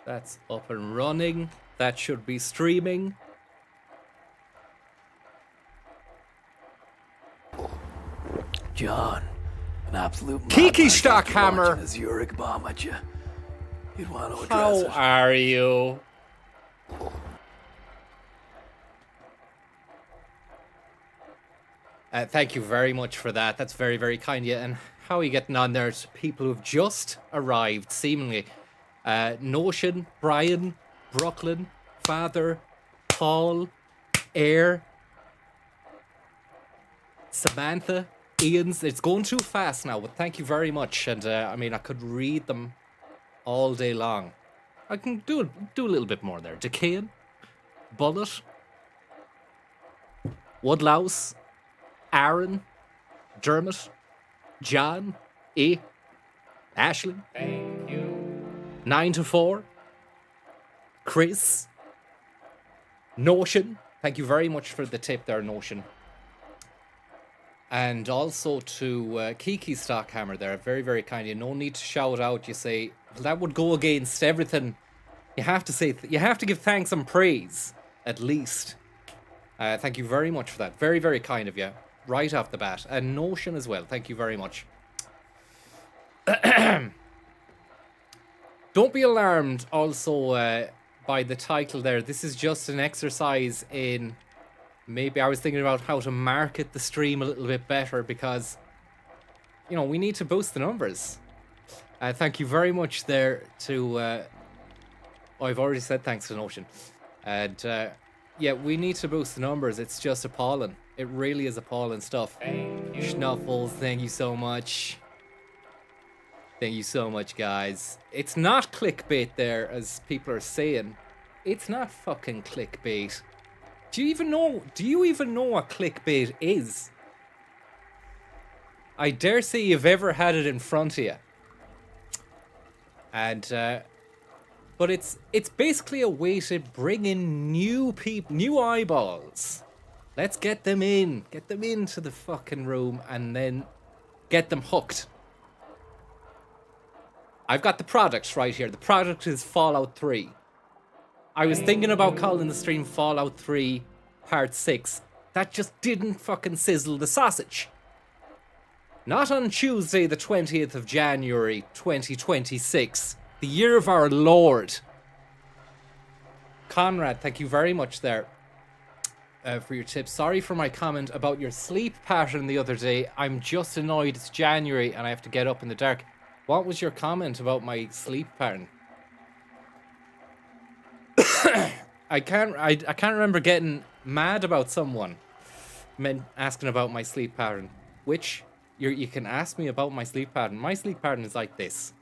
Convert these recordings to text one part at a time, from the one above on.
That's up and running. That should be streaming. John, an absolute Kiki madman got you Stockhammer. launching a Zurich bomb at you. You'd want to address How it. are you? Thank you very much for that. That's very, very kind of you. And how are you getting on there to people who've just arrived, seemingly? Notion, Brian, Brooklyn, Father, Paul, Air, Samantha, Ian's. It's going too fast now, but thank you very much. And I mean, I could read them all day long. I can do a little bit more there. Decayan, Bullet, Woodlouse, Aaron, Dermot, John, E, Ashley. Thank you. 9 to 4. Chris. Notion. Thank you very much for the tip there, Notion. And also to Kiki Stockhammer there. Very, very kind of you. No need to shout out. You say, that would go against everything. You have to say, you have to give thanks and praise, at least. Thank you very much for that. Very, very kind of you. Right off the bat. And Notion as well. Thank you very much. Don't be alarmed also by the title there. This is just an exercise in... Maybe I was thinking about how to market the stream a little bit better because, you know, we need to boost the numbers. Thank you very much there to... I've already said thanks to Notion. And yeah, we need to boost the numbers. It's just appalling. It really is appalling stuff. Schnuffles, thank you so much. Thank you so much, guys. It's not clickbait there, as people are saying. It's not fucking clickbait. Do you even know what clickbait is? I dare say you've ever had it in front of you. And, but it's basically a way to bring in new people, new eyeballs. Let's get them into the fucking room and then get them hooked. I've got the product right here. The product is Fallout 3. I was thinking about calling the stream Fallout 3 Part 6. That just didn't fucking sizzle the sausage. Not on Tuesday the 20th of January 2026. The year of our Lord. Conrad, thank you very much there for your tips. Sorry for my comment about your sleep pattern the other day. I'm just annoyed it's January and I have to get up in the dark. What was your comment about my sleep pattern? I can't remember getting mad about someone asking about my sleep pattern. Which you can ask me about my sleep pattern. My sleep pattern is like this.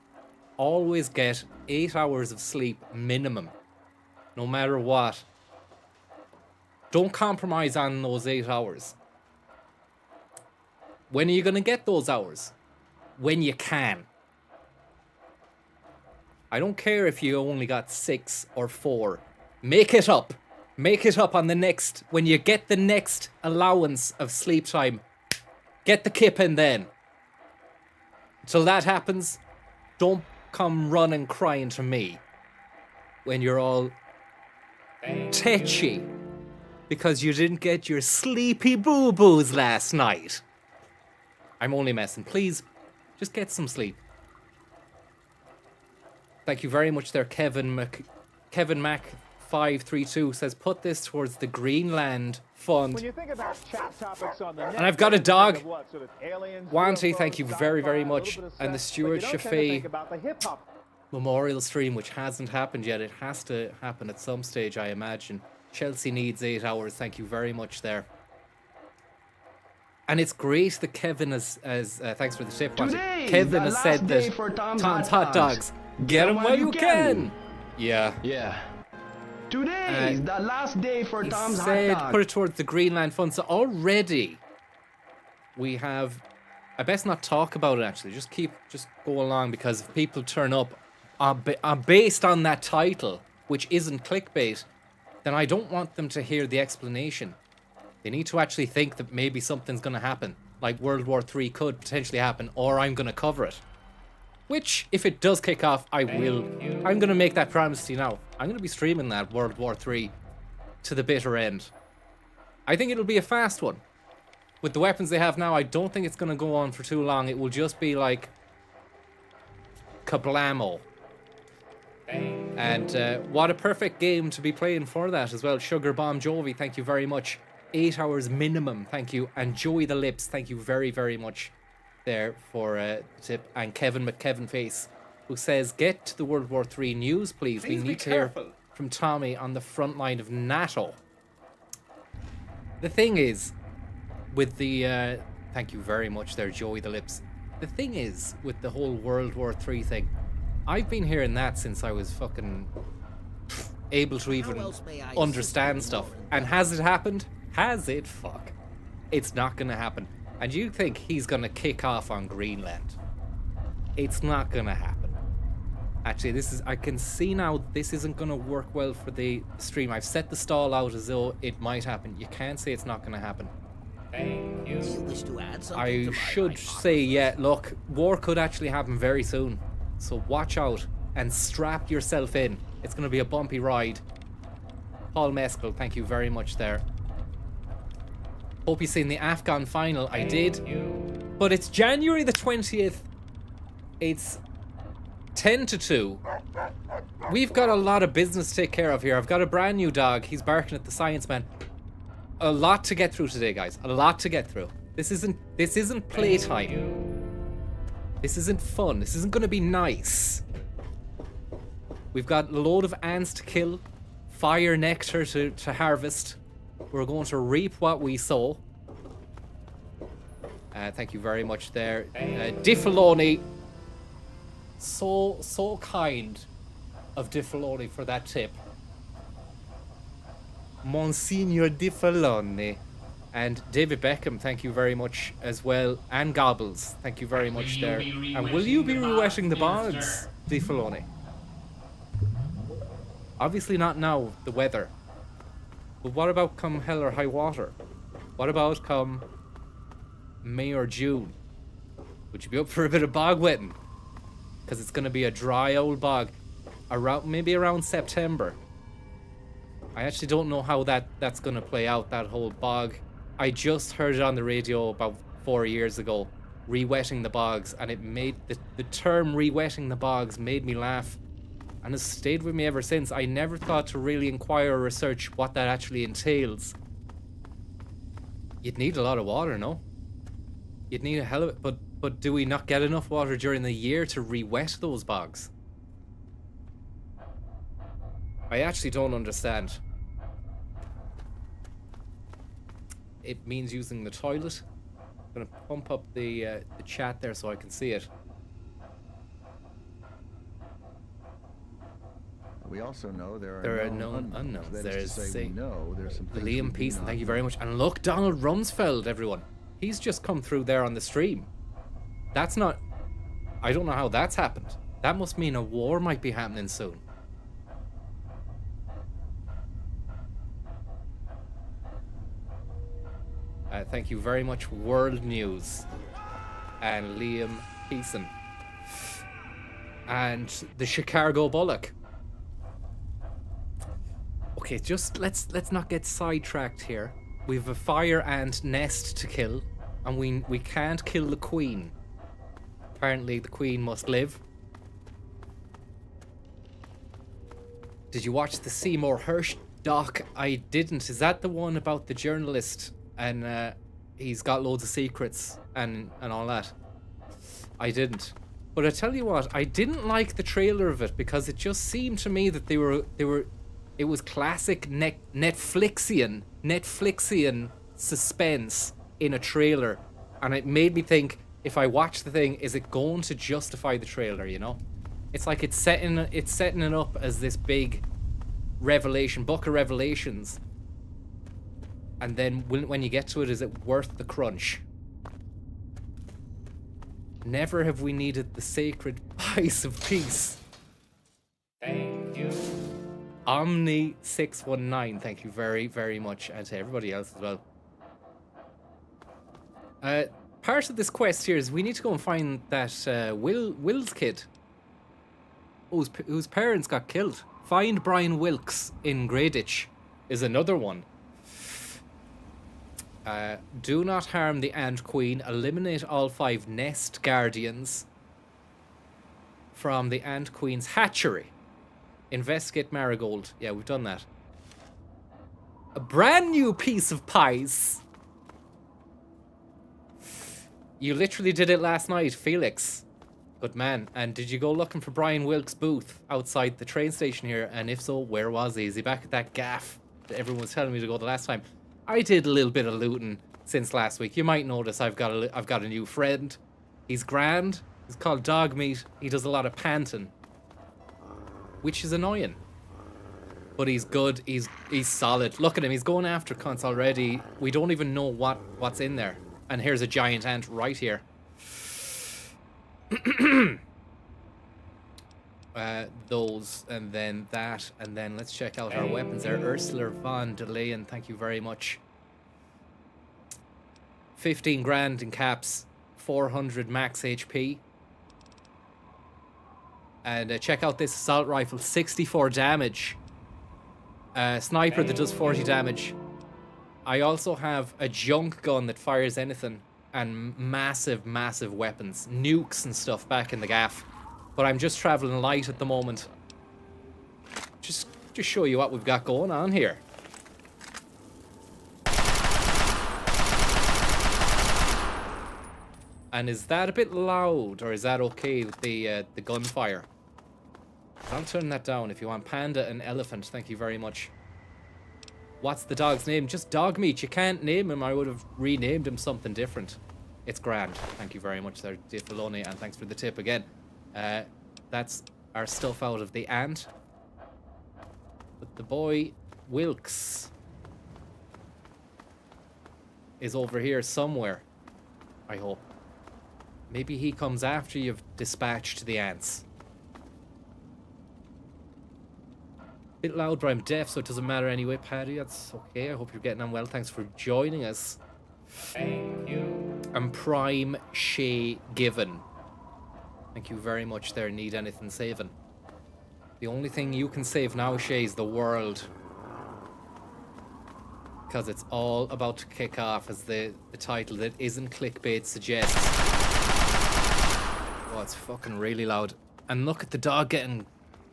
Always get 8 hours of sleep minimum. No matter what. Don't compromise on those 8 hours. When are you going to get those hours? When you can. I don't care if you only got 6 or 4. Make it up. Make it up on the next... When you get the next allowance of sleep time, get the kip in then. Till that happens, don't come running crying to me when you're all tetchy because you didn't get your sleepy boo-boos last night. I'm only messing. Please, just get some sleep. Thank you very much there, Kevin Mac 532 says, put this towards the Greenland Fund. When you think about chat topics on the net, And I've got a dog. what, sort of aliens, Wanty, UFOs, thank you very, very sci-fi, a much. little bit of And the sex, Stuart but you don't tend to Chaffee think about the hip-hop. Memorial stream, which hasn't happened yet. It has to happen at some stage, I imagine. Chelsea needs 8 hours. Thank you very much there. And it's great that Kevin has thanks for the tip. Today Kevin is has the said last day that for Tom's Hot Dogs. Get them while you can. Yeah. Yeah. Today is the last day for He Tom's said Hot Dog. put it towards the Greenland Fund. So already we have... I best not talk about it, actually. Just go along, because if people turn up based on that title, which isn't clickbait, then I don't want them to hear the explanation. They need to actually think that maybe something's going to happen. Like World War III could potentially happen, or I'm going to cover it. Which, if it does kick off, I will. I'm going to make that promise to you now. I'm going to be streaming that World War 3 to the bitter end. I think it'll be a fast one. With the weapons they have now, I don't think it's going to go on for too long. It will just be like kablamo. And what a perfect game to be playing for that as well. Sugar Bomb Jovi, thank you very much. 8 hours minimum, thank you. And Joey the Lips, thank you very, very much there for the tip. And Kevin McKevin Face, who says, get to the World War 3 news, please. We need to hear from Tommy on the front line of NATO. The thing is, with the... thank you very much there, Joey the Lips. The thing is, with the whole World War 3 thing, I've been hearing that since I was fucking able to even understand stuff. And has it happened? Has it? Fuck. It's not gonna happen. And you think he's gonna kick off on Greenland? It's not gonna happen. Actually, this is... I can see now this isn't gonna work well for the stream. I've set the stall out as though it might happen. You can't say it's not gonna happen. Thank you. You wish to add something I to my should say, yeah, look, war could actually happen very soon. So watch out and strap yourself in. It's going to be a bumpy ride. Paul Meskel, thank you very much there. Hope you seen the Afghan final. I did. But it's January the 20th. It's 10 to 2. We've got a lot of business to take care of here. I've got a brand new dog. He's barking at the science man. A lot to get through today, guys. A lot to get through. This isn't playtime. This isn't fun. This isn't going to be nice. We've got a load of ants to kill, fire nectar to harvest. We're going to reap what we sow. Thank you very much there. Diffaloni. So kind of Diffaloni for that tip. Monsignor Diffaloni. And David Beckham, thank you very much as well. And Gobbles, thank you very much there. And will you be re-wetting the bogs, Diffaloni? Obviously not now, the weather. But what about come hell or high water? What about come May or June? Would you be up for a bit of bog wetting? Because it's going to be a dry old bog. Maybe around September. I actually don't know how that's going to play out, that whole bog. I just heard it on the radio about 4 years ago, re-wetting the bogs, and it made the term re-wetting the bogs made me laugh, and has stayed with me ever since. I never thought to really inquire or research what that actually entails. You'd need a lot of water, no? You'd need a hell of it, but do we not get enough water during the year to re-wet those bogs? I actually don't understand. It means using the toilet. I'm gonna pump up the chat there so I can see it. We also know there are known unknowns. That There's is to say, we know there's some things we Liam do Peace, not thank you know. very much. And look, Donald Rumsfeld, everyone. He's just come through there on the stream. That's not... I don't know how that's happened. That must mean a war might be happening soon. Thank you very much, World News. And Liam Peason. And the Chicago Bullock. Okay, just let's not get sidetracked here. We've a fire ant nest to kill, and we can't kill the queen. Apparently the queen must live. Did you watch the Seymour Hersh doc? I didn't. Is that the one about the journalist and he's got loads of secrets and all that? I didn't. But I tell you what, I didn't like the trailer of it because it just seemed to me that it was classic Netflixian suspense in a trailer, and it made me think, if I watch the thing, is it going to justify the trailer, you know? It's like it's setting it up as this big revelation, book of revelations, and then when you get to it, is it worth the crunch? Never have we needed the sacred pies of peace. Thank you. Omni619, thank you very, very much, and to everybody else as well. part of this quest here is we need to go and find that Will's kid, whose parents got killed. Find Brian Wilkes in Greyditch is another one. Do not harm the Ant Queen. Eliminate all 5 nest guardians from the Ant Queen's hatchery. Investigate Marigold. Yeah, we've done that. A brand new piece of pies. You literally did it last night, Felix. Good man. And did you go looking for Brian Wilkes' booth outside the train station here? And if so, where was he? Is he back at that gaff that everyone was telling me to go the last time? I did a little bit of looting since last week. You might notice I've got a new friend. He's grand. He's called Dog Meat. He does a lot of panting, which is annoying. But he's good. He's solid. Look at him. He's going after cunts already. We don't even know what's in there. And here's a giant ant right here. Those, and then that, and then let's check out our weapons there. Ursula von der Leyen, thank you very much. 15 grand in caps, 400 max HP. And check out this assault rifle, 64 damage. Sniper that does 40 damage. I also have a junk gun that fires anything, and massive weapons, nukes and stuff back in the gaff. But I'm just traveling light at the moment. Just show you what we've got going on here. And is that a bit loud, or is that okay with the gunfire? I'll turn that down if you want. Panda and elephant, thank you very much. What's the dog's name? Just Dog Meat. You can't name him. I would have renamed him something different. It's grand. Thank you very much there, Dave Filoni, and thanks for the tip again. That's our stuff out of the ant. But the boy Wilkes is over here somewhere, I hope. Maybe he comes after you've dispatched the ants. Bit loud, but I'm deaf, so it doesn't matter anyway. Paddy, that's okay. I hope you're getting on well. Thanks for joining us. Thank you. And Prime Shay Given. Thank you very much there. Need anything saving? The only thing you can save now, Shay, is the world. Because it's all about to kick off, as the title that isn't clickbait suggests. Oh, it's fucking really loud. And look at the dog getting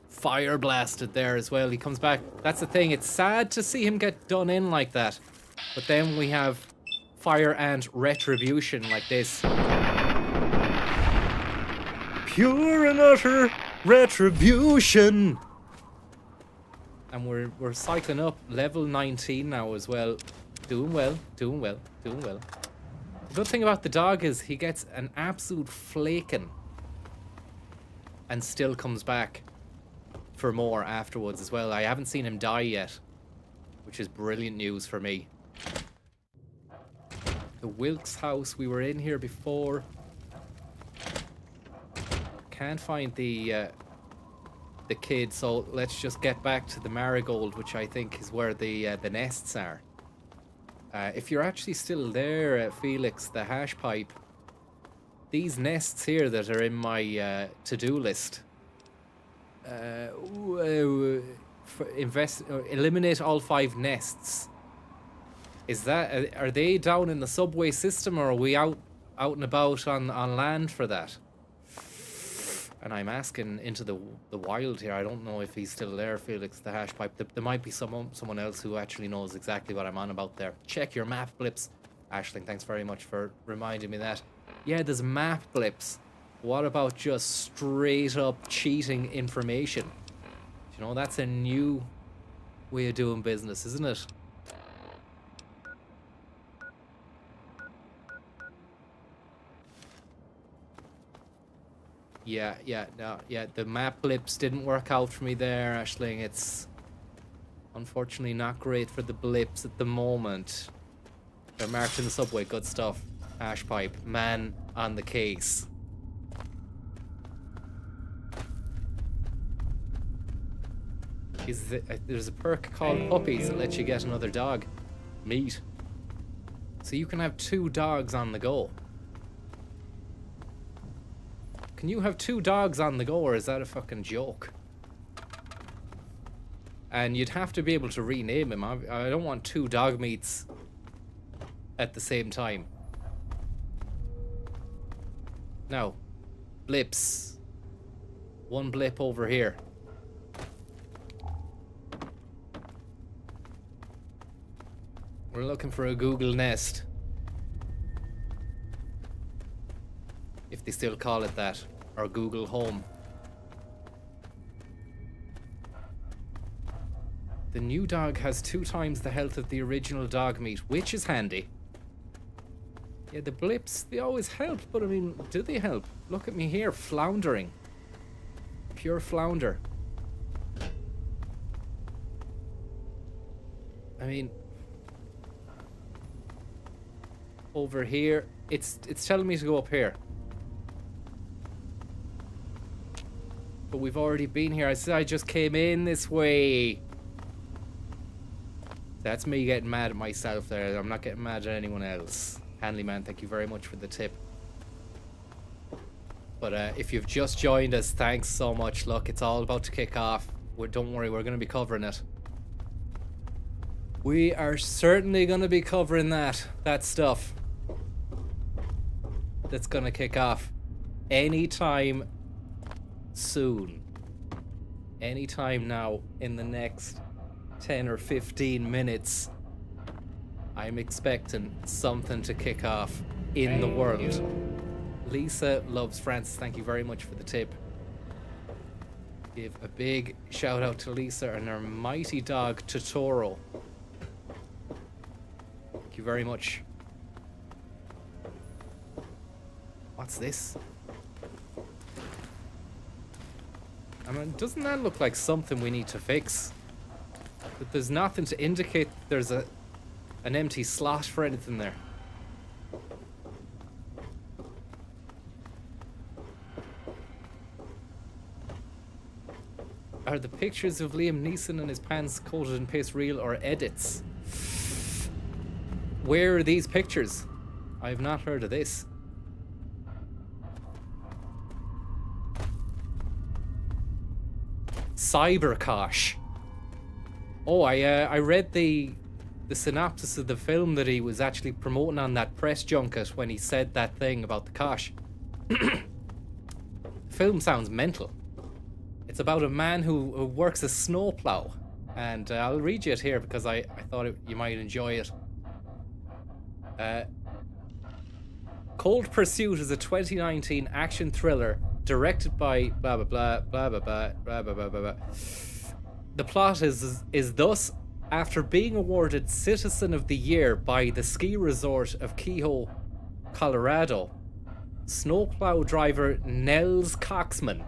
fire blasted there as well. He comes back. That's the thing. It's sad to see him get done in like that. But then we have fire and retribution like this. Pure and utter retribution. And we're cycling up, level 19 now as well. Doing well. The good thing about the dog is he gets an absolute flaking and still comes back for more afterwards as well. I haven't seen him die yet, which is brilliant news for me. The Wilkes house, we were in here before. Can't find the kid, so let's just get back to the Marigold, which I think is where the nests are. If you're actually still there, Felix, the hash pipe, these nests here that are in my to-do list, eliminate all 5 nests. Is that, are they down in the subway system, or are we out and about on land for that? And I'm asking into the wild here. I don't know if he's still there, Felix, the hash pipe. There might be someone else who actually knows exactly what I'm on about there. Check your map blips. Ashling, thanks very much for reminding me that. Yeah, there's map blips. What about just straight up cheating information? You know, that's a new way of doing business, isn't it? Yeah, the map blips didn't work out for me there, Ashling. It's unfortunately not great for the blips at the moment. They're marked in the subway, good stuff. Ash pipe, man on the case. There's a perk called Puppies that lets you get another dog. Meat. So you can have 2 dogs on the go. Can you have 2 dogs on the go, or is that a fucking joke? And you'd have to be able to rename him. I don't want 2 dog meats at the same time. Now, blips. 1 blip over here. We're looking for a Google Nest. If they still call it that. Or Google Home. The new dog has 2 times the health of the original dog meat, which is handy. Yeah, the blips, they always help, but I mean, do they help? Look at me here, floundering. Pure flounder. I mean, over here, it's telling me to go up here. But we've already been here. I said I just came in this way. That's me getting mad at myself there. I'm not getting mad at anyone else. Hanleyman, thank you very much for the tip. But if you've just joined us, thanks so much. Look, it's all about to kick off. Don't worry, we're going to be covering it. We are certainly going to be covering that stuff. That's going to kick off anytime soon. Anytime now in the next 10 or 15 minutes. I'm expecting something to kick off in the world. Lisa loves Francis. Thank you very much for the tip. Give a big shout out to Lisa and her mighty dog Totoro. Thank you very much. What's this? I mean, doesn't that look like something we need to fix? But there's nothing to indicate there's an empty slot for anything there. Are the pictures of Liam Neeson and his pants coated in paste real or edits? Where are these pictures? I have not heard of this. Cyberkosh. Oh, I read the synopsis of the film that he was actually promoting on that press junket when he said that thing about the Kosh. Film sounds mental. It's about a man who works a snowplow, and I'll read you it here because I thought you might enjoy it. Cold Pursuit is a 2019 action thriller directed by blah blah blah blah blah blah blah blah blah blah. The plot is thus, after being awarded Citizen of the Year by the ski resort of Kehoe, Colorado, snowplow driver Nels Coxman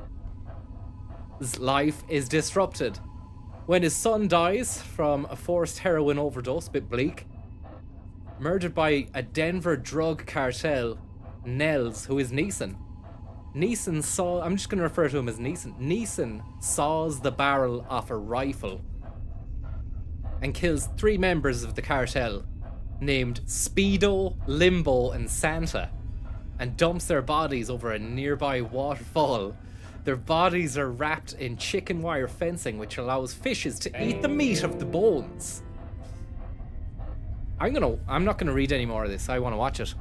his life is disrupted when his son dies from a forced heroin overdose, bit bleak, murdered by a Denver drug cartel. Nels, who is Neeson saw, I'm just going to refer to him as Neeson saws the barrel off a rifle and kills 3 members of the cartel named Speedo, Limbo, and Santa, and dumps their bodies over a nearby waterfall. Their bodies are wrapped in chicken wire fencing, which allows fishes to eat the meat of the bones. I'm not gonna read any more of this. I want to watch it.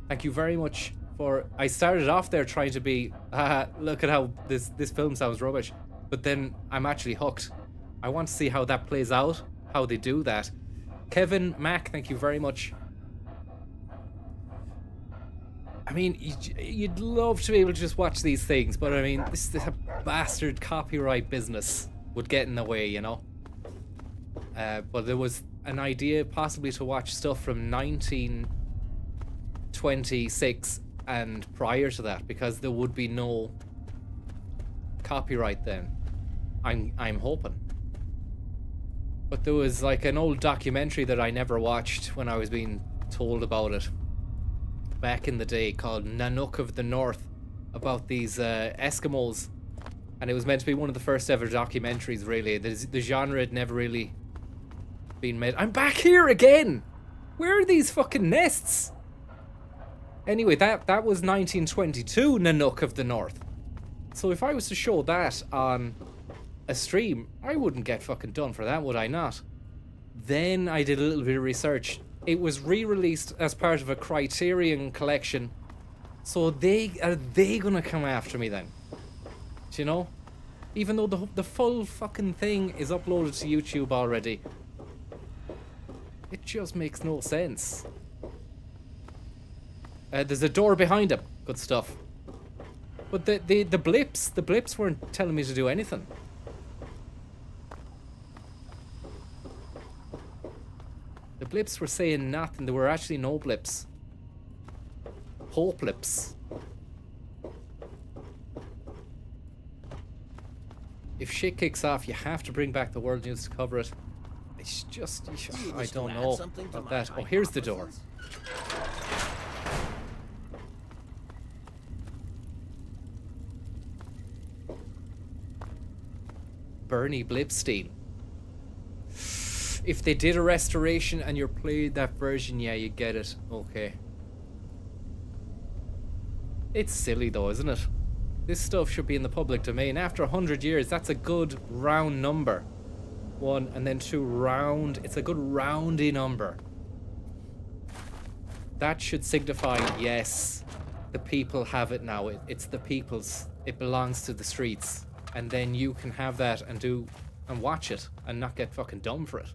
Thank you very much for. I started off there trying to be, look at how this film sounds rubbish, but then I'm actually hooked. I want to see how that plays out, how they do that. Kevin Mack, thank you very much. I mean, you'd love to be able to just watch these things, but I mean, this bastard copyright business would get in the way, you know? But there was an idea possibly to watch stuff from 1926 and prior to that, because there would be no copyright then. I'm hoping. But there was like an old documentary that I never watched when I was being told about it back in the day, called Nanook of the North, about these Eskimos, and it was meant to be one of the first ever documentaries, really. The genre had never really been made. I'm back here again! Where are these fucking nests? Anyway, that was 1922 Nanook of the North. So if I was to show that on a stream, I wouldn't get fucking done for that, would I not? Then I did a little bit of research. It was re-released as part of a Criterion collection. So are they gonna come after me then? Do you know? Even though the full fucking thing is uploaded to YouTube already. It just makes no sense. There's a door behind him. Good stuff. But the blips weren't telling me to do anything. The blips were saying nothing. There were actually no blips. Hope blips. If shit kicks off, you have to bring back the world news to cover it. It's just, I don't know about that. Oh, here's the door. Bernie Blipstein. If they did a restoration and you're playing that version, yeah, you get it. Okay. It's silly though, isn't it? This stuff should be in the public domain. After 100 years, that's a good round number. 1 and then 2 round. It's a good roundy number. That should signify, yes, the people have it now. It's the people's. It belongs to the streets. And then you can have that and watch it and not get fucking dumb for it.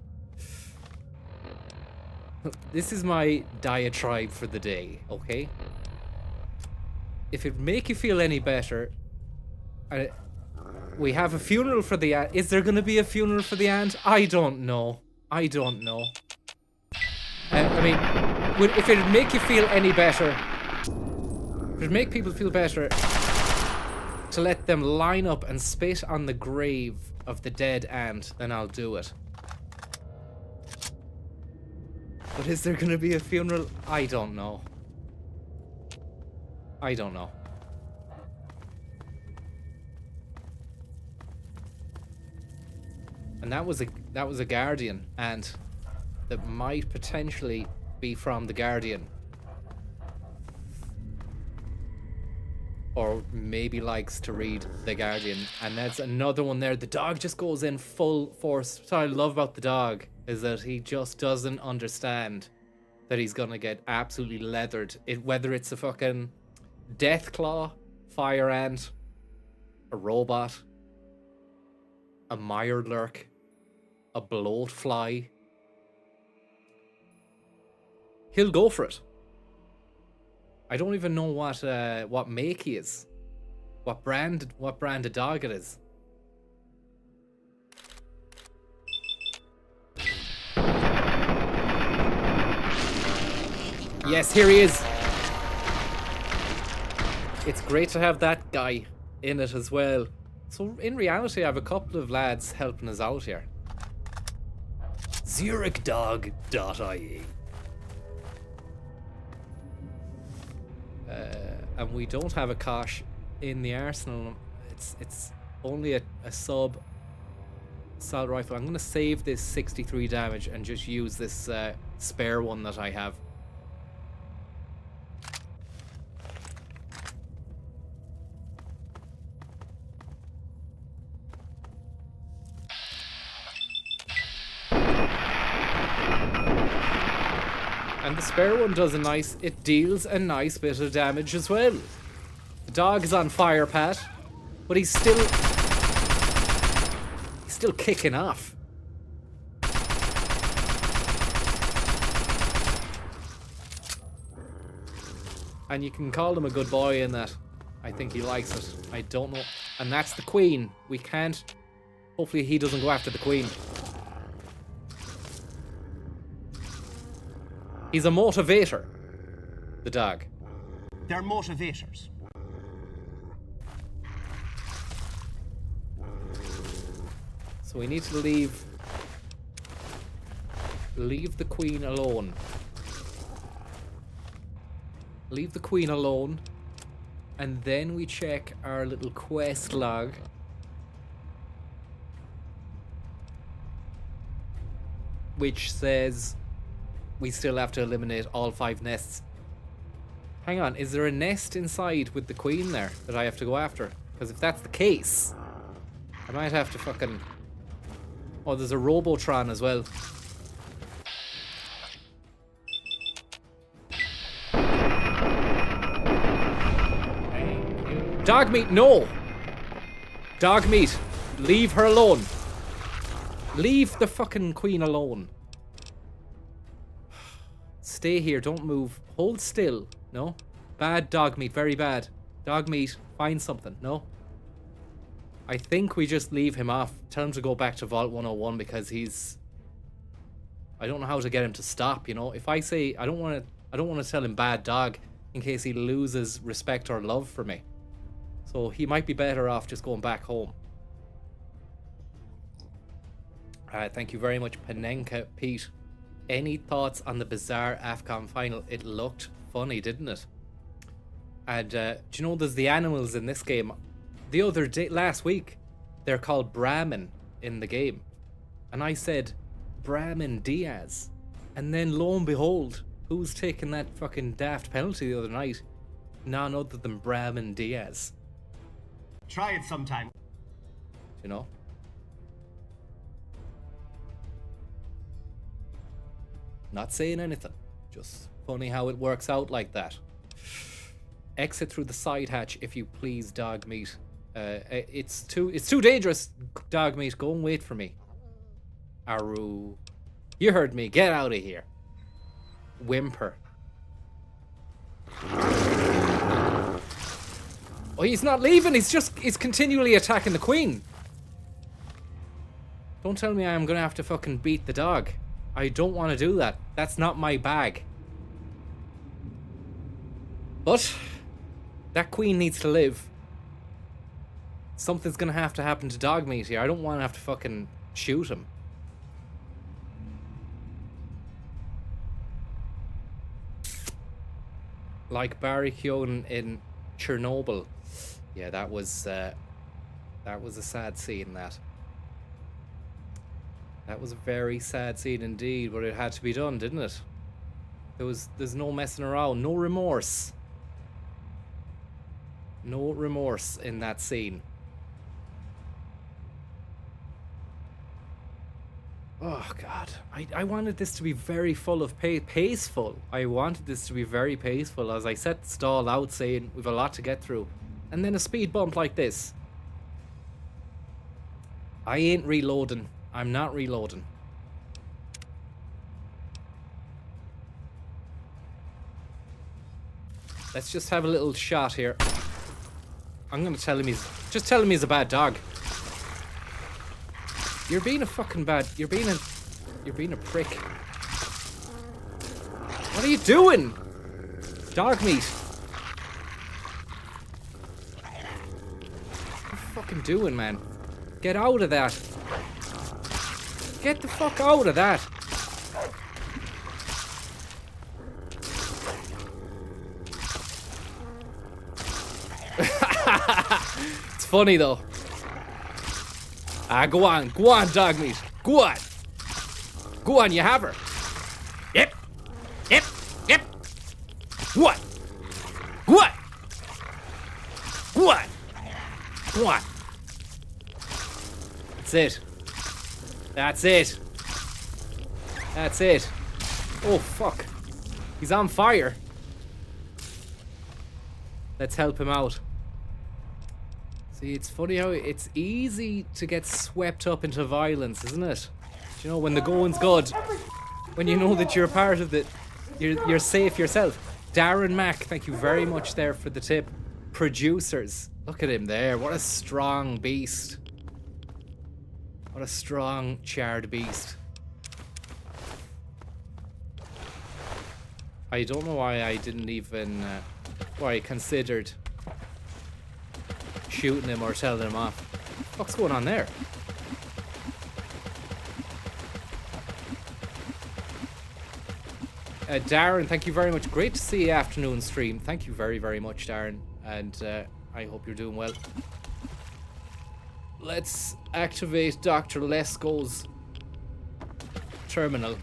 This is my diatribe for the day, okay? If it make you feel any better, we have a funeral for the ant. Is there going to be a funeral for the ant? I don't know. I don't know. I mean, if it'd make you feel any better, if it'd make people feel better to let them line up and spit on the grave of the dead ant, then I'll do it. But is there going to be a funeral? I don't know. I don't know. And that was a Guardian ant that might potentially be from the Guardian. Or maybe likes to read The Guardian. And that's another one there. The dog just goes in full force. What I love about the dog is that he just doesn't understand that he's gonna get absolutely leathered. Whether it's a fucking Deathclaw, Fire Ant, a robot, a Mirelurk, a Bloatfly. He'll go for it. I don't even know what make he is. What brand of dog it is. Yes, here he is. It's great to have that guy in it as well. So in reality, I have a couple of lads helping us out here. ZurichDog.ie. And we don't have a Kosh in the arsenal. It's only a sub assault rifle. I'm going to save this 63 damage and just use this spare one that I have. And the spare one does it deals a nice bit of damage as well. The dog is on fire, Pat, but he's still kicking off. And you can call him a good boy in that. I think he likes it. I don't know. And that's the Queen. We can't. Hopefully he doesn't go after the Queen. He's a motivator, the dog. They're motivators. So we need to leave the Queen alone. Leave the Queen alone. And then we check our little quest log. Which says we still have to eliminate all 5 nests. Hang on, is there a nest inside with the queen there that I have to go after? Because if that's the case, I might have to fucking... Oh, there's a Robotron as well. Dog meat, no! Dog meat, leave her alone. Leave the fucking queen alone. Stay here, don't move. Hold still. No? Bad dog meat, very bad. Dog meat, find something. No? I think we just leave him off. Tell him to go back to Vault 101 because he's... I don't know how to get him to stop, you know? If I say... I don't want to tell him bad dog in case he loses respect or love for me. So he might be better off just going back home. Thank you very much, Panenka Pete. Any thoughts on the bizarre AFCON final? It looked funny, didn't it? And do you know there's the animals in this game? The other day, last week, they're called Brahmin in the game. And I said, Brahmin Diaz. And then lo and behold, who's taking that fucking daft penalty the other night? None other than Brahmin Diaz. Try it sometime. You know? Not saying anything. Just funny how it works out like that. Exit through the side hatch if you please, dog meat. It's too dangerous, dog meat. Go and wait for me. Aru. You heard me. Get out of here. Whimper. Oh, he's not leaving. He's continually attacking the queen. Don't tell me I'm gonna have to fucking beat the dog. I don't want to do that. That's not my bag. But that queen needs to live. Something's gonna have to happen to dog meat here. I don't want to have to fucking shoot him. Like Barry Keoghan in Chernobyl. Yeah, that was a sad scene, that. That was a very sad scene indeed, but it had to be done, didn't it? There's no messing around, no remorse. No remorse in that scene. Oh god, I wanted this to be very full of paceful. I wanted this to be very paceful as I set the stall out saying we've a lot to get through. And then a speed bump like this. I ain't reloading. I'm not reloading. Let's just have a little shot here. I'm gonna tell him just tell him he's a bad dog. You're being a fucking bad. You're being a prick. What are you doing? Dog meat. What are you fucking doing, man? Get out of that. Get the fuck out of that. It's funny though. Go on, dog meat. Go on, you have her. Yep. What? That's it. Oh fuck. He's on fire. Let's help him out. See, it's funny how it's easy to get swept up into violence, isn't it? You know, when the going's good, when you know that you're part of it, you're safe yourself. Darren Mack, thank you very much there for the tip. Producers, look at him there. What a strong beast. What a strong, charred beast. I don't know why I didn't even, why I considered shooting him or telling him off. What's going on there? Darren, thank you very much. Great to see you afternoon stream. Thank you very, very much, Darren. And I hope you're doing well. Let's activate Dr. Lesko's terminal.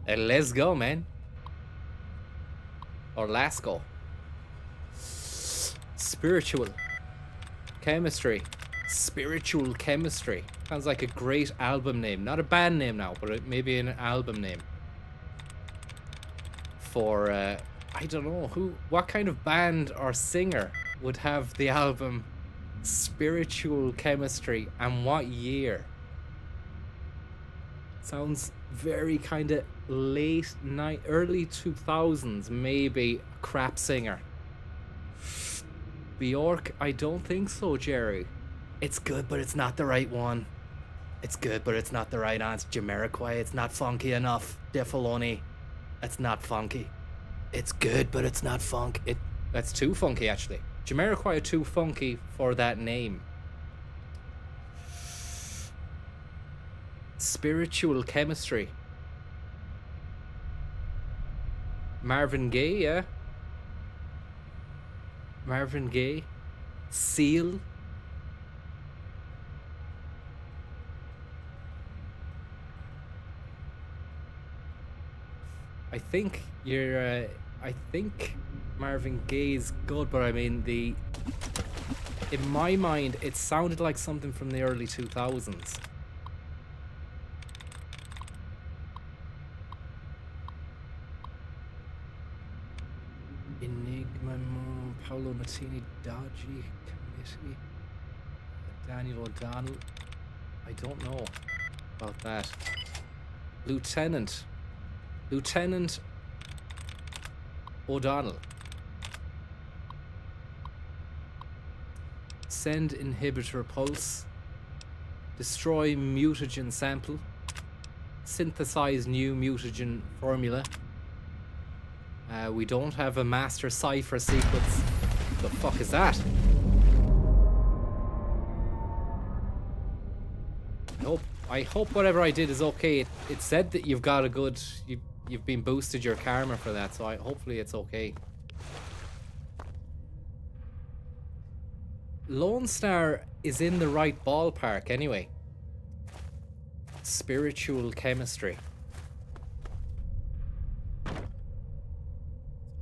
Let's go, man. Or Lasco. Spiritual. Chemistry. Spiritual Chemistry. Sounds like a great album name. Not a band name now, but maybe an album name. For, I don't know, what kind of band or singer would have the album Spiritual Chemistry, and what year? Sounds very kind of early 2000s, maybe a crap singer. Bjork? I don't think so, Jerry. It's good, but it's not the right one. It's good, but it's not the right answer. Jamiroquai, it's not funky enough. Defaloni, it's not funky. It's good, but it's not funk. That's too funky, actually. Jamiroquai are too funky for that name. Spiritual Chemistry. Marvin Gaye, yeah. Marvin Gaye. Seal. I think you're. I think Marvin Gaye's good, but I mean in my mind, it sounded like something from the early 2000s. Enigma, Paolo Martini, Dodgy Committee, Daniel O'Donnell. I don't know about that. Lieutenant O'Donnell. Send inhibitor pulse. Destroy mutagen sample. Synthesize new mutagen formula. We don't have a master cipher sequence. The fuck is that? I hope whatever I did is okay. It said that you've got a good... You've been boosted your karma for that, so hopefully it's okay. Lone Star is in the right ballpark anyway. Spiritual Chemistry.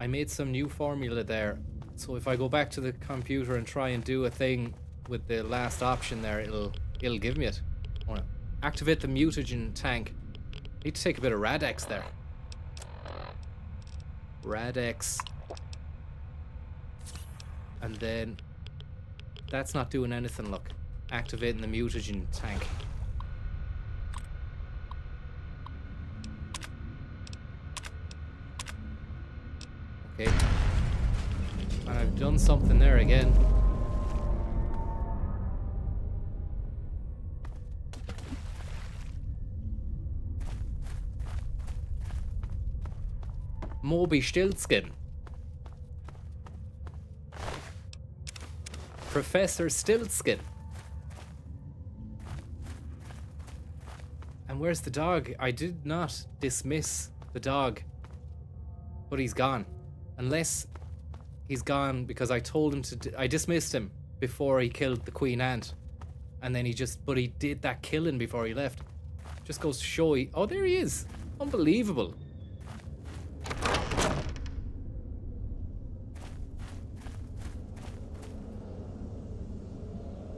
I made some new formula there, so if I go back to the computer and try and do a thing with the last option there, it'll give me it. I wanna activate the mutagen tank. Need to take a bit of Radex there. Radex. And then that's not doing anything, look. Activating the mutagen tank. Okay. And I've done something there again. Moby Stiltskin. Professor Stiltskin. And where's the dog? I did not dismiss the dog. But he's gone. Unless he's gone because I told him to... I dismissed him before he killed the Queen Ant. And then but he did that killing before he left. Just goes to show oh, there he is. Unbelievable.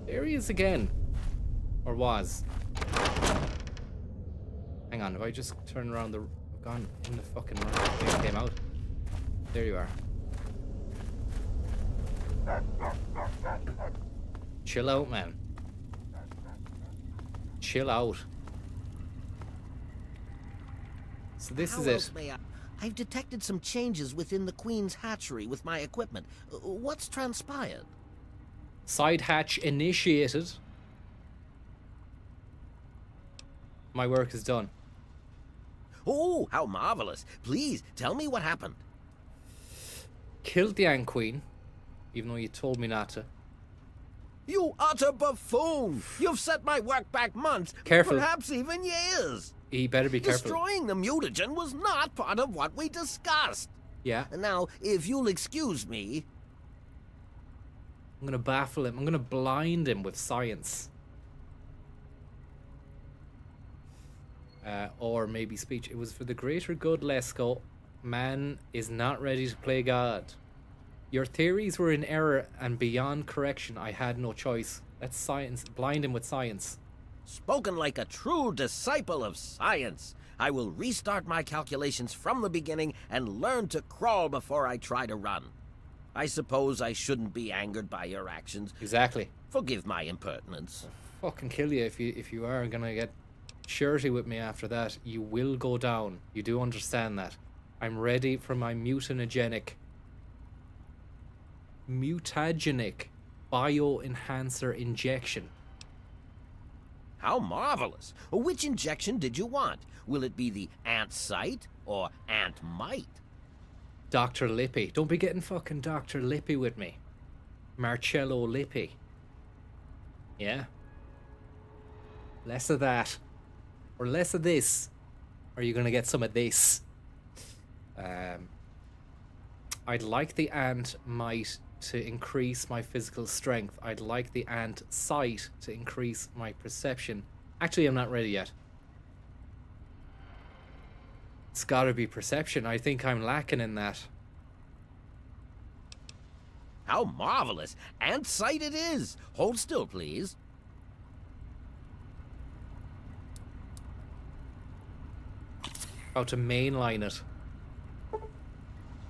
There he is again. Or was. Hang on, if I just turn around I've gone in the fucking room. It came out. There you are. Chill out, man. Chill out. So this is it. I've detected some changes within the Queen's hatchery with my equipment. What's transpired? Side hatch initiated. My work is done. Oh, how marvelous. Please, tell me what happened. Killed the Ant Queen, even though you told me not to. You utter buffoon! You've set my work back months, Careful. perhaps even years. He better be careful. Destroying the mutagen was not part of what we discussed. Yeah. Now, if you'll excuse me... I'm gonna baffle him. I'm gonna blind him with science. Or maybe speech. It was for the greater good, Lesko. Man is not ready to play God. Your theories were in error and beyond correction. I had no choice. Let's science blind him with science. Spoken like a true disciple of science. I will restart my calculations from the beginning and learn to crawl before I try to run. I suppose I shouldn't be angered by your actions. Exactly. Forgive my impertinence. Fucking kill you if you are gonna get shirty with me after that. You will go down. You do understand that. I'm ready for my mutagenic bioenhancer injection. How marvelous. Which injection did you want? Will it be the ant sight or ant might? Dr. Lippy. Don't be getting fucking Dr. Lippy with me. Marcello Lippi. Yeah. Less of that. Or less of this. Or you're gonna get some of this. I'd like the ant might to increase my physical strength. I'd like the ant sight to increase my perception. Actually, I'm not ready yet. It's gotta be perception. I think I'm lacking in that. How marvelous. Ant sight it is. Hold still, please. How to mainline it.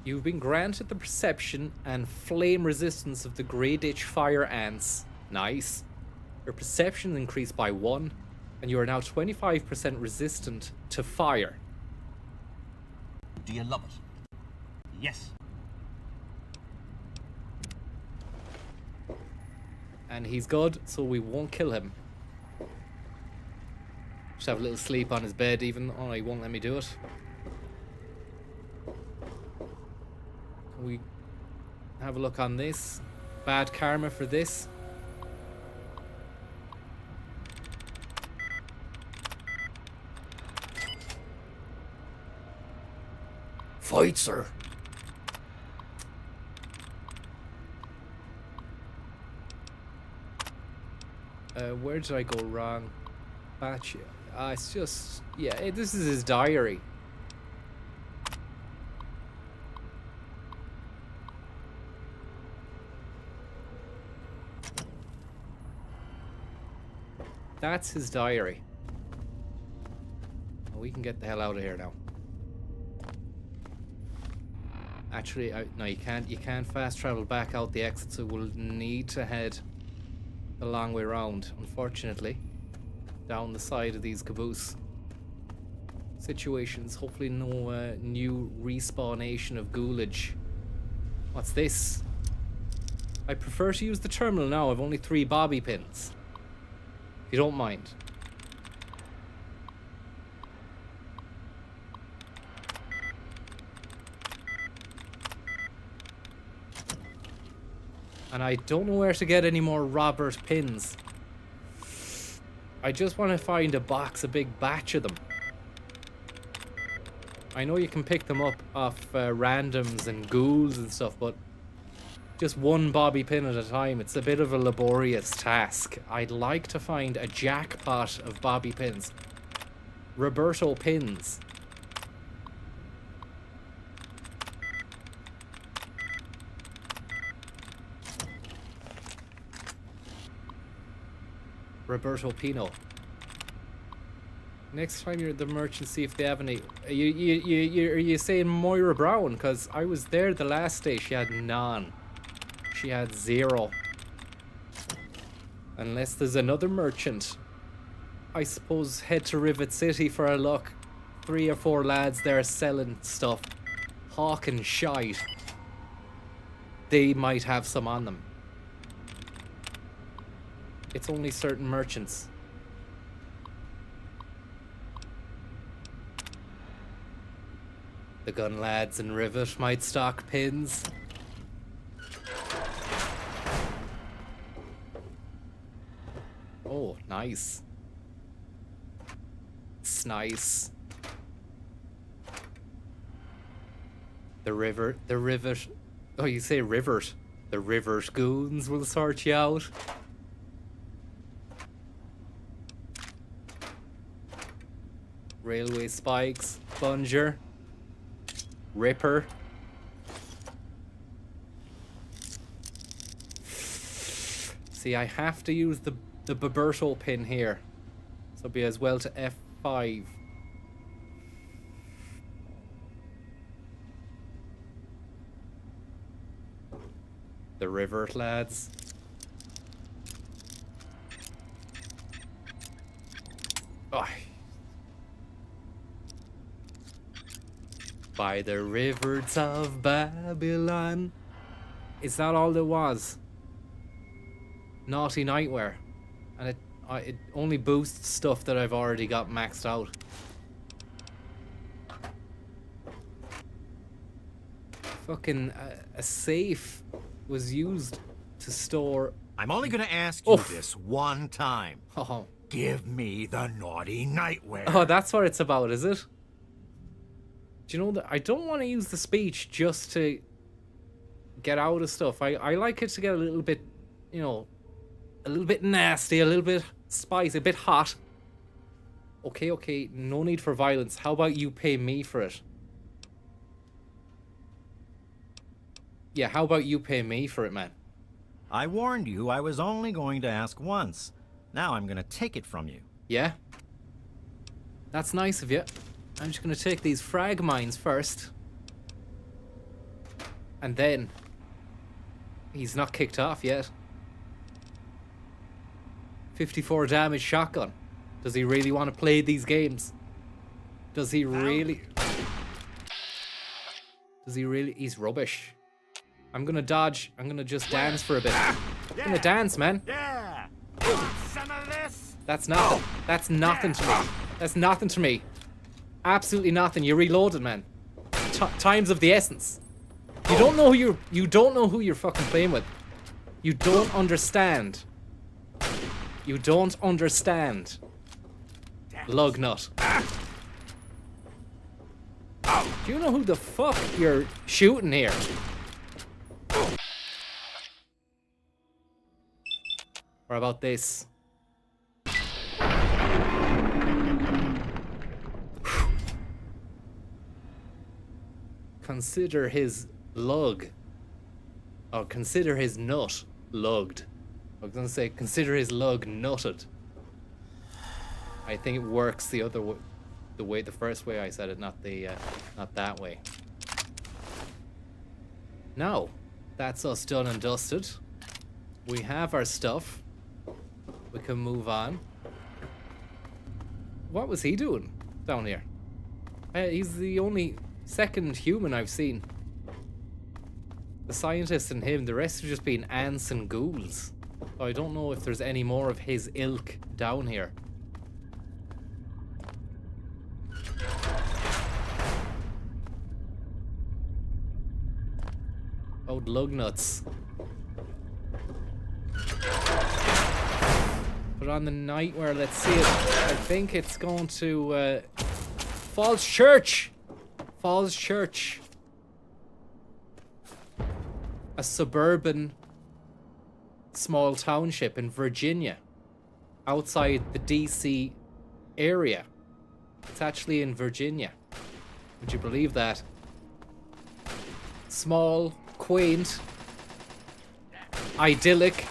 You've been granted the perception and flame resistance of the Grey Ditch fire ants. Nice. Your perception increased by 1, and you are now 25% resistant to fire. Do you love it? Yes. And he's good, so we won't kill him. Just have a little sleep on his bed, even though he won't let me do it. Can we have a look on this? Bad karma for this. Fight, sir. Where did I go wrong? Batch. It's just, yeah, this is his diary. That's his diary. We can get the hell out of here now. Actually, no, you can't. You can't fast travel back out the exit, so we'll need to head the long way round, unfortunately, down the side of these caboose situations. Hopefully no new respawnation of Ghoulage. What's this? I prefer to use the terminal now. I've only 3 bobby pins, if you don't mind. And I don't know where to get any more Robert pins. I just want to find a box, a big batch of them. I know you can pick them up off randoms and ghouls and stuff, but just 1 bobby pin at a time, it's a bit of a laborious task. I'd like to find a jackpot of bobby pins. Roberto pins. Roberto Pino. Next time you're at the merchant, see if they have any. Are you saying Moira Brown? Because I was there the last day. She had none. She had 0. Unless there's another merchant. I suppose head to Rivet City for a look. 3 or 4 lads there selling stuff. Hawking shite. They might have some on them. It's only certain merchants. The gun lads in Rivet might stock pins. Oh, nice. It's nice. The Rivet. Oh, you say Rivet. The Rivet goons will sort you out. Railway spikes, plunger. Ripper. See, I have to use the Baberto pin here. So it'll be as well to F5. The river, lads. Oh. By the rivers of Babylon. Is that all there was? Naughty Nightwear. And it only boosts stuff that I've already got maxed out. Fucking a safe was used to store... I'm only gonna ask you Oof. this one time. Oh. Give me the naughty nightwear. Oh, that's what it's about, is it? Do you know that I don't want to use the speech just to get out of stuff. I like it to get a little bit, you know, a little bit nasty, a little bit spicy, a bit hot. Okay, no need for violence. How about you pay me for it? Yeah, how about you pay me for it, man? I warned you I was only going to ask once. Now I'm gonna take it from you. Yeah? That's nice of you. I'm just gonna take these frag mines first. And then... He's not kicked off yet. 54 damage shotgun. Does he really want to play these games? Does he really? Does he really? He's rubbish. I'm gonna dodge. I'm gonna just dance for a bit. I'm gonna dance, man. Yeah. Some of this. That's nothing. That's nothing to me. That's nothing to me. Absolutely nothing. You're reloaded, man. Times of the essence. You don't know who you're fucking playing with. You don't understand. You don't understand. Lug nut. Do you know who the fuck you're shooting here? Or about this? Consider his lug. Or consider his nut lugged. I was gonna say consider his lug nutted. I think it works the other way, the first way I said it, not that way. Now, that's us done and dusted. We have our stuff. We can move on. What was he doing down here? He's the only second human I've seen. The scientist and him, the rest have just been ants and ghouls. So I don't know if there's any more of his ilk down here. Oh, lug nuts. Put on the nightwear, let's see it. I think it's going to Falls Church. Falls Church. A suburban small township in Virginia. Outside the DC area. It's actually in Virginia. Would you believe that? Small, quaint, idyllic,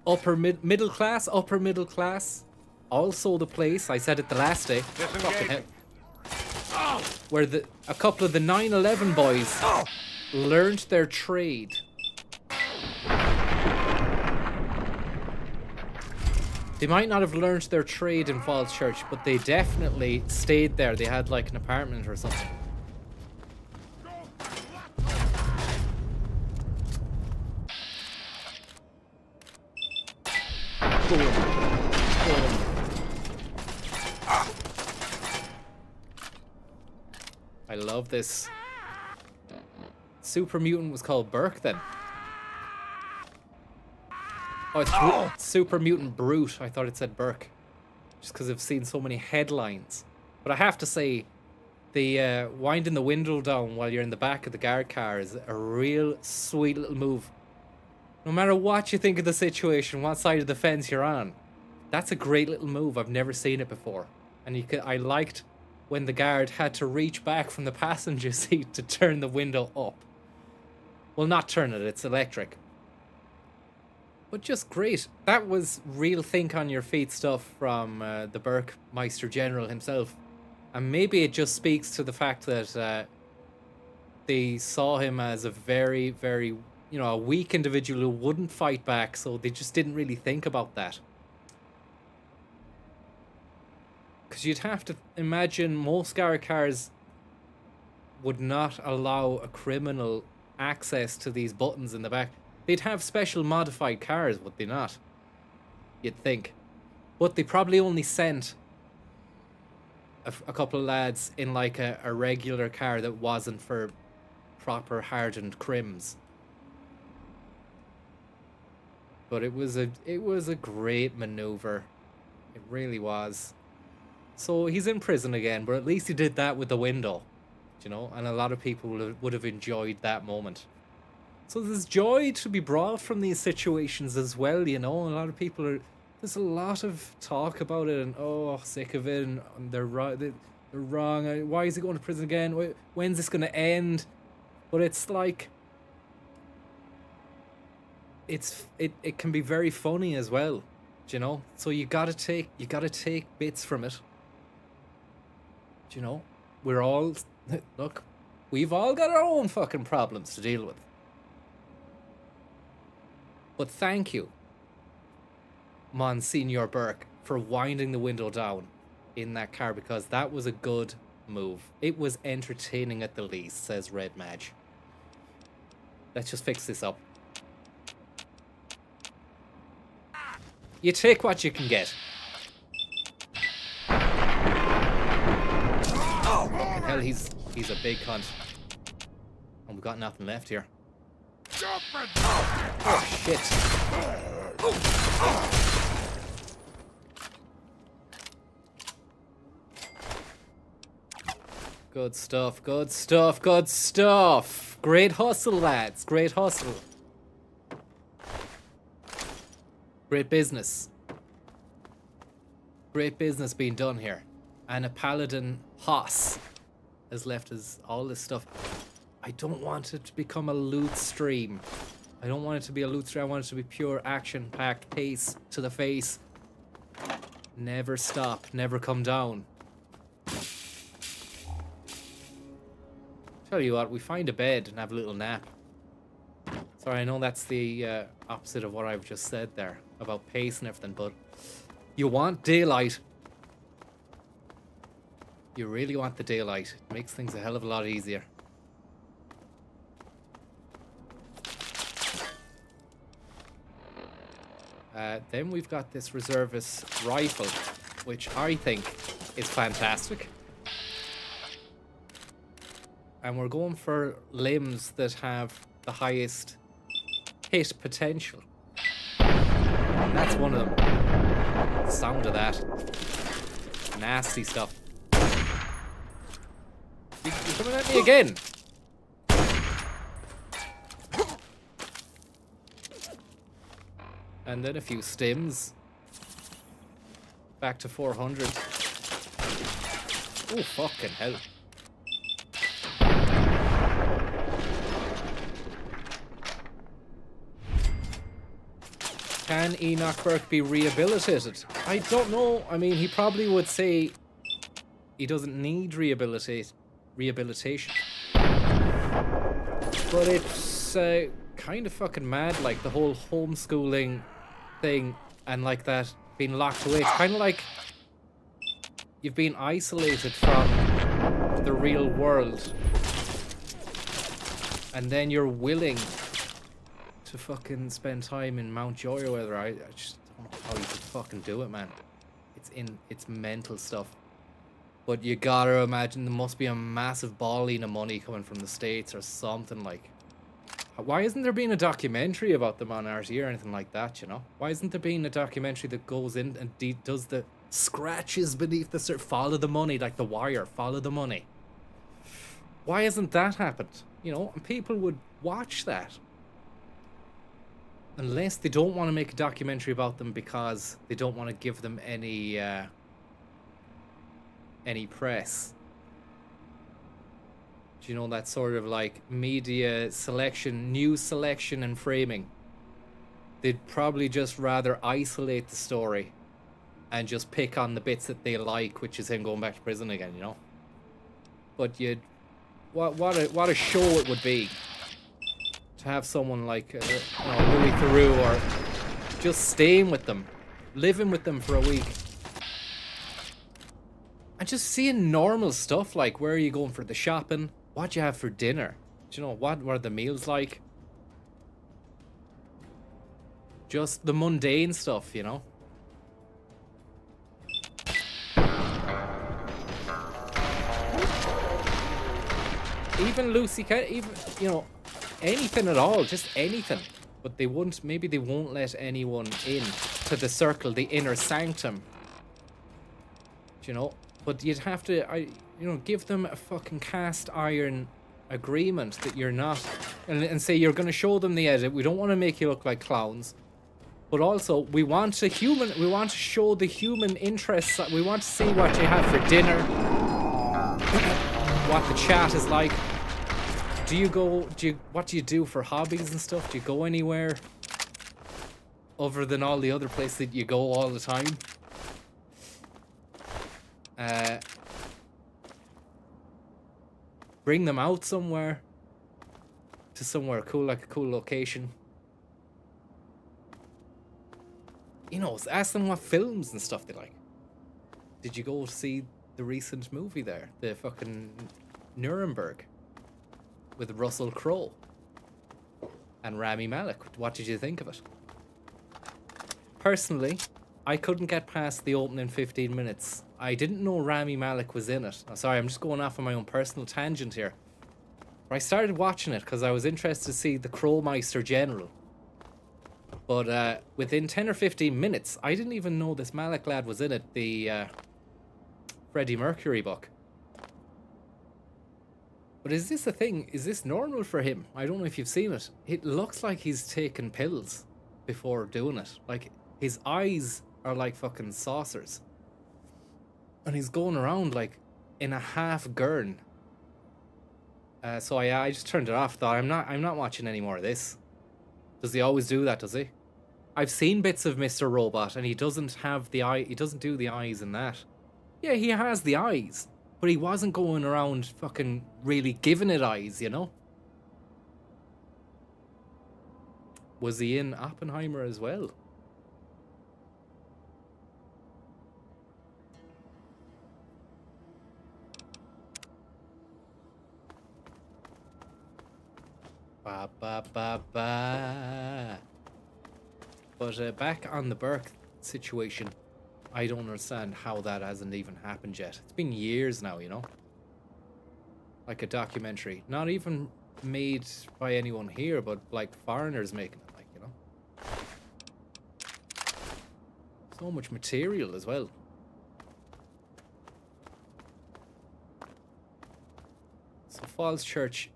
upper middle class. Also the place, I said it the last day, fucking hell, where a couple of the 9/11 boys learned their trade. They might not have learned their trade in Falls Church, but they definitely stayed there. They had like an apartment or something. I love this. Super Mutant was called Burke then. Oh, it's Super Mutant Brute. I thought it said Burke. Just because I've seen so many headlines. But I have to say, the winding the window down while you're in the back of the guard car is a real sweet little move. No matter what you think of the situation, what side of the fence you're on, that's a great little move. I've never seen it before. And I liked when the guard had to reach back from the passenger seat to turn the window up. Well, not turn it, it's electric. But just great. That was real think on your feet stuff from the Burkmeister General himself. And maybe it just speaks to the fact that they saw him as a very, very, you know, a weak individual who wouldn't fight back, so they just didn't really think about that. Because you'd have to imagine most cars would not allow a criminal access to these buttons in the back. They'd have special modified cars, would they not? You'd think. But they probably only sent a couple of lads in like a regular car that wasn't for proper hardened crims. But it was a great maneuver. It really was. So he's in prison again, but at least he did that with the window, you know, and a lot of people would have enjoyed that moment. So there's joy to be brought from these situations as well, you know. A lot of people are, there's a lot of talk about it and, oh, sick of it, and they're right, they're wrong. Why is he going to prison again? When's this going to end? But it's like, it can be very funny as well, you know. So you gotta take bits from it. You know, we're all, look, we've all got our own fucking problems to deal with. But thank you, Monsignor Burke, for winding the window down in that car, because that was a good move. It was entertaining at the least, says Red Madge. Let's just fix this up. You take what you can get. Oh, fucking hell, he's a big cunt. And we've got nothing left here. Oh, shit. Good stuff, good stuff, good stuff. Great hustle, lads. Great hustle. Great business. Great business being done here. And a paladin Haas has left us all this stuff. I don't want it to become a loot stream. I don't want it to be a loot stream. I want it to be pure action-packed pace to the face. Never stop. Never come down. Tell you what, we find a bed and have a little nap. Sorry, I know that's the opposite of what I've just said there about pace and everything, but you want daylight. You really want the daylight. It makes things a hell of a lot easier. Then we've got this reservist rifle, which I think is fantastic. And we're going for limbs that have the highest hit potential. And that's one of them. Sound of that. Nasty stuff. You're coming at me again. And then a few stims. Back to 400. Oh, fucking hell. Can Enoch Burke be rehabilitated? I don't know. I mean, he probably would say he doesn't need rehabilitation. But it's kind of fucking mad, like the whole homeschooling thing and like that being locked away. It's kind of like you've been isolated from the real world, and then you're willing to fucking spend time in Mountjoy or whether I just don't know how you could fucking do it, man. It's mental stuff. But you gotta imagine there must be a massive balling of money coming from the States or something. Like, why isn't there been a documentary about them on RT or anything like that, you know? Why isn't there been a documentary that goes in and does the scratches beneath the surface, follow the money, like The Wire, follow the money? Why hasn't that happened? You know, and people would watch that. Unless they don't want to make a documentary about them because they don't want to give them any press. Do you know that sort of like media selection, news selection and framing? They'd probably just rather isolate the story and just pick on the bits that they like, which is him going back to prison again, you know? But what a show it would be to have someone like Louis Theroux, or just staying with them, living with them for a week, and just seeing normal stuff like, where are you going for the shopping? What do you have for dinner? Do you know what are the meals like? Just the mundane stuff, you know? Even Lucy, even, you know, anything at all, just anything. But they won't, maybe they won't let anyone in to the circle, the inner sanctum. You know, but you'd have to, give them a fucking cast iron agreement that you're not, and say you're going to show them the edit. We don't want to make you look like clowns, but also we want to show the human interests. We want to see what you have for dinner, what the chat is like. What do you do for hobbies and stuff? Do you go anywhere other than all the other places that you go all the time? Bring them out somewhere, to somewhere cool, like a cool location. You know, ask them what films and stuff they like. Did you go see the recent movie there, the fucking Nuremberg, with Russell Crowe and Rami Malek? What did you think of it? Personally, I couldn't get past the opening 15 minutes. I didn't know Rami Malek was in it. Sorry, I'm just going off on my own personal tangent here. But I started watching it because I was interested to see the Crowmeister General. But within 10 or 15 minutes, I didn't even know this Malek lad was in it, the Freddie Mercury book. But is this a thing? Is this normal for him? I don't know if you've seen it. It looks like he's taken pills before doing it. Like, his eyes are like fucking saucers. And he's going around like in a half gurn. So I just turned it off. Thought I'm not watching any more of this. Does he always do that? Does he? I've seen bits of Mr. Robot, and he doesn't have the eye. He doesn't do the eyes in that. Yeah, he has the eyes, but he wasn't going around fucking really giving it eyes, you know. Was he in Oppenheimer as well? Ba ba ba ba. But back on the Burke situation, I don't understand how that hasn't even happened yet. It's been years now, you know? Like a documentary. Not even made by anyone here, but like foreigners making it, like, you know? So much material as well. So Falls Church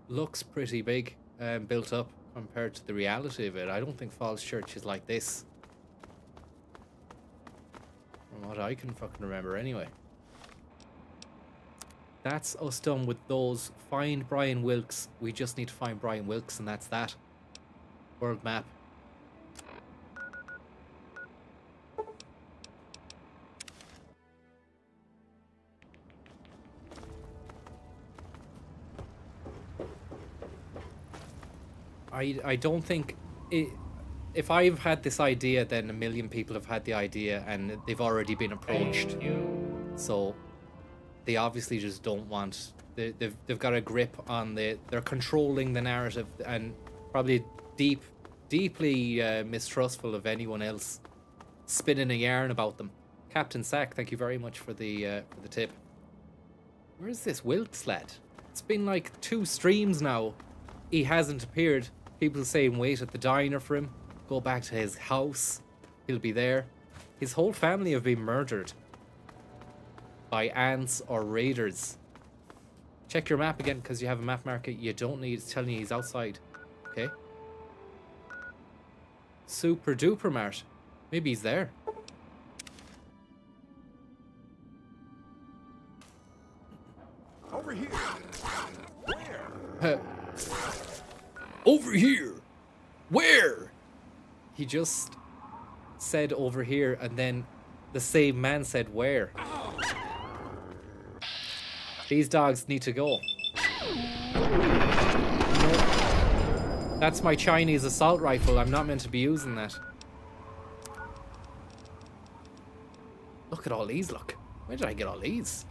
looks pretty big and built up compared to the reality of it. I don't think Falls Church is like this, from what I can fucking remember anyway. That's us done with those. Find Brian Wilkes. We just need to find Brian Wilkes, and that's that. World map. I don't think it, if I've had this idea, then a million people have had the idea and they've already been approached. So they obviously just don't want. They've got a grip on they're controlling the narrative, and probably deeply mistrustful of anyone else spinning a yarn about them. Captain Sack, thank you very much for the tip. Where's this Wilkes lad? It's been like 2 streams now. He hasn't appeared. People saying wait at the diner for him. Go back to his house. He'll be there. His whole family have been murdered by ants or raiders. Check your map again, because you have a map marker. You don't need. It's telling you he's outside. Okay. Super Duper Mart. Maybe he's there. Over here. Over here. Where? He just said over here, and then the same man said where. These dogs need to go. That's my Chinese assault rifle. I'm not meant to be using that. Look at all these, look. Where did I get all these?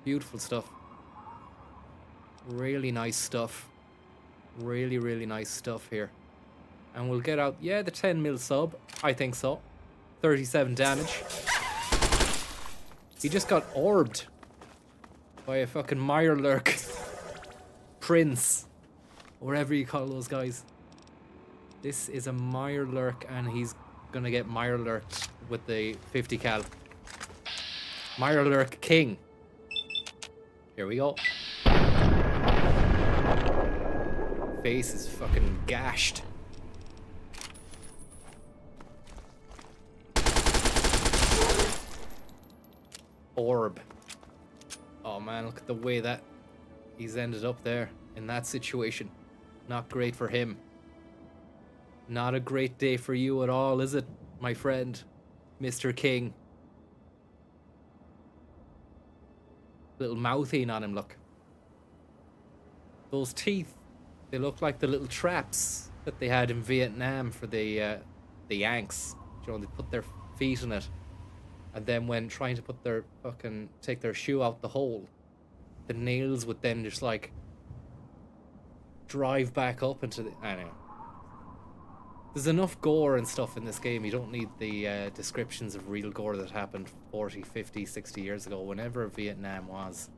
Beautiful stuff. Really nice stuff. Really, really nice stuff here. And we'll get out, yeah, the 10 mil sub. I think so. 37 damage. He just got orbed by a fucking Mirelurk Prince. Or whatever you call those guys. This is a Mirelurk, and he's gonna get Mirelurked with the 50 cal. Mirelurk King. Here we go. Face is fucking gashed. Orb. Oh man, look at the way that he's ended up there in that situation. Not great for him. Not a great day for you at all, is it, my friend, Mr. King? Little mouthing on him, look. Those teeth, they look like the little traps that they had in Vietnam for the Yanks. You know, they put their feet in it. And then when trying to put their take their shoe out the hole, the nails would then just like drive back up into the, I don't know. There's enough gore and stuff in this game. You don't need the descriptions of real gore that happened 40, 50, 60 years ago, whenever Vietnam was.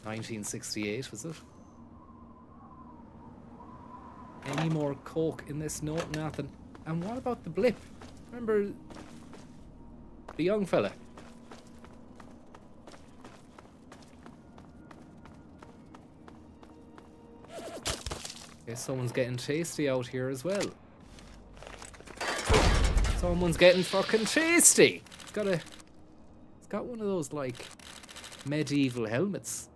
1968, was it? Any more coke in this? No, nothing. And what about the blip? Remember the young fella? Okay, someone's getting tasty out here as well. Someone's getting fucking tasty. It's got one of those like medieval helmets.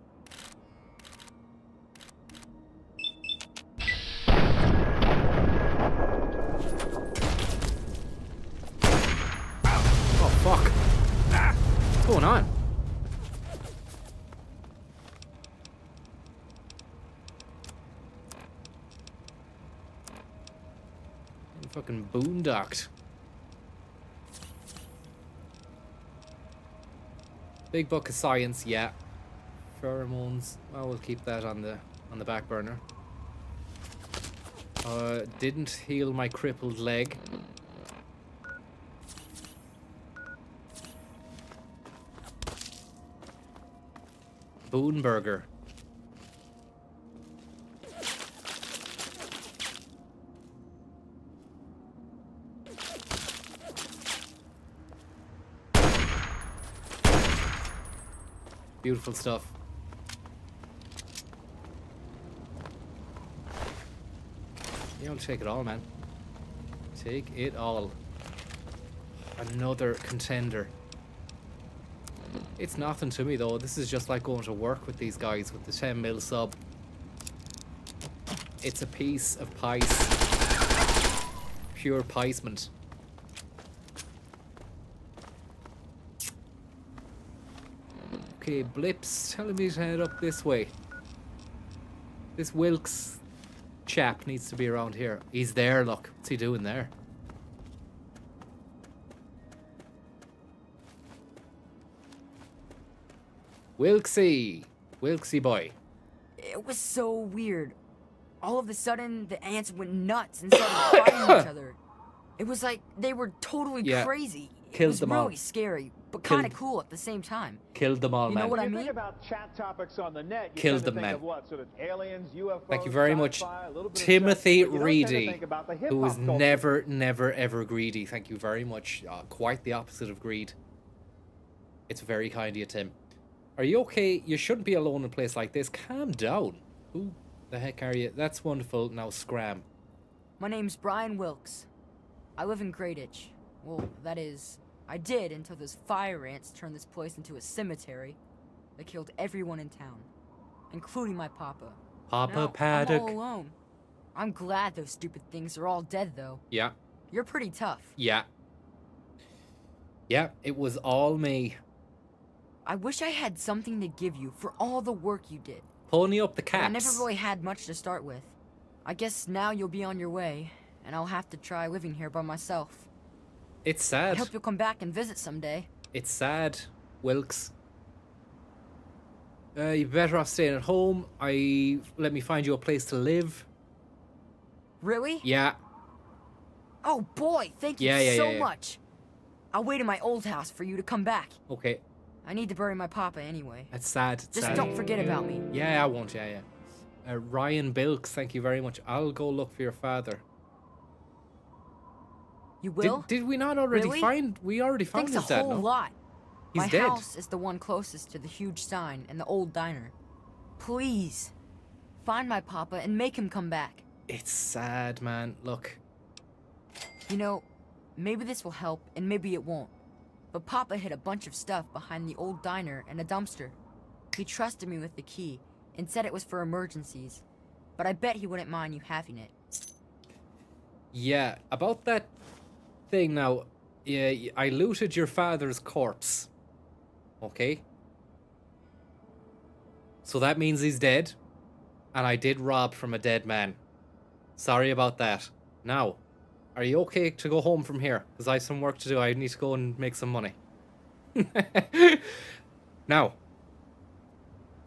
Fuck. What's going on? I'm fucking boondocked. Big book of science, yeah. Pheromones. Well, we'll keep that on the back burner. Didn't heal my crippled leg. Boonburger. Beautiful stuff. Yeah, I'll take it all, man. Take it all. Another contender. It's nothing to me though. This is just like going to work with these guys with the 10 mil sub. It's a piece of pice. Pure picement. Okay, Blips telling me to head up this way. This Wilkes chap needs to be around here. He's there, look. What's he doing there? Wilksy boy. It was so weird. All of a sudden, the ants went nuts and started fighting each other. It was like they were totally crazy. It was them all. really scary, but kind of cool at the same time. Killed them all, You man. know what I When you mean? think about chat topics on the net, you Killed tend to them, think man. of what? Sort of aliens, UFOs, Thank you very much, sci-fi, a little bit of Timothy sex, but you don't tend to Reedy, think about the who hip-hop is culture. never, ever greedy. Thank you very much. Quite the opposite of greed. It's very kind of you, Tim. Are you okay? You shouldn't be alone in a place like this. Calm down. Who the heck are you? That's wonderful. Now scram. My name's Brian Wilkes. I live in Greyditch. Well, that is, I did until those fire ants turned this place into a cemetery. They killed everyone in town, including my papa. Papa Now, Paddock. I'm all alone. I'm glad those stupid things are all dead, though. Yeah. You're pretty tough. Yeah. Yeah, it was all me. I wish I had something to give you for all the work you did. Pony up the But I caps. never really had much to start with. I guess now you'll be on your way, and I'll have to try living here by myself. It's I sad. hope you'll come back and visit someday. It's sad, Wilkes. You're better off staying at home. Let me find you a place to live. Really? Yeah. Oh boy, thank you Yeah, so yeah. much. I'll wait in my old house for you to come back. Okay. I need to bury my papa anyway. That's sad. It's Just sad. don't forget about me. Yeah, I won't. Yeah. Ryan Bilks, thank you very much. I'll go look for your father. You will? Did we not already Really? find? We already found Thanks his a dad. whole No? lot. He's my dead. house is the one closest to the huge sign and the old diner. Please, find my papa and make him come back. It's sad, man. Look. You know, maybe this will help and maybe it won't. But Papa hid a bunch of stuff behind the old diner and a dumpster. He trusted me with the key and said it was for emergencies. But I bet he wouldn't mind you having it. Yeah, about that thing now. Yeah, I looted your father's corpse. Okay. So that means he's dead. And I did rob from a dead man. Sorry about that. Now, are you okay to go home from here? Because I have some work to do. I need to go and make some money. Now,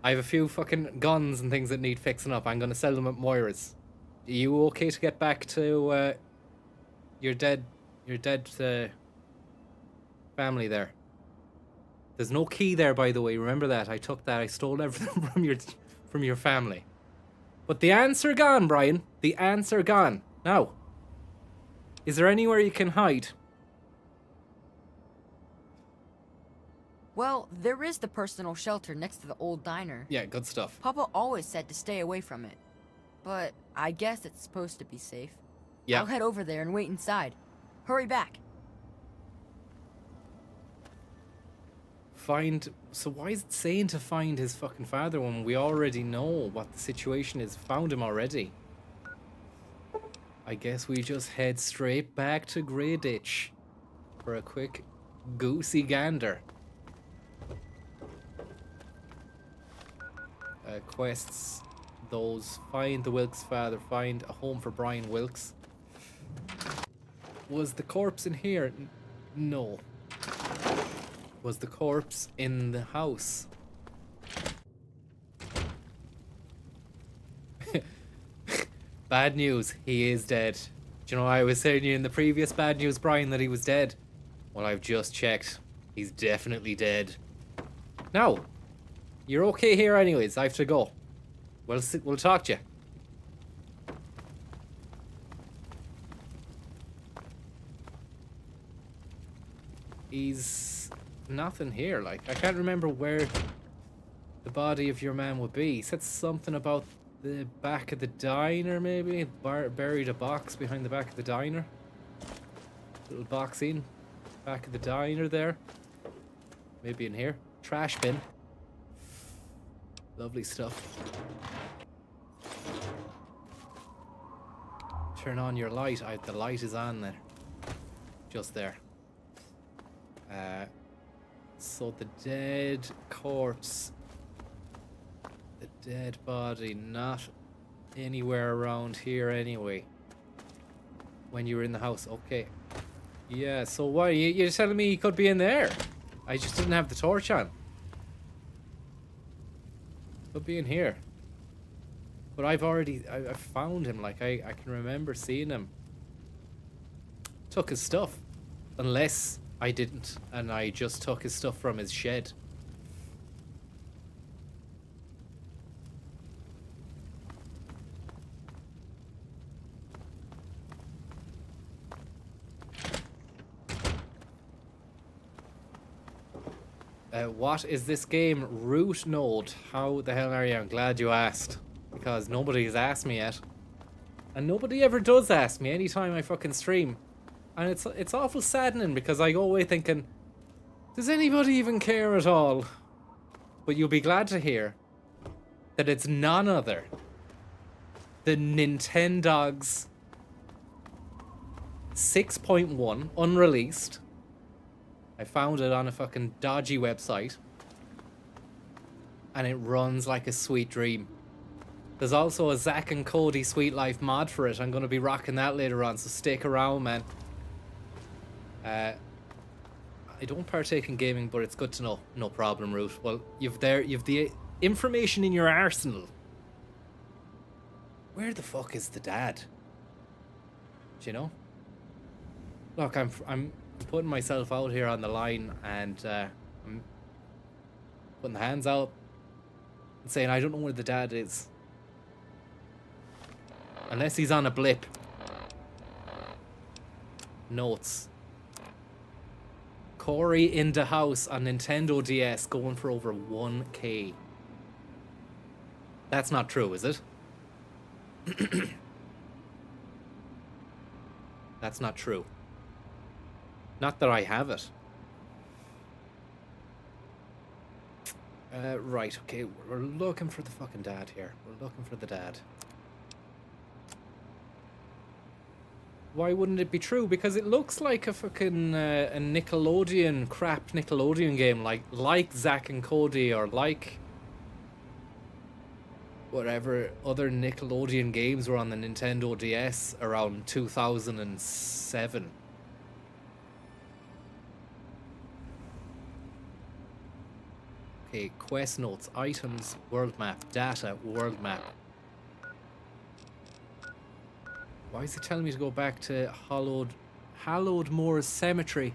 I have a few fucking guns and things that need fixing up. I'm going to sell them at Moira's. Are you okay to get back to your dead family there? There's no key there, by the way. Remember that. I took that. I stole everything from your family. But the answer gone, Brian. The answer gone. Now, is there anywhere you can hide? Well, there is the personal shelter next to the old diner. Yeah, good stuff. Papa always said to stay away from it. But I guess it's supposed to be safe. Yeah. I'll head over there and wait inside. Hurry back. So why is it saying to find his fucking father when we already know what the situation is? Found him already. I guess we just head straight back to Greyditch for a quick goosey gander. Quests. Those. Find the Wilkes father. Find a home for Brian Wilkes. Was the corpse in here? No. Was the corpse in the house? Bad news, he is dead. Do you know, I was saying you in the previous bad news, Brian, that he was dead. Well, I've just checked. He's definitely dead. Now, you're okay here anyways. I have to go. We'll talk to you. He's nothing here. Like, I can't remember where the body of your man would be. He said something about the back of the diner, maybe. Buried a box behind the back of the diner. Little box in back of the diner there. Maybe in here. Trash bin. Lovely stuff. Turn on your light. The light is on there. Just there. So the dead corpse, the dead body, not anywhere around here anyway. When you were in the house, okay. Yeah, so why, you're telling me he could be in there? I just didn't have the torch on. Could be in here. But I found him, like I can remember seeing him. Took his stuff. Unless I didn't, and I just took his stuff from his shed. What is this game? Root node. How the hell are you? I'm glad you asked. Because nobody has asked me yet. And nobody ever does ask me anytime I fucking stream. And it's awful saddening because I go away thinking, does anybody even care at all? But you'll be glad to hear that it's none other than Nintendogs 6.1 unreleased. I found it on a fucking dodgy website. And it runs like a sweet dream. There's also a Zack and Cody Sweet Life mod for it. I'm going to be rocking that later on, so stick around, man. I don't partake in gaming, but it's good to know. No problem, Root. Well, you've the information in your arsenal. Where the fuck is the dad? Do you know? Look, I'm putting myself out here on the line, and I'm putting the hands out and saying I don't know where the dad is. Unless he's on a blip. Notes. Corey in the house on Nintendo DS going for over 1K. That's not true, is it? That's not true. Not that I have it. Right, okay, we're looking for the fucking dad here. We're looking for the dad. Why wouldn't it be true? Because it looks like a fucking a Nickelodeon crap Nickelodeon game, like Zack and Cody, or like whatever other Nickelodeon games were on the Nintendo DS around 2007. Okay, quest notes, items, world map, data, world map. Why is it telling me to go back to Hallowed Moors Cemetery?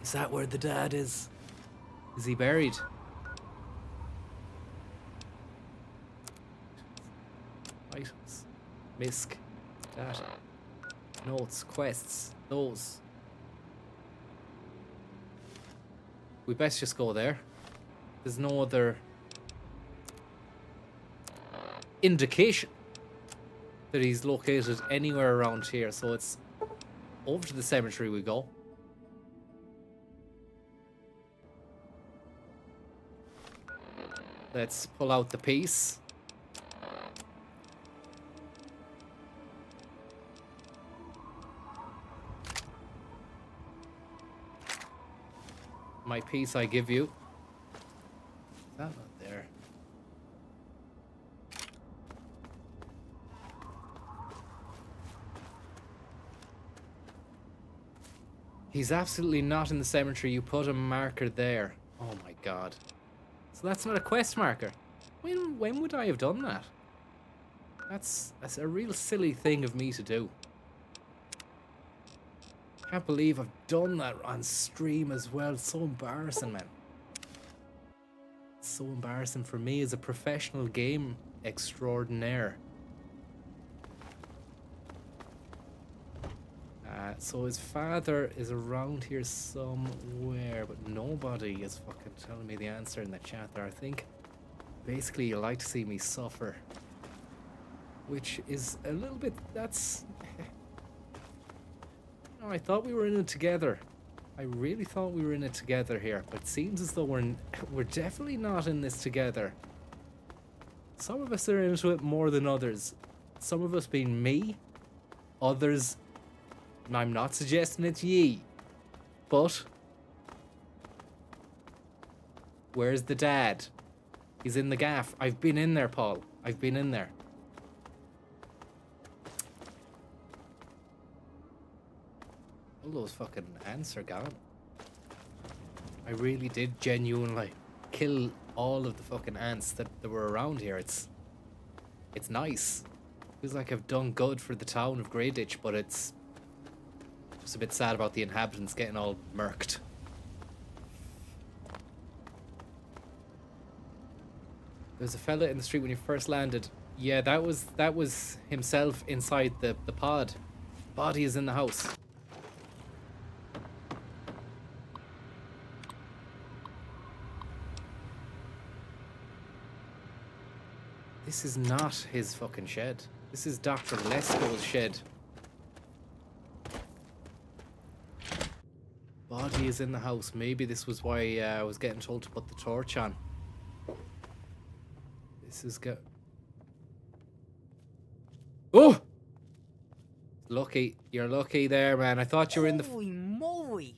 Is that where the dad is? Is he buried? Items. Misc. Data. Notes. Quests. Those. We best just go there. There's no other indication that he's located anywhere around here, so it's over to the cemetery we go. Let's pull out the piece. My piece I give you. Is that not there? He's absolutely not in the cemetery. You put a marker there. Oh my god. So that's not a quest marker. When would I have done that? That's a real silly thing of me to do. Can't believe I've done that on stream as well. It's so embarrassing, man. It's so embarrassing for me as a professional game extraordinaire. So his father is around here somewhere, but nobody is fucking telling me the answer in the chat there. I think basically you like to see me suffer, which is a little bit, that's... No, I thought we were in it together. I really thought we were in it together here, but it seems as though we're definitely not in this together. Some of us are into it more than others. Some of us being me, others... I'm not suggesting it's ye, but where's the dad? He's in the gaff. I've been in there, Paul. I've been in there. All those fucking ants are gone. I really did genuinely kill all of the fucking ants that were around here. It's nice. Feels like I've done good for the town of Greyditch, but it's just a bit sad about the inhabitants getting all murked. There's a fella in the street when you first landed. Yeah, that was himself inside the pod. Body is in the house. This is not his fucking shed. This is Dr. Lesko's shed. Body is in the house. Maybe this was why I was getting told to put the torch on. This is good. Oh! Lucky. You're lucky there, man. I thought you were in the... Holy moly!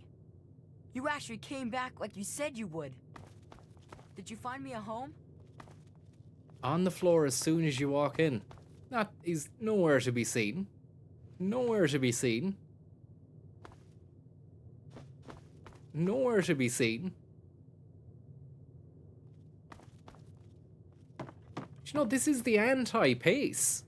You actually came back like you said you would. Did you find me a home? On the floor as soon as you walk in. He's nowhere to be seen. Nowhere to be seen. Nowhere to be seen. You know, this is the anti-pace.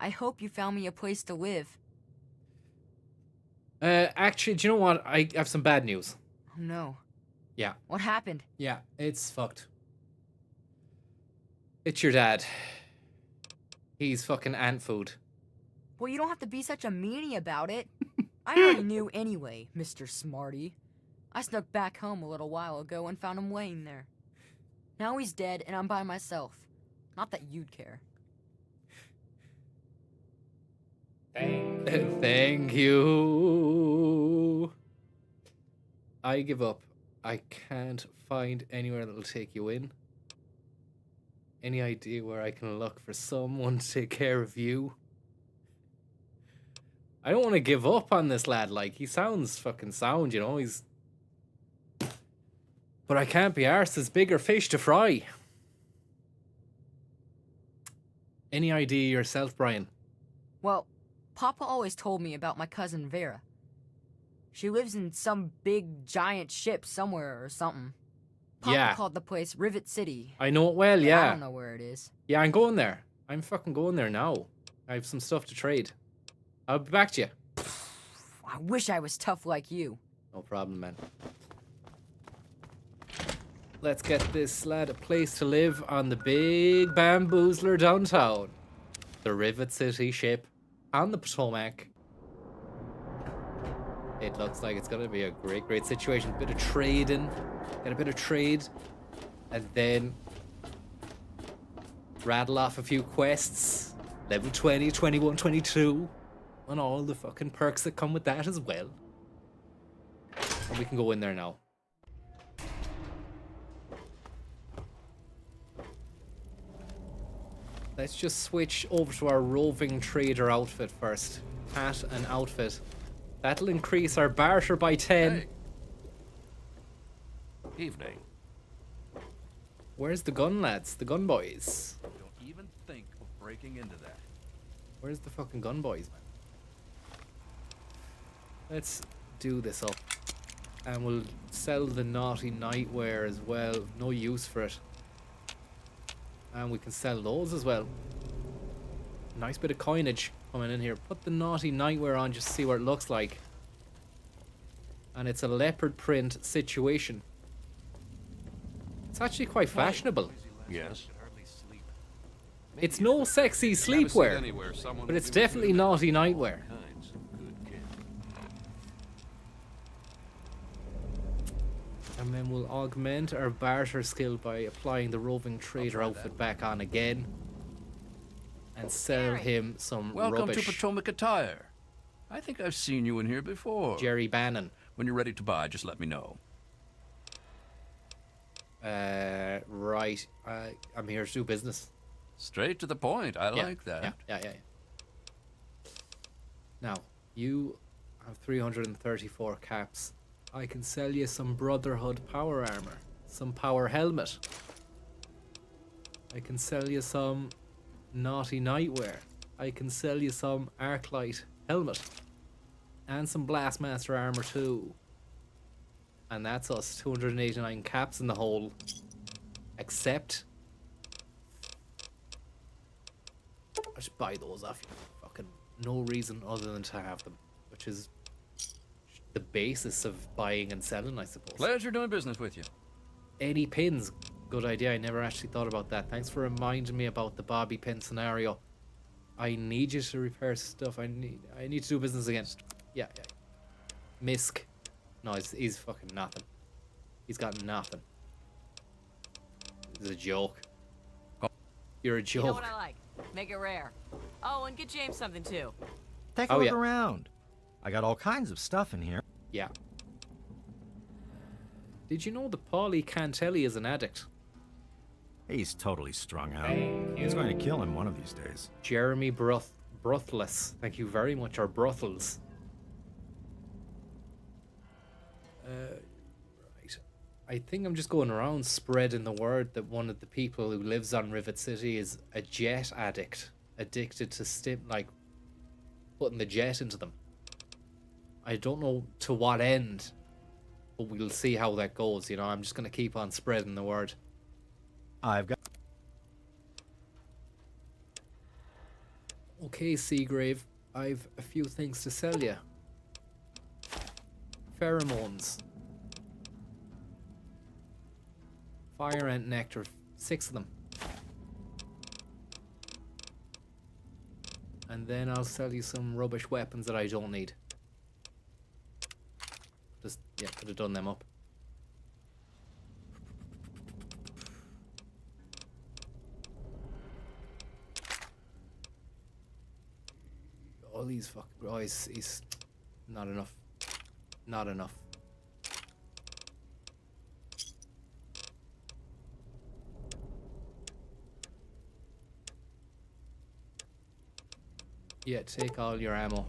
I hope you found me a place to live. Actually, do you know what? I have some bad news. Oh no. Yeah. What happened? Yeah, it's fucked. It's your dad. He's fucking ant food. Well, you don't have to be such a meanie about it. I already knew anyway, Mr. Smarty. I snuck back home a little while ago and found him laying there. Now he's dead and I'm by myself. Not that you'd care. Thank you. I give up. I can't find anywhere that'll take you in. Any idea where I can look for someone to take care of you? I don't want to give up on this lad. Like, he sounds fucking sound, you know? He's... But I can't be arsed. There's bigger fish to fry. Any idea yourself, Brian? Well, Papa always told me about my cousin Vera. She lives in some big giant ship somewhere or something. Papa Yeah. called the place Rivet City. I know it well, but yeah. I don't know where it is. Yeah, I'm going there. I'm fucking going there now. I have some stuff to trade. I'll be back to you. I wish I was tough like you. No problem, man. Let's get this lad a place to live on the big bamboozler downtown. The Rivet City ship on the Potomac. It looks like it's going to be a great, great situation. Bit of trading. Get a bit of trade. And then rattle off a few quests. Level 20, 21, 22. And all the fucking perks that come with that as well. And we can go in there now. Let's just switch over to our roving trader outfit first. Hat and outfit. That'll increase our barter by 10. Hey. Evening. Where's the gun lads? The gun boys? Don't even think of breaking into that. Where's the fucking gun boys, man? Let's do this up. And we'll sell the naughty nightwear as well. No use for it. And we can sell those as well. Nice bit of coinage coming in here. Put the naughty nightwear on just to see what it looks like. And it's a leopard print situation. It's actually quite fashionable. Yes. It's no sexy sleepwear, but it's definitely naughty nightwear. And then we'll augment our barter skill by applying the roving trader outfit back on again. And sell him some Welcome rubbish. to Potomac Attire. I think I've seen you in here before. Jerry Bannon. When you're ready to buy, just let me know. Right. I'm here to do business. Straight to the point. I like that. Yeah. Now, you have 334 caps. I can sell you some Brotherhood power armor. Some power helmet. I can sell you some naughty nightwear. I can sell you some Arclight helmet. And some Blastmaster armor too. And that's us. 289 caps in the hole. Except... I just buy those off you. Fucking no reason other than to have them. Which is the basis of buying and selling, I suppose. Pleasure doing business with you. 80 pins. Good idea. I never actually thought about that. Thanks for reminding me about the bobby pin scenario. I need you to repair stuff. I need to do business again. Yeah. Misk. No, he's fucking nothing. He's got nothing. This is a joke. You're a joke. You know what I like? Make it rare. Oh, and get James something too. Take a Oh, look yeah. around. I got all kinds of stuff in here. Yeah. Did you know that Paulie Cantelli is an addict? He's totally strung out. He's going to kill him one of these days. Jeremy Bruthless. Thank you very much, or Bruthels. Right. I think I'm just going around spreading the word that one of the people who lives on Rivet City is a jet addict. Addicted to putting the jet into them. I don't know to what end, but we'll see how that goes, you know. I'm just going to keep on spreading the word. I've got... Okay, Seagrave, I've a few things to sell you. Pheromones. Fire ant nectar, 6 of them. And then I'll sell you some rubbish weapons that I don't need. Just, yeah, could have done them up. All these fucking... Oh, he's not enough. Not enough. Yeah, take all your ammo.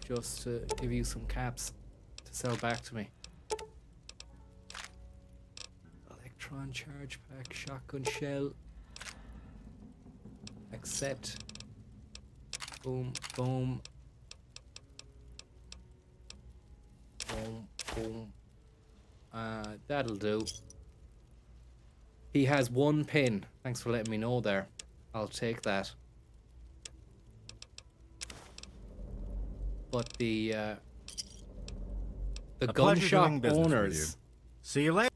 Just to give you some caps to sell back to me. Electron charge pack, shotgun shell. Accept. Boom, boom. Boom, boom. That'll do. He has 1 pin. Thanks for letting me know there. I'll take that. But the A pleasure gun doing shop business with you. owners, See you later.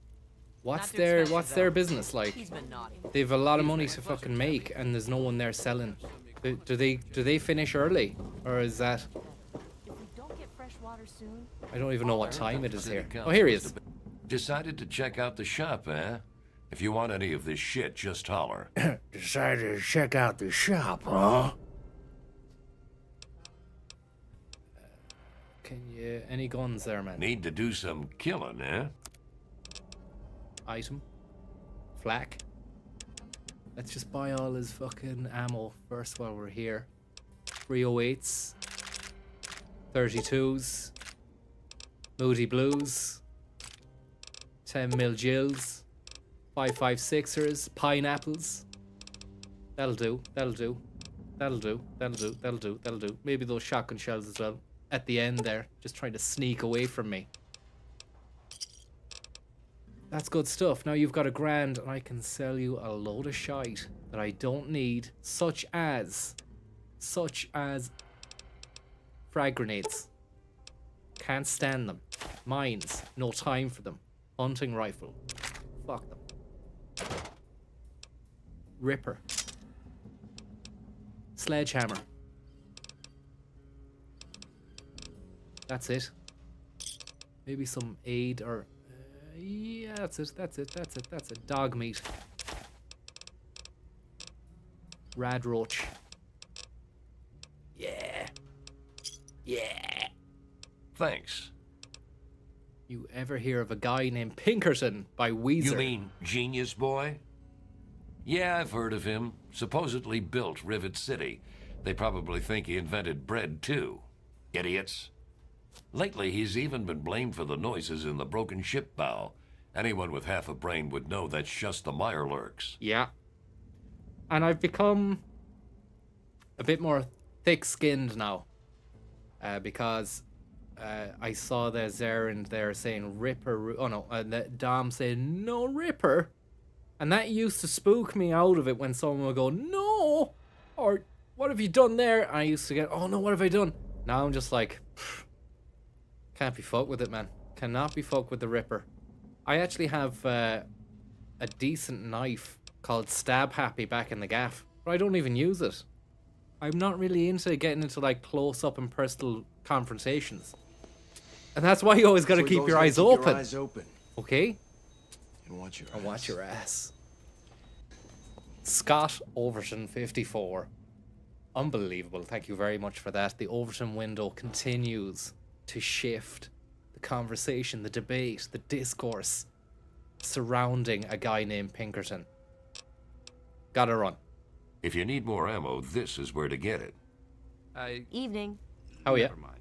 what's Not too their expensive, though. business like? He's been naughty. They've a lot of money to fucking make, and there's no one there selling. Do they finish early, or is that? If we don't get fresh water soon, I don't even know what time it is City here. Council Oh, here he is. Decided to check out the shop, eh? If you want any of this shit, just holler. Decided to check out the shop, huh? Can you any guns there, man? Need to do some killing, eh? Item. Flak. Let's just buy all his fucking ammo first while we're here. 308s. 32s. Moody Blues. 10mm Jills. 5.56ers. Pineapples. That'll do. That'll do. That'll do. That'll do. That'll do. That'll do. Maybe those shotgun shells as well. At the end there. Just trying to sneak away from me. That's good stuff. Now you've got $1,000 and I can sell you a load of shite that I don't need, such as frag grenades. Can't stand them. Mines, no time for them. Hunting rifle, fuck them. Ripper. Sledgehammer. That's it. Maybe some aid or... yeah, that's it, that's it, that's it, that's it. Dog meat. Rad roach. Yeah. Yeah. Thanks. You ever hear of a guy named Pinkerton by Weezer? You mean Genius Boy? Yeah, I've heard of him. Supposedly built Rivet City. They probably think he invented bread, too. Idiots. Lately, he's even been blamed for the noises in the broken ship bow. Anyone with half a brain would know that's just the Mirelurks. Yeah. And I've become a bit more thick-skinned now. Because I saw the Zerend there saying Ripper. Oh no, Dom saying no Ripper. And that used to spook me out of it when someone would go, no! Or, what have you done there? And I used to get, oh no, what have I done? Now I'm just like, can't be fucked with it, man. Cannot be fucked with the Ripper. I actually have a decent knife called Stab Happy back in the gaff, but I don't even use it. I'm not really into getting into like close-up and personal confrontations. And that's why you always got to So you keep always your gotta eyes keep open. Your eyes open. Okay? And watch your And ass. watch your ass. Scott Overton, 54. Unbelievable. Thank you very much for that. The Overton window continues to shift the conversation, the debate, the discourse surrounding a guy named Pinkerton. Gotta run. If you need more ammo, this is where to get it. Evening. How are you? Never mind.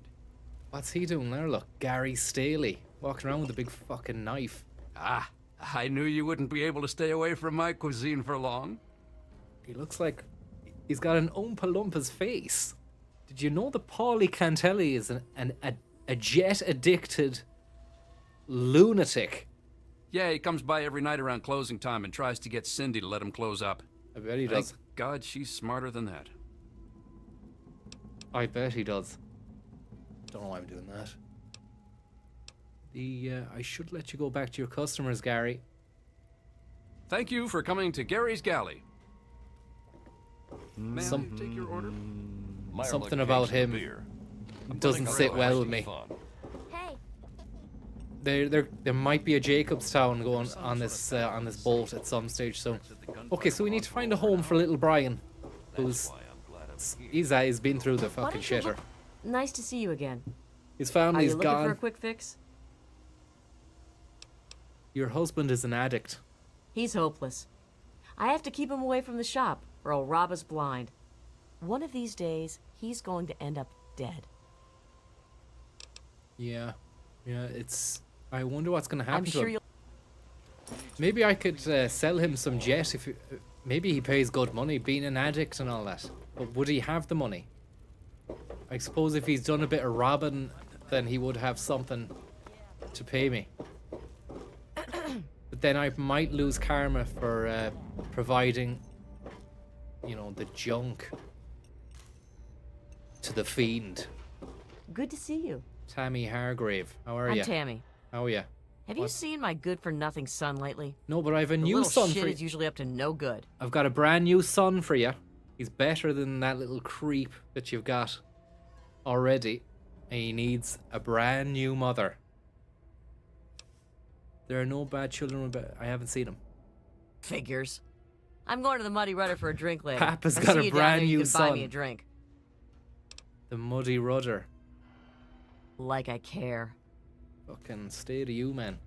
What's he doing there? Look, Gary Staley walking around with a big fucking knife. Ah, I knew you wouldn't be able to stay away from my cuisine for long. He looks like he's got an Oompa Loompas face. Did you know that Paulie Cantelli is a jet-addicted lunatic? Yeah, he comes by every night around closing time and tries to get Cindy to let him close up. I bet he does. Thank God she's smarter than that. I bet he does. Don't know why I'm doing that. I should let you go back to your customers, Gary. Thank you for coming to Gary's Galley. May I take your order? Meyerlich Something case about of him beer. I'm doesn't putting sit on well a with me. fun. Hey. There might be a Jacobstown going on this boat at some stage. So, okay, so we need to find a home for little Brian, who's he's been through the fucking shitter. Nice to see you again. His Are family's you looking for a gone. quick fix? Your husband is an addict. He's hopeless. I have to keep him away from the shop, or he'll rob us blind. One of these days, he's going to end up dead. Yeah, it's. I wonder what's gonna happen I'm to sure him. you'll. Maybe I could sell him some jet if maybe he pays good money, being an addict and all that. But would he have the money? I suppose if he's done a bit of robbing, then he would have something to pay me. But then I might lose karma for providing, you know, the junk to the fiend. Good to see you. Tammy Hargrave, how are I'm you? Tammy. How are you? Have you seen my good-for-nothing son lately? No, but I have a The new little son shit for is usually up to no good. I've got a brand new son for you. He's better than that little creep that you've got already. And he needs a brand new mother. There are no bad children. I haven't seen them. Figures. I'm going to the Muddy Rudder for a drink later. Papa's I'll got see a you down brand there, you new can buy me son. a drink. The Muddy Rudder. Like I care. Fucking stay to you, man.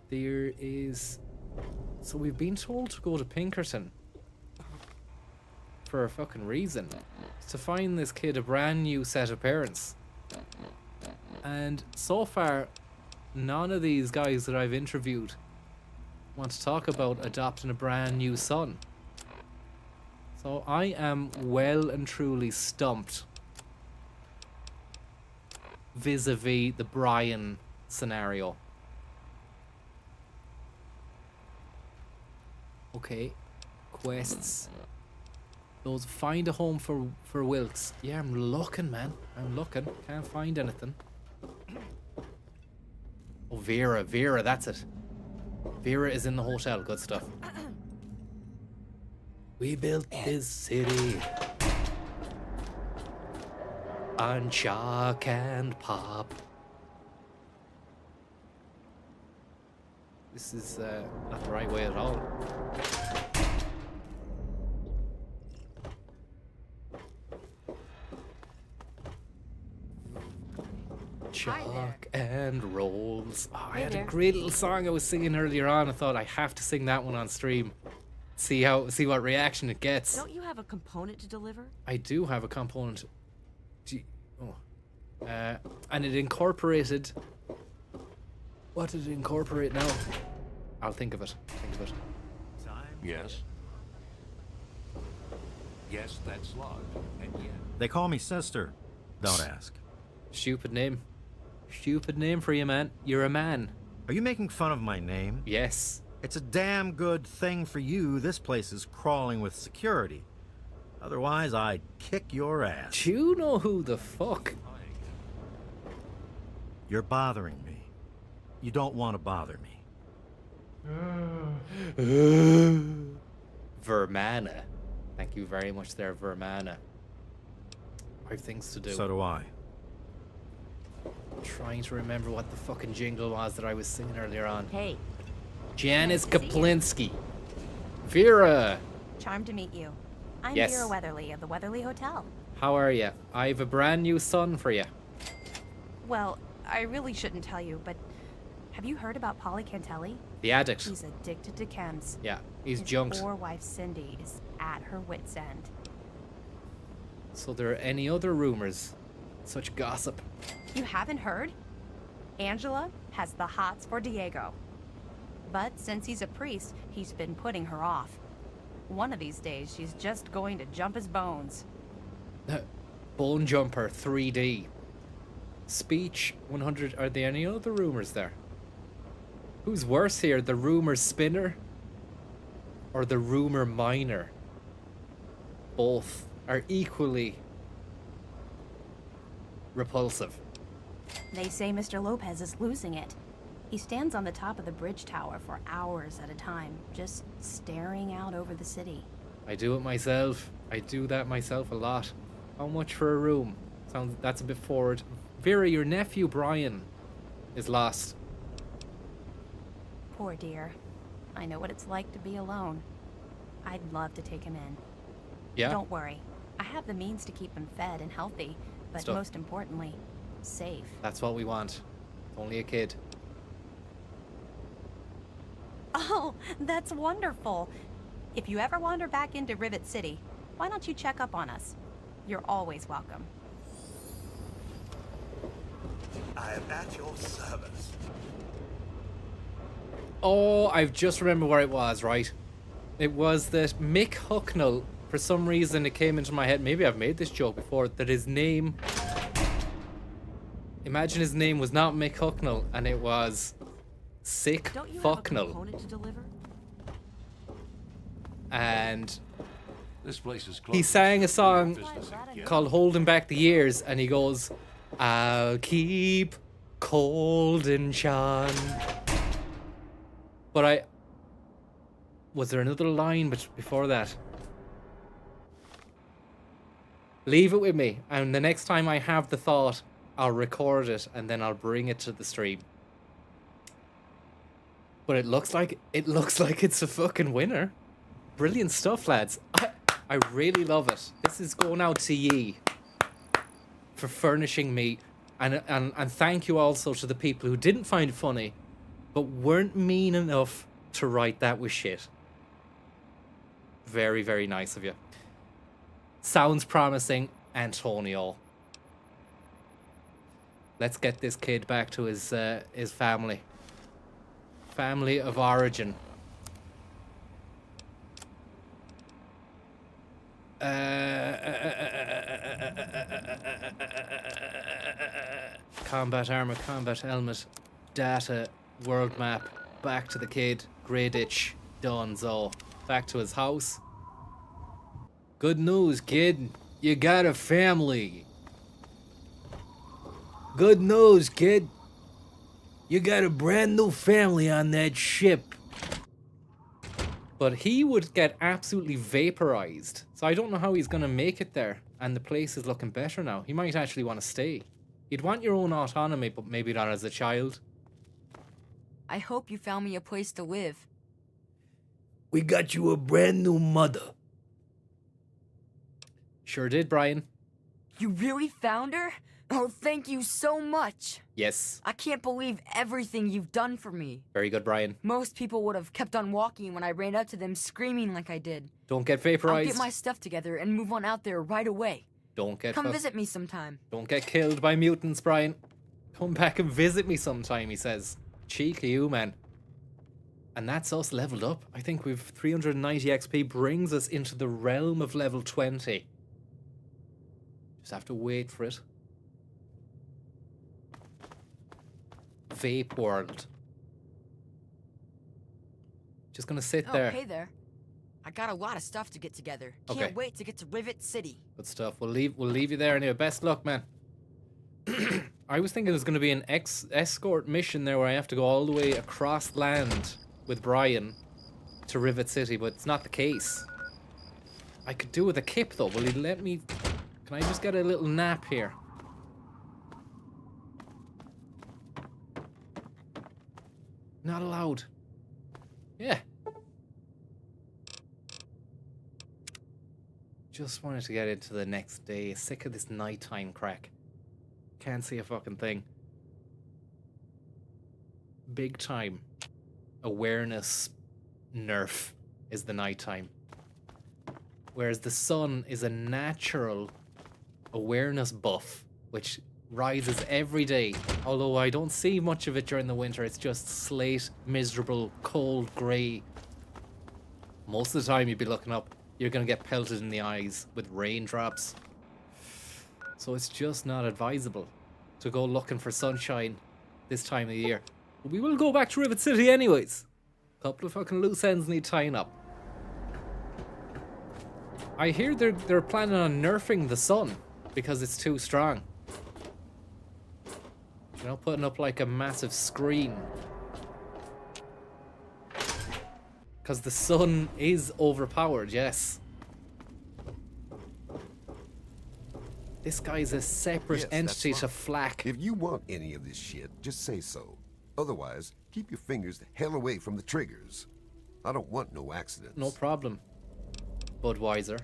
There is... So we've been told to go to Pinkerton. For a fucking reason. To find this kid a brand new set of parents. And so far, none of these guys that I've interviewed want to talk about adopting a brand new son. So I am well and truly stumped vis-a-vis the Brian scenario. Okay, quests. Those find a home for Wilkes. Yeah, I'm looking, man. I'm looking. Can't find anything. Oh, Vera, that's it. Vera is in the hotel. Good stuff. We built this city on chalk and pop. This is not the right way at all. Chalk and rolls. Oh, I had a great little song I was singing earlier on. I thought I have to sing that one on stream. See what reaction it gets. Don't you have a component to deliver? I do have a component. And it incorporated. What did it incorporate now? I'll think of it. Yes. Yes, that's logged. And yet. They call me sister. Don't ask. Stupid name. Stupid name for you, man. You're a man. Are you making fun of my name? Yes. It's a damn good thing for you this place is crawling with security. Otherwise, I'd kick your ass. Do you know who the fuck? You're bothering me. You don't want to bother me. Vermana. Thank you very much there, Vermana. I have things to do. So do I. Trying to remember what the fucking jingle was that I was singing earlier on. Hey, Janice Kaplinsky. Vera! Charmed to meet you. I'm Yes. Vera Weatherly of the Weatherly Hotel. How are you? I have a brand new son for you. Well, I really shouldn't tell you, but have you heard about Polly Cantelli? The addict. He's addicted to chems. Yeah, he's His junked. poor wife Cindy is at her wit's end. So there are any other rumors? Such gossip. You haven't heard? Angela has the hots for Diego. But since he's a priest, he's been putting her off. One of these days, she's just going to jump his bones. Bone Jumper 3D. Speech 100. Are there any other rumors there? Who's worse here, the rumor spinner or the rumor miner? Both are equally repulsive. They say Mr. Lopez is losing it. He stands on the top of the bridge tower for hours at a time, just staring out over the city. I do it myself. I do that myself a lot. How much for a room? Sounds that's a bit forward. Vera, your nephew Brian is lost. Poor dear. I know what it's like to be alone. I'd love to take him in. Yeah? Don't worry. I have the means to keep him fed and healthy, but Stuff. most importantly, safe. That's what we want. Only a kid. Oh, that's wonderful. If you ever wander back into Rivet City, why don't you check up on us? You're always welcome. I am at your service. Oh, I've just remembered where it was, right? It was that Mick Hucknall, for some reason it came into my head, maybe I've made this joke before, that his name... Imagine his name was not Mick Hucknall, and it was Sick don't you have a Fucknall. component to deliver? And This place is closed. he sang a song Business again. called Holding Back the Years, and he goes, I'll keep cold and Sean. But was there another line before that? Leave it with me, and the next time I have the thought, I'll record it and then I'll bring it to the stream. But it looks like it's a fucking winner. Brilliant stuff, lads. I really love it. This is going out to ye for furnishing me, and thank you also to the people who didn't find it funny, but weren't mean enough to write that with shit. Very, very nice of you. Sounds promising, Antonio. Let's get this kid back to his family. Family of origin. Combat armor, combat helmet, data, world map, back to the kid, Grey Ditch, Donzo, back to his house. Good news, kid. You got a family. Good news, kid. You got a brand new family on that ship. But he would get absolutely vaporized. So I don't know how he's going to make it there. And the place is looking better now. He might actually want to stay. You'd want your own autonomy, but maybe not as a child. I hope you found me a place to live. We got you a brand new mother. Sure did, Brian. You really found her? Oh, thank you so much. Yes. I can't believe everything you've done for me. Very good, Brian. Most people would have kept on walking when I ran up to them screaming like I did. Don't get I'll vaporized. get my stuff together and move on out there right away. Don't get Come visit me sometime. Don't get killed by mutants, Brian. Come back and visit me sometime, he says. Cheeky you, man. And that's us leveled up. I think we've 390 XP brings us into the realm of level 20. Just have to wait for it. Vape World. Just gonna sit there. Oh, hey there. I got a lot of stuff to get together. Can't Okay. wait to get to Rivet City. Good stuff. We'll leave you there anyway. Best luck, man. I was thinking there's going to be an escort mission there where I have to go all the way across land with Brian to Rivet City, but it's not the case. I could do with a kip though. Will he let me? Can I just get a little nap here? Not allowed. Yeah. Just wanted to get into the next day. Sick of this nighttime crack. Can't see a fucking thing. Big time awareness nerf is the nighttime. Whereas the sun is a natural awareness buff, which rises every day. Although I don't see much of it during the winter. It's just slate, miserable, cold, grey. Most of the time you'd be looking up, you're going to get pelted in the eyes with raindrops. So it's just not advisable to go looking for sunshine this time of the year. But we will go back to Rivet City anyways. Couple of fucking loose ends need tying up. I hear they're planning on nerfing the sun because it's too strong. You know, putting up like a massive screen. Because the sun is overpowered, yes. This guy's a separate entity to Flak. If you want any of this shit, just say so. Otherwise, keep your fingers the hell away from the triggers. I don't want no accidents. No problem, Budweiser.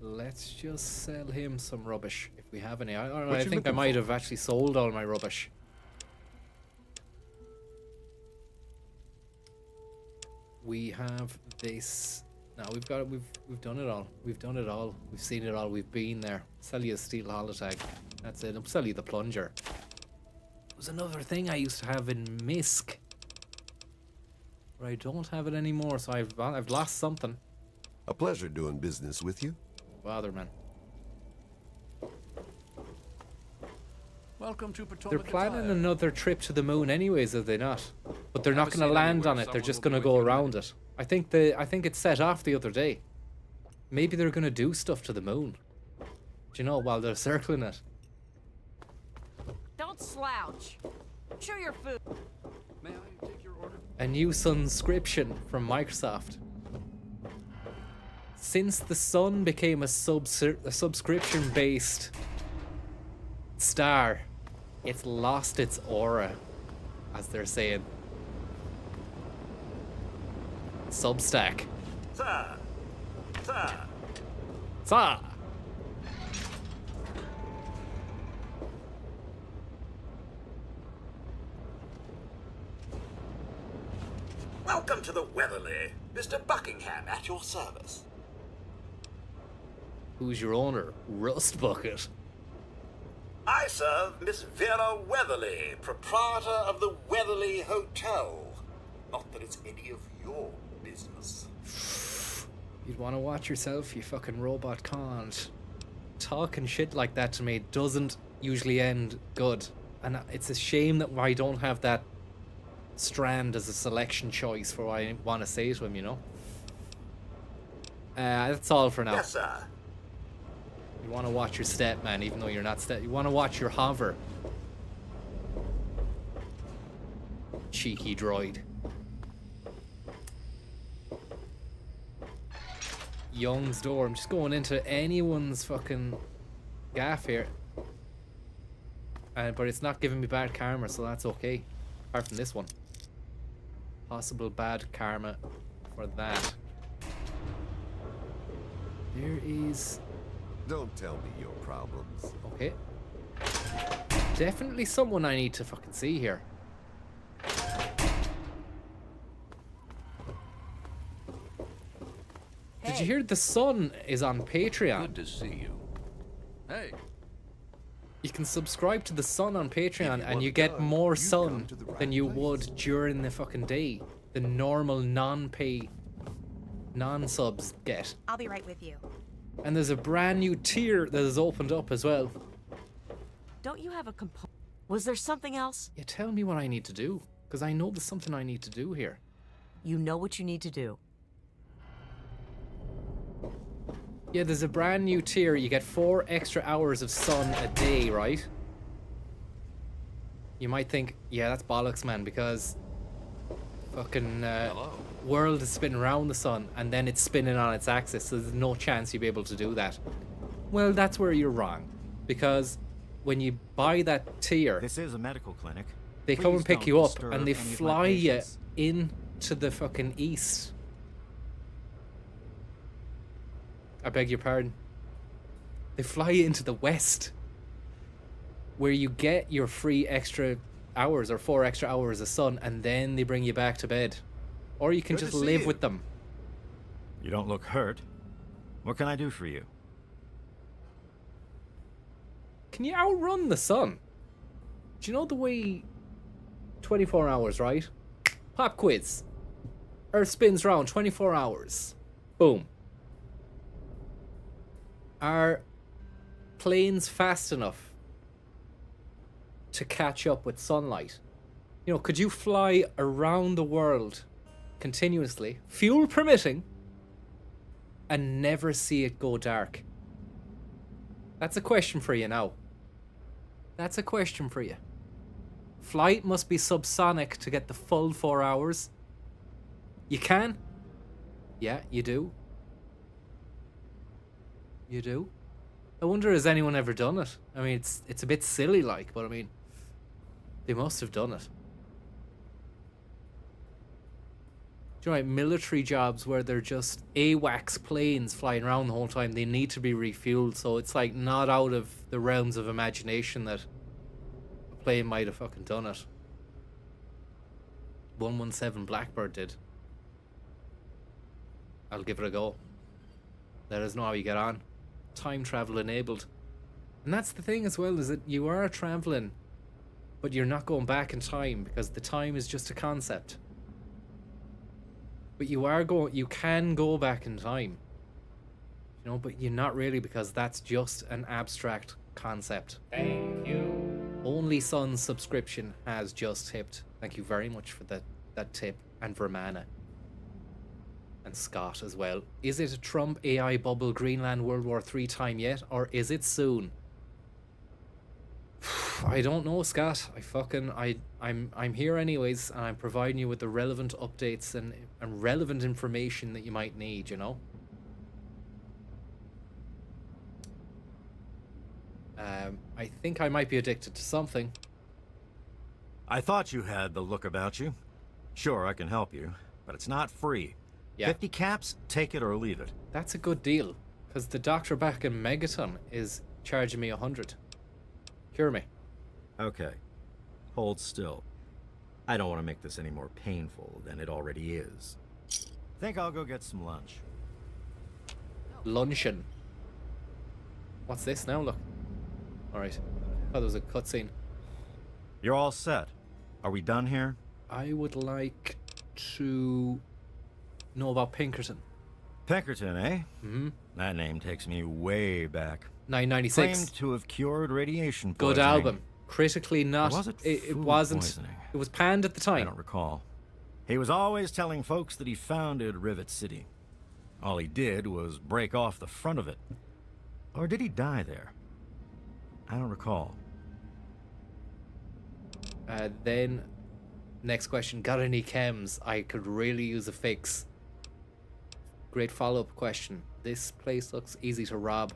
Let's just sell him some rubbish if we have any. I don't know, I think I might have actually sold all my rubbish. We have this. No, we've got it. We've done it all. We've done it all. We've seen it all. We've been there. Sell you a steel holotag. That's it. I'll sell you the plunger. It was another thing I used to have in Misk, but I don't have it anymore. So I've lost something. A pleasure doing business with you. Bother, man. Welcome to Potomac. They're planning Attire. another trip to the moon anyways, are they not? But they're not Have a going to seat land anywhere. on it. They're Someone just will going to be with go you in a around minute. it. I think it set off the other day. Maybe they're going to do stuff to the moon. Do you know, while they're circling it? Don't slouch. Chew your food. May I take your order? A new subscription from Microsoft. Since the Sun became a subscription-based star, it's lost its aura, as they're saying. Substack. Sir! Sir! Sa. Welcome to the Weatherly. Mr. Buckingham at your service. Who's your owner? Rust Bucket. I serve Miss Vera Weatherly, proprietor of the Weatherly Hotel. Not that it's any of your business. You'd want to watch yourself, you fucking robot can't. Talking shit like that to me doesn't usually end good. And it's a shame that I don't have that Strand as a selection choice for what I want to say to him, you know? That's all for now. Yes, sir. You want to watch your step, man, even though you're not step. You want to watch your hover. Cheeky droid. Young's door. I'm just going into anyone's fucking gaff here. But it's not giving me bad karma, so that's okay. Apart from this one. Possible bad karma for that. There is... Don't tell me your problems. Okay. Definitely someone I need to fucking see here. Did you hear the Sun is on Patreon? Good to see you. Hey. You can subscribe to the Sun on Patreon and want you it get done, more you Sun come to the right than you place. would during the fucking day. The normal non-pay non-subs get. I'll be right with you. And there's a brand new tier that has opened up as well. Don't you have a Was there something else? Yeah, tell me what I need to do, because I know there's something I need to do here. You know what you need to do. Yeah, there's a brand new tier. You get 4 extra hours of sun a day, right? You might think, yeah, that's bollocks, man, because fucking world is spinning around the sun and then it's spinning on its axis, so there's no chance you'll be able to do that. Well, that's where you're wrong, because when you buy that tier... This is a medical clinic. They come Please and pick don't you up disturb and they any of my fly you patients. into the fucking east. I beg your pardon. They fly you into the west, where you get your free extra hours or 4 extra hours of sun, and then they bring you back to bed. Or you can Good to just see live you. with them. You don't look hurt. What can I do for you? Can you outrun the sun? Do you know the way 24 hours, right? Pop quiz. Earth spins round 24 hours. Boom. Are planes fast enough to catch up with sunlight? You know, could you fly around the world continuously, fuel permitting, and never see it go dark? That's a question for you now. That's a question for you. Flight must be subsonic to get the full 4 hours. You can? Yeah, you do. You do? I wonder, has anyone ever done it? I mean, it's a bit silly like, but I mean, they must have done it. Do you know, like military jobs where they're just AWACS planes flying around the whole time, they need to be refueled, so it's like not out of the realms of imagination that a plane might have fucking done it. 117 Blackbird did. I'll give it a go. Let us know how you get on. Time travel enabled. And that's the thing as well, is that you are traveling, but you're not going back in time because the time is just a concept. But you can go back in time. You know, but you're not really, because that's just an abstract concept. Thank you. Only Sun subscription has just tipped. Thank you very much for that tip. And Vermana. And Scott as well. Is it a Trump AI bubble Greenland World War III time yet, or is it soon? I don't know, Scott. I'm here anyways, and I'm providing you with the relevant updates and relevant information that you might need, you know? I think I might be addicted to something. I thought you had the look about you. Sure, I can help you, but it's not free. Yeah. 50 caps, take it or leave it. That's a good deal, because the doctor back in Megaton is charging me 100. Cure me. Okay. Hold still. I don't want to make this any more painful than it already is. Think I'll go get some lunch. Luncheon. What's this now? Look. Alright. Thought there was a cutscene. You're all set. Are we done here? I would like to know about Pinkerton. Pinkerton, eh? Mm-hmm. That name takes me way back. 996. Claimed to have cured radiation Good poisoning. album. Critically not. Or was it it food wasn't. poisoning? It was panned at the time. I don't recall. He was always telling folks that he founded Rivet City. All he did was break off the front of it. Or did he die there? I don't recall. Then, next question. Got any chems? I could really use a fix. Great follow-up question. This place looks easy to rob.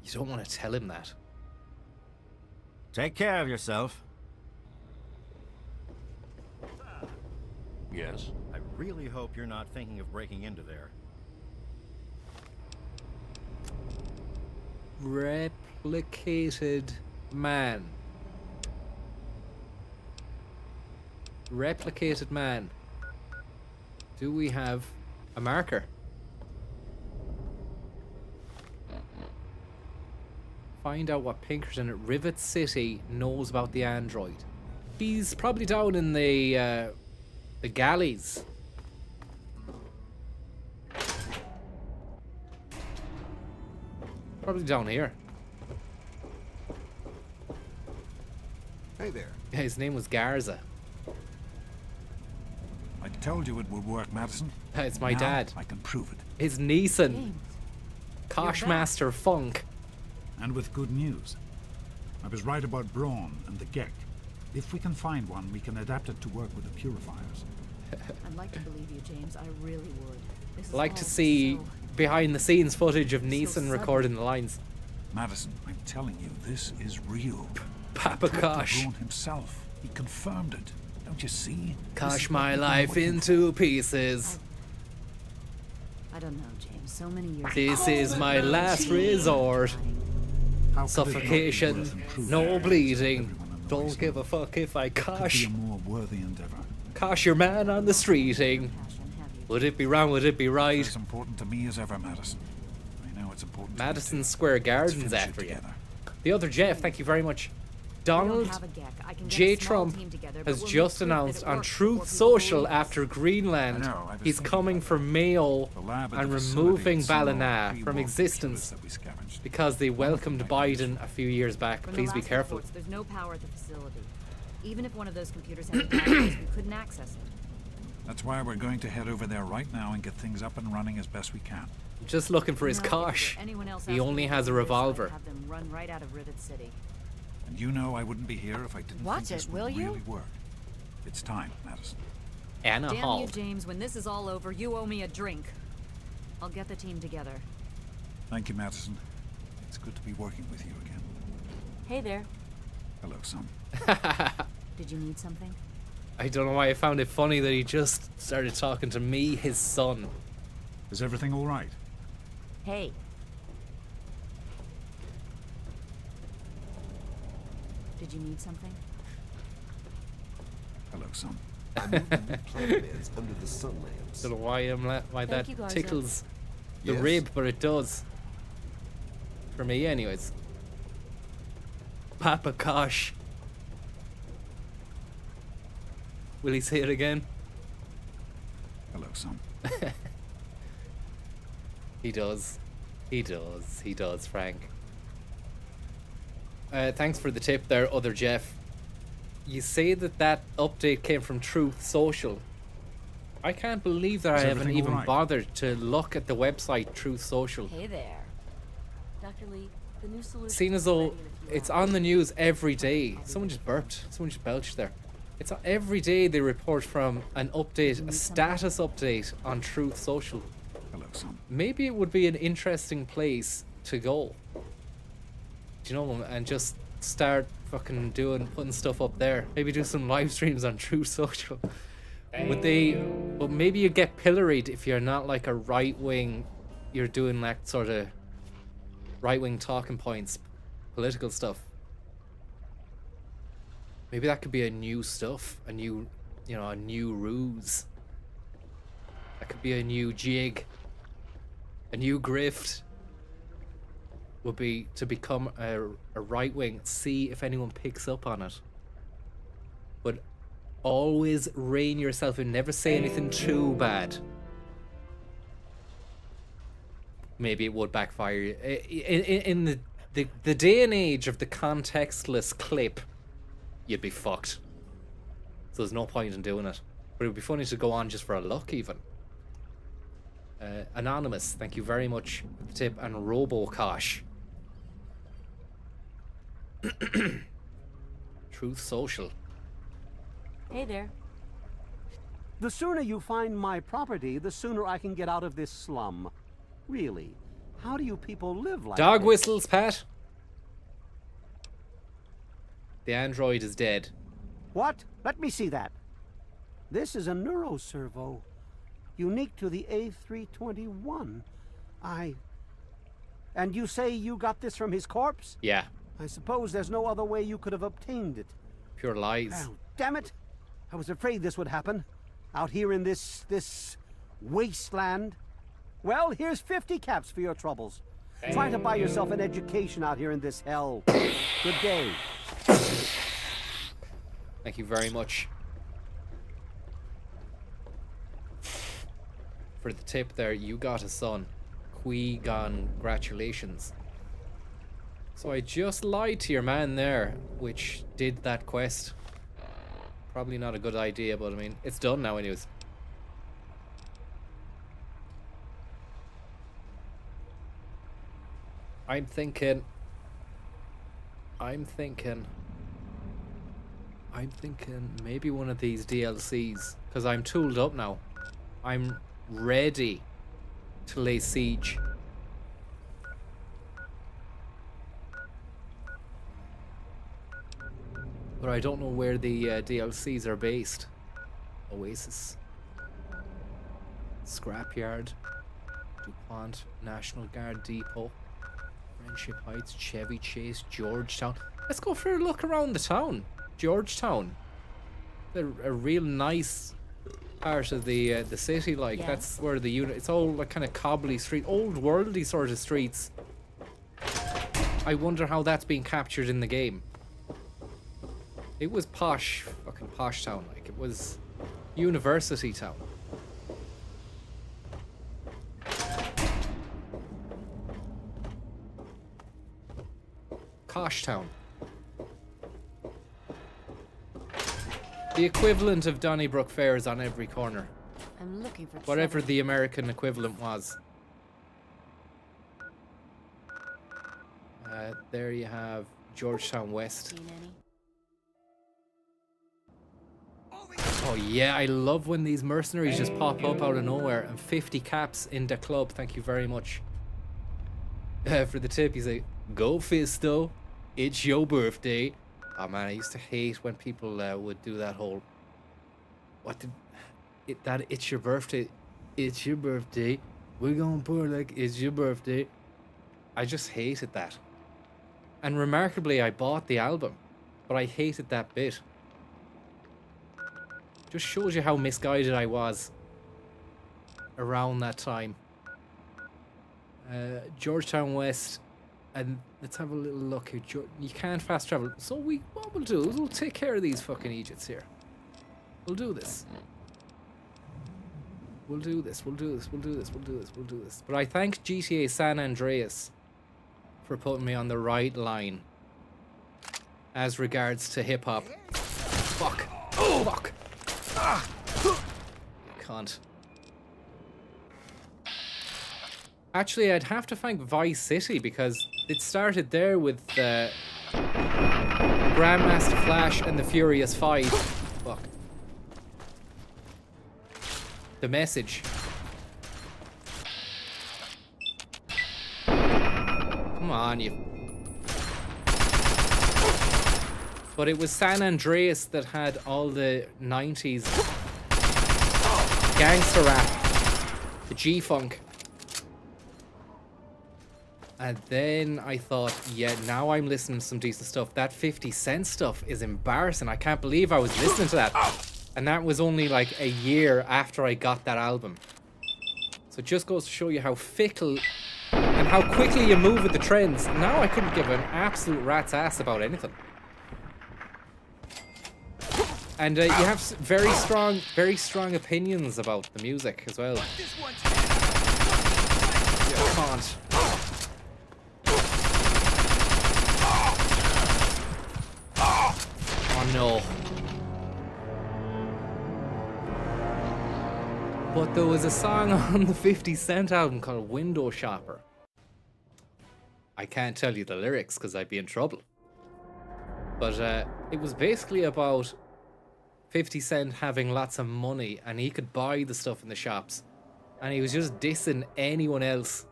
You don't want to tell him that. Take care of yourself. Yes? I really hope you're not thinking of breaking into there. Replicated man. Replicated man. Do we have a marker? Find out what Pinkerton at Rivet City knows about the android. He's probably down in the galleys. Probably down here. Hey there. Yeah, his name was Garza. I told you it would work, Madison. It's my Now dad. I can prove it. His Neeson. Koshmaster Funk. And with good news. I was right about Braun and the Gek. If we can find one, we can adapt it to work with the purifiers. I'd like to believe you, James. I really would. This is Like all to see so... behind the scenes footage of Neeson sudden. recording the Madison, I'm telling you, this is real. Papa Dr. Kosh. Braun himself. He confirmed it. Don't you see? Kosh my life into pieces. I don't know, James. So many years. This is my last resort. Suffocation, no bleeding. Don't give a fuck if I kosh. Could be a more worthy endeavor. Kosh your man on the streeting. Would it be wrong? Would it be right? As important to me as ever, Madison. I know it's important. Madison Square Gardens after you. The other Jeff, thank you very much. Donald J. Trump has just announced on Truth Social after Greenland he's coming for Mayo and removing Ballina from existence because they welcomed Biden a few years back. Please be careful. There's no power at the facility. Even if one of those computers had a virus, we couldn't access it. That's why we're going to head over there right now and get things up and running as best we can. Just looking for his Kosh. He only has a revolver. Have them run right out of Rivet City. And you know I wouldn't be here if I didn't Watch think this it, will would you? really work. It's time, Madison. Anna Damn Hall. you, James. When this is all over, you owe me a drink. I'll get the team together. Thank you, Madison. It's good to be working with you again. Hey there. Hello, son. Did you need something? I don't know why I found it funny that he just started talking to me, his son. Is everything all right? Hey. Did you need something? Hello, son. I moved the new plant beds under the sun lamps. Don't know why that you, Garza. tickles the Yes. rib, but it does. For me, anyways. Papa Kosh. Will he say it again? Hello, son. He does. He does. He does, Frank. Thanks for the tip there, other Jeff. You say that update came from Truth Social. I can't believe that I haven't everything even all right? bothered to look at the website Truth Social. Hey there. Dr. Lee, the new solution. Seen as though it's on the news every day. Someone just burped. Someone just belched there. It's every day they report from an update, a status update on Truth Social. Hello, son. Maybe it would be an interesting place to go. Do you know, and just start fucking putting stuff up there. Maybe do some live streams on Truth Social. But maybe you get pilloried if you're not like a right wing. You're doing that sort of right wing talking points, political stuff. Maybe that could be a new stuff, a new ruse. That could be a new jig, a new grift. Would be to become a right wing, see if anyone picks up on it. But always rein yourself in, never say anything too bad. Maybe it would backfire. In the day and age of the contextless clip, you'd be fucked. So there's no point in doing it. But it would be funny to go on just for a look, even. Anonymous, thank you very much for the tip, and RoboKosh. Truth Social. Hey there. The sooner you find my property, the sooner I can get out of this slum. Really, how do you people live like Dog this? whistles, Pat. The android is dead. What? Let me see that. This is a neuroservo, unique to the A321. And you say you got this from his corpse? Yeah. I suppose there's no other way you could have obtained it. Pure lies. Oh, damn it! I was afraid this would happen. Out here in this wasteland. Well, here's 50 caps for your troubles. Try to buy yourself an education out here in this hell. Good day. Thank you very much for the tip there. You got a son. Congratulations. So I just lied to your man there, which did that quest. Probably not a good idea, but I mean, it's done now anyways. I'm thinking maybe one of these DLCs, because I'm tooled up now. I'm ready to lay siege. But I don't know where the DLCs are based. Oasis. Scrapyard. DuPont. National Guard Depot. Friendship Heights. Chevy Chase. Georgetown. Let's go for a look around the town. Georgetown. A real nice part of the city. Like, Yeah. that's where the unit... It's all like kind of cobbly street. Old worldy sort of streets. I wonder how that's being captured in the game. It was posh, fucking posh town, like it was university town. Kosh town. The equivalent of Donnybrook Fair is on every corner. I'm looking for Whatever Trevor. the American equivalent was. There you have Georgetown West. Seen any? Oh yeah, I love when these mercenaries just pop up out of nowhere. And 50 caps in the club, thank you very much. For the tip, he's like, go Fisto, it's your birthday. Oh man, I used to hate when people would do that whole... It's your birthday. It's your birthday. We're gonna put like, it's your birthday. I just hated that. And remarkably, I bought the album. But I hated that bit. Just shows you how misguided I was around that time. Georgetown West, and let's have a little look here. You can't fast travel, so what we'll do is we'll take care of these fucking Egypts here. We'll do this. We'll do this. We'll do this. We'll do this. We'll do this. We'll do this. But I thank GTA San Andreas for putting me on the right line as regards to hip hop. Fuck. Oh fuck. Ah! You can't. Actually, I'd have to thank Vice City because it started there with Grandmaster Flash and the Furious Five. Fuck. The Message. Come on, you. But it was San Andreas that had all the 90s gangster rap, the G-Funk. And then I thought, yeah, now I'm listening to some decent stuff. That 50 Cent stuff is embarrassing. I can't believe I was listening to that. And that was only like a year after I got that album. So it just goes to show you how fickle and how quickly you move with the trends. Now I couldn't give an absolute rat's ass about anything. And you have very strong opinions about the music as well. I can't. Oh no. But there was a song on the 50 Cent album called Window Shopper. I can't tell you the lyrics because I'd be in trouble. But it was basically about 50 Cent having lots of money and he could buy the stuff in the shops. And he was just dissing anyone else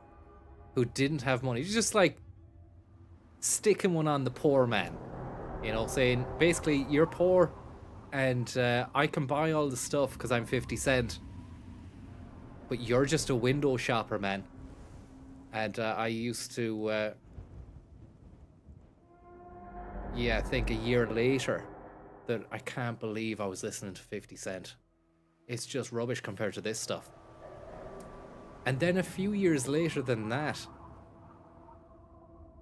who didn't have money. He's just like sticking one on the poor man. You know, saying basically you're poor and I can buy all the stuff because I'm 50 Cent. But you're just a window shopper, man. And I used to, yeah, I think a year later that I can't believe I was listening to 50 Cent. It's just rubbish compared to this stuff. And then a few years later than that,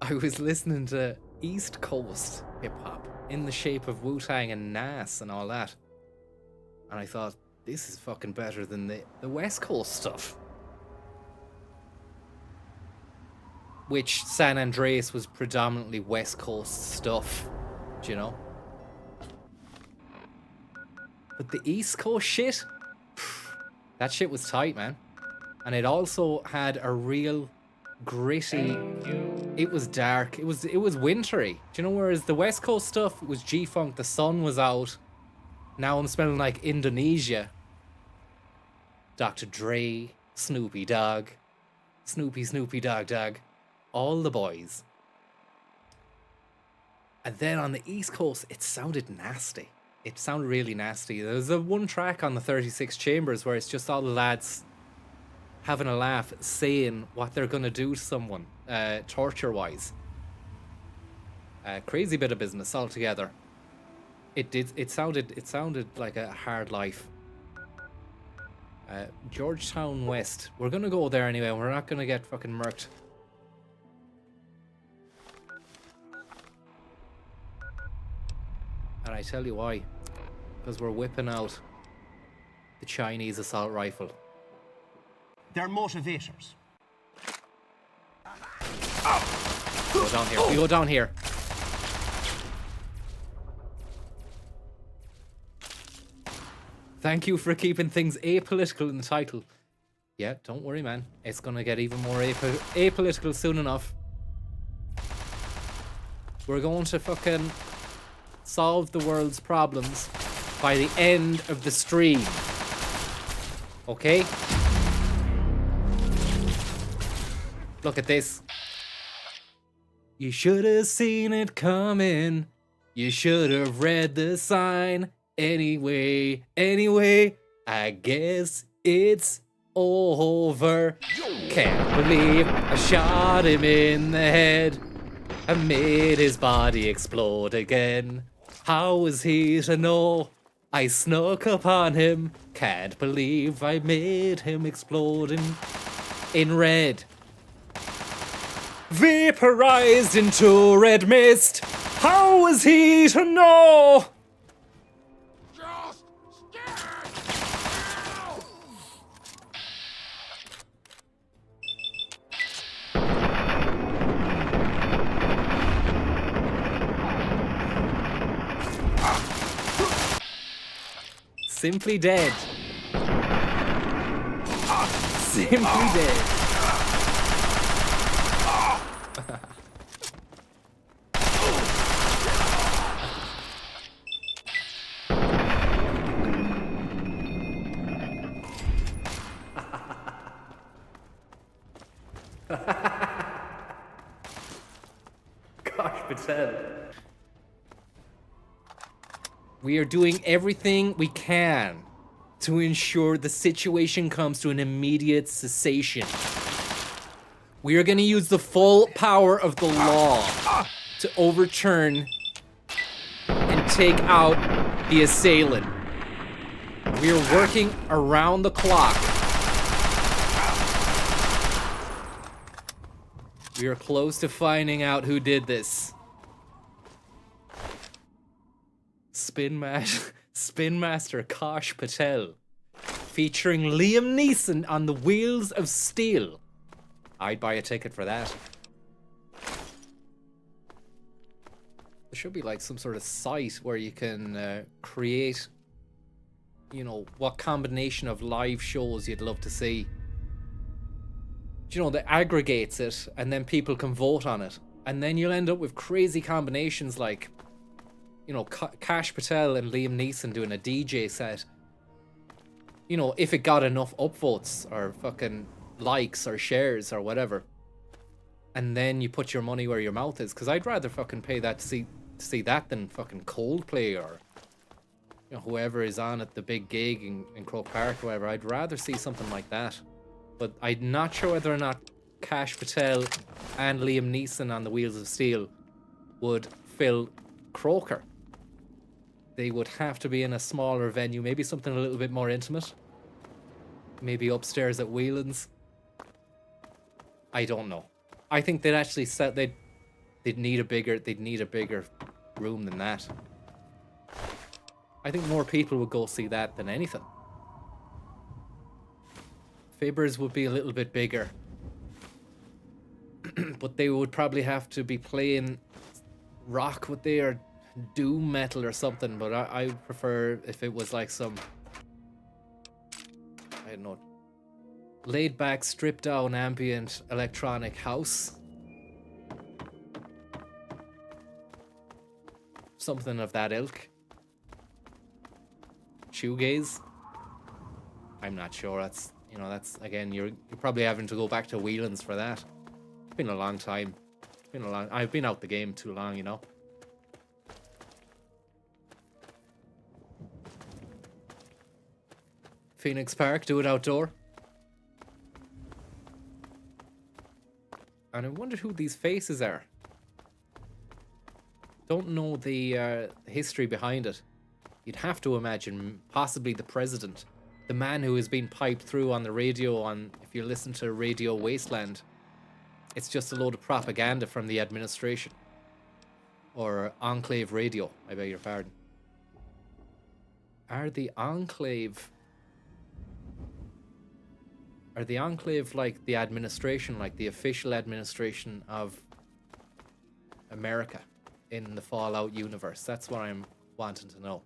I was listening to East Coast hip-hop in the shape of Wu-Tang and Nas and all that. And I thought, this is fucking better than the West Coast stuff. Which San Andreas was predominantly West Coast stuff, do you know? But the East Coast shit, that shit was tight, man. And it also had a real gritty, it was dark, it was wintry. Do you know, whereas the West Coast stuff was G-Funk, the sun was out. Now I'm smelling like Indonesia. Dr. Dre, Snoopy Dogg, Snoopy Dogg Dogg, all the boys. And then on the East Coast, it sounded nasty. It sounded really nasty. There was a one track on the 36 Chambers where it's just all the lads having a laugh, saying what they're going to do to someone, torture-wise. Crazy bit of business altogether. It sounded like a hard life. Georgetown West. We're gonna go there anyway. We're not gonna get fucking murked. And I tell you why. Because we're whipping out the Chinese assault rifle. They're motivators. Go down here. We go down here. Thank you for keeping things apolitical in the title. Yeah, don't worry, man. It's gonna get even more apolitical soon enough. We're going to fucking solve the world's problems by the end of the stream. Okay? Look at this. You should have seen it coming. You should have read the sign. Anyway, I guess it's over. Can't believe I shot him in the head. I made his body explode again. How was he to know? I snuck upon him. Can't believe I made him explode in red. Vaporized into red mist. How was he to know? Simply dead. Simply dead. Gosh, Patel. We are doing everything we can to ensure the situation comes to an immediate cessation. We are going to use the full power of the law to overturn and take out the assailant. We are working around the clock. We are close to finding out who did this. Spin Master Kosh Patel, featuring Liam Neeson on the Wheels of Steel. I'd buy a ticket for that. There should be like some sort of site where you can create, you know, what combination of live shows you'd love to see. You know, that aggregates it and then people can vote on it. And then you'll end up with crazy combinations like, you know, Kash Patel and Liam Neeson doing a DJ set. You know, if it got enough upvotes or fucking likes or shares or whatever. And then you put your money where your mouth is. Because I'd rather fucking pay that to see that than fucking Coldplay or, you know, whoever is on at the big gig in Croke Park or whatever. I'd rather see something like that. But I'm not sure whether or not Kash Patel and Liam Neeson on the Wheels of Steel would fill Croker. They would have to be in a smaller venue, maybe something a little bit more intimate. Maybe upstairs at Whelan's. I don't know. I think they'd actually set they'd need a bigger room than that. I think more people would go see that than anything. Fibbers would be a little bit bigger. But they would probably have to be playing rock with their doom metal or something, but I would prefer if it was like some, I don't know, laid back, stripped down ambient electronic house. Something of that ilk. Shoegaze. I'm not sure. That's, you know, that's again, you're probably having to go back to Whelan's for that. It's been a long time. I've been out the game too long, you know. Phoenix Park, do it outdoor. And I wonder who these faces are. Don't know the history behind it. You'd have to imagine possibly the president, the man who has been piped through on the radio. On if you listen to Radio Wasteland, it's just a load of propaganda from the administration or Enclave Radio. I beg your pardon. Are the Enclave like the administration, like the official administration of America in the Fallout universe? That's what I'm wanting to know.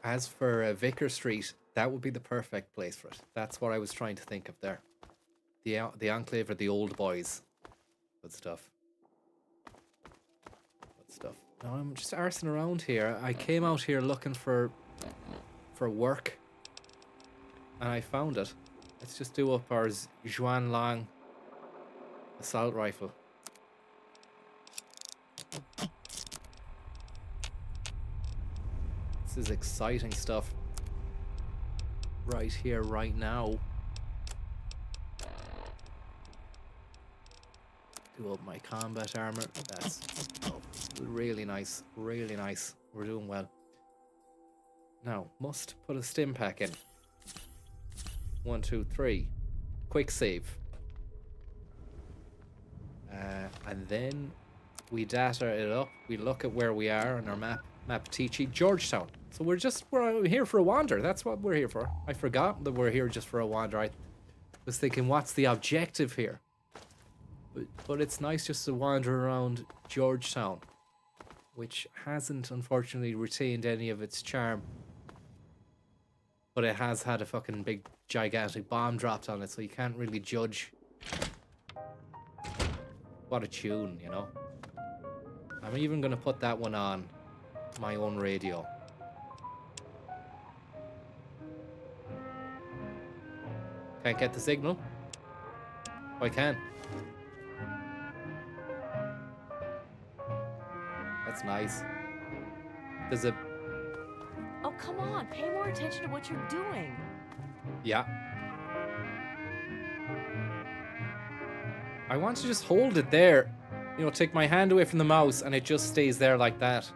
As for Vicar Street, that would be the perfect place for it. That's what I was trying to think of there. The Enclave are the old boys. Good stuff. Good stuff. Now I'm just arsing around here. I came out here looking for work, and I found it. Let's just do up our Xuan Long assault rifle. This is exciting stuff. Right here, right now. Do up my combat armor. That's really nice. Really nice. We're doing well. Now, must put a stim pack in. 1, 2, 3. Quick save. And then we data it up. We look at where we are on our map. Mapatichi, Georgetown. So we're here for a wander. That's what we're here for. I forgot that we're here just for a wander. I was thinking, what's the objective here? But it's nice just to wander around Georgetown, which hasn't unfortunately retained any of its charm. But it has had a fucking big gigantic bomb dropped on it, so you can't really judge. What a tune, you know. I'm even gonna put that one on my own radio. Can't get the signal? Oh, I can. That's nice. There's a... Oh, come on. Pay more attention to what you're doing. Yeah. I want to just hold it there. You know, take my hand away from the mouse and it just stays there like that.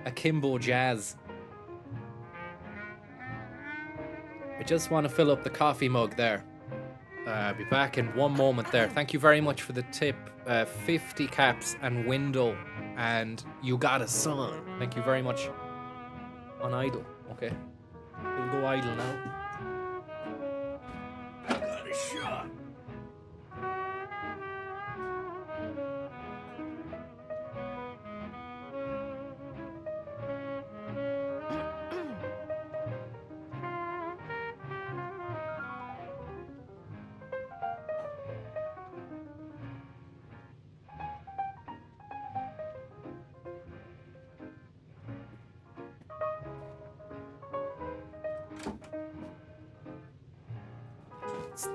Akimbo jazz. I just want to fill up the coffee mug there. I'll be back in one moment there. Thank you very much for the tip. 50 caps and window, and you got a son. Thank you very much. On idle. Okay. We'll go idle now. I got a shot.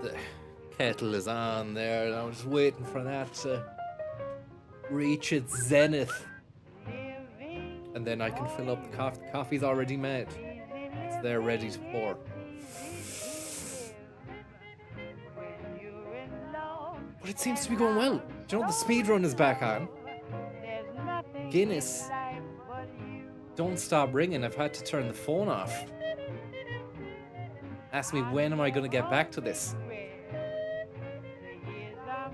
The kettle is on there, and I'm just waiting for that to reach its zenith. And then I can fill up the coffee. The coffee's already made. It's there ready to pour. But it seems to be going well. Do you know the speed run is back on? Guinness. Don't stop ringing. I've had to turn the phone off. Ask me, when am I going to get back to this?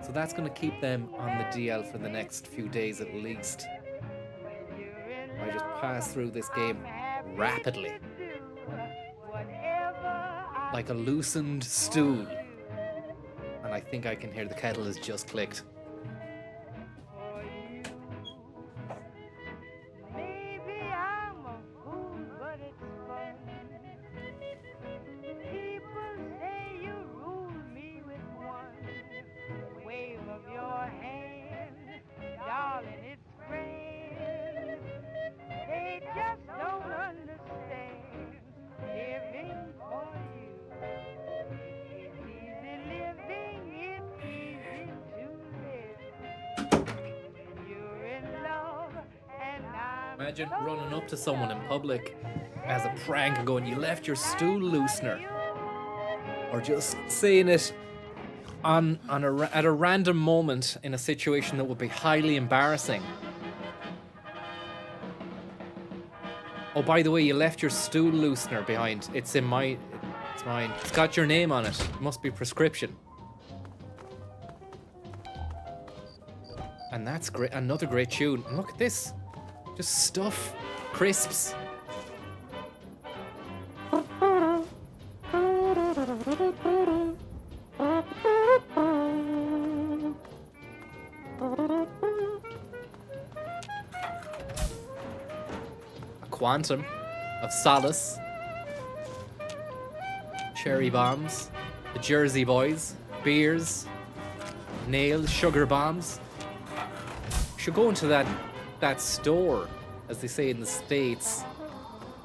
So that's going to keep them on the DL for the next few days at least. I just pass through this game rapidly. Like a loosened stool. And I think I can hear the kettle has just clicked. Imagine running up to someone in public as a prank and going, "You left your stool loosener," or just saying it at a random moment in a situation that would be highly embarrassing. "Oh, by the way, you left your stool loosener behind. It's mine. It's got your name on it. It must be prescription." And that's great. Another great tune. And look at this. Just stuff. Crisps. A quantum of solace. Cherry bombs. The Jersey Boys. Beers. Nails. Sugar bombs. Should go into that store, as they say in the States,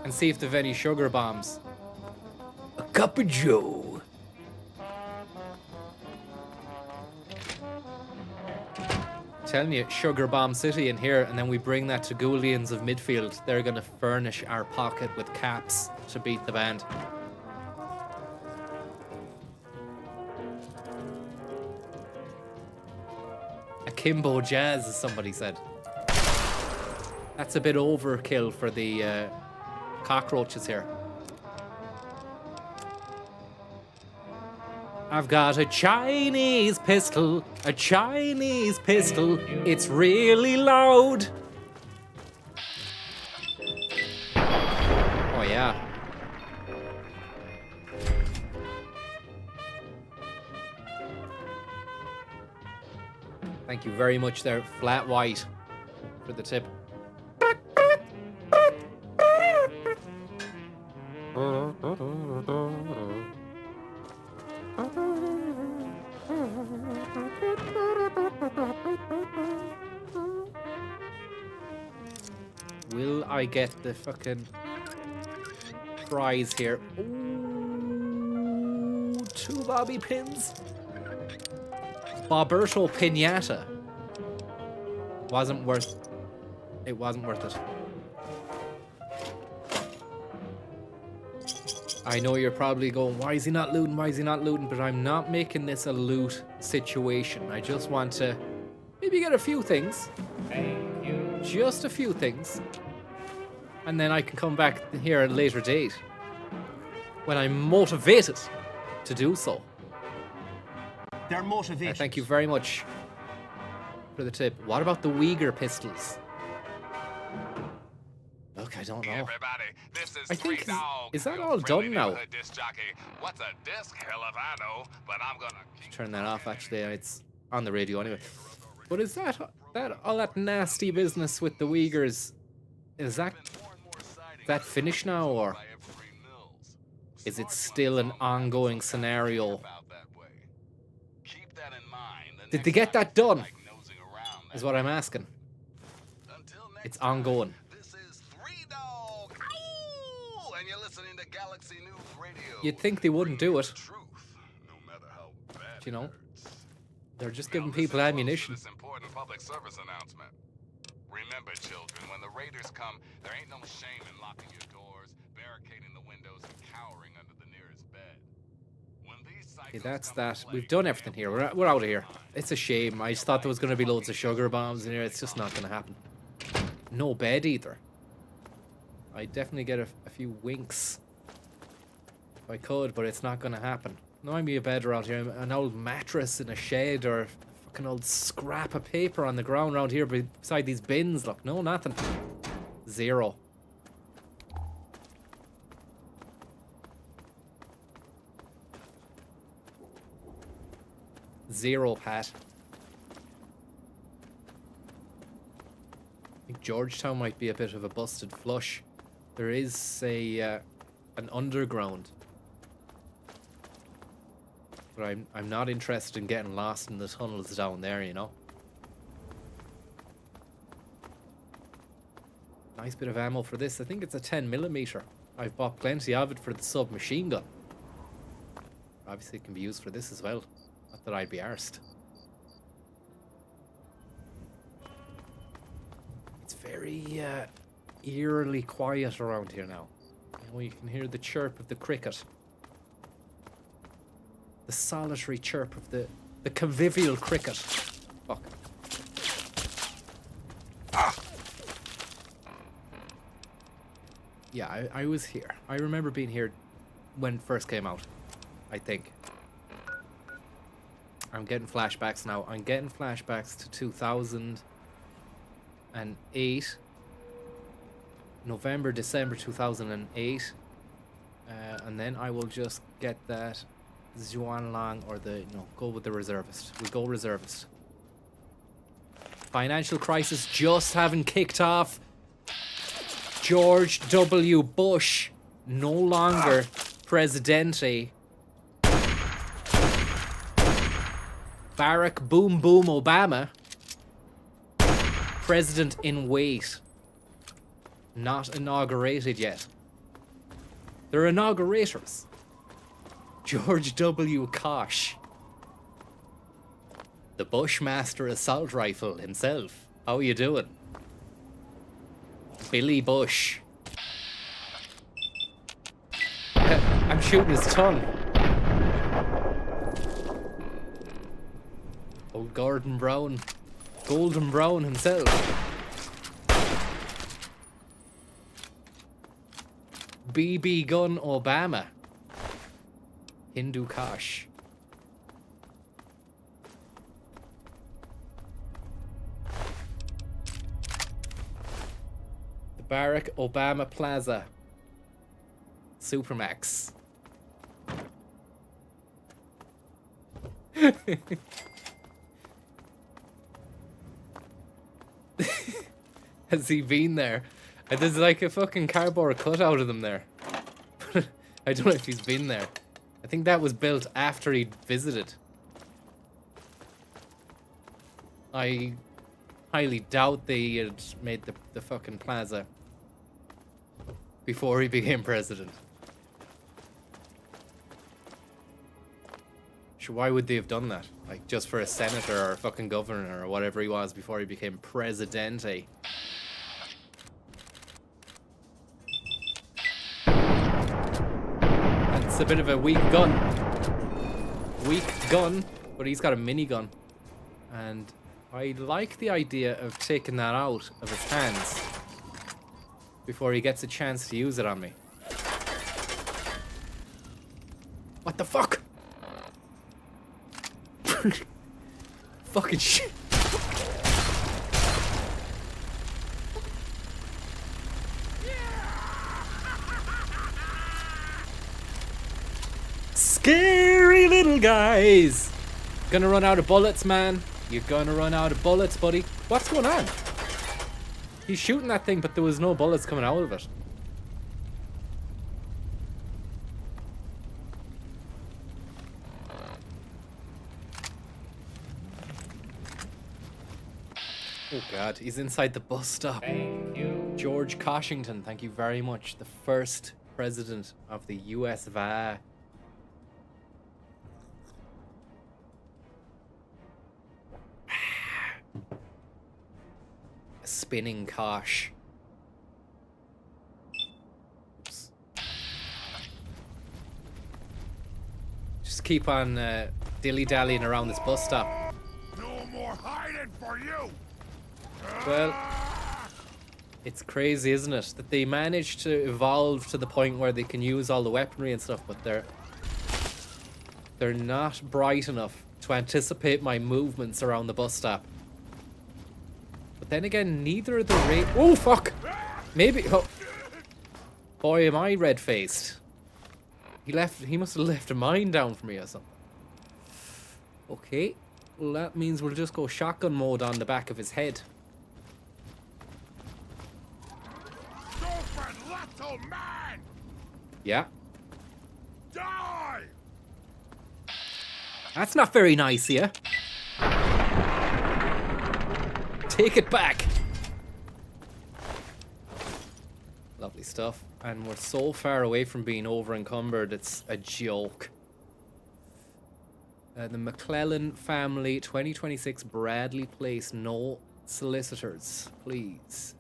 and see if they've any sugar bombs. A cup of joe. Telling you, Sugar Bomb City in here, and then we bring that to Goulians of midfield. They're gonna furnish our pocket with caps to beat the band. Akimbo Jazz, as somebody said. That's a bit overkill for the cockroaches here. I've got a Chinese pistol, it's really loud. Oh yeah. Thank you very much there, Flat White, for the tip. Will I get the fucking prize here? Ooh, 2 bobby pins. Boberto Pinata. It wasn't worth it. I know you're probably going, why is he not looting? But I'm not making this a loot situation. I just want to maybe get a few things. Thank you. Just a few things. And then I can come back here at a later date when I'm motivated to do so. Their motivation. Thank you very much for the tip. What about the Uyghur pistols? Look, I don't know. Everybody, this is I think Dog, is that all done now? Disc jockey. What's a disc? Hell if I know, but I'm gonna Turn that off. Actually, it's on the radio anyway. But is that all that nasty business with the Uyghurs? Is that finished now, or is it still an ongoing scenario? Did they get that done? Is what I'm asking. It's ongoing. You'd think they wouldn't do it. You know, they're just giving people ammunition. This important public service announcement. Remember, children, when the raiders come, there ain't no shame in locking your doors, barricading the windows, and cowering under the nearest bed. When these Okay, that's that. We've done everything here. We're out of here. It's a shame. I just thought there was going to be loads of sugar bombs in here. It's just not going to happen. No bed either. I'd definitely get a few winks if I could, but it's not going to happen. No, I'd be a bed around here. An old mattress in a shed, or a fucking old scrap of paper on the ground around here beside these bins. Look, no, nothing. Zero. Zero, Pat. I think Georgetown might be a bit of a busted flush. There is an underground, but I'm not interested in getting lost in the tunnels down there, you know. Nice bit of ammo for this. I think it's a 10mm. I've bought plenty of it for the submachine gun. Obviously it can be used for this as well. Not that I'd be arsed. It's very eerily quiet around here now. You know, you can hear the chirp of the cricket. The solitary chirp of the convivial cricket. Fuck. Yeah, I was here. I remember being here when it first came out, I think. I'm getting flashbacks now. I'm getting flashbacks to 2008. November, December 2008. And then I will just get that Zhuan Lang or the, go with the reservist. We go reservist. Financial crisis just haven't kicked off. George W. Bush, no longer Presidente. Barack Boom Boom Obama, President in wait. Not inaugurated yet. They're inaugurators. George W. Kosh. The Bushmaster assault rifle himself. How you doing? Billy Bush. I'm shooting his tongue. Old Gordon Brown. Golden Brown himself. BB Gun Obama. Hindu Kosh. The Barack Obama Plaza. Supermax. Has he been there? There's like a fucking cardboard cutout of them there. I don't know if he's been there. I think that was built after he'd visited. I highly doubt they had made the fucking plaza before he became president. Sure, why would they have done that? Like, just for a senator or a fucking governor or whatever he was before he became presidente. That's a bit of a weak gun. Weak gun, but he's got a minigun. And I like the idea of taking that out of his hands before he gets a chance to use it on me. What the fuck? Fucking shit. Scary little guys. Gonna run out of bullets, man. You're gonna run out of bullets, buddy. What's going on? He's shooting that thing, but there was no bullets coming out of it. Oh god, he's inside the bus stop. Thank you. George Coshington, thank you very much. The first president of the US of A. A spinning Kosh. Oops. Just keep on dilly-dallying around this bus stop. No more hiding for you! Well, it's crazy, isn't it? That they managed to evolve to the point where they can use all the weaponry and stuff, but they're not bright enough to anticipate my movements around the bus stop. But then again, neither of the oh fuck! Maybe boy, am I red-faced. He must have left a mine down for me or something. Okay. Well, that means we'll just go shotgun mode on the back of his head. Man! Yeah. Die! That's not very nice here. Take it back. Lovely stuff. And we're so far away from being over encumbered, it's a joke. The McClellan family, 2026 Bradley Place, no solicitors, please.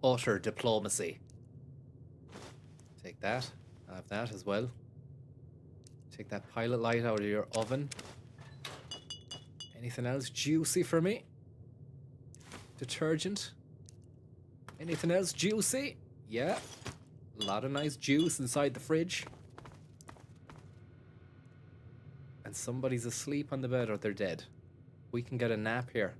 utter diplomacy. Take that. Have that as well. Take that pilot light out of your oven. Anything else juicy for me? Detergent. Anything else juicy? Yeah. A lot of nice juice inside the fridge. And somebody's asleep on the bed or they're dead. We can get a nap here.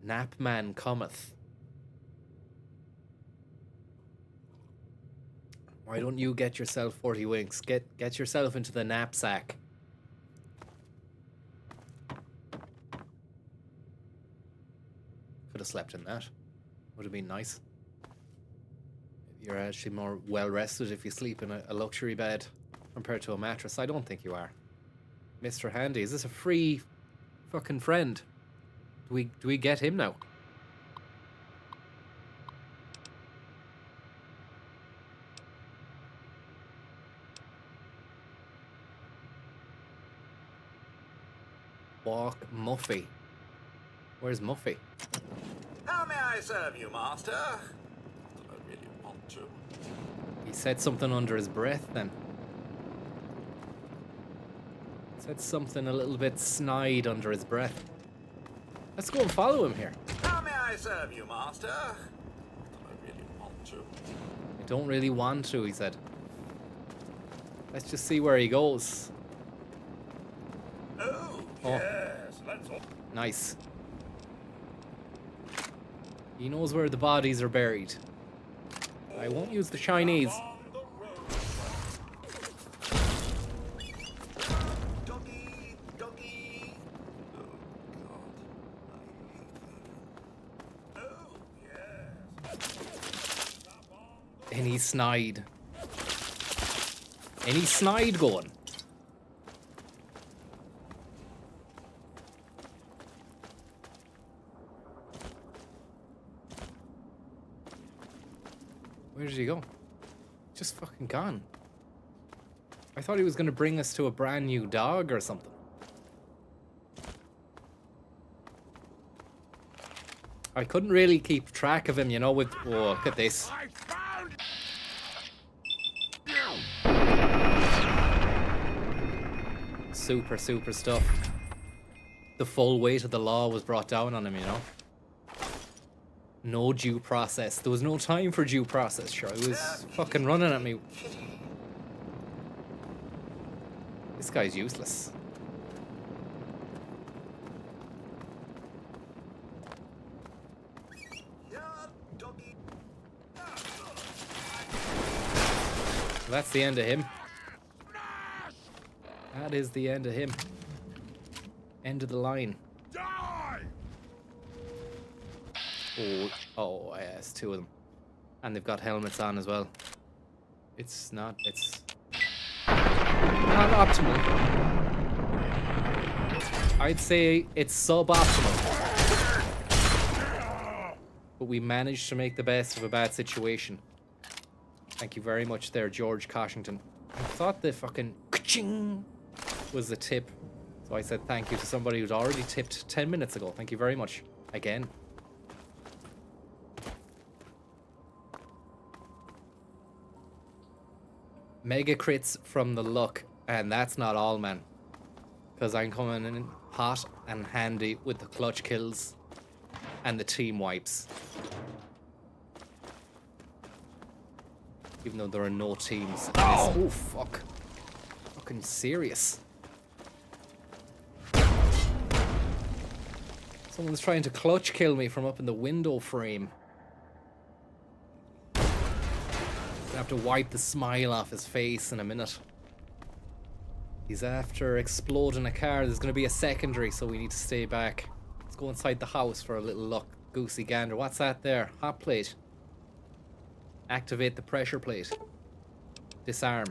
Nap man cometh. Why don't you get yourself 40 winks? Get yourself into the knapsack. Could have slept in that. Would have been nice. You're actually more well rested if you sleep in a luxury bed compared to a mattress. I don't think you are. Mr. Handy, is this a free fucking friend? Do we get him now? Walk Muffy. Where's Muffy? How may I serve you, master? I really want to. He said something under his breath then. Said something a little bit snide under his breath. Let's go and follow him here. How may I serve you, master? I really want to. I don't really want to, he said. Let's just see where he goes. Oh, yes, let's all. Nice. He knows where the bodies are buried. I won't use the Chinese. Doggy, doggy. Oh, God. I hate that. Oh, yes. Any snide. Any snide going? Where did he go? Just fucking gone. I thought he was going to bring us to a brand new dog or something. I couldn't really keep track of him, you know, with... Oh, look at this. Super, super stuff. The full weight of the law was brought down on him, you know. No due process. There was no time for due process, sure. He was fucking running at me. This guy's useless. That's the end of him. That is the end of him. End of the line. Oh, yeah, it's two of them. And they've got helmets on as well. It's not optimal. I'd say it's suboptimal. But we managed to make the best of a bad situation. Thank you very much there, George Coshington. I thought the fucking ka-ching was the tip. So I said thank you to somebody who'd already tipped 10 minutes ago. Thank you very much. Again. Mega crits from the luck. And that's not all, man. Because I'm coming in hot and handy with the clutch kills and the team wipes. Even though there are no teams. Oh, fuck. Fucking serious. Someone's trying to clutch kill me from up in the window frame. Gonna have to wipe the smile off his face in a minute. He's after exploding a car. There's gonna be a secondary, so we need to stay back. Let's go inside the house for a little look. Goosey gander. What's that there? Hot plate. Activate the pressure plate. Disarm.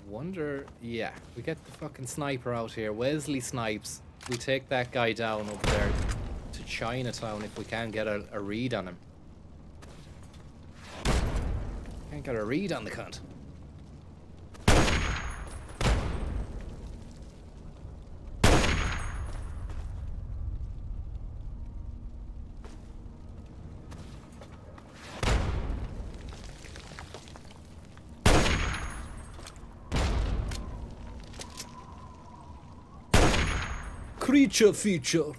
Wonder, yeah, we get the fucking sniper out here. Wesley Snipes. We take that guy down over there to to Chinatown if we can get a read on him. Can't get a read on the cunt. Creature feature.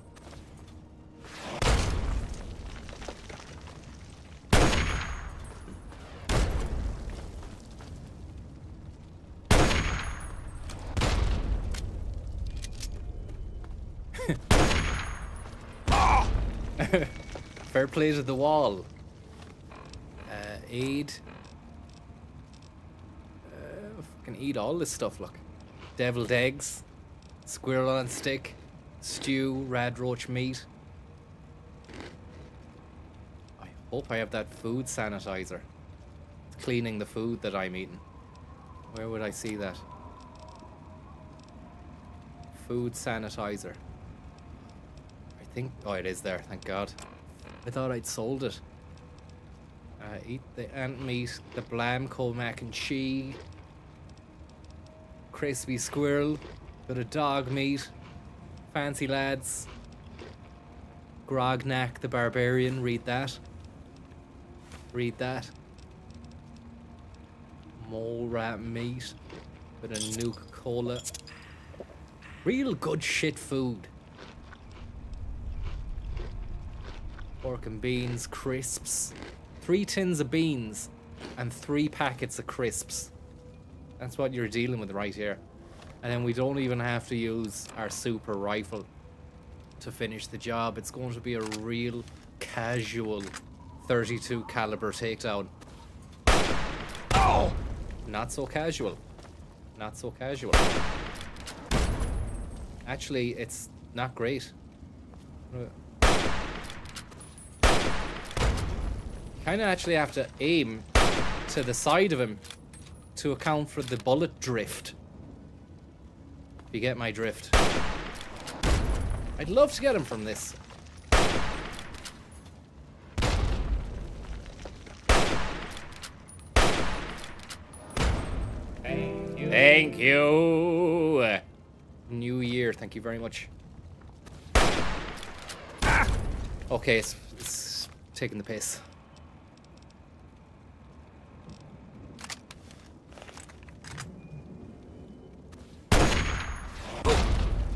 Fair play to the wall. Aid. Fucking eat all this stuff, look. Deviled eggs. Squirrel on stick. Stew, rad roach meat. I hope I have that food sanitizer. It's cleaning the food that I'm eating. Where would I see that? Food sanitizer. I think... Oh, it is there, thank God. I thought I'd sold it. Eat the ant meat, the Blamco mac and cheese. Crispy squirrel. Bit of dog meat. Fancy lads. Grognak the Barbarian, read that. Read that. Mole rat meat. Bit of Nuka Cola. Real good shit food. Pork and beans, crisps. 3 tins of beans and 3 packets of crisps. That's what you're dealing with right here. And then we don't even have to use our super rifle to finish the job. It's going to be a real casual 32 caliber takedown. Oh! Not so casual. Not so casual. Actually, it's not great. Kind of actually have to aim to the side of him to account for the bullet drift. If you get my drift. I'd love to get him from this. Thank you. Thank you. New Year, thank you very much. Ah! Okay, it's taking the piss.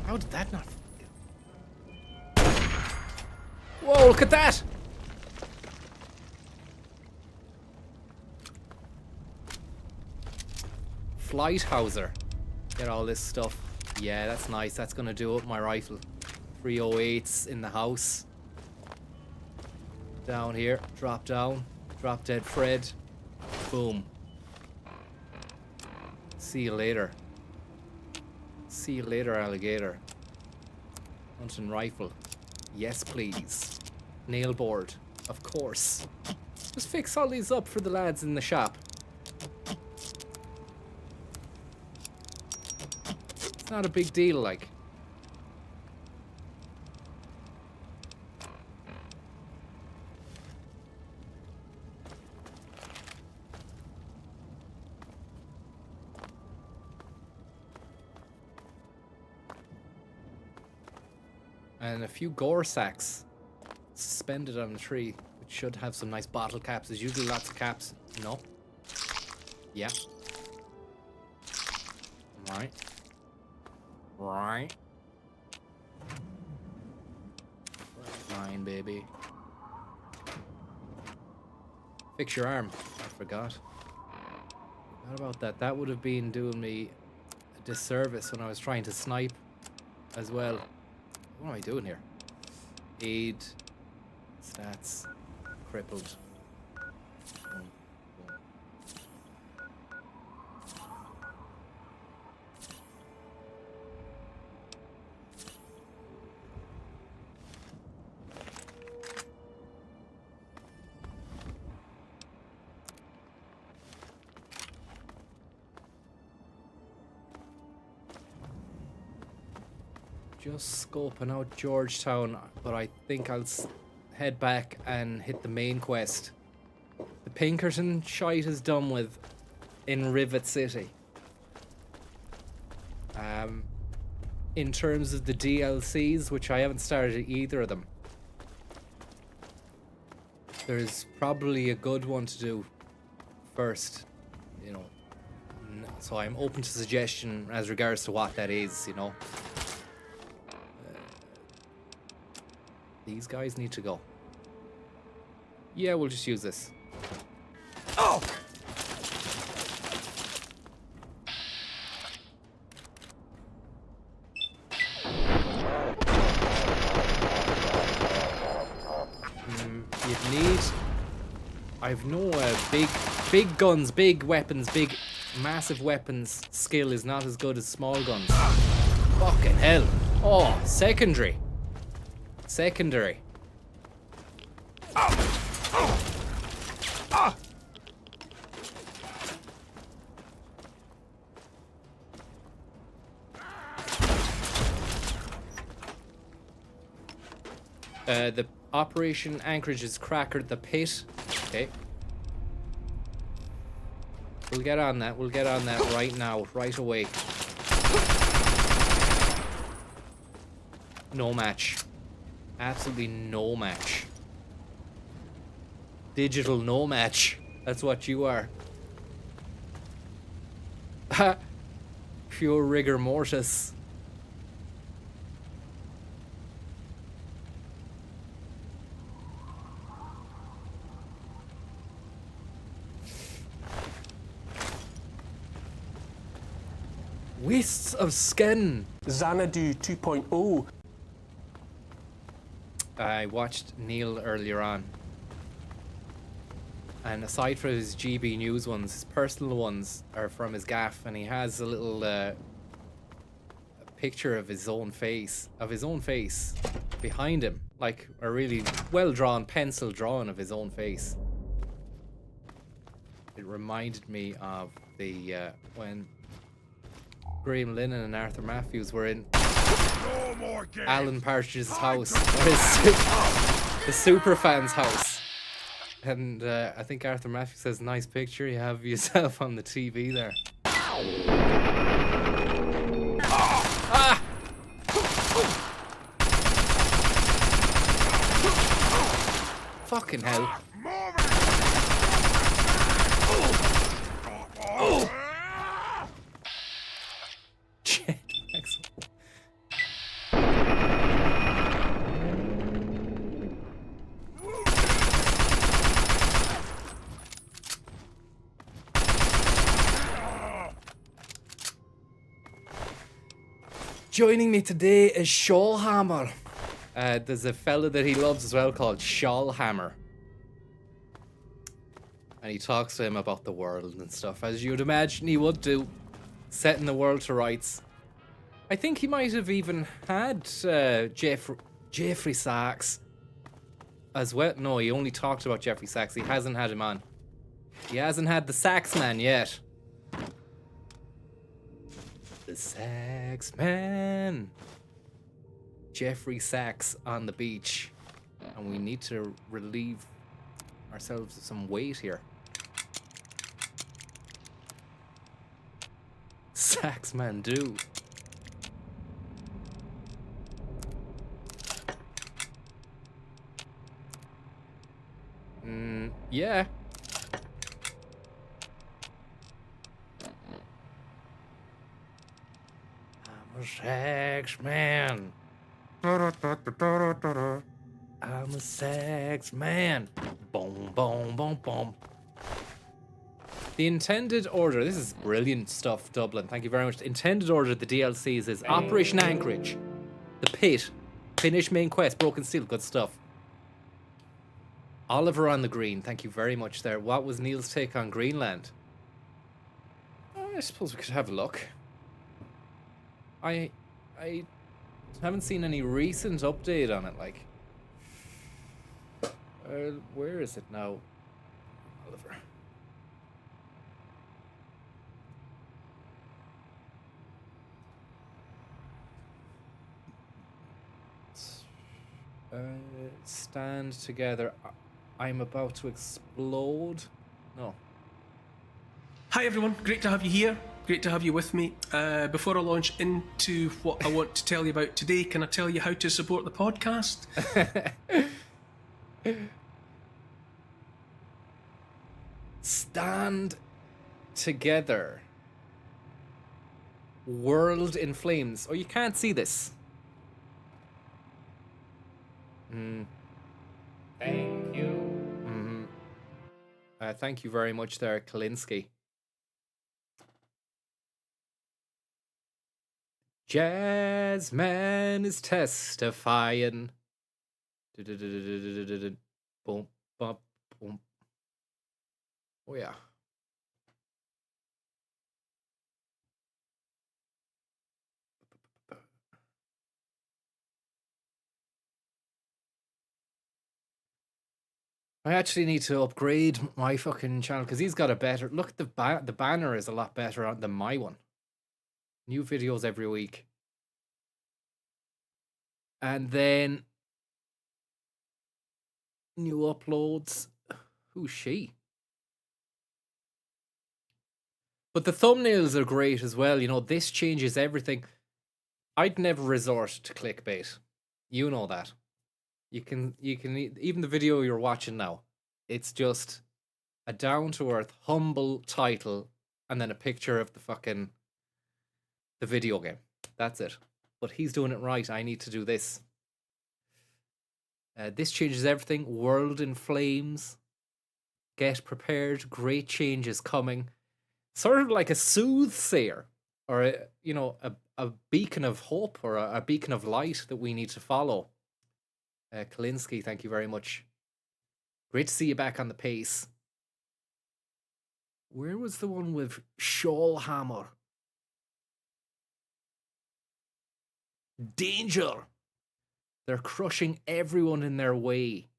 How did that not... Whoa, look at that! Flight Hauser. Get all this stuff. Yeah, that's nice. That's gonna do it, my rifle. 308s in the house. Down here. Drop down. Drop dead Fred. Boom. See you later. See you later, alligator. Hunting rifle. Yes, please. Nail board. Of course. Just fix all these up for the lads in the shop. It's not a big deal, like. And a few gore sacks suspended on the tree, which should have some nice bottle caps. There's usually lots of caps. No. Yeah. Right. Right. Fine, baby. Fix your arm. I forgot. What about that? That would have been doing me a disservice when I was trying to snipe as well. What am I doing here? Aid. Stats. Crippled. just scoping out Georgetown, but I think I'll head back and hit the main quest. The Pinkerton shite is done with in Rivet City. In terms of the DLCs, which I haven't started either of them, there's probably a good one to do first, you know. So I'm open to suggestion as regards to what that is, you know. These guys need to go. Yeah, we'll just use this. Oh! You'd need... I've no big guns, big weapons, big massive weapons skill is not as good as small guns. Fucking hell. Oh, secondary. Secondary. The Operation Anchorage is Cracker the Pit. Okay. We'll get on that. We'll get on that right now, right away. No match. Absolutely no match. Digital no match. That's what you are. Pure rigor mortis. Wastes of skin. Xanadu 2.0. I watched Neil earlier on, and aside from his GB News ones, his personal ones are from his gaff, and he has a little a picture of his own face, behind him, like a really well drawn pencil drawing of his own face. It reminded me of the when Graham Lennon and Arthur Matthews were in Alan Partridge's house, or the superfan's house, and I think Arthur Matthews says, "Nice picture you have of yourself on the TV there." Ah! Fucking hell! Oh! Joining me today is Shawhammer. There's a fella that he loves as well called Shawhammer. And he talks to him about the world and stuff, as you'd imagine he would do, setting the world to rights. I think he might have even had Jeffrey Sachs as well. No, he only talked about Jeffrey Sachs. He hasn't had him on. He hasn't had the Sax Man yet. The Sax Man. Jeffrey Sachs on the beach. And we need to relieve ourselves of some weight here. Sax Man do. Yeah. I'm a Sax Man. I'm a Sax Man. Boom, boom, boom, boom. The intended order, this is brilliant stuff, Dublin. Thank you very much. The intended order of the DLCs is Operation Anchorage, The Pit, Finish Main Quest, Broken Steel, good stuff. Oliver on the Green, thank you very much there. What was Neil's take on Greenland? I suppose we could have a look. I haven't seen any recent update on it, like. Where is it now, Oliver? Stand together. I'm about to explode. No. Hi everyone, great to have you here. Great to have you with me. Before I launch into what I want to tell you about today, can I tell you how to support the podcast? Stand together. World in flames. Oh, you can't see this. Thank you. Thank you very much there, Kalinsky. Jazzman is testifying. Boom, bum, boom. Oh yeah. I actually need to upgrade my fucking channel because he's got a better look. The banner is a lot better than my one. New videos every week, and then new uploads. Who's she? But the thumbnails are great as well. You know, this changes everything. I'd never resort to clickbait. You know that. You can even the video you're watching now, it's just a down-to-earth, humble title and then a picture of the video game. That's it. But he's doing it right. I need to do this. This changes everything. World in flames. Get prepared. Great changes coming. Sort of like a soothsayer, or a beacon of hope, or a beacon of light that we need to follow. Kalinsky, thank you very much. Great to see you back on the pace. Where was the one with Shawlhammer? Danger! They're crushing everyone in their way.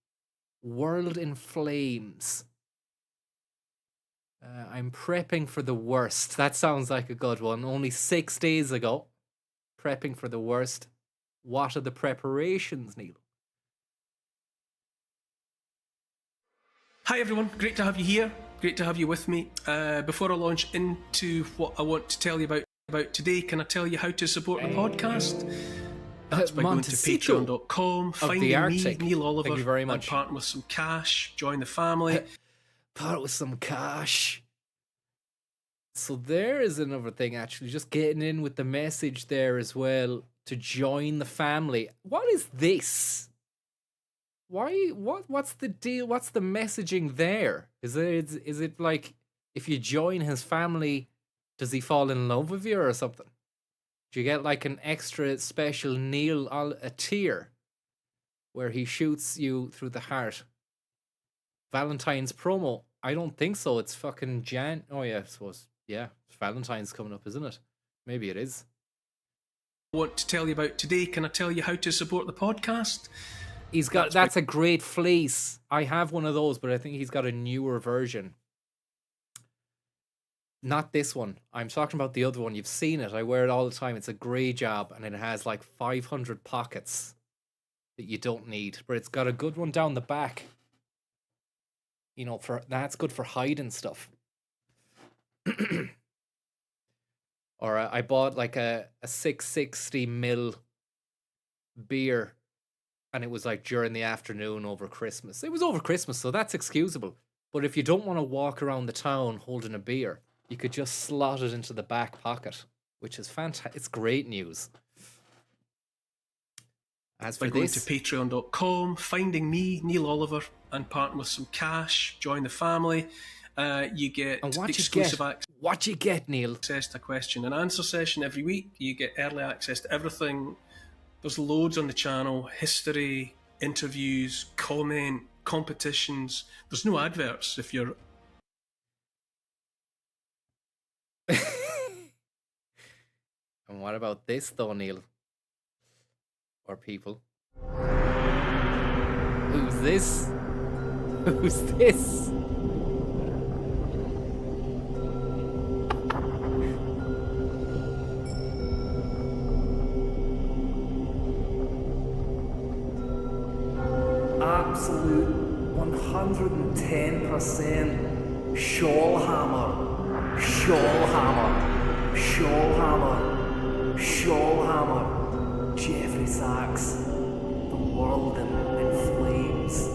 World in flames. I'm prepping for the worst. That sounds like a good one. Only 6 days ago. Prepping for the worst. What are the preparations, Neil? Hi everyone, great to have you here. Great to have you with me. Before I launch into what I want to tell you about today, can I tell you how to support the podcast? That's by going to patreon.com, finding me, Neil Oliver, thank you very much. And parting with some cash, join the family. Part with some cash. So there is another thing, actually, just getting in with the message there as well, to join the family. What is this? Why? What's the deal? What's the messaging there? Is it like, if you join his family, does he fall in love with you or something? Do you get like an extra special Neil a tier where he shoots you through the heart? Valentine's promo? I don't think so. It's fucking Jan. Oh yeah, I suppose. Yeah, Valentine's coming up, isn't it? Maybe it is. What to tell you about today? Can I tell you how to support the podcast? He's got that's a great fleece. I have one of those, but I think he's got a newer version. Not this one. I'm talking about the other one. You've seen it. I wear it all the time. It's a grey job, and it has like 500 pockets that you don't need. But it's got a good one down the back. You know, that's good for hiding stuff. Or I bought like a 660ml beer, and it was like during the afternoon over Christmas. It was over Christmas, so that's excusable. But if you don't want to walk around the town holding a beer, you could just slot it into the back pocket, which is fantastic. It's great news. As for by going to patreon.com, finding me, Neil Oliver, and parting with some cash, join the family. You get exclusive access. What you get, Neil? Access to a question and answer session every week. You get early access to everything. There's loads on the channel: history, interviews, comment, competitions. There's no adverts if you're. And what about this, though, Neil? Or people? Who's this? Who's this? absolute 110% Shawlhammer. Shawlhammer. Shawlhammer. Shawlhammer. Jeffrey Sachs. The world in flames.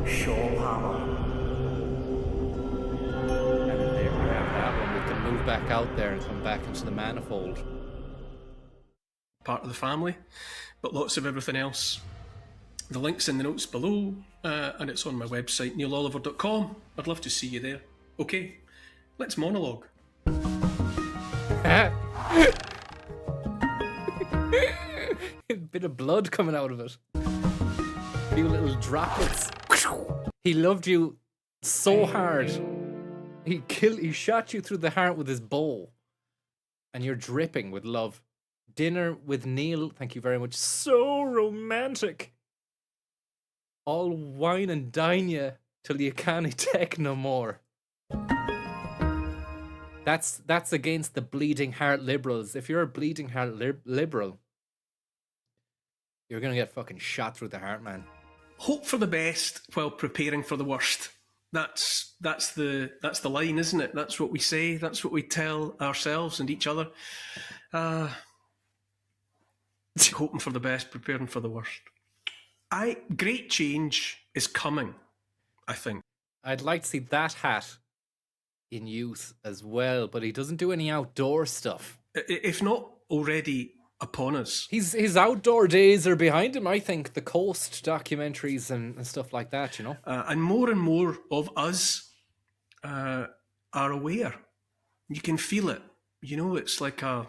Shawlhammer. And there we have that one. We can move back out there and come back into the manifold. Part of the family, but lots of everything else. The link's in the notes below, and it's on my website, neiloliver.com. I'd love to see you there. Okay, let's monologue. A bit of blood coming out of it. A few little droplets. He loved you so hard. He shot you through the heart with his bow. And you're dripping with love. Dinner with Neil, thank you very much. So romantic. All wine and dine you till you can't take no more. That's against the bleeding heart liberals. If you're a bleeding heart liberal, you're gonna get fucking shot through the heart, man. Hope for the best while preparing for the worst. That's the line, isn't it? That's what we say. That's what we tell ourselves and each other. Hoping for the best, preparing for the worst. Great change is coming, I think. I'd like to see that hat in use as well, but he doesn't do any outdoor stuff. If not already upon us. His outdoor days are behind him, I think. The Coast documentaries and stuff like that, you know. And more of us are aware. You can feel it. You know, it's like a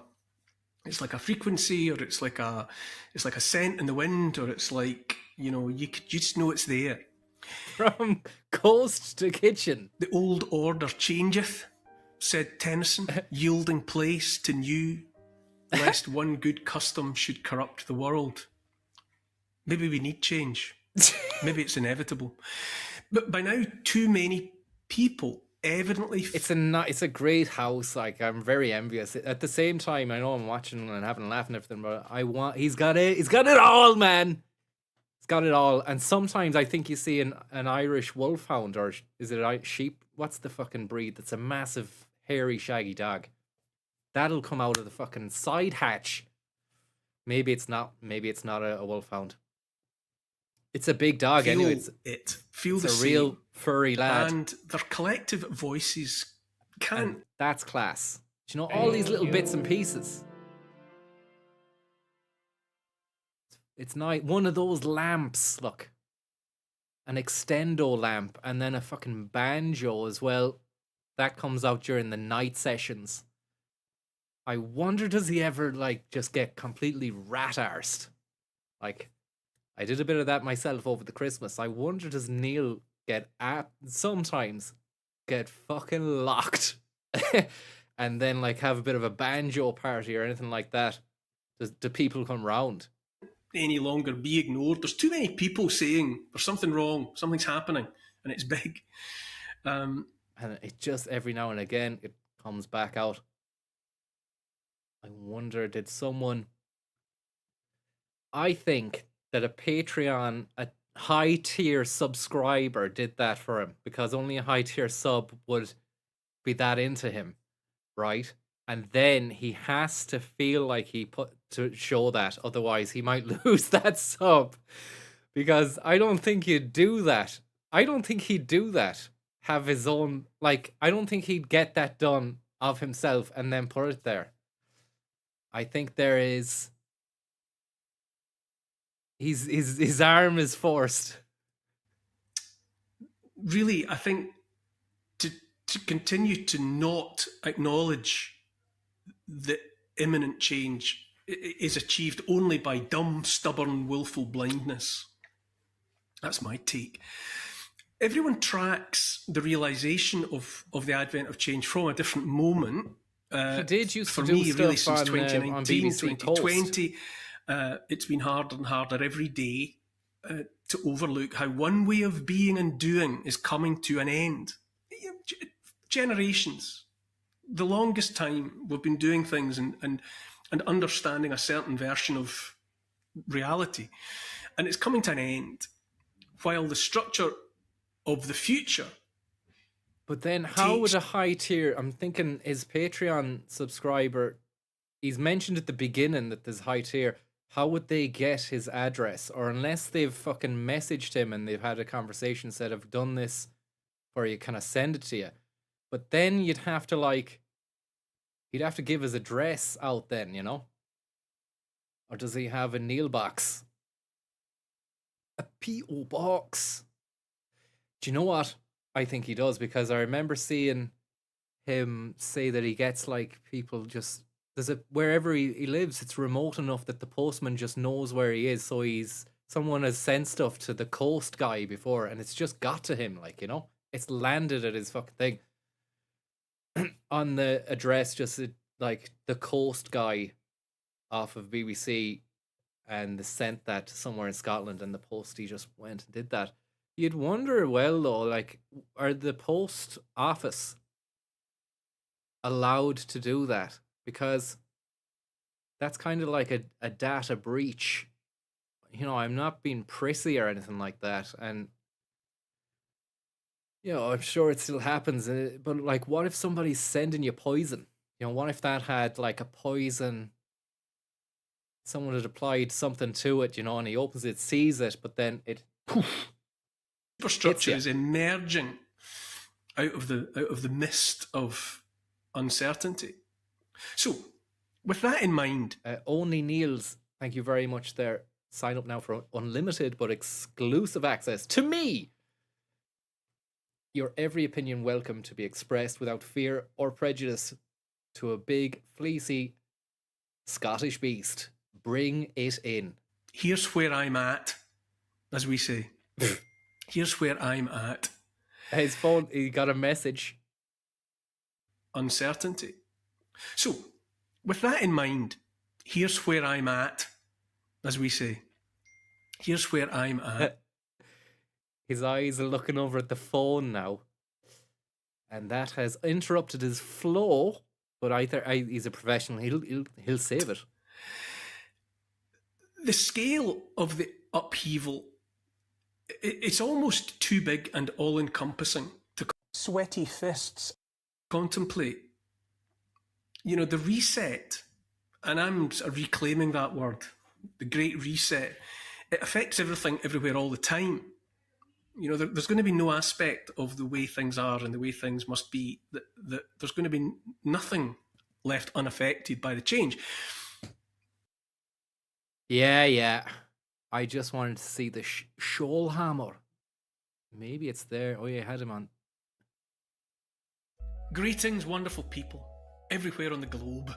frequency, or it's like a scent in the wind, or it's like, you know, you just know it's there. From coast to kitchen. The old order changeth, said Tennyson, yielding place to new, lest one good custom should corrupt the world. Maybe we need change. Maybe it's inevitable. But by now, too many people evidently... It's a great house. Like, I'm very envious. At the same time, I know I'm watching and having a laugh and everything, but he's got it all, man. He's got it all. And sometimes I think you see an Irish wolfhound, or is it a sheep? What's the fucking breed? That's a massive, hairy, shaggy dog. That'll come out of the fucking side hatch. Maybe it's not a wolfhound. It's a big dog anyway. Feel it's a real furry lad. And their collective voices can... And that's class. Do you know, all these little bits and pieces. It's nice. One of those lamps, look. An extendo lamp, and then a fucking banjo as well. That comes out during the night sessions. I wonder, does he ever, like, just get completely rat-arsed? Like, I did a bit of that myself over the Christmas. I wonder, does Neil sometimes get fucking locked and then, like, have a bit of a banjo party or anything like that? Do people come round? Any longer be ignored. There's too many people saying there's something wrong, something's happening, and it's big. And it just, every now and again, it comes back out. I wonder, did someone... I think that a Patreon, a high-tier subscriber did that for him, because only a high-tier sub would be that into him, right? And then he has to feel like to show that, otherwise he might lose that sub. Because I don't think he'd do that. Have his own, like, I don't think he'd get that done of himself and then put it there. I think there is... His arm is forced. Really, I think to continue to not acknowledge the imminent change is achieved only by dumb, stubborn, willful blindness. That's my take. Everyone tracks the realization of the advent of change from a different moment. He did used for to do me, stuff really, since on 2019, BBC 2020. It's been harder and harder every day to overlook how one way of being and doing is coming to an end. Generations the longest time we've been doing things and understanding a certain version of reality. And it's coming to an end, while the structure of the future. But then how would a high tier, I'm thinking his Patreon subscriber, he's mentioned at the beginning that there's high tier. How would they get his address? Or unless they've fucking messaged him and they've had a conversation, said, I've done this for you, can I send it to you? But then you'd have to he'd have to give his address out then, you know? Or does he have a Neil box? A P.O. box? Do you know what? I think he does, because I remember seeing him say that he gets people just, wherever he lives, it's remote enough that the postman just knows where he is. So someone has sent stuff to the Coast guy before and it's just got to him, it's landed at his fucking thing. On the address, just the Coast guy off of BBC, and they sent that to somewhere in Scotland, and the postie just went and did that. You'd wonder, well, though, are the post office allowed to do that? Because that's kind of like a data breach. You know, I'm not being prissy or anything like that, and I'm sure it still happens. But what if somebody's sending you poison? What if that had a poison? Someone had applied something to it, and he opens it, sees it, but then it poof. Superstructure is emerging out of the mist of uncertainty. So, with that in mind, only Neil's, thank you very much there. Sign up now for unlimited but exclusive access to me. Your every opinion welcome to be expressed without fear or prejudice to a big, fleecy Scottish beast. Bring it in. Here's where I'm at, as we say. Here's where I'm at. His phone, he got a message. Uncertainty. So, with that in mind, here's where I'm at, as we say. Here's where I'm at. His eyes are looking over at the phone now. And that has interrupted his flow, but he's a professional. He'll save it. The scale of the upheaval, it's almost too big and all-encompassing to sweaty fists contemplate. The reset, and I'm reclaiming that word, the Great Reset, it affects everything, everywhere, all the time. There's going to be no aspect of the way things are and the way things must be that there's going to be nothing left unaffected by the change. Yeah. I just wanted to see the Shoalhammer. Maybe it's there. Oh, yeah, I had him on. Greetings, wonderful people, everywhere on the globe.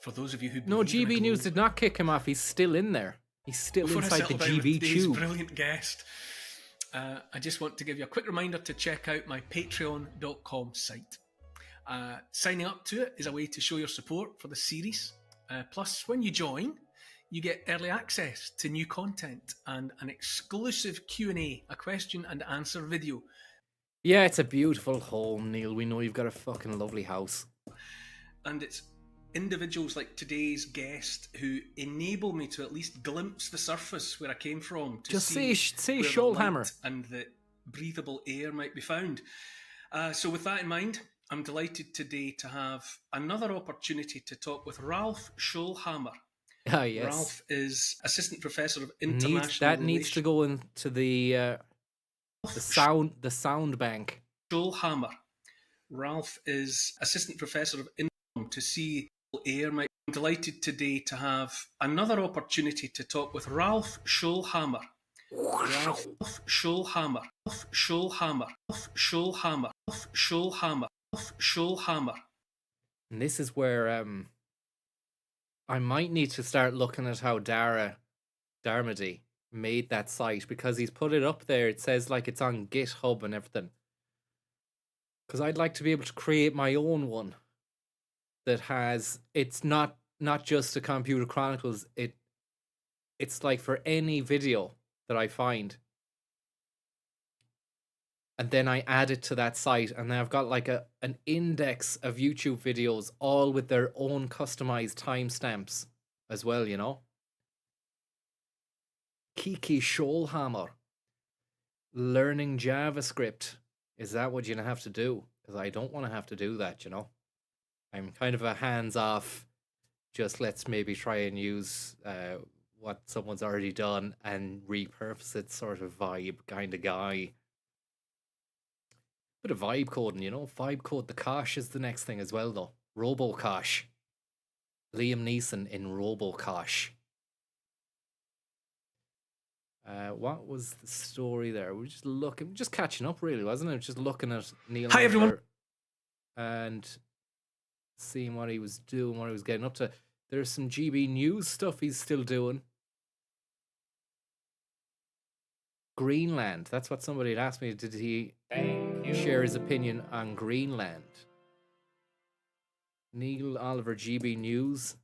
For those of you who No, GB News did not kick him off. He's still in there. He's still inside the GB tube. Brilliant guest. I just want to give you a quick reminder to check out my patreon.com site. Signing up to it is a way to show your support for the series. Plus, when you join, you get early access to new content and an exclusive Q&A, a question and answer video. Yeah, it's a beautiful home, Neil. We know you've got a fucking lovely house. And it's individuals like today's guest who enable me to at least glimpse the surface where I came from. To just say where Shoalhammer. And the breathable air might be found. So with that in mind, I'm delighted today to have another opportunity to talk with Ralph Shoalhammer. Ah, yes. Ralph is Assistant Professor of International Relations. Needs to go into the sound bank. Shoalhammer. Ralph is Assistant Professor of to see air. I'm delighted today to have another opportunity to talk with Ralph Shoalhammer. Ralph Shoalhammer. Ralph Shoalhammer. Ralph Shoalhammer. Ralph Shoalhammer. Ralph Shoalhammer. And this is where I might need to start looking at how Darmody made that site, because he's put it up there. It says it's on GitHub and everything. Because I'd like to be able to create my own one that has, it's not just a Computer Chronicles, it's for any video that I find and then I add it to that site, and then I've got like an index of YouTube videos, all with their own customized timestamps as well, you know. Kiki Scholhammer. Learning JavaScript. Is that what you have to do? Because I don't want to have to do that, you know. I'm kind of a hands-off, just let's maybe try and use what someone's already done and repurpose it sort of vibe kind of guy. Bit of vibe coding, you know. Vibe code the Kosh is the next thing as well, though. Robo-Kosh. Liam Neeson in Robo-Kosh. What was the story there? We're just looking, just catching up, really, wasn't it? Just looking at Neil. Hi, everyone. And seeing what he was doing, what he was getting up to. There's some GB News stuff he's still doing. Greenland. That's what somebody had asked me. Did he share his opinion on Greenland? Neil Oliver, GB News.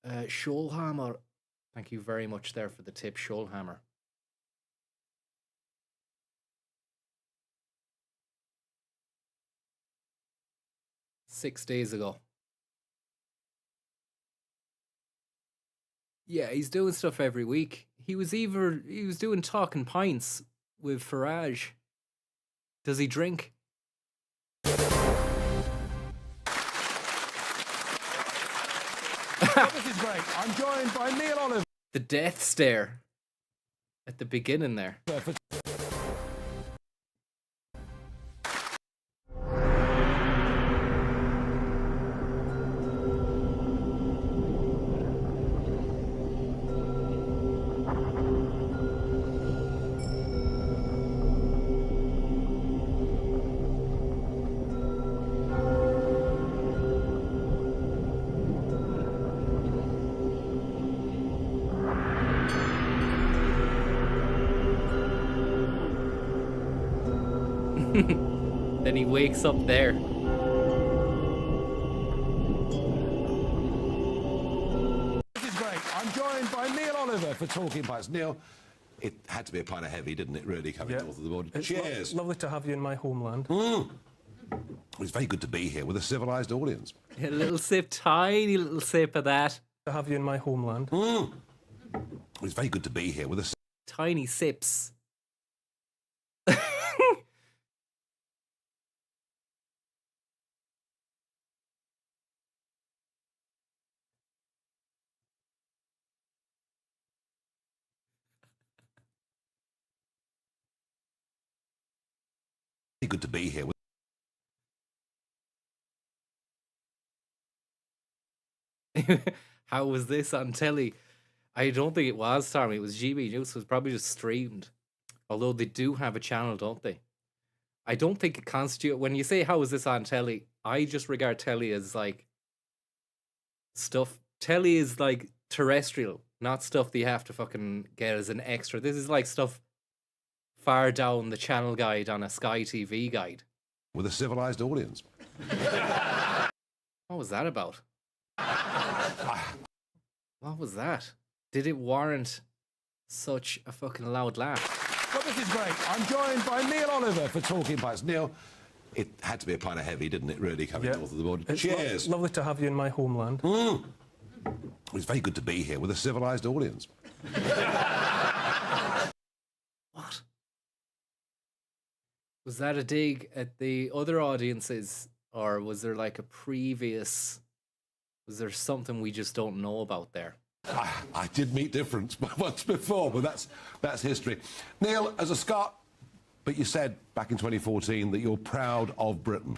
Scholhammer. Thank you very much there for the tip, Scholhammer. Six days ago. Yeah, he's doing stuff every week. He was doing Talking Pints with Farage. Does he drink? This is great. I'm joined by Neil Oliver. The death stare at the beginning there. Then he wakes up there. This is great. I'm joined by Neil Oliver for Talking Pints. Neil, it had to be a pint of heavy, didn't it, really, coming north of the border? It's Cheers. lovely to have you in my homeland. It's very good to be here with a civilised audience. A little sip, tiny little sip of that. To have you in my homeland. It's very good to be here with a tiny sips. good to be here. How was this on telly? I don't think it was, Tommy. It was GB News. It was probably just streamed. Although they do have a channel, don't they? I don't think it constitutes... When you say, how was this on telly? I just regard telly as, like, stuff... Telly is, like, terrestrial, not stuff that you have to fucking get as an extra. This is, like, stuff far down the channel guide on a Sky TV guide. With a civilized audience. What was that about? What was that? Did it warrant such a fucking loud laugh? Well, this is great. I'm joined by Neil Oliver for Talking Pints. Neil, it had to be a pint of heavy, didn't it, really, coming north of the border? It's Cheers. Lovely to have you in my homeland. It's very good to be here with a civilized audience. What? Was that a dig at the other audiences, or was there like a previous... Was there something we just don't know about there? I did meet difference once before, but that's history. Neil, as a Scot, but you said back in 2014 that you're proud of Britain.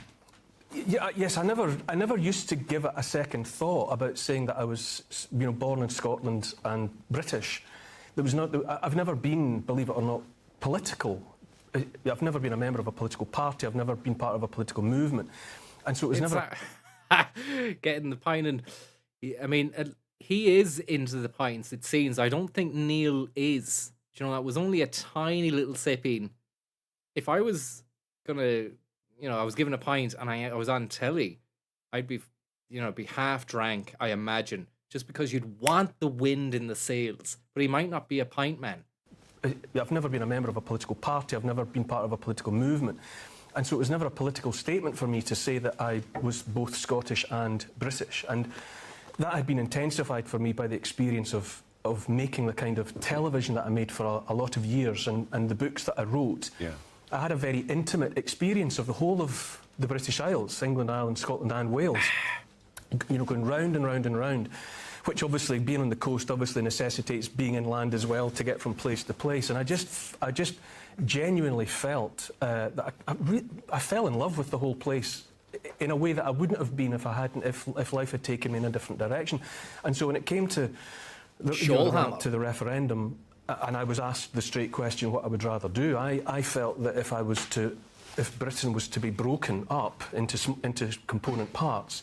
Yeah, yes, I never used to give it a second thought about saying that I was, born in Scotland and British. I've never been, believe it or not, political. I've never been a member of a political party. I've never been part of a political movement, and so it was never. Getting the pint, and I mean, he is into the pints. It seems. I don't think Neil is. That was only a tiny little sipping. If I was gonna, I was given a pint and I was on telly, I'd be, be half drank. I imagine, just because you'd want the wind in the sails. But he might not be a pint man. I've never been a member of a political party. I've never been part of a political movement. And so it was never a political statement for me to say that I was both Scottish and British. And that had been intensified for me by the experience of making the kind of television that I made for a lot of years and the books that I wrote. Yeah. I had a very intimate experience of the whole of the British Isles, England, Ireland, Scotland and Wales, you know, going round and round and round, which obviously, being on the coast, obviously necessitates being inland as well to get from place to place. And I just genuinely felt that I fell in love with the whole place in a way that I wouldn't have been if if life had taken me in a different direction. And so when it came to the referendum, and I was asked the straight question what I would rather do, I felt that if Britain was to be broken up into component parts,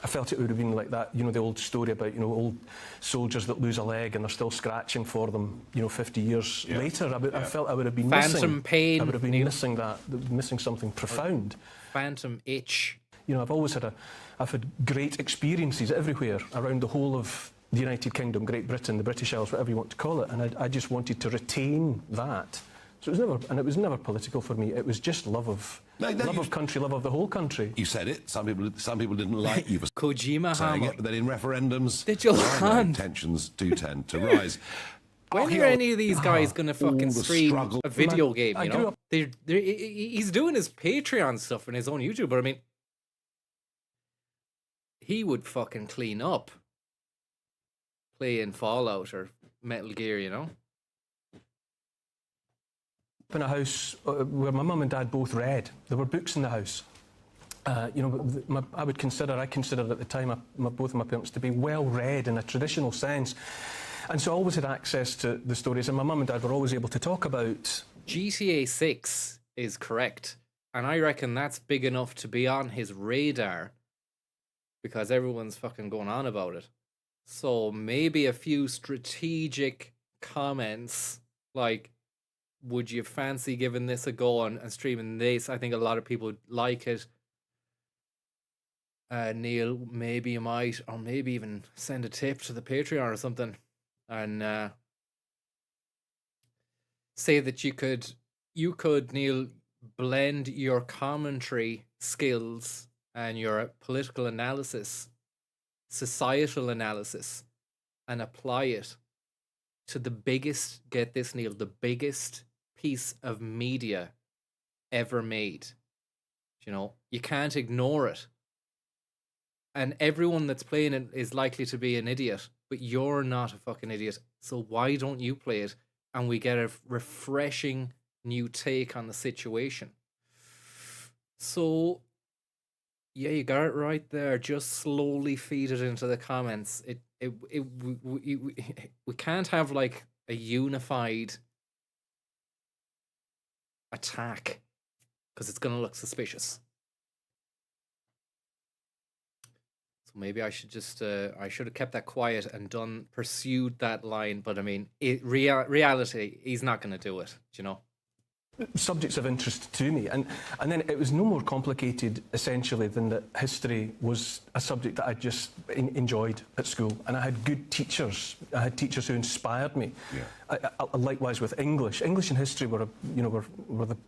I felt it would have been like that, you know, the old story about, you know, old soldiers that lose a leg and they're still scratching for them, you know, 50 years later. I felt I would have been Phantom pain. I would have been missing something profound. Phantom itch. You know, I've had great experiences everywhere around the whole of the United Kingdom, Great Britain, the British Isles, whatever you want to call it, and I just wanted to retain that. So it was never political for me. It was just love of country, love of the whole country. You said it. Some people didn't like you for Kojima saying Hammer. it, but then in referendums, Did your hand? tensions do tend to rise. When are any of these guys going to fucking stream a video game, you know? He's doing his Patreon stuff and his own YouTube, but I mean, he would fucking clean up playing Fallout or Metal Gear, you know? In a house where my mum and dad both read. There were books in the house. You know, I considered at the time both of my parents to be well read in a traditional sense. And so I always had access to the stories, and my mum and dad were always able to talk about... GTA 6 is correct, and I reckon that's big enough to be on his radar because everyone's fucking going on about it. So maybe a few strategic comments like, would you fancy giving this a go and streaming this? I think a lot of people would like it. Neil, maybe you might, or maybe even send a tip to the Patreon or something, and say that you could, Neil, blend your commentary skills and your political analysis, societal analysis, and apply it to the biggest, get this, Neil, the biggest piece of media ever made. You know, you can't ignore it. And everyone that's playing it is likely to be an idiot, but you're not a fucking idiot. So why don't you play it? And we get a refreshing new take on the situation. So, yeah, you got it right there. Just slowly feed it into the comments. We can't have like a unified attack because it's going to look suspicious. So maybe I should just I should have kept that quiet and pursued that line. But I mean, reality, he's not going to do it. Do you know? Subjects of interest to me, and then it was no more complicated essentially than that history was a subject that I just enjoyed at school, and I had good teachers. I had teachers who inspired me. Yeah. Likewise with English and history were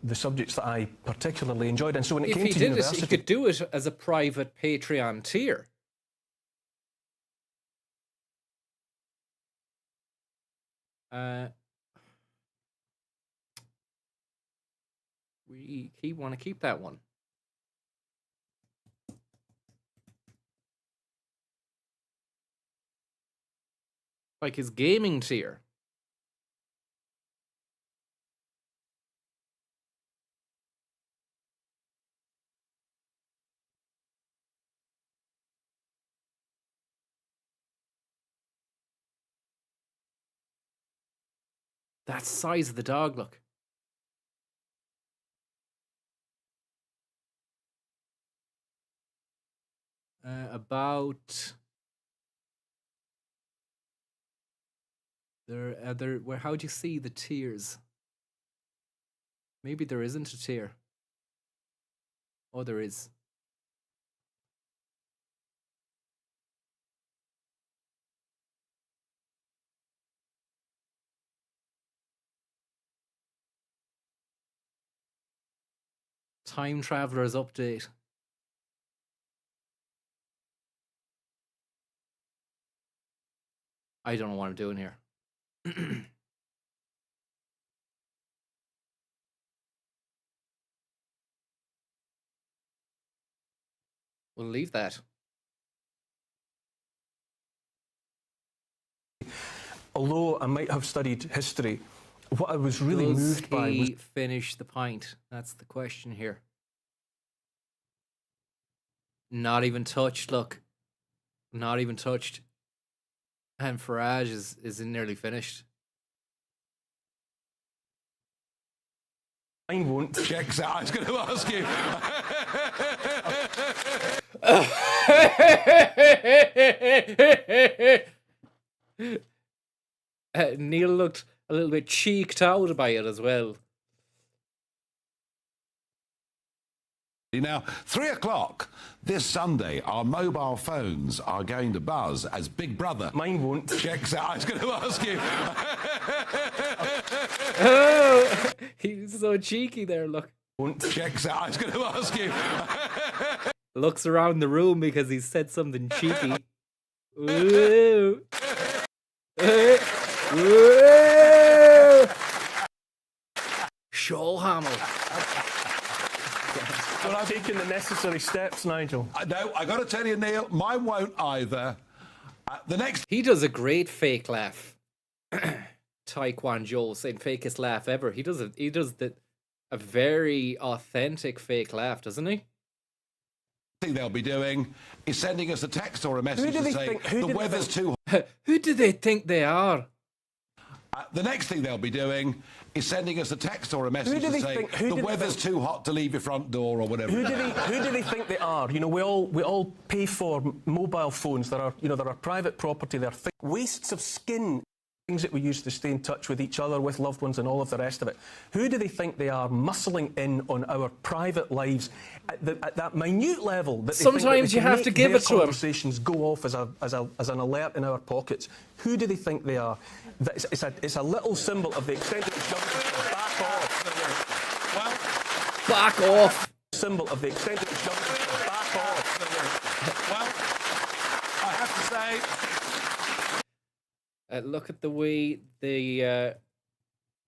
the subjects that I particularly enjoyed, and so when it came to university, he could do it as a private Patreon tier. We want to keep that one. Like his gaming tier. That's the size of the dog, look. About where? How do you see the tiers? Maybe there isn't a tier. Oh, there is. Time Travelers update. I don't know what I'm doing here. We'll leave that. Although I might have studied history, what I was really Does moved by was... he finish the pint? That's the question here. Not even touched, look. Not even touched. And Farage is nearly finished. Mine won't. Checks out. I was going to ask you. Neil looked a little bit cheeked out by it as well. Now, 3 o'clock this Sunday, our mobile phones are going to buzz as Big Brother. Mine won't. Checks out. I was going to ask you. Oh, he's so cheeky there, look. Won't. Checks out. I was going to ask you. Looks around the room because he said something cheeky. Ooh. Ooh. Shaw Hamill. But I've taken the necessary steps, Nigel. No, I got to tell you, Neil, mine won't either. The next... He does a great fake laugh. Taekwondo saying fakest laugh ever. He does a very authentic fake laugh, doesn't he? Thing they'll be doing is sending us a text or a message to say the weather's too hot. Who do they think they are? The next thing they'll be doing is sending us a text or a message to say the weather's too hot to leave your front door or whatever. Who do they think they are? You know, we all pay for mobile phones that are, you know, that are private property. They're wastes of skin, things that we use to stay in touch with each other, with loved ones, and all of the rest of it. Who do they think they are, muscling in on our private lives at that minute level? That sometimes you have to give it to them. Conversations go off as an alert in our pockets. Who do they think they are? It's a little symbol of the extent of the government. Back off. Well, back off. Symbol of the extent of the government. Back off. Well, I have to say. Look at the way the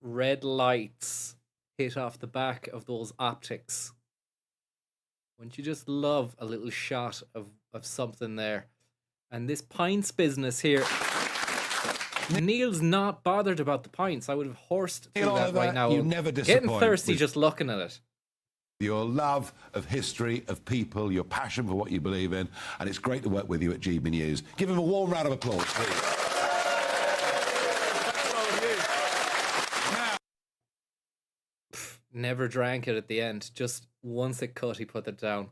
red lights hit off the back of those optics. Wouldn't you just love a little shot of something there? And this pints business here. Neil's not bothered about the pints. I would have horsed through that right now. You never disappoint. Getting thirsty just looking at it. Your love of history, of people, your passion for what you believe in, and it's great to work with you at GB News. Give him a warm round of applause, please. Never drank it at the end. Just once it cut, he put it down.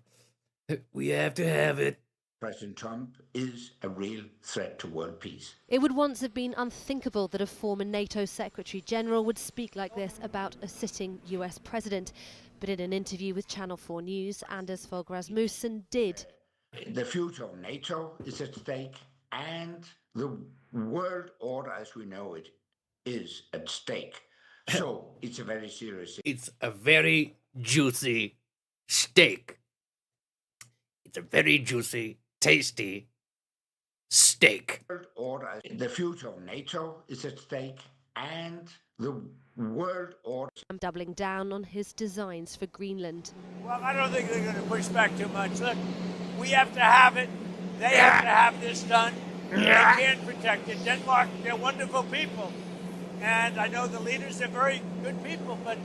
We have to have it. President Trump is a real threat to world peace. It would once have been unthinkable that a former NATO Secretary General would speak like this about a sitting US president. But in an interview with Channel 4 News, Anders Fogh Rasmussen did. The future of NATO is at stake, and the world order as we know it is at stake. So it's a very serious... It's a very juicy steak. It's a very juicy, tasty steak. World order, the future of NATO is at stake, and the world order... I'm doubling down on his designs for Greenland. Well, I don't think they're going to push back too much. Look, we have to have it. They have to have this done. They can't protect it. Denmark, they're wonderful people. And I know the leaders are very good people, but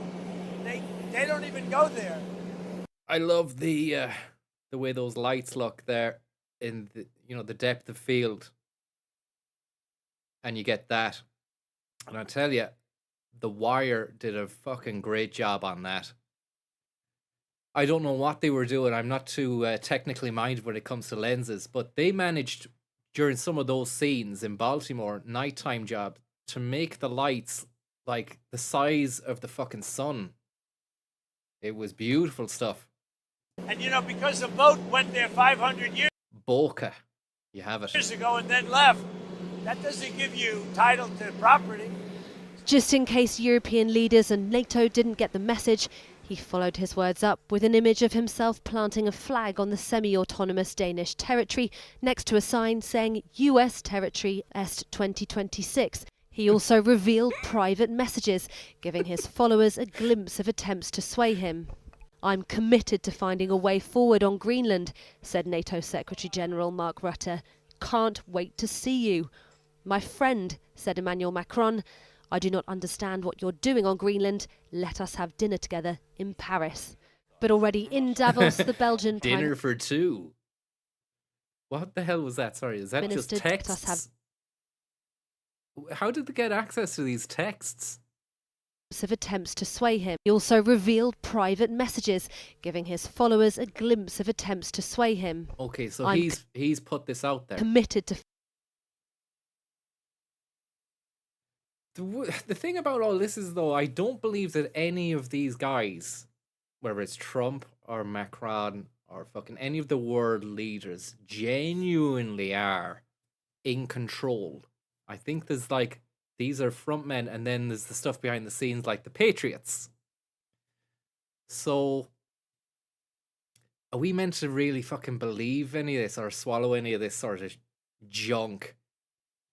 they don't even go there. I love the way those lights look there in the, you know, the depth of field. And you get that. And I tell you, The Wire did a fucking great job on that. I don't know what they were doing. I'm not too technically minded when it comes to lenses, but they managed during some of those scenes in Baltimore, nighttime job, to make the lights like the size of the fucking sun. It was beautiful stuff. And you know, because the boat went there 500 years Boca, you have it. ago and then left, that doesn't give you title to property. Just in case European leaders and NATO didn't get the message, He followed his words up with an image of himself planting a flag on the semi-autonomous Danish territory next to a sign saying US territory Est 2026. He also revealed private messages, giving his followers a glimpse of attempts to sway him. "I'm committed to finding a way forward on Greenland," said NATO Secretary General Mark Rutte. "Can't wait to see you." "My friend," said Emmanuel Macron, "I do not understand what you're doing on Greenland. Let us have dinner together in Paris." But already in Davos, the Belgian Dinner for two. What the hell was that? Sorry, is that Minister just let us texts? How did they get access to these texts? of attempts to sway him. He also revealed private messages, giving his followers a glimpse of attempts to sway him. Okay, so "I'm he's put this out there. committed to The thing about all this is, though, I don't believe that any of these guys, whether it's Trump or Macron or fucking any of the world leaders, genuinely are in control. I think there's like, these are front men, and then there's the stuff behind the scenes like the Patriots. So, are we meant to really fucking believe any of this or swallow any of this sort of junk?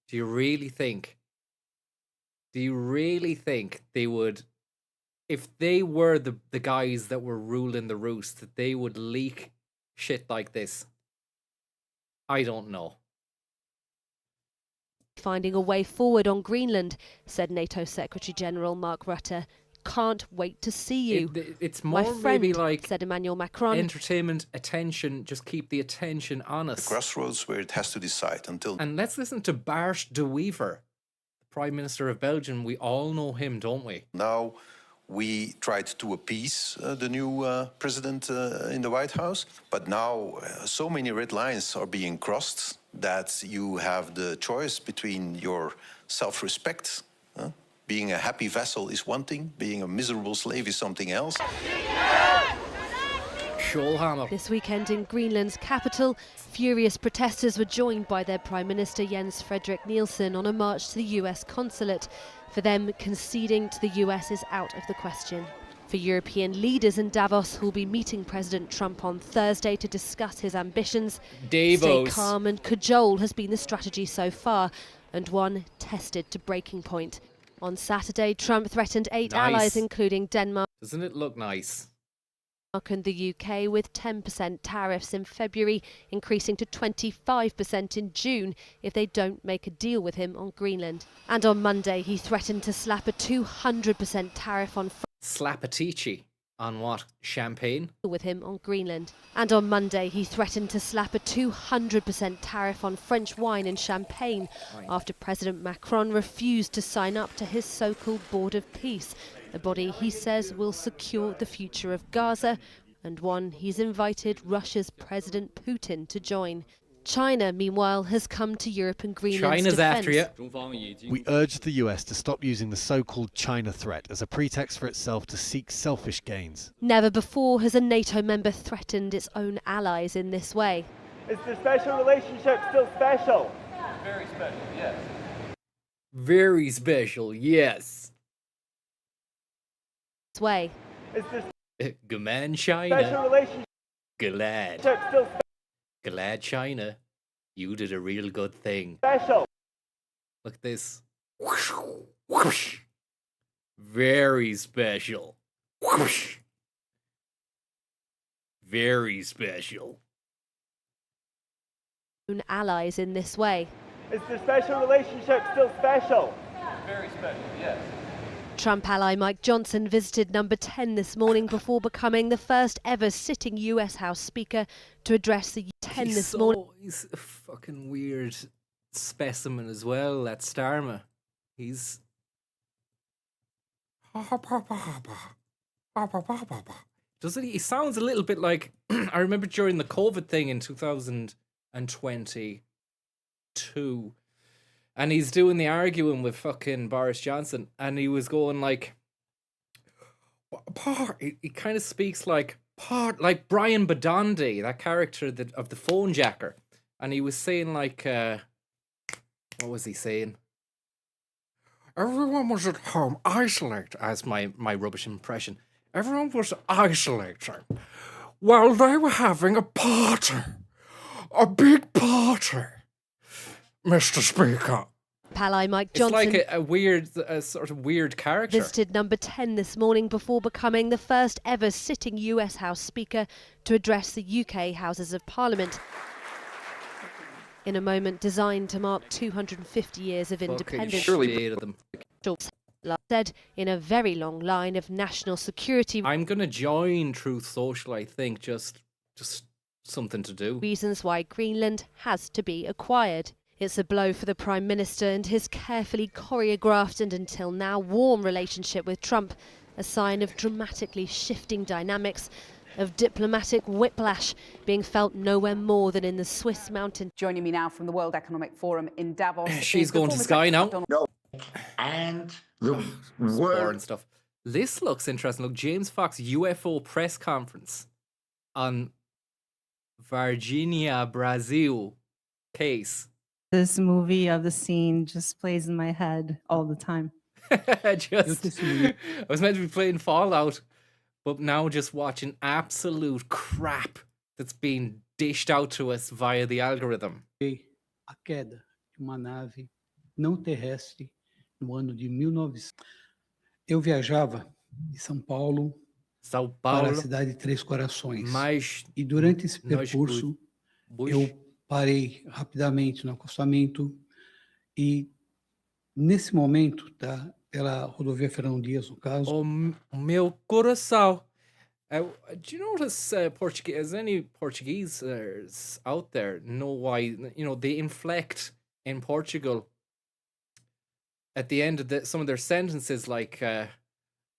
Do you really think they would, if they were the guys that were ruling the roost, that they would leak shit like this? I don't know. finding a way forward on Greenland, said NATO Secretary General Mark Rutte. "Can't wait to see you." It's "My more friend," maybe like said Emmanuel Macron. entertainment, attention, just keep the attention on us. Crossroads where it has to decide until... And let's listen to Bart de Wever, the Prime Minister of Belgium. We all know him, don't we? Now, we tried to appease the new president in the White House, but now so many red lines are being crossed that you have the choice between your self-respect. Being a happy vassal is one thing, being a miserable slave is something else. This weekend in Greenland's capital, furious protesters were joined by their Prime Minister Jens Frederik Nielsen on a march to the US consulate. For them, conceding to the US is out of the question. For European leaders in Davos who will be meeting President Trump on Thursday to discuss his ambitions, stay calm and cajole has been the strategy so far, and one tested to breaking point. On Saturday, Trump threatened 8 allies, including Denmark. Doesn't it look nice? And the UK with 10% tariffs in February, increasing to 25% in June if they don't make a deal with him on Greenland. And on Monday, he threatened to slap a 200% tariff on Slapatici on what? Champagne? With him on Greenland. And on Monday, he threatened to slap a 200% tariff on French wine and champagne after President Macron refused to sign up to his so-called Board of Peace, a body he says will secure the future of Gaza, and one he's invited Russia's President Putin to join. China, meanwhile, has come to Europe and Greenland's China's defense. after you. We urged the US to stop using the so-called China threat as a pretext for itself to seek selfish gains. Never before has a NATO member threatened its own allies in this way. Is the special relationship still special? Very special, yes. Very special, yes. This way. Is this Good man, special China. relationship Glad. still Glad, China. You did a real good thing. special? Look at this. Whoosh, whoosh. Very special. Whoosh. Very special. Own allies in this way. Is the special relationship still special? Very special, yes. Trump ally Mike Johnson visited number 10 this morning before becoming the first ever sitting US House Speaker to address the 10 this morning. He's a fucking weird specimen as well, that Starmer. He's... Doesn't he? He sounds a little bit like... I remember during the COVID thing in 2022... And he's doing the arguing with fucking Boris Johnson, and he was going like, he kind of speaks like Brian Badondi, that character of the phone jacker, and he was saying like, what was he saying? Everyone was at home, isolate, as my rubbish impression. Everyone was isolating while they were having a party. A big party, Mr. Speaker. Ally Mike Johnson. It's like a weird, sort of weird character. Visited number 10 this morning before becoming the first ever sitting US House Speaker to address the UK Houses of Parliament. In a moment designed to mark 250 years of independence. Surely them. Said in a very long line of national security. I'm going to join Truth Social, I think, just something to do. Reasons why Greenland has to be acquired. It's a blow for the Prime Minister and his carefully choreographed and until now warm relationship with Trump, a sign of dramatically shifting dynamics, of diplomatic whiplash being felt nowhere more than in the Swiss mountain. Joining me now from the World Economic Forum in Davos. She's going to Sky now. No. And the Boring world. stuff. This looks interesting. Look, James Fox UFO press conference on Virginia, Brazil case. This movie of the scene just plays in my head all the time. I was meant to be playing Fallout, but now just watching absolute crap that's being dished out to us via the algorithm. A queda de uma nave não terrestre no ano de 1900. Eu viajava de São Paulo para a cidade de Três Corações. E durante esse percurso, eu parei rapidamente no acostamento e nesse momento, tá, pela rodovia Fernão Dias, no caso. O meu coração. Do you notice Portuguese? Is any Portuguese out there know why they inflect in Portugal at the end of some of their sentences? Like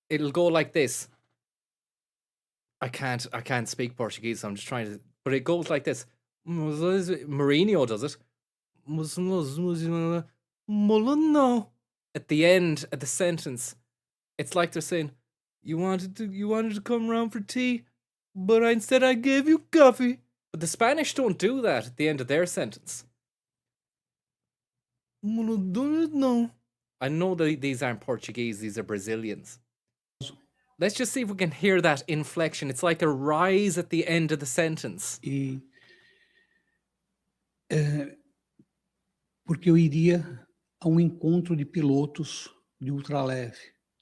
it'll go like this. I can't speak Portuguese, so I'm just trying to. But it goes like this. Mourinho does it. At the end of the sentence, it's like they're saying, you wanted to come around for tea, but instead I gave you coffee. But the Spanish don't do that at the end of their sentence. No. I know that these aren't Portuguese, these are Brazilians. Let's just see if we can hear that inflection. It's like a rise at the end of the sentence. Porque eu iria a encontro de pilotos de ultraleve,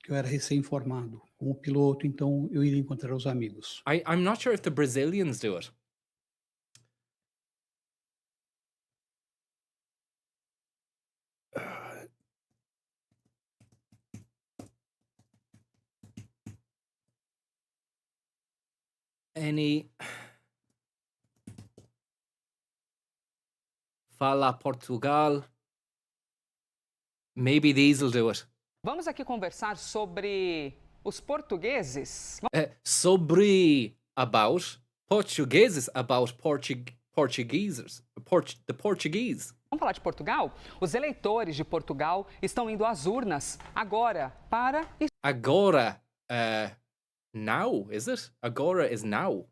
que eu era recém-formado. Como piloto, então eu iria encontrar os amigos. I'm not sure if the Brazilians do it. Fala Portugal. Maybe these will do it. Vamos aqui conversar sobre os portugueses. About Portugueses, about Portuguesers, the Portuguese. Vamos falar de Portugal? Os eleitores de Portugal estão indo às urnas agora para... Agora, now, is it? Agora is now,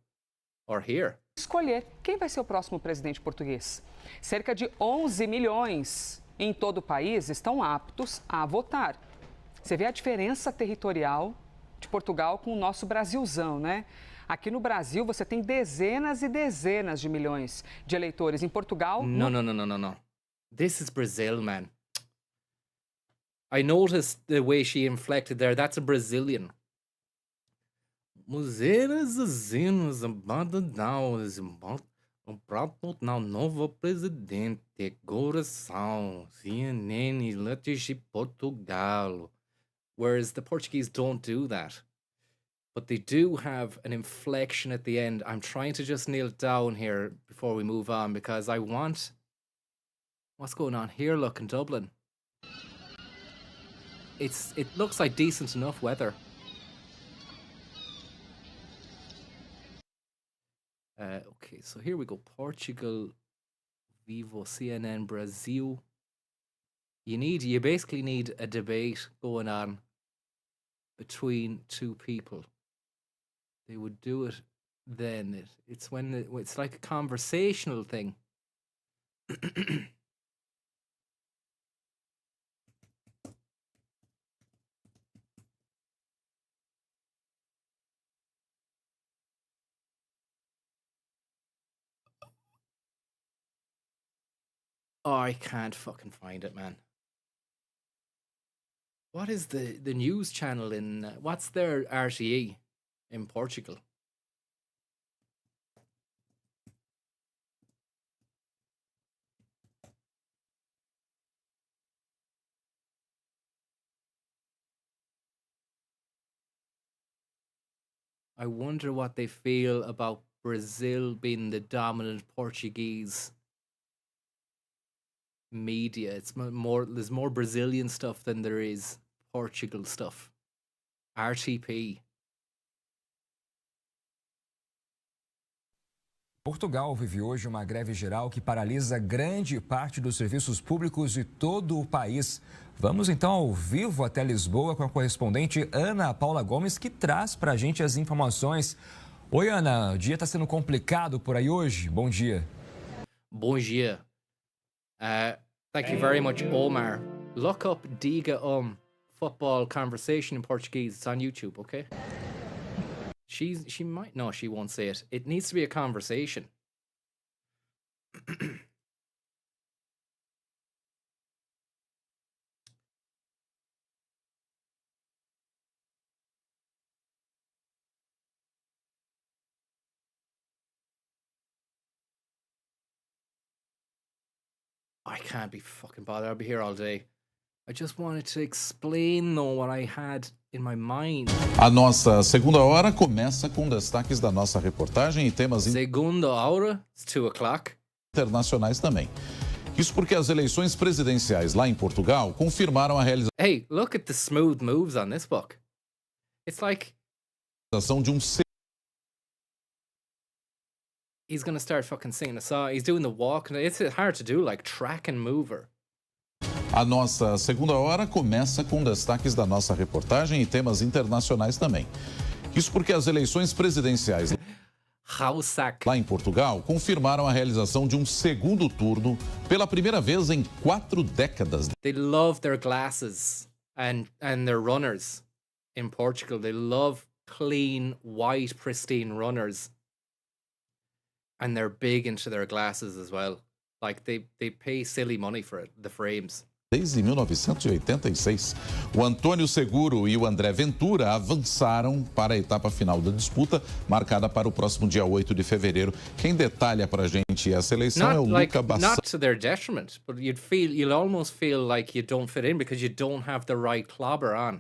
or here. Escolher quem vai ser o próximo presidente português. Cerca de 11 milhões em todo o país estão aptos a votar. Você vê a diferença territorial de Portugal com o nosso Brasilzão, né? Aqui no Brasil você tem dezenas e dezenas de milhões de eleitores. Em Portugal... No. This is Brazil, man. I noticed the way she inflected there. That's a Brazilian. Museras azinas abandonadas, um prato na nova presidente, coração, CNN, letras de Portugal. Whereas the Portuguese don't do that. But they do have an inflection at the end. I'm trying to just nail it down here before we move on because I want... What's going on here, look, in Dublin? It looks like decent enough weather. Okay, so here we go. Portugal, Vivo, CNN, Brazil. You basically need a debate going on between two people. They would do it then. It's like a conversational thing. Oh, I can't fucking find it, man. What is the news channel in... what's their RTE in Portugal? I wonder what they feel about Brazil being the dominant Portuguese media. It's more, there's more Brazilian stuff than there is Portugal stuff. RTP. Portugal vive hoje uma greve geral que paralisa grande parte dos serviços públicos de todo o país. Vamos então ao vivo até Lisboa com a correspondente Ana Paula Gomes, que traz para a gente as informações. Oi, Ana, o dia está sendo complicado por aí hoje. Bom dia. Bom dia. Thank you very much, Omar. Look up Diga football conversation in Portuguese. It's on YouTube, okay? She might... no, she won't say it. It needs to be a conversation. I can't be fucking bothered. I'll be here all day. I just wanted to explain, though, what I had in my mind. A nossa segunda hora começa com destaques da nossa reportagem e temas Segunda hora, it's 2 o'clock. Internacionais também. Isso porque as eleições presidenciais lá em Portugal confirmaram a realização Hey, look at the smooth moves on this book. It's like de um he's gonna start fucking singing a song. He's doing the walk. It's hard to do, like track and mover. A nossa segunda hora começa com destaques da nossa reportagem e temas internacionais também. Isso porque as eleições presidenciais lá em Portugal confirmaram a realização de um segundo turno pela primeira vez em 4 décadas. They love their glasses and their runners in Portugal. They love clean, white, pristine runners. And they're big into their glasses as well. Like they pay silly money for it, the frames. Desde 1986, o Antônio Seguro e o André Ventura avançaram para a etapa final da disputa, marcada para o próximo dia 8 de fevereiro. Quem detalha para a gente essa eleição é o Luca Bassani. Not to their detriment, but you'll almost feel like you don't fit in because you don't have the right clobber on.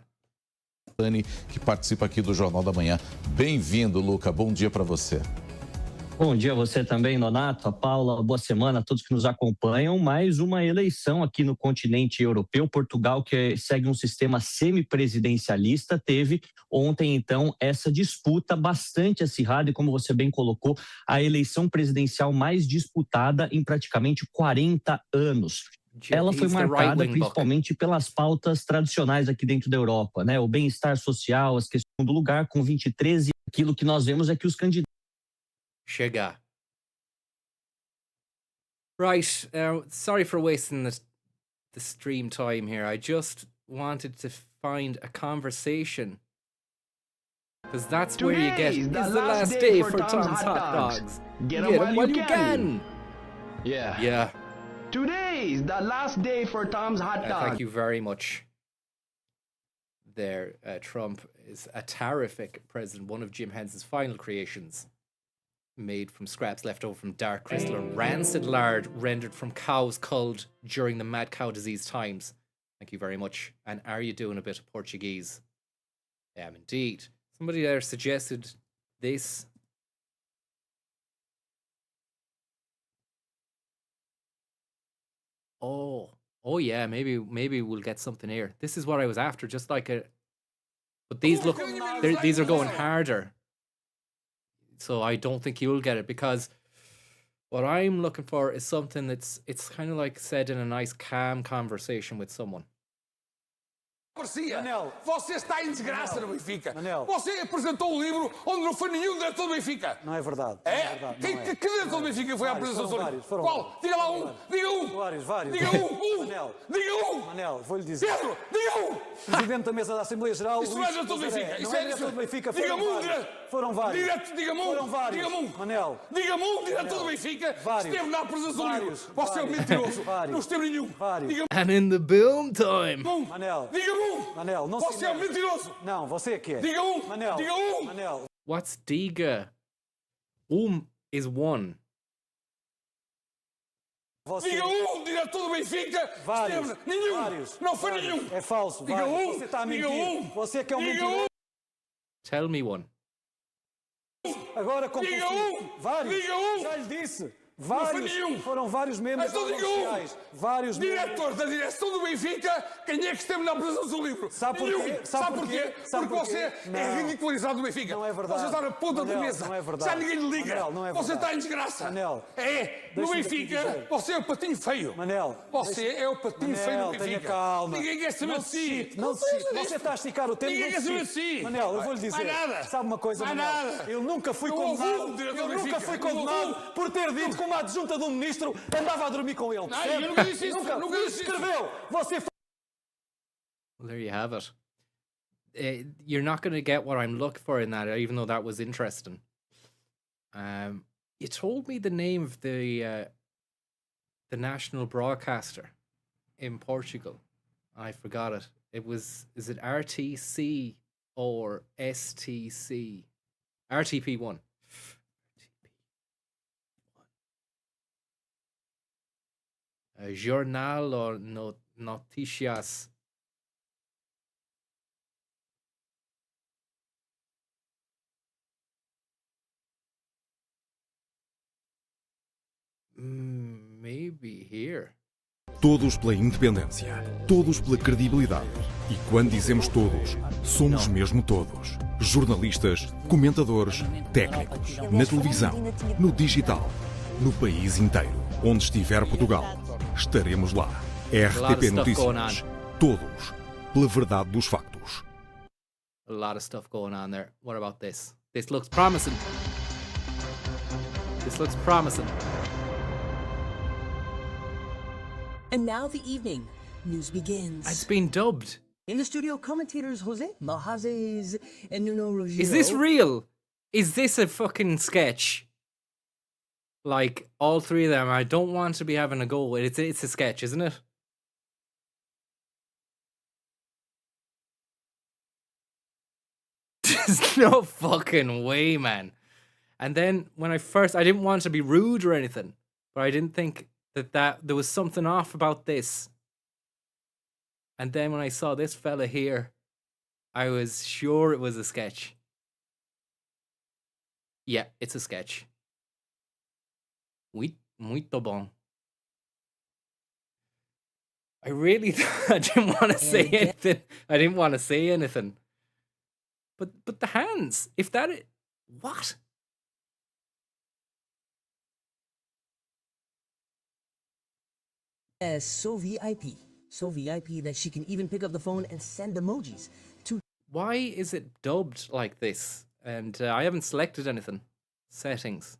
Que participa aqui do Jornal da Manhã. Bem-vindo, Luca. Bom dia para você. Bom dia a você também, Nonato, a Paula, boa semana a todos que nos acompanham. Mais uma eleição aqui no continente europeu. Portugal, que segue um sistema semipresidencialista, teve ontem, então, essa disputa bastante acirrada e, como você bem colocou, a eleição presidencial mais disputada em praticamente 40 anos. Ela foi marcada principalmente pelas pautas tradicionais aqui dentro da Europa, né? O bem-estar social, as questões do lugar, com 23, e aquilo que nós vemos é que os candidatos Chegar. Right, sorry for wasting the stream time here. I just wanted to find a conversation. Because that's where you get, it's the last day for Tom's Hot Dogs. Get them while you can. Yeah. Yeah. Today is the last day for Tom's Hot Dogs. Thank you very much. There, Trump is a terrific president, one of Jim Henson's final creations. Made from scraps left over from dark crystal and rancid lard rendered from cows culled during the mad cow disease times. Thank you very much. And are you doing a bit of Portuguese? I am indeed. Somebody there suggested this. Oh yeah, maybe we'll get something here. This is what I was after, just like a... But these look, these are going harder. So I don't think you'll get it, because what I'm looking for is something it's kind of like said in a nice, calm conversation with someone. Garcia, você está em desgraça no Benfica. Você apresentou um livro onde não foi nenhum diretor do Benfica. Não é verdade. Que diretor do Benfica foi a apresentação? Qual? Diga lá um. Diga um. Vários. Diga um. Diga um. Manel, vou-lhe dizer. Pedro, diga um. Presidente da mesa da Assembleia Geral. Isso não é diretor do Benfica. Isso é diretor do Benfica. Diga-me um diretor. Foram vários. Diga-me um. Manel. Diga-me um diretor do Benfica que esteve na presença do livro. Você é um mentiroso. Não esteve nenhum. And in the boom time. Manel. Diga-me um. Manel, não você é um mentiroso. Não, você é que é. Diga um. Manel. Diga um. Manel. What's diga? Is one. Diga um diretor do Benfica. Vários. Nenhum. Não foi nenhum. É falso. Diga um. Você está a mentir. Você que é um mentiroso. Tell me one. Agora com vários. Diga um. Já lhe disse. Vários. Foram vários membros oficiais. Vários diretor da direção do Benfica. Quem é que esteve na presença do livro? Sabe porquê? Sabe porquê? Porque você é ridicularizado do Benfica. Não é verdade. Você está na ponta da mesa. Não é verdade. Já ninguém lhe liga. Manel, não é verdade. Você está em desgraça. Manel. É. No Benfica, você é o patinho feio. Manel. Você é o patinho feio do Benfica. Tenha calma. Ninguém quer saber de si. Não se cite. Você está a esticar o tempo. Ninguém quer saber de si. Manel, eu vou lhe dizer. Sabe uma coisa, Manel? Eu nunca fui condenado. Eu nunca fui condenado por ter dito que uma adjunta de um ministro andava a dormir com ele. Não, eu nunca disse isso. Nunca escreveu. Você. Well, there you have it. You're not going to get what I'm looking for in that, even though that was interesting. You told me the name of the national broadcaster in Portugal. I forgot it. Is it RTC or STC? RTP1. Jornal or Noticias. Maybe here. Todos pela independência, todos pela credibilidade. E quando dizemos todos, somos mesmo todos. Jornalistas, comentadores, técnicos, na televisão, no digital, no país inteiro. Onde estiver Portugal, estaremos lá. RTP Notícias. Todos pela verdade dos factos. A lot of stuff going on there. What about this? This looks promising. This looks promising. And now the evening. News begins. It's been dubbed. In the studio, commentators Jose Mahazes and Nuno Ruggiero. Is this real? Is this a fucking sketch? Like, all three of them, I don't want to be having a go. It's a sketch, isn't it? There's no fucking way, man. And then when I didn't want to be rude or anything, but I didn't think that there was something off about this. And then when I saw this fella here, I was sure it was a sketch. Yeah, it's a sketch. Muito bom. I really I didn't want to say anything. I didn't want to say anything. But the hands, if that is, what? So VIP. So VIP that she can even pick up the phone and send emojis to. Why is it dubbed like this? And I haven't selected anything. Settings.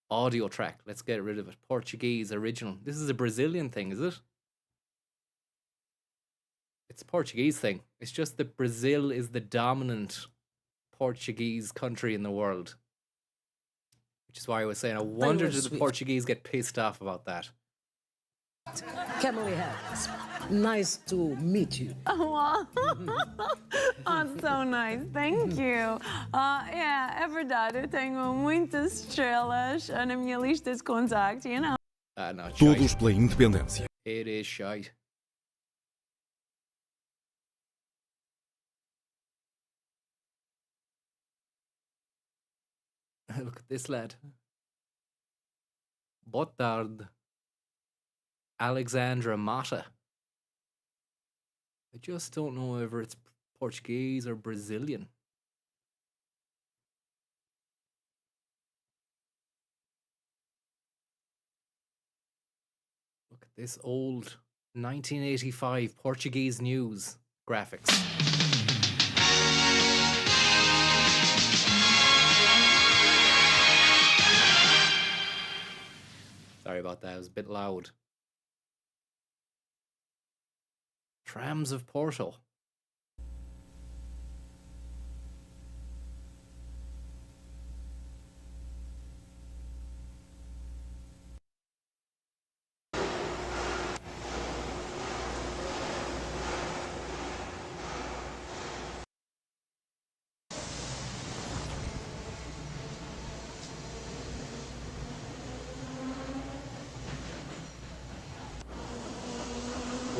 Audio track. Let's get rid of it. Portuguese original. This is a Brazilian thing, is it? It's a Portuguese thing. It's just that Brazil is the dominant Portuguese country in the world. Which is why I was saying, I wonder did the Portuguese get pissed off about that? Kamala Harris, nice to meet you. Oh, so nice. Thank you. É verdade. Eu tenho muitas estrelas na minha lista de contactos, you know. No, todos pela independência. It is shite. Look at this lad. Boa tarde. Alexandra Mata. I just don't know whether it's Portuguese or Brazilian. Look at this old 1985 Portuguese news graphics. Sorry about that, it was a bit loud. Trams of Porto.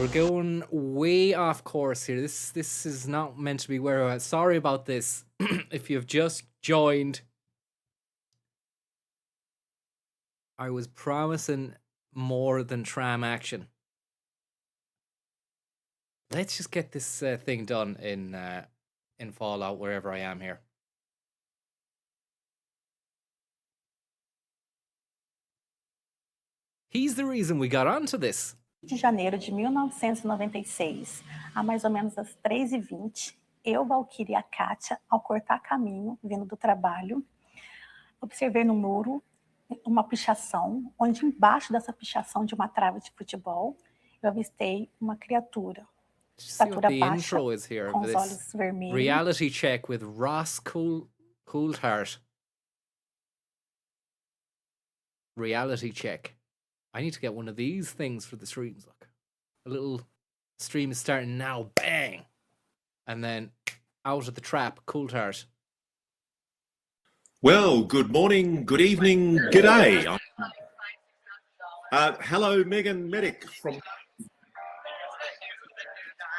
We're going way off course here. This is not meant to be where we're at. Sorry about this. If you've just joined, I was promising more than tram action. Let's just get this thing done in Fallout, wherever I am here. He's the reason we got onto this. De janeiro de 1996, a mais ou menos às 3h20, eu, Valkyrie e a Kátia, ao cortar caminho, vindo do trabalho, observei no muro uma pichação, onde embaixo dessa pichação de uma trave de futebol, eu avistei uma criatura. Estatura baixa, com os olhos vermelhos. Reality check with Ross Coulthart. Reality check. I need to get one of these things for the streams. Look, a little stream is starting now. Bang, and then out of the trap, Coulthart. Well, good morning, good evening, good day. Hello, Megan Medic from.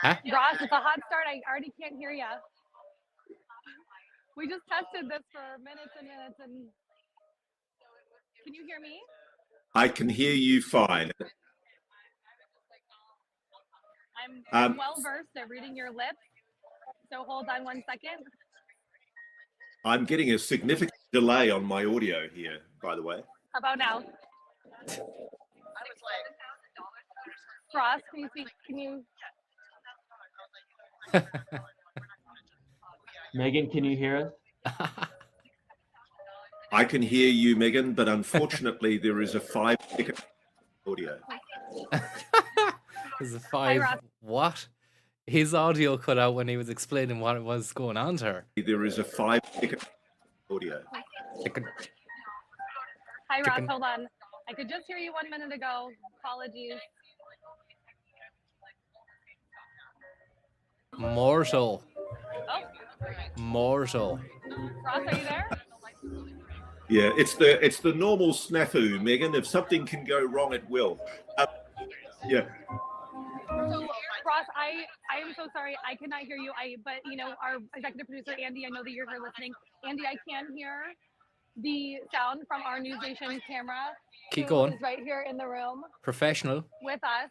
Huh? Ross, it's a hot start. I already can't hear you. We just tested this for minutes and minutes, and can you hear me? I can hear you fine. I'm well versed at reading your lips, so hold on 1 second. I'm getting a significant delay on my audio here, by the way. How about now? Ross, can you speak? Can you? Megan, can you hear us? I can hear you, Megan, but unfortunately there is a 5-second audio. There's a 5 what? His audio cut out when he was explaining what it was going on to her. There is a 5-second audio. Hi, Ross, hold on. I could just hear you 1 minute ago. Apologies. Mortal. Oh. Mortal. Ross, are you there? Yeah, it's the normal snafu, Megan. If something can go wrong, it will. Yeah. So, Ross, I am so sorry. I cannot hear you. But you know, our executive producer Andy, I know that you're here listening. Andy, I can hear the sound from our News Nation camera. Keep going. Who's right here in the room. Professional. With us.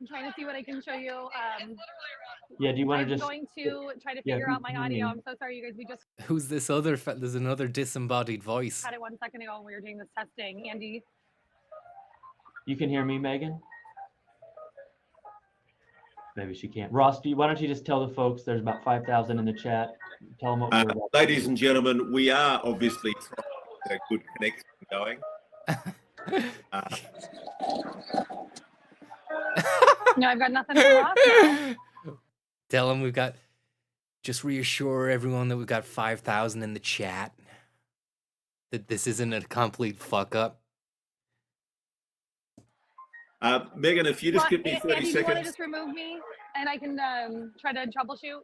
I'm trying to see what I can show you. Yeah, do you want to I'm just... going to try to figure out my audio. I'm so sorry, you guys. We just Who's this other? There's another disembodied voice. had it 1 second ago when we were doing this testing. Andy. You can hear me, Megan? Maybe she can't. Ross, why don't you just tell the folks there's about 5,000 in the chat. Tell them what we're about. Ladies and gentlemen, we are obviously trying to get a good connection going. No, I've got nothing for Ross now. Tell him we've got. Just reassure everyone that we've got 5,000 in the chat. That this isn't a complete fuck up. Megan, if you just give me 30 Andy, seconds. do you want to just remove me and I can try to troubleshoot?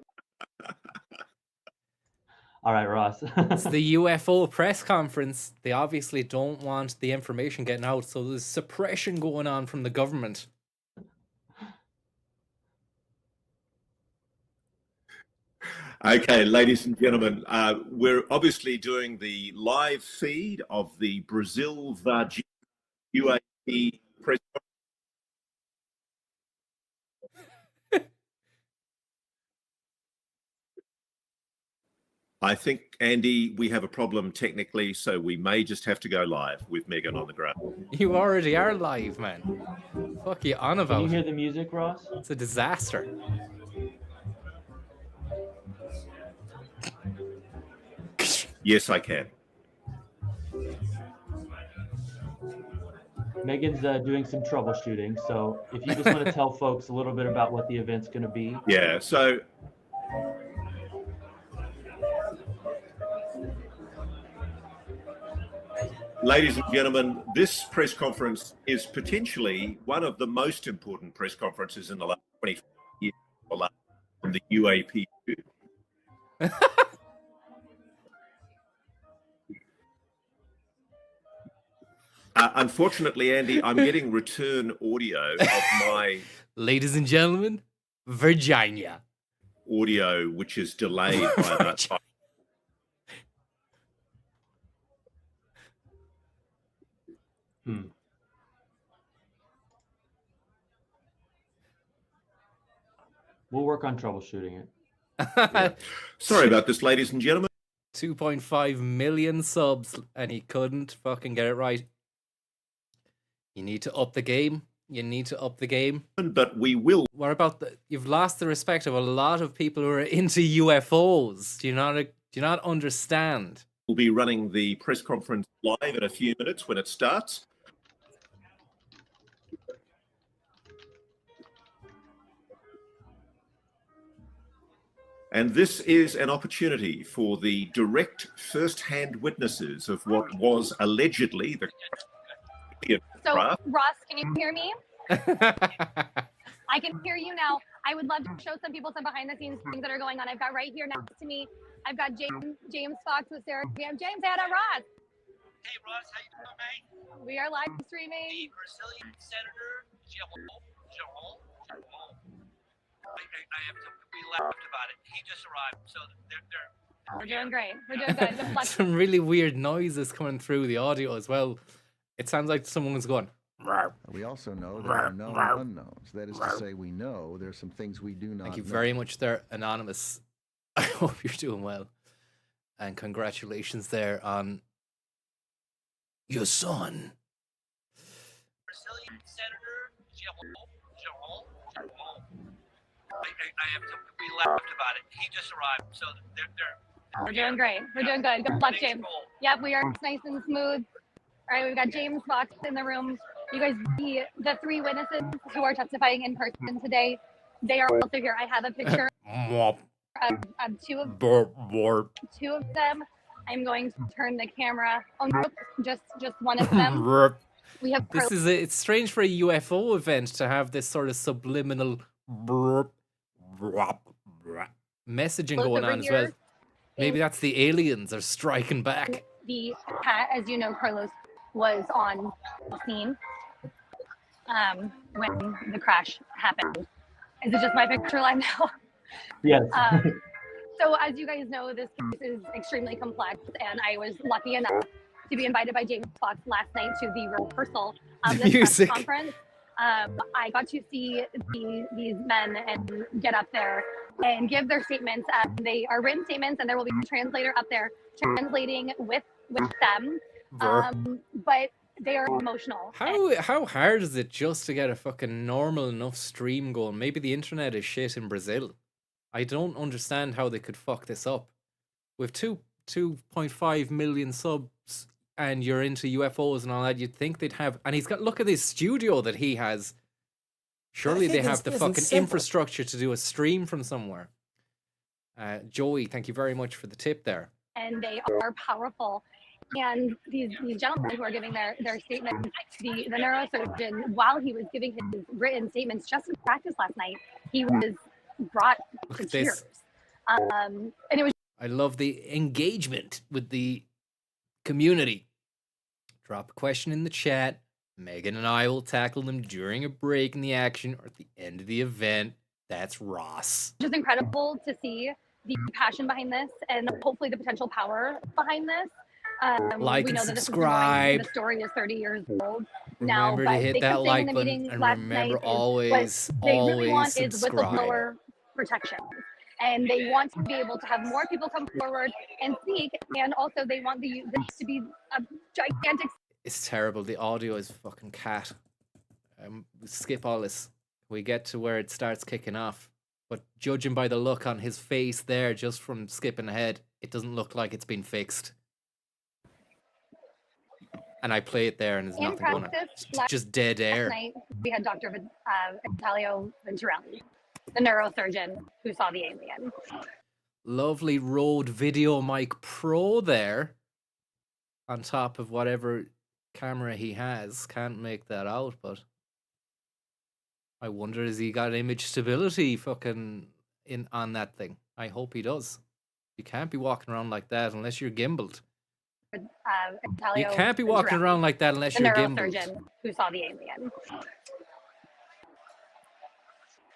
All right, Ross. It's the UFO press conference. They obviously don't want the information getting out, so there's suppression going on from the government. Okay, ladies and gentlemen, we're obviously doing the live feed of the Brazil Varginha UAP press. I think, Andy, we have a problem technically, so we may just have to go live with Megan on the ground. You already are live, man. Fuck you on about? Can you hear the music, Ross? It's a disaster. Yes, I can. Megan's doing some troubleshooting, so if you just want to tell folks a little bit about what the event's going to be. Yeah, so ladies and gentlemen, this press conference is potentially one of the most important press conferences in the last 25 years from the UAP. Unfortunately, Andy, I'm getting return audio of my Ladies and gentlemen, Virginia. audio, which is delayed by about 5. We'll work on troubleshooting it. Sorry about this, ladies and gentlemen. 2.5 million subs, and he couldn't fucking get it right. You need to up the game. You need to up the game. But we will. What about you've lost the respect of a lot of people who are into UFOs. Do you not understand? We'll be running the press conference live in a few minutes when it starts. And this is an opportunity for the direct first-hand witnesses of what was allegedly the... So, Ross, can you hear me? I can hear you now. I would love to show some people some behind-the-scenes things that are going on. I've got right here next to me, I've got James Fox with Sarah Graham. James, say hi to Ross. Hey, Ross, how you doing, mate? We are live streaming. The Brazilian Senator João. I have to be laughed about it. He just arrived, so they're We're doing great. We're doing good. Good luck. Some really weird noises coming through the audio as well. It sounds like someone's going. We also know there are known unknowns. That is to say, we know there's some things we do not know. Thank you very much there, Anonymous. I hope you're doing well. And congratulations there on your son. Brazilian Senator João. I have to be laughed about it. He just arrived, so they're We're doing great. We're doing good. Good luck, James. Yep, we are nice and smooth. All right, we've got James Fox in the room. You guys, the three witnesses who are testifying in person today, they are also here. I have a picture of two of them. I'm going to turn the camera. Oh, nope, just one of them. We have. It's strange for a UFO event to have this sort of subliminal messaging going on as well. Maybe that's the aliens are striking back. The cat, as you know, Carlos, was on the scene when the crash happened. Is it just my picture line now? Yes. So as you guys know, this case is extremely complex, and I was lucky enough to be invited by James Fox last night to the rehearsal of this press conference. I got to see these men and get up there and give their statements. They are written statements, and there will be a translator up there translating with them. But they are emotional. How hard is it just to get a fucking normal enough stream going? Maybe the internet is shit in Brazil. I don't understand how they could fuck this up. With 2.5 million subs and you're into UFOs and all that, you'd think they'd have... And look at this studio that he has. Surely they have the fucking infrastructure to do a stream from somewhere. Joey, thank you very much for the tip there. And they are powerful. And these gentlemen who are giving their statements, the neurosurgeon, while he was giving his written statements just in practice last night, he was brought to tears. And it was... I love the engagement with the community. Drop a question in the chat. Megan and I will tackle them during a break in the action or at the end of the event. That's Ross. Just incredible to see the passion behind this and hopefully the potential power behind this. Like we know and that subscribe. The story is 30 years old Remember now. to hit that like button and remember always is subscribe. whistleblower protection. And they want to be able to have more people come forward and speak, and also they want this to be a gigantic... It's terrible. The audio is fucking cat. Skip all this. We get to where it starts kicking off. But judging by the look on his face there, just from skipping ahead, it doesn't look like it's been fixed. And I play it there and there's nothing going on. It's just dead air. Last night, we had Dr. Vitalio Venturelli, the neurosurgeon who saw the alien. Lovely Rode VideoMic Pro there. On top of whatever camera he has. Can't make that out, but... I wonder, has he got image stability fucking on that thing? I hope he does. You can't be walking around like that unless you're gimbaled. You can't be walking around like that unless the you're gimbaled. neurosurgeon who saw the alien.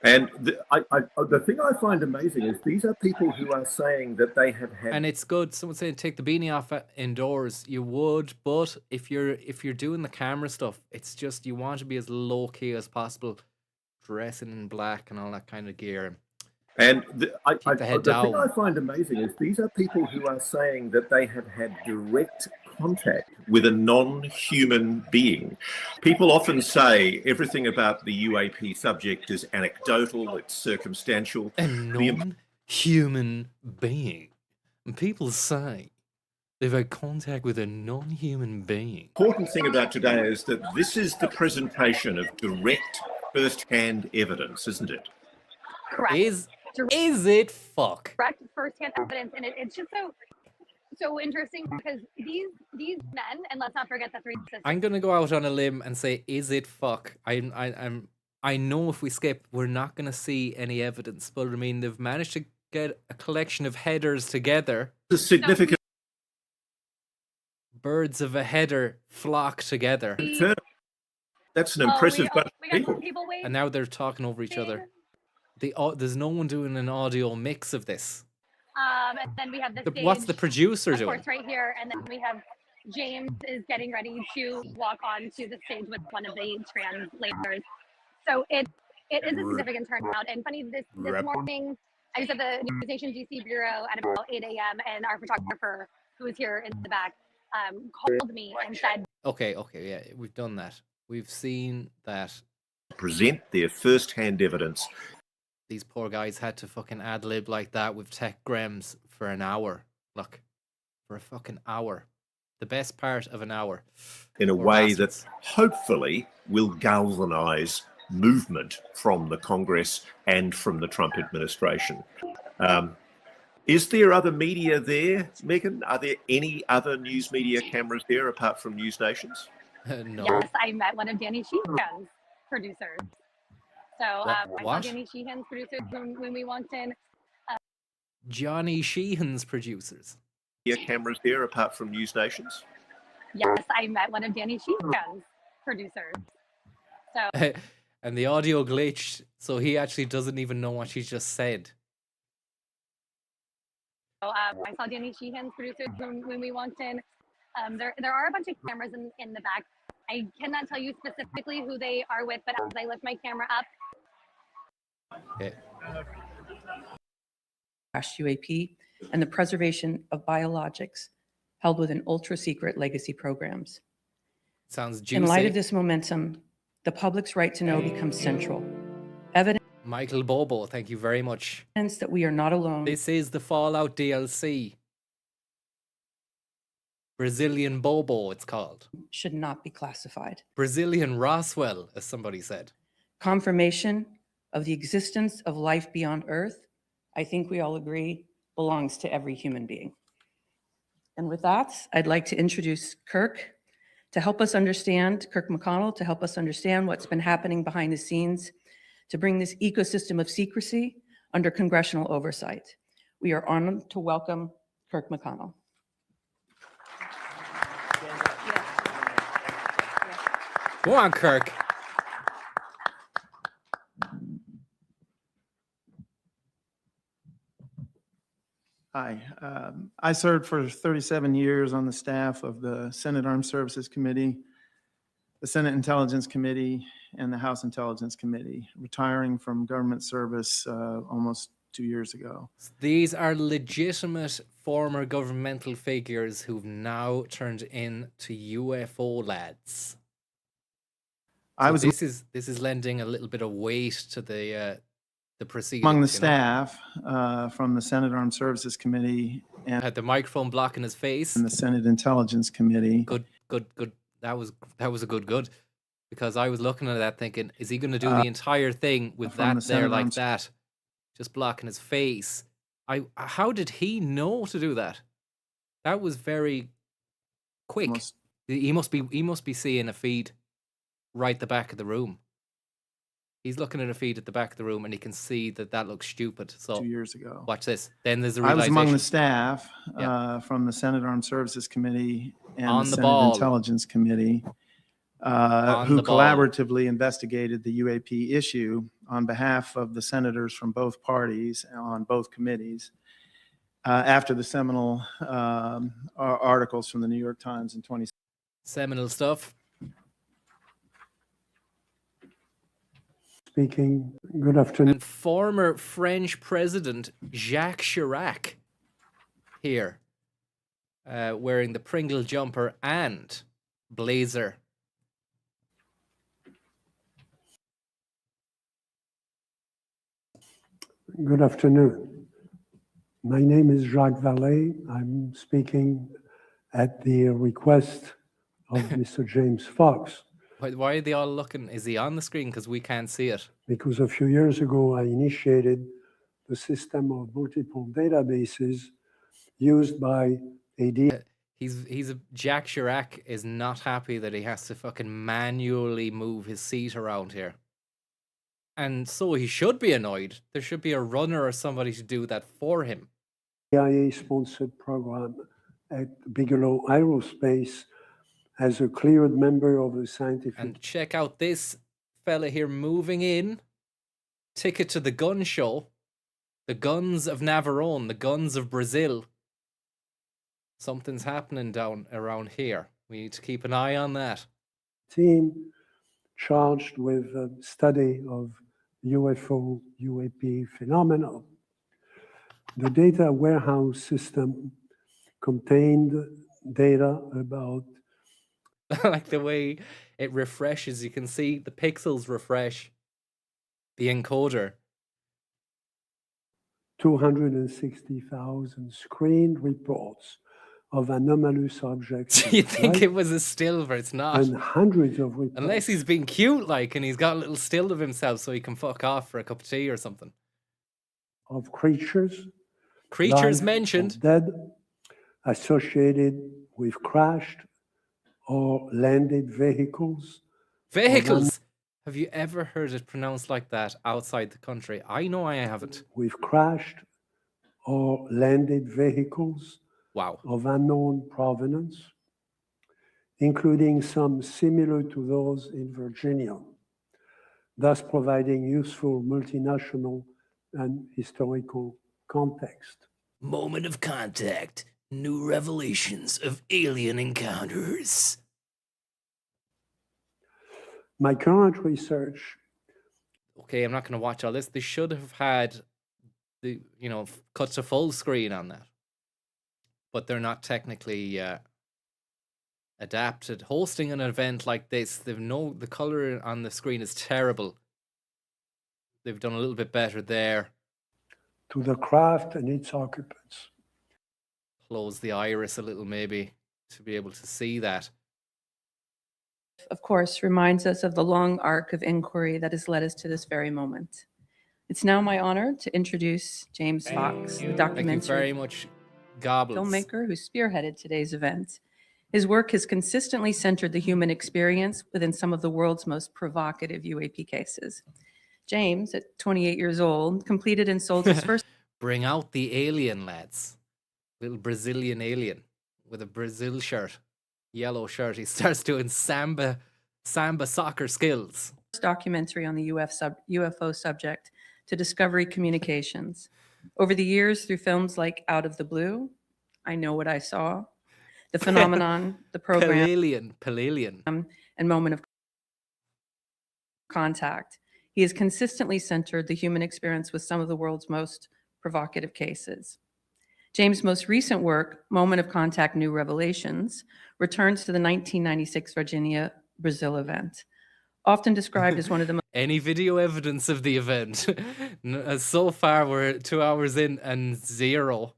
And the thing I find amazing is these are people who are saying that they have had. And it's good. Someone saying take the beanie off indoors. You would, but if you're doing the camera stuff, it's just you want to be as low key as possible, dressing in black and all that kind of gear. And the head the down. thing I find amazing is these are people who are saying that they have had direct contact with a non-human being. People often say everything about the UAP subject is anecdotal, it's circumstantial. A non-human being. And people say they've had contact with a non-human being. The important thing about today is that this is the presentation of direct first-hand evidence, isn't it? Correct. Is it fuck? Correct first-hand evidence, and it's just so interesting because these men, and let's not forget the three sisters. I'm gonna go out on a limb and say, is it fuck? I know if we skip, we're not gonna see any evidence, but I mean they've managed to get a collection of headers together. The significant birds of a header flock together. That's an impressive bunch of people. And now they're talking over each other. There's no one doing an audio mix of this. And then we have the stage, what's the producer of doing? course, right here, and then we have James is getting ready to walk onto the stage with one of the translators. So it is a significant turnout. And funny, this morning, I was at the News Nation DC bureau at about 8 a.m. and our photographer, who is here in the back, called me and said, Okay, yeah, we've done that. We've seen that. Present their first-hand evidence. These poor guys had to fucking ad-lib like that with Tech Grems for an hour. Look, for a fucking hour. The best part of an hour. In a way that hopefully will galvanize movement from the Congress and from the Trump administration. Is there other media there, Megan? Are there any other news media cameras there apart from News Nation's? No. Yes, I met one of Danny Sheehan's producers. So I saw What? Danny Sheehan's producers when we walked in. Johnny Sheehan's producers. Cameras there apart from News Nation's? Yes, I met one of Danny Sheehan's producers. So And the audio glitched, so he actually doesn't even know what she just said. I saw Danny Sheehan's producers when we walked in. There are a bunch of cameras in the back. I cannot tell you specifically who they are with, but as I lift my camera up. UAP and the preservation of biologics held within ultra-secret legacy programs. Sounds juicy. In light of this momentum, the public's right to know becomes central. Evidence Michael Bobo, thank you very much. that we are not alone. This is the Fallout DLC. Brazilian Bobo, it's called. Should not be classified. Brazilian Roswell, as somebody said. Confirmation of the existence of life beyond Earth, I think we all agree, belongs to every human being. And with that, I'd like to introduce Kirk to help us understand, Kirk McConnell, to help us understand what's been happening behind the scenes to bring this ecosystem of secrecy under congressional oversight. We are honored to welcome Kirk McConnell. Go on, Kirk. Hi, I served for 37 years on the staff of the Senate Armed Services Committee, the Senate Intelligence Committee, and the House Intelligence Committee, retiring from government service almost 2 years ago. These are legitimate former governmental figures who've now turned into UFO lads. So this is lending a little bit of weight to the proceedings. Among the staff from the Senate Armed Services Committee and had the microphone blocking his face. And the Senate Intelligence Committee. Good. That was a good. Because I was looking at that thinking, is he going to do the entire thing with that there like that, just blocking his face? How did he know to do that? That was very quick. He must be seeing a feed right the back of the room. He's looking at a feed at the back of the room, and he can see that looks stupid. So 2 years ago. watch this. Then there's a I was realization. among the staff Yeah. from the Senate Armed Services Committee and On the the Senate ball. Intelligence Committee, On who the ball. collaboratively investigated the UAP issue on behalf of the senators from both parties on both committees after the seminal articles from the New York Times in 20. Seminal stuff. Speaking. Good afternoon. And former French President Jacques Chirac here, wearing the Pringle jumper and blazer. Good afternoon. My name is Jacques Vallée. I'm speaking at the request of Mr. James Fox. Why are they all looking? Is he on the screen? Because we can't see it. Because a few years ago, I initiated the system of multiple databases used by AD. Jacques Chirac is not happy that he has to fucking manually move his seat around here. And so he should be annoyed. There should be a runner or somebody to do that for him. CIA-sponsored program at Bigelow Aerospace as a cleared member of the scientific. And check out this fella here moving in. Ticket to the gun show. The guns of Navarone, the guns of Brazil. Something's happening down around here. We need to keep an eye on that. Team charged with study of UFO, UAP phenomena. The data warehouse system contained data about like the way it refreshes. You can see the pixels refresh the encoder. 260,000 screened reports of anomalous objects. You think it was a still, but it's not. And hundreds of reports. Unless he's being cute, like, and he's got a little still of himself so he can fuck off for a cup of tea or something. Of creatures. Creatures live mentioned. or dead, associated with crashed or landed vehicles. Vehicles? Have you ever heard it pronounced like that outside the country? I know I haven't. With crashed or landed vehicles. Wow. Of unknown provenance, including some similar to those in Virginia, thus providing useful multinational and historical context. Moment of contact. New revelations of alien encounters. My current research. Okay, I'm not going to watch all this. They should have had the, cut to full screen on that. But they're not technically adapted. Hosting an event like this, the color on the screen is terrible. They've done a little bit better there. To the craft and its occupants. Close the iris a little, maybe, to be able to see that. Of course, reminds us of the long arc of inquiry that has led us to this very moment. It's now my honor to introduce James Fox, the documentary. Thank you very much, Gobbles. Filmmaker who spearheaded today's event. His work has consistently centered the human experience within some of the world's most provocative UAP cases. James, at 28 years old, completed and sold his first... Bring out the alien, lads. Little Brazilian alien with a Brazil shirt, yellow shirt. He starts doing samba soccer skills. Documentary on the UFO subject to Discovery Communications. Over the years, through films like Out of the Blue, I Know What I Saw, The Phenomenon, The Program, Palladian, and Moment of Contact, he has consistently centered the human experience with some of the world's most provocative cases. James' most recent work, Moment of Contact, New Revelations, returns to the 1996 Virginia, Brazil event. Often described as one of the most... Any video evidence of the event? So far, we're 2 hours in and zero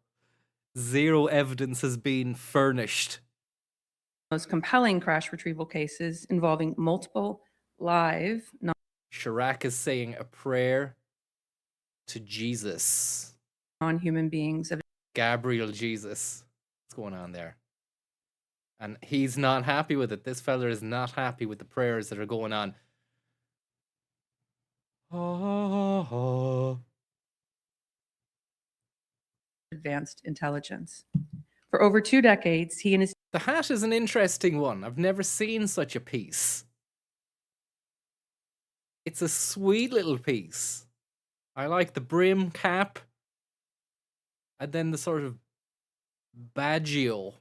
evidence has been furnished. Most compelling crash retrieval cases involving multiple live... Chirac is saying a prayer to Jesus. Non-human beings. Gabriel Jesus. What's going on there? And he's not happy with it. This fella is not happy with the prayers that are going on. Advanced intelligence. For over 2 decades, he and his The hat is an interesting one. I've never seen such a piece. It's a sweet little piece. I like the brim cap. And then the sort of baggy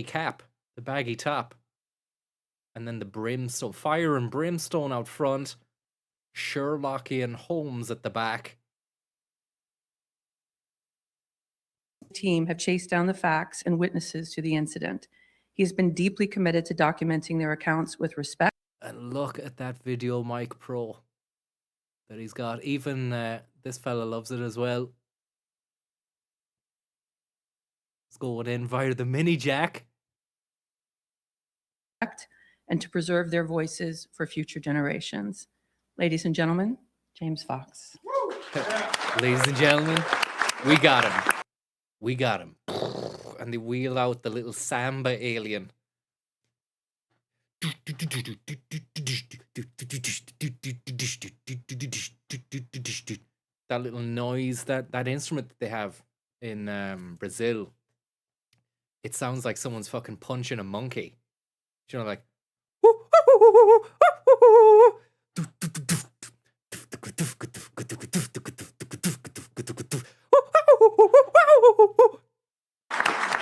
cap. The baggy top. And then the brimstone. Fire and brimstone out front. Sherlockian Holmes at the back. team have chased down the facts and witnesses to the incident. He has been deeply committed to documenting their accounts with respect. And look at that Video Mic Pro that he's got. Even this fella loves it as well. Let's go in via the mini jack. And to preserve their voices for future generations. Ladies and gentlemen, James Fox. Ladies and gentlemen, we got him. We got him. And they wheel out the little samba alien. That little noise, that instrument that they have in Brazil. It sounds like someone's fucking punching a monkey. You know, like. I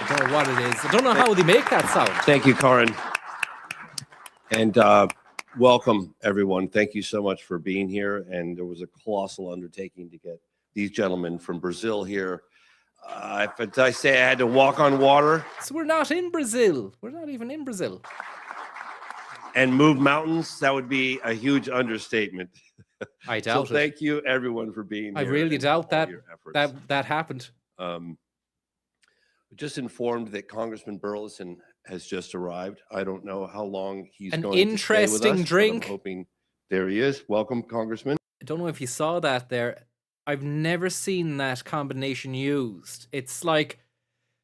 don't know what it is. I don't know how they make that sound. Thank you, Karin. And welcome, everyone. Thank you so much for being here. And there was a colossal undertaking to get these gentlemen from Brazil here. If I say I had to walk on water. So we're not in Brazil. We're not even in Brazil. And move mountains, that would be a huge understatement. I doubt so thank you, everyone, for being here. I really doubt that happened. Just informed that Congressman Burleson has just arrived. I don't know how long he's An going to stay with interesting us, drink. but I'm hoping there he is. Welcome, Congressman. I don't know if you saw that there. I've never seen that combination used. It's like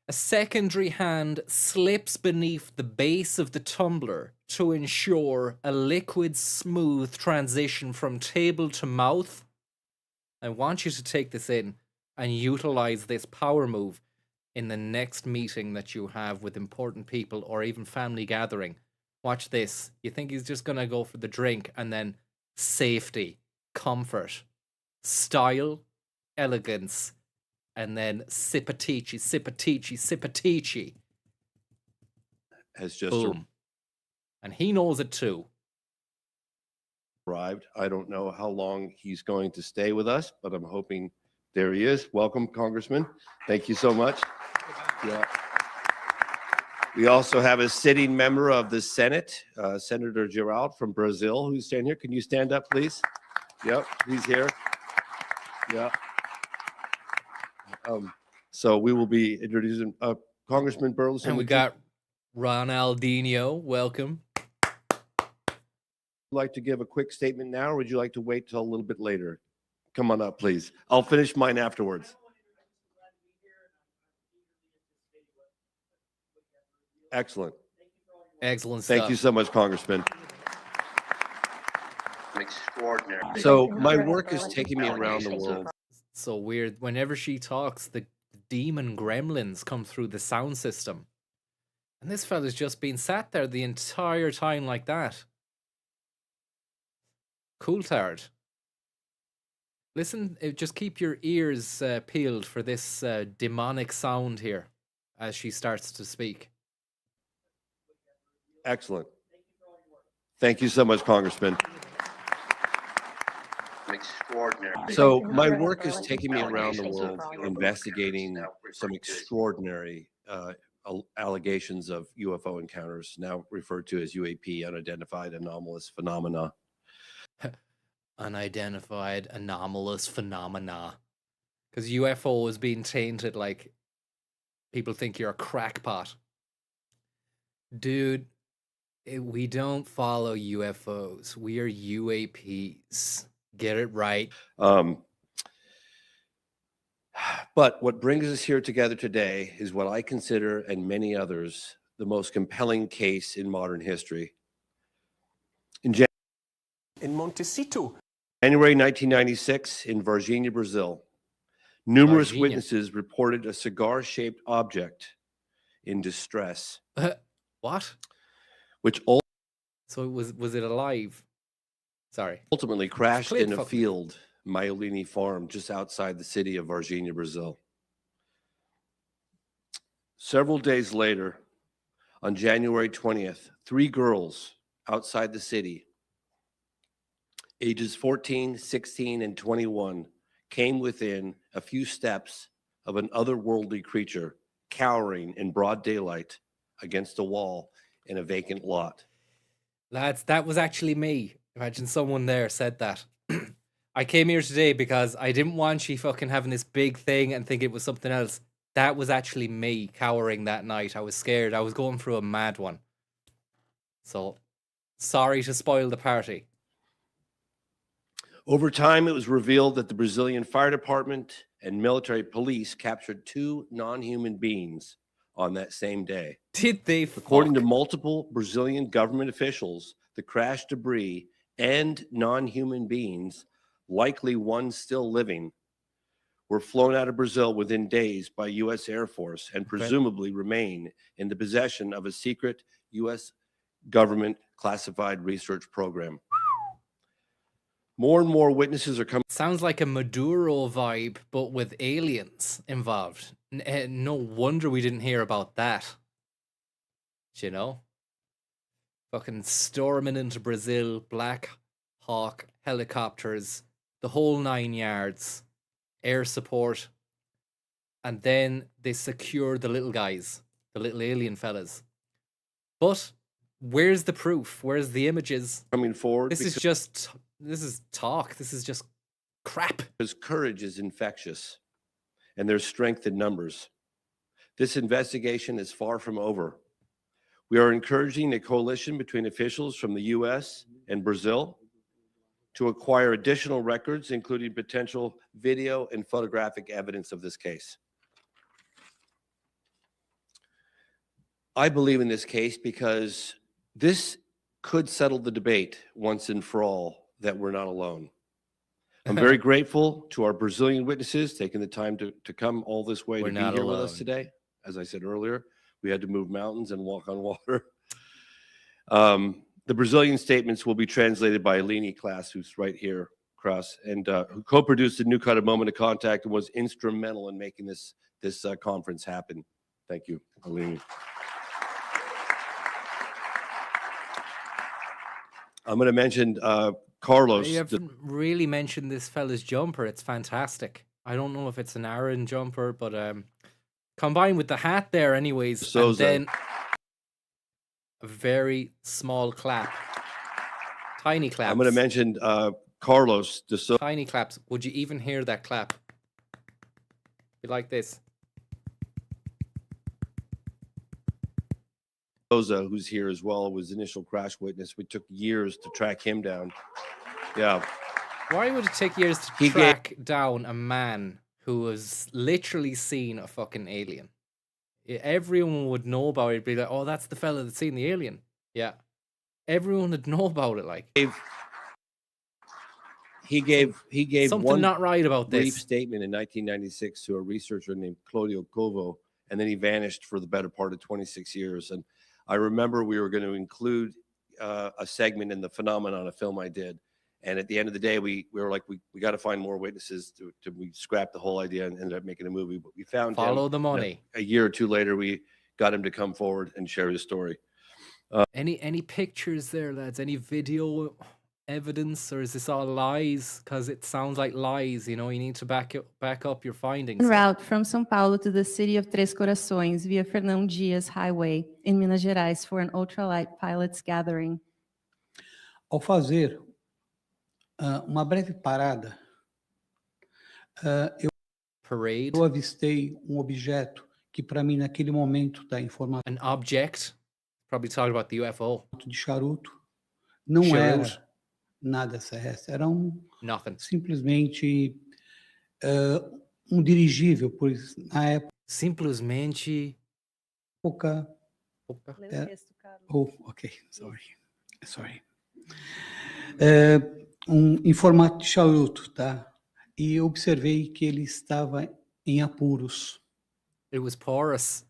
a secondary hand slips beneath the base of the tumbler to ensure a liquid smooth transition from table to mouth. I want you to take this in and utilize this power move in the next meeting that you have with important people or even family gathering. Watch this. You think he's just going to go for the drink and then safety, comfort, style, elegance, and then sipatici, sipatici, sipatici. Has just boom. And he knows it too. Arrived. I don't know how long he's going to stay with us, but I'm hoping there he is. Welcome, Congressman. Thank you so much. Yeah. We also have a sitting member of the Senate, Senator Geraldo from Brazil, who's standing here. Can you stand up, please? Yep, he's here. Yeah. So we will be introducing Congressman Burleson. And we got Ronaldinho. Welcome. Like to give a quick statement now, or would you like to wait till a little bit later? Come on up, please. I'll finish mine afterwards. Excellent. Excellent stuff. Thank you so much, Congressman. Extraordinary. So my work is taking me around the world. So weird. Whenever she talks, the demon gremlins come through the sound system. And this fella's just been sat there the entire time like that. Coulthard. Listen, just keep your ears peeled for this demonic sound here as she starts to speak. Excellent. Thank you so much, Congressman. Extraordinary. So my work is taking me around the world investigating some extraordinary allegations of UFO encounters, now referred to as UAP, unidentified anomalous phenomena. Unidentified anomalous phenomena. Because UFO is being tainted like people think you're a crackpot. Dude, we don't follow UFOs. We are UAPs. Get it right. But what brings us here together today is what I consider, and many others, the most compelling case in modern history. In In Montecito. January 1996 in Varginha, Brazil. Numerous Varginha. witnesses reported a cigar-shaped object in distress, What? which So was it alive? Sorry. ultimately crashed Clip in a fuck. field, Maiolini Farm, just outside the city of Varginha, Brazil. Several days later, on January 20th, 3 girls outside the city, ages 14, 16, and 21, came within a few steps of an otherworldly creature cowering in broad daylight against a wall in a vacant lot. Lads, that was actually me. Imagine someone there said that. I came here today because I didn't want she fucking having this big thing and think it was something else. That was actually me cowering that night. I was scared. I was going through a mad one. So, sorry to spoil the party. Over time, it was revealed that the Brazilian Fire Department and military police captured 2 non-human beings on that same day. Did they? According to multiple Brazilian government officials, the crash debris and non-human beings, likely one still living, were flown out of Brazil within days by U.S. Air Force and presumably remain in the possession of a secret U.S. government classified research program. More and more witnesses are coming. Sounds like a Maduro vibe, but with aliens involved. No wonder we didn't hear about that. You know? Fucking storming into Brazil, Black Hawk helicopters, the whole 9 yards, air support, and then they secure the little guys, the little alien fellas. But where's the proof? Where's the images? Coming forward. This is talk. This is just crap. Because courage is infectious and there's strength in numbers. This investigation is far from over. We are encouraging a coalition between officials from the U.S. and Brazil to acquire additional records, including potential video and photographic evidence of this case. I believe in this case because this could settle the debate once and for all that we're not alone. I'm very grateful to our Brazilian witnesses taking the time to come all this way We're to be not here with alone. us today. As I said earlier, we had to move mountains and walk on water. The Brazilian statements will be translated by Aline Class, who's right here across, and who co-produced a new cut of Moment of Contact and was instrumental in making this conference happen. Thank you, Aline. I'm going to mention Carlos. You haven't really mentioned this fella's jumper. It's fantastic. I don't know if it's an Aaron jumper, but combined with the hat there anyways, and then a very small clap. Tiny claps. I'm going to mention Carlos de Souza. Tiny claps. Would you even hear that clap? Be like this. Souza, who's here as well, was initial crash witness. We took years to track him down. Yeah. Why would it take years to He track down a man who has literally seen a fucking alien? Everyone would know about it. Be like, oh, that's the fella that's seen the alien. Yeah. Everyone would know about it. Like he gave something one not right about brief this. statement in 1996 to a researcher named Claudio Covo, and then he vanished for the better part of 26 years. And I remember we were going to include a segment in the Phenomenon, a film I did. And at the end of the day, we were like, we got to find more witnesses. We scrapped the whole idea and ended up making a movie. But we found Follow him, the money. A year or two later, we got him to come forward and share his story. Any pictures there, lads? Any video evidence, or is this all lies? Because it sounds like lies. You know, you need to back up your findings. En route from São Paulo to the city of Três Corações via Fernão Dias Highway in Minas Gerais for an ultralight pilots gathering. Ao fazer uma breve parada, eu avistei objeto que para mim naquele momento da informação. An object, probably talking about the UFO. De charuto, não era nada terrestre, era Nothing. Simplesmente dirigível, pois na época. Simplesmente. Oh, okay, sorry. em formato de charuto, tá? E eu observei que ele estava em apuros. It was porous.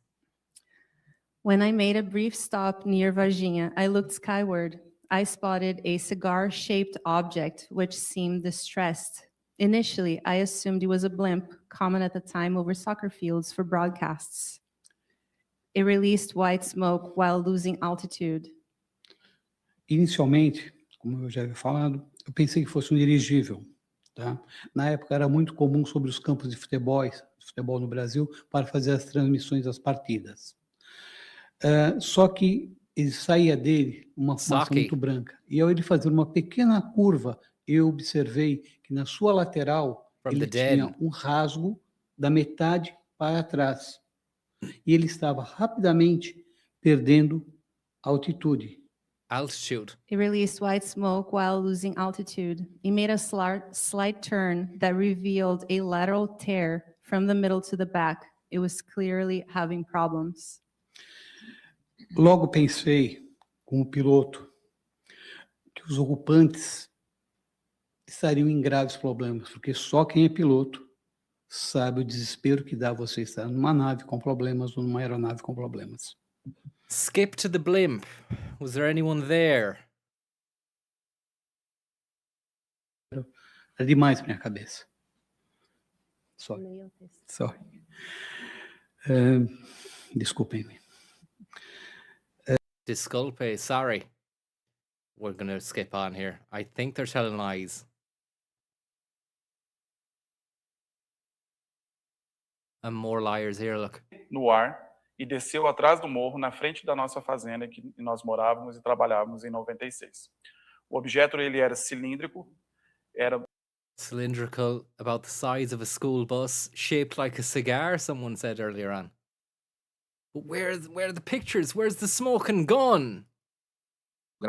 When I made a brief stop near Varginha, I looked skyward. I spotted a cigar-shaped object which seemed distressed. Initially, I assumed it was a blimp, common at the time over soccer fields for broadcasts. It released white smoke while losing altitude. Inicialmente, como eu já havia falado, eu pensei que fosse um dirigível, tá? Na época era muito comum sobre os campos de futebol no Brasil, para fazer as transmissões das partidas. Só que ele saía dele uma fumaça muito branca. E ao ele fazer uma pequena curva, eu observei que na sua lateral ele tinha um rasgo da metade para trás. E ele estava rapidamente perdendo altitude. Altitude. It released white smoke while losing altitude. It made a slight turn that revealed a lateral tear from the middle to the back. It was clearly having problems. Logo pensei, como piloto, que os ocupantes estariam em graves problemas, porque só quem é piloto sabe o desespero que dá você estar numa nave com problemas ou numa aeronave com problemas. Skip to the blimp. Was there anyone there? Era demais para minha cabeça. Sorry. Desculpem-me. Disculpe, sorry. We're going to skip on here. I think they're telling lies. And more liars here, look. No ar e desceu atrás do morro na frente da nossa fazenda que nós morávamos e trabalhávamos em 96. O objeto ele era cilíndrico, era cylindrical, about the size of a school bus, shaped like a cigar, someone said earlier on. But where are the pictures? Where's the smoking gun?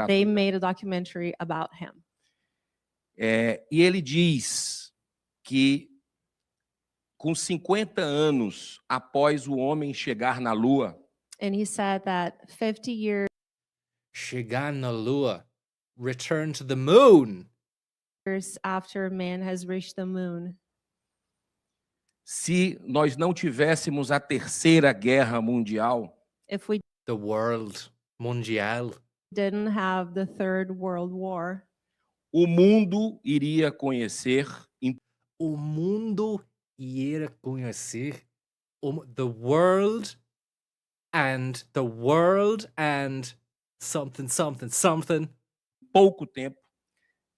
They made a documentary about him. E ele diz que com 50 anos após o homem chegar na Lua, And he said that 50 years Chegar na Lua, return to the moon. after man has reached the moon, se nós não tivéssemos a Terceira Guerra Mundial, if we The world mundial. didn't have the Third World War, o mundo iria conhecer O mundo iria conhecer the world and something. Pouco tempo.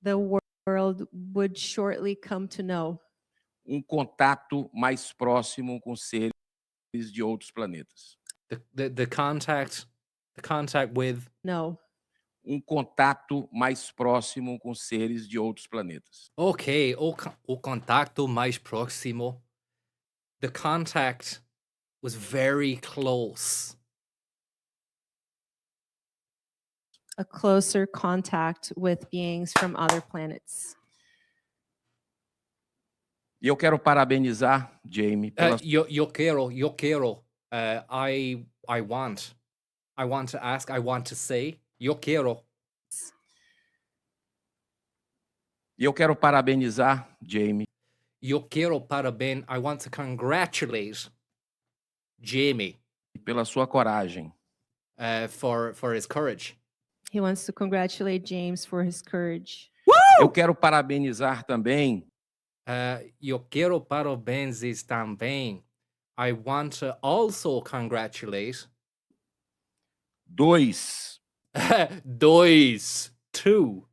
The world would shortly come to know Contato mais próximo com seres de outros planetas. The contact with no. Contato mais próximo com seres de outros planetas. Okay, o contacto mais próximo. The contact was very close. A closer contact with beings from other planets. E eu quero parabenizar Jamie pela Yo quiero. I want to ask, I want to say, yo quiero. E eu quero parabenizar Jamie Yo quiero I want to congratulate Jamie pela sua coragem. For his courage. He wants to congratulate James for his courage. Eu quero parabenizar também yo quiero parabéns também. I want to also congratulate two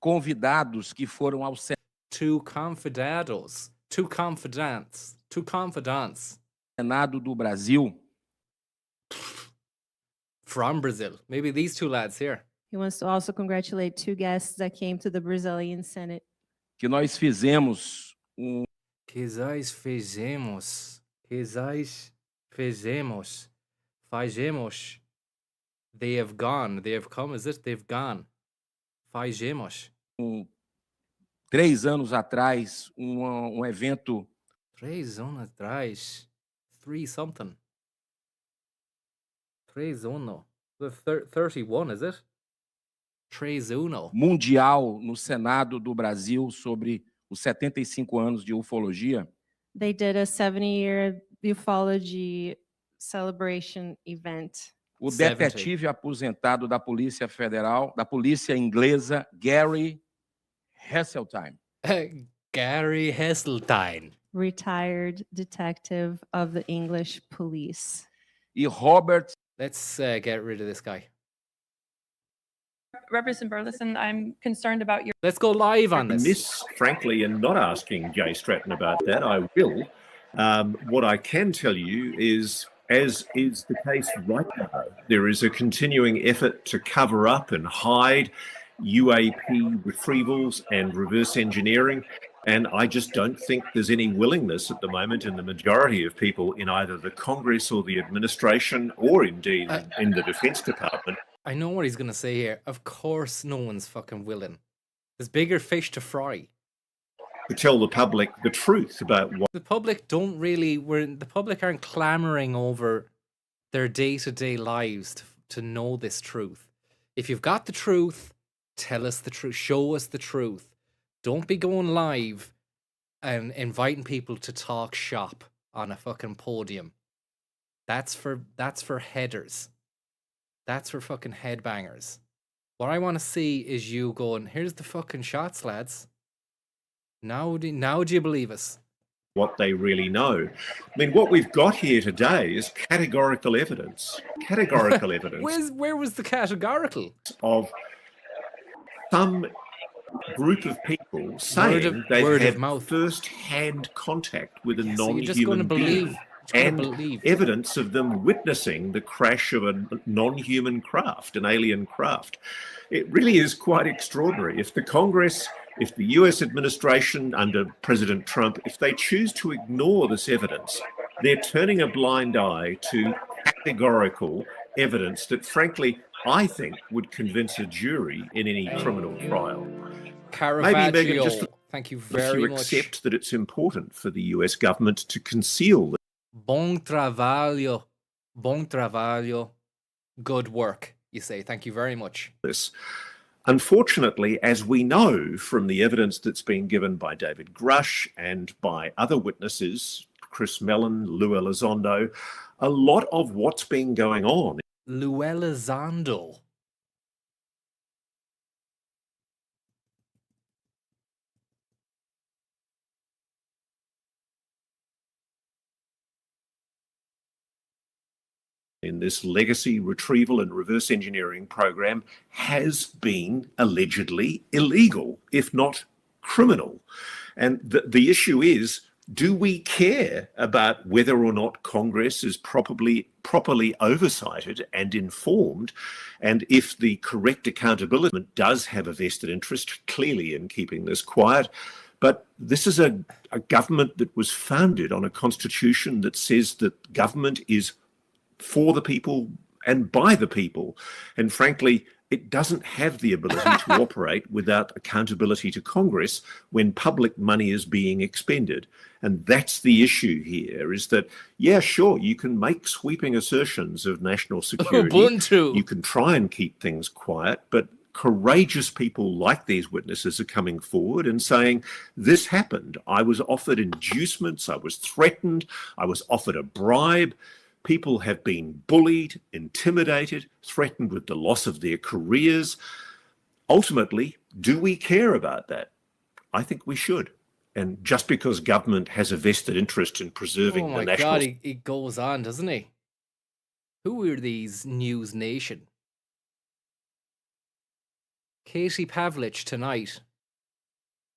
convidados que foram ao two confidants Senado do Brasil from Brazil. Maybe these two lads here. He wants to also congratulate two guests that came to the Brazilian Senate. Que nós fizemos Fazemos. They have gone. They have come, is it? They've gone. Fazemos. 3 anos atrás, evento. 3 anos atrás. 3 something. 3-1. The 31, is it? 3-1. mundial no Senado do Brasil sobre os 75 anos de ufologia. They did a 70-year ufology celebration event. O detetive aposentado da Polícia Federal, da Polícia Inglesa, Gary Heseltine. Gary Heseltine. Retired detective of the English police. E Robert. Let's get rid of this guy. Representative Burleson, I'm concerned about your... Let's go live on this. Miss, frankly, and not asking Jay Stratton about that, I will. What I can tell you is, as is the case right now, there is a continuing effort to cover up and hide UAP retrievals and reverse engineering. And I just don't think there's any willingness at the moment in the majority of people in either the Congress or the administration or indeed in the Defense Department. I know what he's going to say here. Of course no one's fucking willing. There's bigger fish to fry. To tell the public the truth about what... The public don't really... the public aren't clamoring over their day-to-day lives to know this truth. If you've got the truth, tell us the truth. Show us the truth. Don't be going live and inviting people to talk shop on a fucking podium. That's for headers. That's for fucking headbangers. What I want to see is you going, here's the fucking shots, lads. Now do you believe us? What they really know. I mean, what we've got here today is categorical evidence. Categorical evidence. Where was the categorical? Of some group of people saying they've had first-hand contact with a non-human being. And evidence of them witnessing the crash of a non-human craft, an alien craft. It really is quite extraordinary. If the Congress, if the US administration under President Trump, if they choose to ignore this evidence, they're turning a blind eye to categorical evidence that, frankly, I think would convince a jury in any criminal trial. Caravaggio, maybe Megan, just thank you very much. Accept that it's important for the US government to conceal. Bon trabalho. Bon trabalho. Good work, you say. Thank you very much. Unfortunately, as we know from the evidence that's been given by David Grush and by other witnesses, Chris Mellon, Lou Elizondo, a lot of what's been going on. Lou Elizondo. In this legacy retrieval and reverse engineering program has been allegedly illegal, if not criminal. And the issue is, do we care about whether or not Congress is properly oversighted and informed? And if the correct accountability does have a vested interest, clearly, in keeping this quiet. But this is a government that was founded on a constitution that says that government is for the people and by the people. And frankly, it doesn't have the ability to operate without accountability to Congress when public money is being expended. And that's the issue here, is that, yeah, sure, you can make sweeping assertions of national security. Ubuntu. You can try and keep things quiet, but courageous people like these witnesses are coming forward and saying, this happened. I was offered inducements. I was threatened. I was offered a bribe. People have been bullied, intimidated, threatened with the loss of their careers. Ultimately, do we care about that? I think we should. And just because government has a vested interest in preserving the national... Oh my God, he goes on, doesn't he? Who are these News Nation? Katie Pavlich tonight.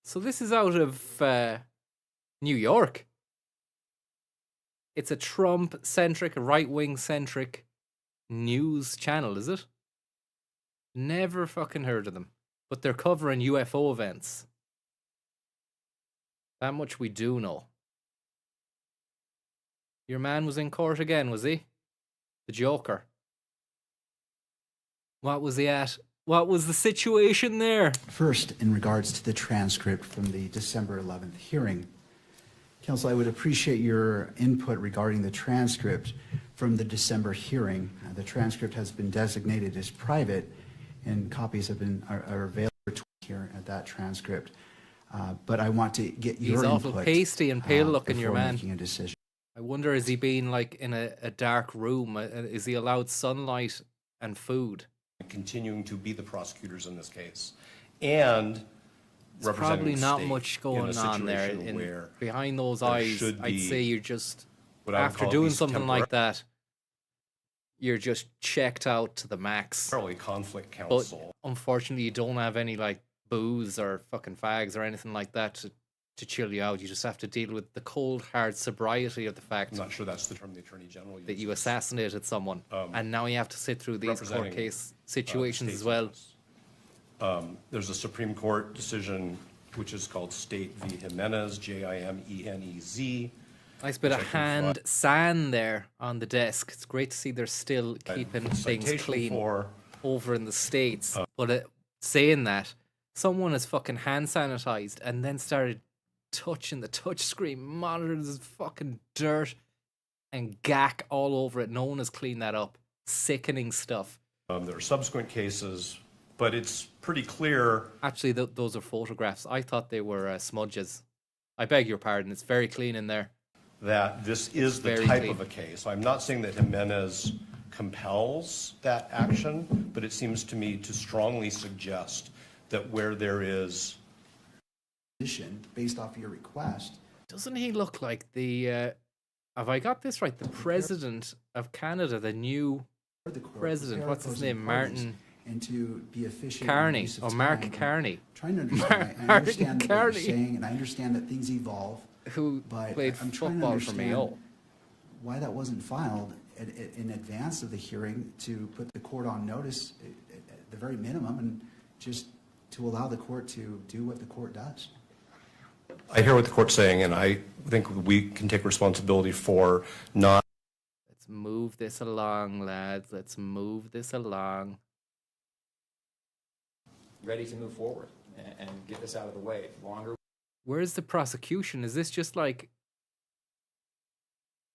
So this is out of New York. It's a Trump-centric, right-wing-centric news channel, is it? Never fucking heard of them. But they're covering UFO events. That much we do know. Your man was in court again, was he? The Joker. What was he at? What was the situation there? First, in regards to the transcript from the December 11th hearing, Counsel, I would appreciate your input regarding the transcript from the December hearing. The transcript has been designated as private, and copies are available here at that transcript. But I want to get your He's input. awful pasty and pale looking, your before man. making a decision. I wonder, is he being like in a dark room? Is he allowed sunlight and food? Continuing to be the prosecutors in this case, and There's probably not much going on there. Where Behind those there eyes, should I'd be say you're just, what I would after call at doing least something like that, you're just checked out to the max. Probably conflict But counsel. unfortunately, you don't have any like booze or fucking fags or anything like that to chill you out. You just have to deal with the cold, hard sobriety of the fact I'm not sure that's the term the Attorney General uses. that you assassinated someone, and now you have to sit through these court representing, case situations state as well. There's a Supreme Court decision which is called State v. Jimenez, Jimenez. Nice bit of which I can hand sand there on the desk. It's great to see they're still keeping things citation clean for- over in the States. But saying that, someone has fucking hand sanitized and then started touching the touchscreen monitor. There's fucking dirt and gack all over it. No one has cleaned that up. Sickening stuff. There are subsequent cases, but it's pretty clear. Actually, those are photographs. I thought they were smudges. I beg your pardon. It's very clean in there. That this is the Very type clean. of a case. I'm not saying that Jimenez compels that action, but it seems to me to strongly suggest that where there is based off your request. Doesn't he look like the, have I got this right? The president of Canada, the new president, what's his name? Martin And to be efficient. in Carney, use of or Mark time. Carney. Trying to understand. I Martin understand what Carney. you're saying, and I understand that things evolve. Who but played I'm trying to football for understand Mayo. why that wasn't filed in advance of the hearing to put the court on notice at the very minimum, and just to allow the court to do what the court does. I hear what the court's saying, and I think we can take responsibility for not. Let's move this along, lads. Let's move this along. Ready to move forward and get this out of the way. Longer. Where's the prosecution? Is this just like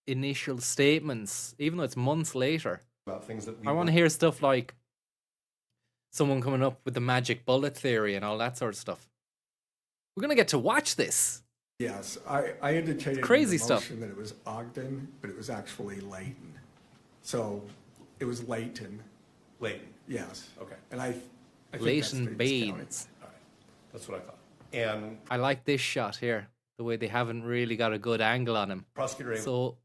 initial statements, even though it's months later? About things that we I want to hear stuff like someone coming up with the magic bullet theory and all that sort of stuff. We're going to get to watch this. Yes, I indicated Crazy in the stuff. motion that it was Ogden, but it was actually Layton. So it was Layton. Layton. Yes. Okay. And I think that's Leighton Davis Baines. County. All right. That's what I thought. And I like this shot here, the way they haven't really got a good angle on him. Prosecutor A- So,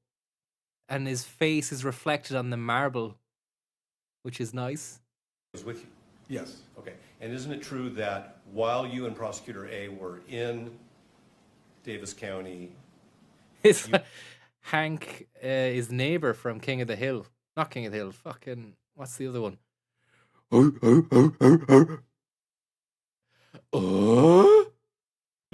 and his face is reflected on the marble, which is nice. was with you. Yes. Okay. And isn't it true that while you and Prosecutor A were in Davis County, It's Hank, his neighbor from King of the Hill. Not King of the Hill, fucking, what's the other one? you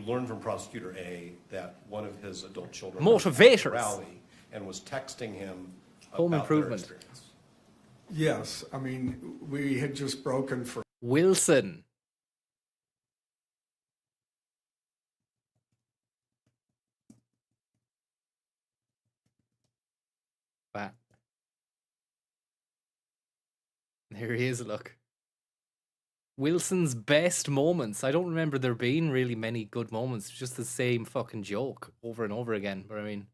learned from Prosecutor A that one of his adult children Motivators. was at the rally and was texting him Home about their improvement. experience. Yes, I mean, we had just broken for Wilson. But there he is, look. Wilson's best moments. I don't remember there being really many good moments. Just the same fucking joke over and over again. But I mean,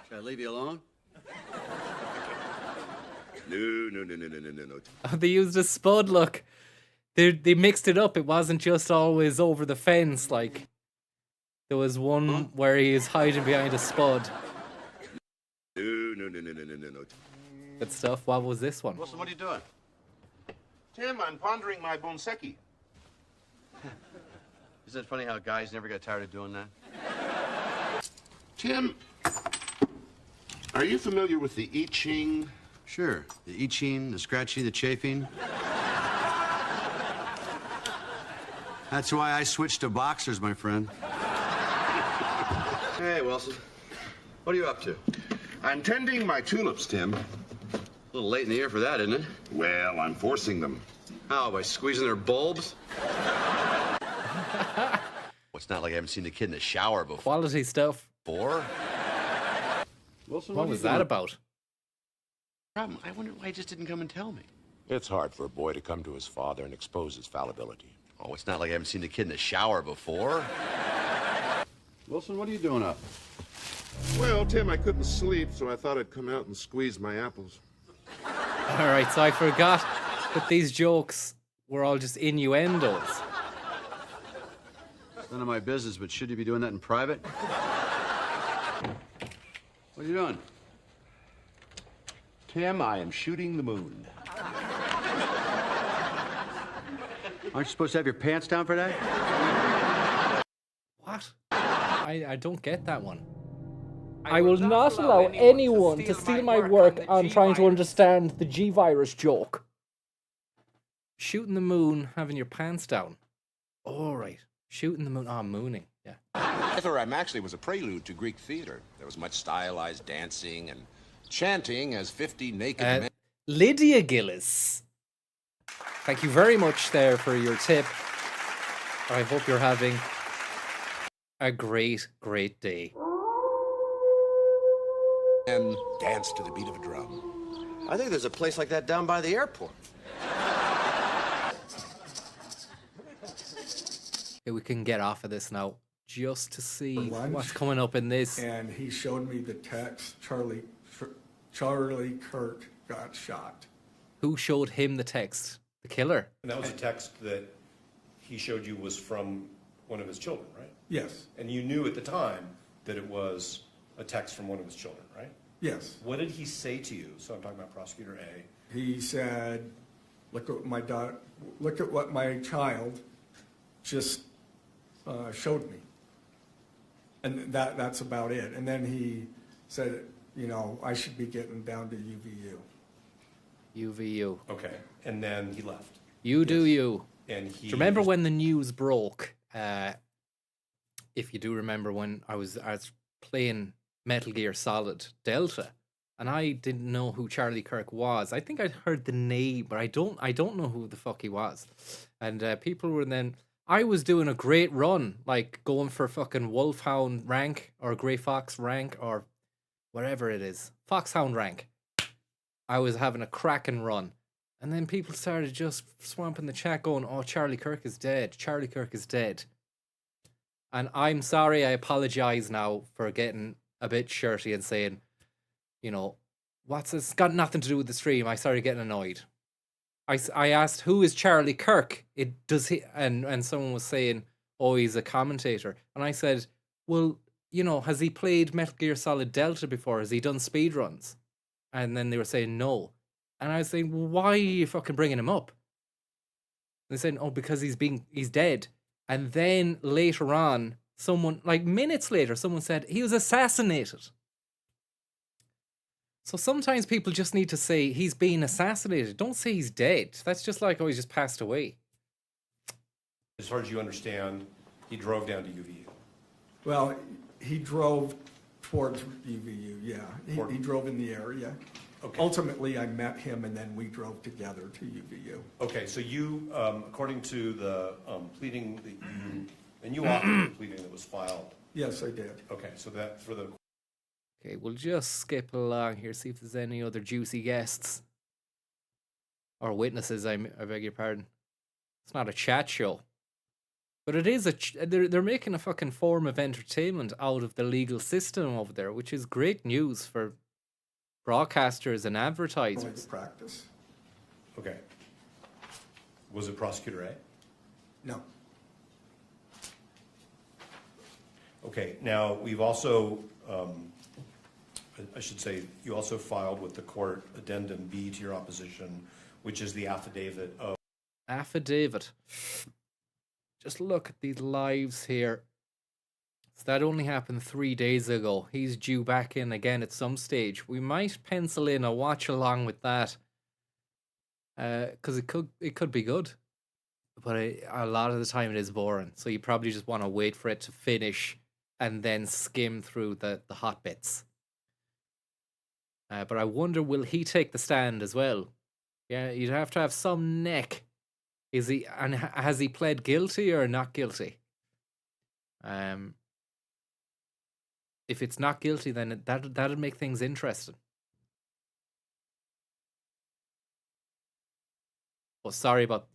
Should I leave you alone? No. they used a spud. Look, they mixed it up. It wasn't just always over the fence. Like there was one where he is hiding behind a spud. No. Good stuff. What was this one? Wilson, what are you doing? Tim, I'm pondering my bonseki. Isn't it funny how guys never get tired of doing that? Tim, are you familiar with the I Ching? Sure. The I Ching, the scratching, the chafing. That's why I switched to boxers, my friend. Hey, Wilson. What are you up to? I'm tending my tulips, Tim. A little late in the year for that, isn't it? Well, I'm forcing them. How, by squeezing their bulbs? Well, it's not like I haven't seen the kid in the shower before. Quality stuff. Look, Wilson, What are you was that doing? about? Problem. I wonder why he just didn't come and tell me. It's hard for a boy to come to his father and expose his fallibility. Oh, it's not like I haven't seen the kid in the shower before. Wilson, what are you doing up? Well, Tim, I couldn't sleep, so I thought I'd come out and squeeze my apples. All right, so I forgot that these jokes were all just innuendos. It's none of my business, but should you be doing that in private? What are you doing? Tim, I am shooting the moon. Aren't you supposed to have your pants down for that? What? I don't get that one. I will not allow anyone to steal my work on trying to understand the G virus joke. Shooting the moon, having your pants down. All right. Shooting the moon. Ah, mooning. Yeah. Ephraim actually was a prelude to Greek theater. There was much stylized dancing and chanting as 50 naked men. Lydia Gillis. Thank you very much there for your tip. I hope you're having a great, great day. And dance to the beat of a drum. I think there's a place like that down by the airport. Okay, we can get off of this now just to see lunch, what's coming up in this. And he showed me the text, Charlie Kirk got shot. Who showed him the text? The killer? And that was a text that he showed you was from one of his children, right? Yes. And you knew at the time that it was a text from one of his children, right? Yes. What did he say to you? So I'm talking about Prosecutor A. He said, look at what my child just showed me. And that's about it. And then he said, you know, I should be getting down to UVU. UVU. Okay. And then he left. You do you. And Do he. you remember when the news broke? If you do remember when I was playing Metal Gear Solid Delta, and I didn't know who Charlie Kirk was. I think I'd heard the name, but I don't know who the fuck he was. And people were then. I was doing a great run, like going for fucking Wolfhound rank or Grey Fox rank or whatever it is, Foxhound rank. I was having a cracking run. And then people started just swamping the chat going, oh, Charlie Kirk is dead. Charlie Kirk is dead. And I'm sorry, I apologize now for getting a bit shirty and saying, you know, what's this? Got nothing to do with the stream. I started getting annoyed. I asked, who is Charlie Kirk? And someone was saying, oh, he's a commentator. And I said, well, you know, has he played Metal Gear Solid Delta before? Has he done speedruns? And then they were saying no. And I was saying, well, why are you fucking bringing him up? And they said, oh, because he's dead. And then later on, someone, like minutes later, someone said he was assassinated. So sometimes people just need to say he's being assassinated. Don't say he's dead. That's just like, oh, he's just passed away. As far as you understand, he drove down to UVU. Well, he drove towards UVU, yeah. He drove in the area. Okay. Ultimately, I met him and then we drove together to UVU. Okay, so you, according to the pleading that you, and you authored the pleading that was filed. Yes, I did. Okay, so that for the. Okay, we'll just skip along here, see if there's any other juicy guests. Or witnesses, I beg your pardon. It's not a chat show. But it is they're making a fucking form of entertainment out of the legal system over there, which is great news for broadcasters and advertisers. Practice. Okay. Was it Prosecutor A? No. Okay, now we've also, I should say, you also filed with the court addendum B to your opposition, which is the affidavit of. Affidavit. Just look at these lives here. So that only happened 3 days ago. He's due back in again at some stage. We might pencil in a watch along with that. Because it could be good. But a lot of the time it is boring. So you probably just want to wait for it to finish and then skim through the hot bits. But I wonder, will he take the stand as well? Yeah, you'd have to have some neck. Has he pled guilty or not guilty? if it's not guilty, then that'd make things interesting. Oh, sorry about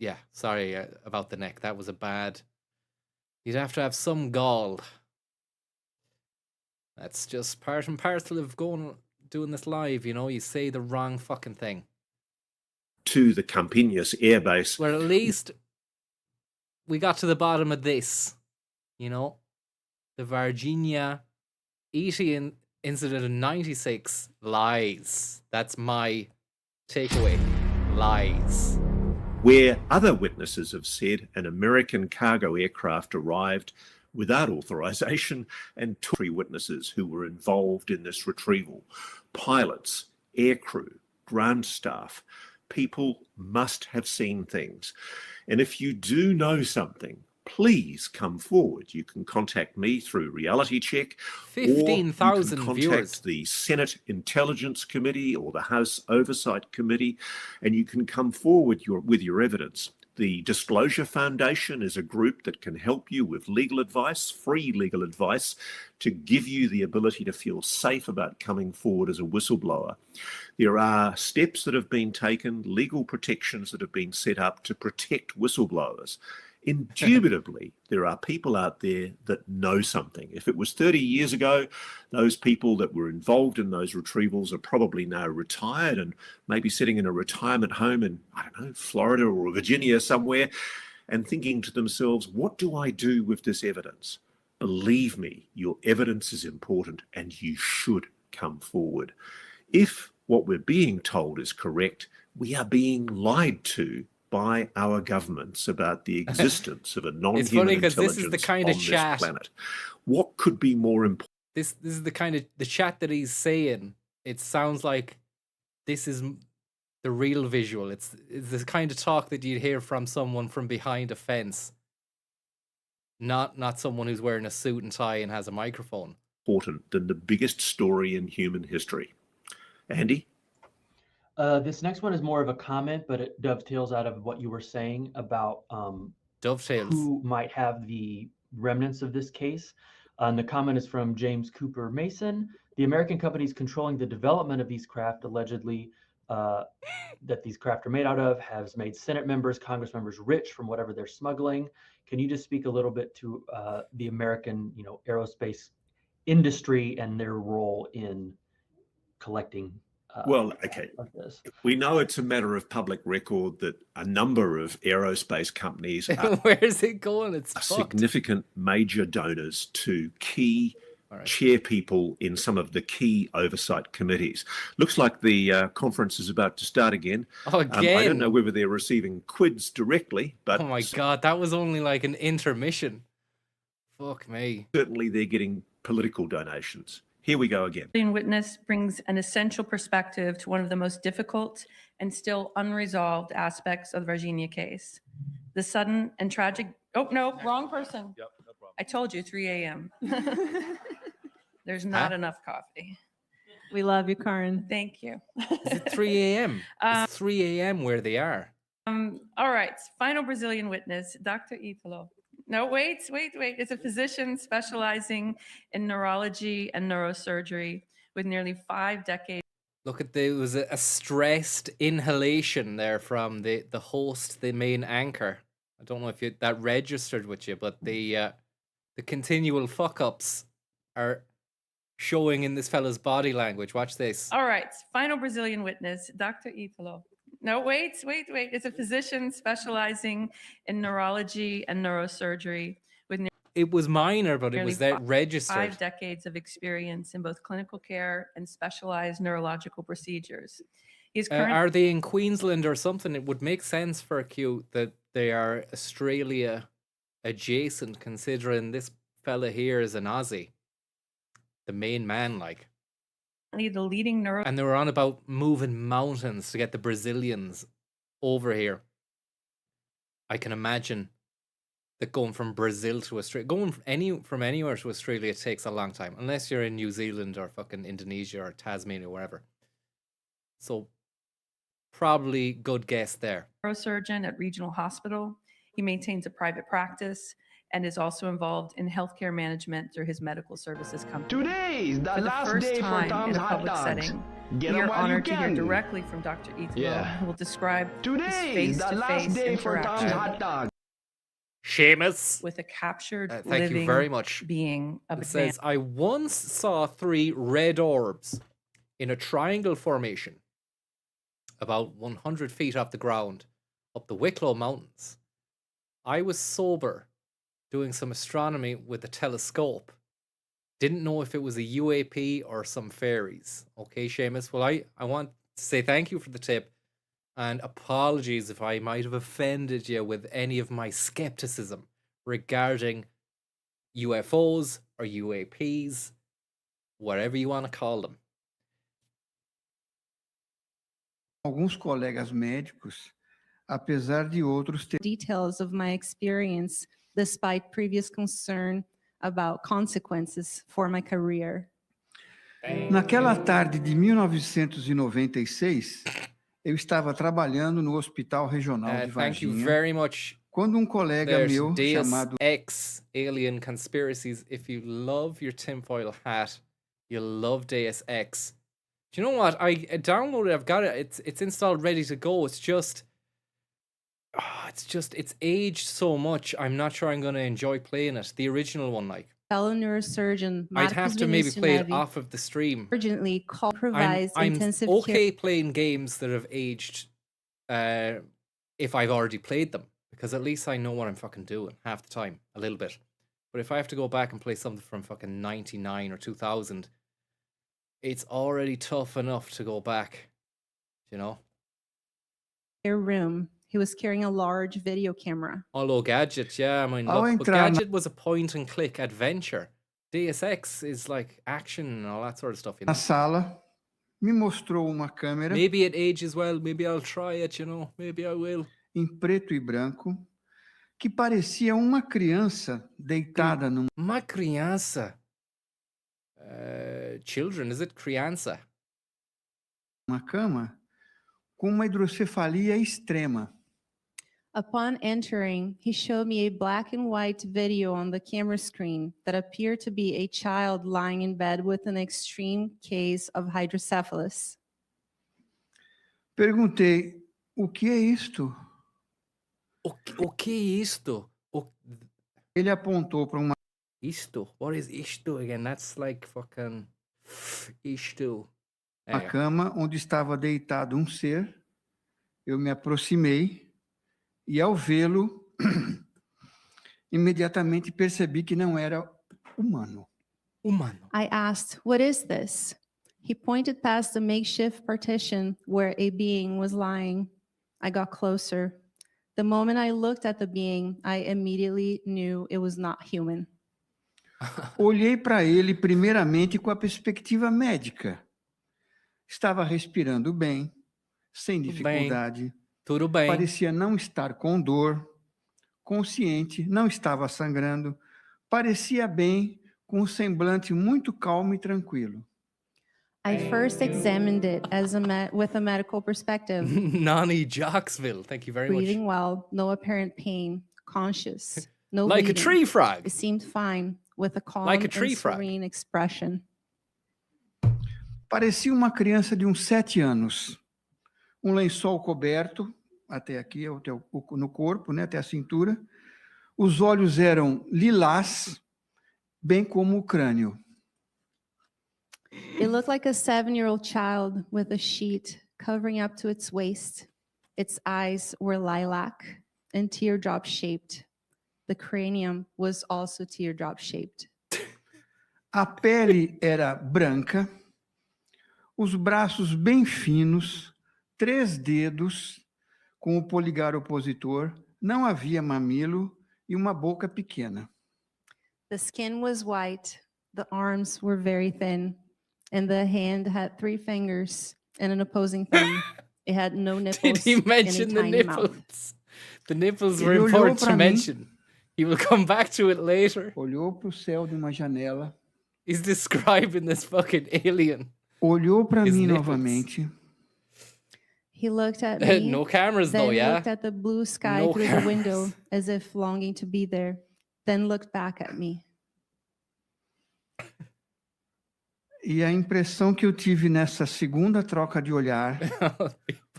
about the neck. That was a bad. You'd have to have some gall. That's just part and parcel of doing this live. You know, you say the wrong fucking thing. To the Campinas Air Base. Well, at least we got to the bottom of this. You know, the Virginia ET incident in '96 lies. That's my takeaway. Lies. Where other witnesses have said an American cargo aircraft arrived without authorization, and three witnesses who were involved in this retrieval. Pilots, aircrew, ground staff, people must have seen things. And if you do know something, please come forward. You can contact me through Reality Check. 15,000 contact viewers. the Senate Intelligence Committee or the House Oversight Committee, and you can come forward with your evidence. The Disclosure Foundation is a group that can help you with legal advice, free legal advice, to give you the ability to feel safe about coming forward as a whistleblower. There are steps that have been taken, legal protections that have been set up to protect whistleblowers. Indubitably, there are people out there that know something. If it was 30 years ago, those people that were involved in those retrievals are probably now retired and maybe sitting in a retirement home in, I don't know, Florida or Virginia somewhere, and thinking to themselves, what do I do with this evidence? Believe me, your evidence is important and you should come forward. If what we're being told is correct, we are being lied to by our governments about the existence of a non-human intelligence this is the kind of on chat. this planet. What could be more important? This is the kind of the chat that he's saying. It sounds like this is the real visual. It's the kind of talk that you'd hear from someone from behind a fence, not someone who's wearing a suit and tie and has a microphone. Important than the biggest story in human history. Andy? This next one is more of a comment, but it dovetails out of what you were saying about who might have the remnants of this case. And the comment is from James Cooper Mason. The American companies controlling the development of these craft, allegedly that these craft are made out of, has made Senate members, Congress members rich from whatever they're smuggling. Can you just speak a little bit to the American, aerospace industry and their role in collecting? Well, okay. We know it's a matter of public record that a number of aerospace companies are Where's it going? It's fucked. significant major donors to key chair people in some of the key oversight committees. Looks like the conference is about to start again. Oh, I again? don't know whether they're receiving quids directly, but Oh my god, that was only like an intermission. Fuck me. certainly they're getting political donations. Here we go again. Brazilian witness brings an essential perspective to one of the most difficult and still unresolved aspects of the Virginia case. The sudden and tragic, oh no, wrong person. Yep, no problem. I told you 3 a.m. There's not enough coffee. We love you, Karen. Thank you. Is it 3 a.m.? It's 3 a.m. where they are. All right, final Brazilian witness, Dr. Italo. No, wait. It's a physician specializing in neurology and neurosurgery with nearly 5 decades. Look at there was a stressed inhalation there from the host, the main anchor. I don't know if that registered with you, but the continual fuck ups are showing in this fella's body language. Watch this. All right, final Brazilian witness, Dr. Italo. No, wait. It's a physician specializing in neurology and neurosurgery with It was minor, but it nearly was that registered. 5 decades of experience in both clinical care and specialized neurological procedures. He's currently Are they in Queensland or something? It would make sense for a Q that they are Australia adjacent, considering this fella here is an Aussie, the main man, like. the leading neuro. And they were on about moving mountains to get the Brazilians over here. I can imagine that going from Brazil to Australia, going from anywhere to Australia takes a long time, unless you're in New Zealand or fucking Indonesia or Tasmania or wherever. So probably good guess there. Neurosurgeon at Regional Hospital. He maintains a private practice. and is also involved in healthcare management through his medical services company. Today is the For the last first day for time Tom's in a Hot public Dogs. setting, Get we 'em are while you honored to hear can. directly from Dr. Ethan Yeah. Lowe, who will describe his Today is the last face-to-face day for Tom's interaction Hot Dogs. Seamus. with a captured Thank you living very much. being of It advanced. says, I once saw 3 red orbs in a triangle formation about 100 feet off the ground up the Wicklow Mountains. I was sober doing some astronomy with a telescope. Didn't know if it was a UAP or some fairies. Okay, Seamus. Well, I want to say thank you for the tip and apologies if I might have offended you with any of my skepticism regarding UFOs or UAPs, whatever you want to call them. Alguns colegas médicos, apesar de outros terem Details of my experience, despite previous concern about consequences for my career. Naquela tarde de 1996, eu estava trabalhando no Hospital Regional de Thank you Varginha, very much. quando colega There's meu Deus chamado Ex Alien Conspiracies. If you love your tinfoil hat, you'll love Deus Ex. Do you know what? I downloaded it. I've got it. It's installed, ready to go. It's just, it's aged so much. I'm not sure I'm going to enjoy playing it. The original one, like. Fellow neurosurgeon I'd have Marcos to maybe Vinicius play it Nevi off of the stream. urgently provides I'm intensive okay care. playing games that have aged if I've already played them, because at least I know what I'm fucking doing half the time, a little bit. But if I have to go back and play something from fucking 99 or 2000, it's already tough enough to go back, you know? Room. He was carrying a large video camera. Although Gadget, yeah, I mean, Ao look, but entrar na- Gadget was a point and click adventure. Deus Ex is like action and all that sort of stuff, you na know? sala, me mostrou uma câmera Maybe it ages well, maybe I'll try it, you know? Maybe I will. em preto e branco que parecia uma criança deitada numa Uma criança. Children, is it criança? cama com uma hidrocefalia extrema. Upon entering, he showed me a black and white video on the camera screen that appeared to be a child lying in bed with an extreme case of hydrocephalus. Perguntei, o que é isto? O que é isto? Ele apontou para uma Isto? What is isto again? That's like fucking isto. cama onde estava deitado um ser. Eu me aproximei e ao vê-lo, imediatamente percebi que não era humano. Humano. I asked, "What is this?" He pointed past the makeshift partition where a being was lying. I got closer. The moment I looked at the being, I immediately knew it was not human. Olhei para ele primeiramente com a perspectiva médica. Estava respirando bem, sem dificuldade. Tudo bem. Parecia não estar com dor, consciente, não estava sangrando. Parecia bem, com um semblante muito calmo e tranquilo. I first examined it as with a medical perspective. Nani Jocksville, thank you very Breathing much. well, no apparent pain, conscious, no Like a bleeding. tree frog. It seemed fine, with a calm Like a and tree frog. serene expression. Parecia uma criança de uns 7 anos. Um lençol coberto, até aqui, no corpo, né, até a cintura. Os olhos eram lilás, bem como o crânio. It looked like a 7-year-old child with a sheet covering up to its waist. Its eyes were lilac and teardrop shaped. The cranium was also teardrop shaped. A pele era branca, os braços bem finos, 3 dedos com o polegar opositor, não havia mamilo e uma boca pequena. The skin was white, the arms were very thin, and the hand had 3 fingers and an opposing thumb. It had no nipples Did he mention and the a tiny mouth. nipples? The nipples were Ele olhou important to pra mim. mention. He will come back to it later. Olhou para o céu de uma janela. He's describing this fucking alien. Olhou para His mim nipples. novamente. He looked at me. No cameras then though, yeah? looked at the blue sky No through cameras. the window as if longing to be there. then looked back at me. E a impressão que eu tive nessa segunda troca de olhar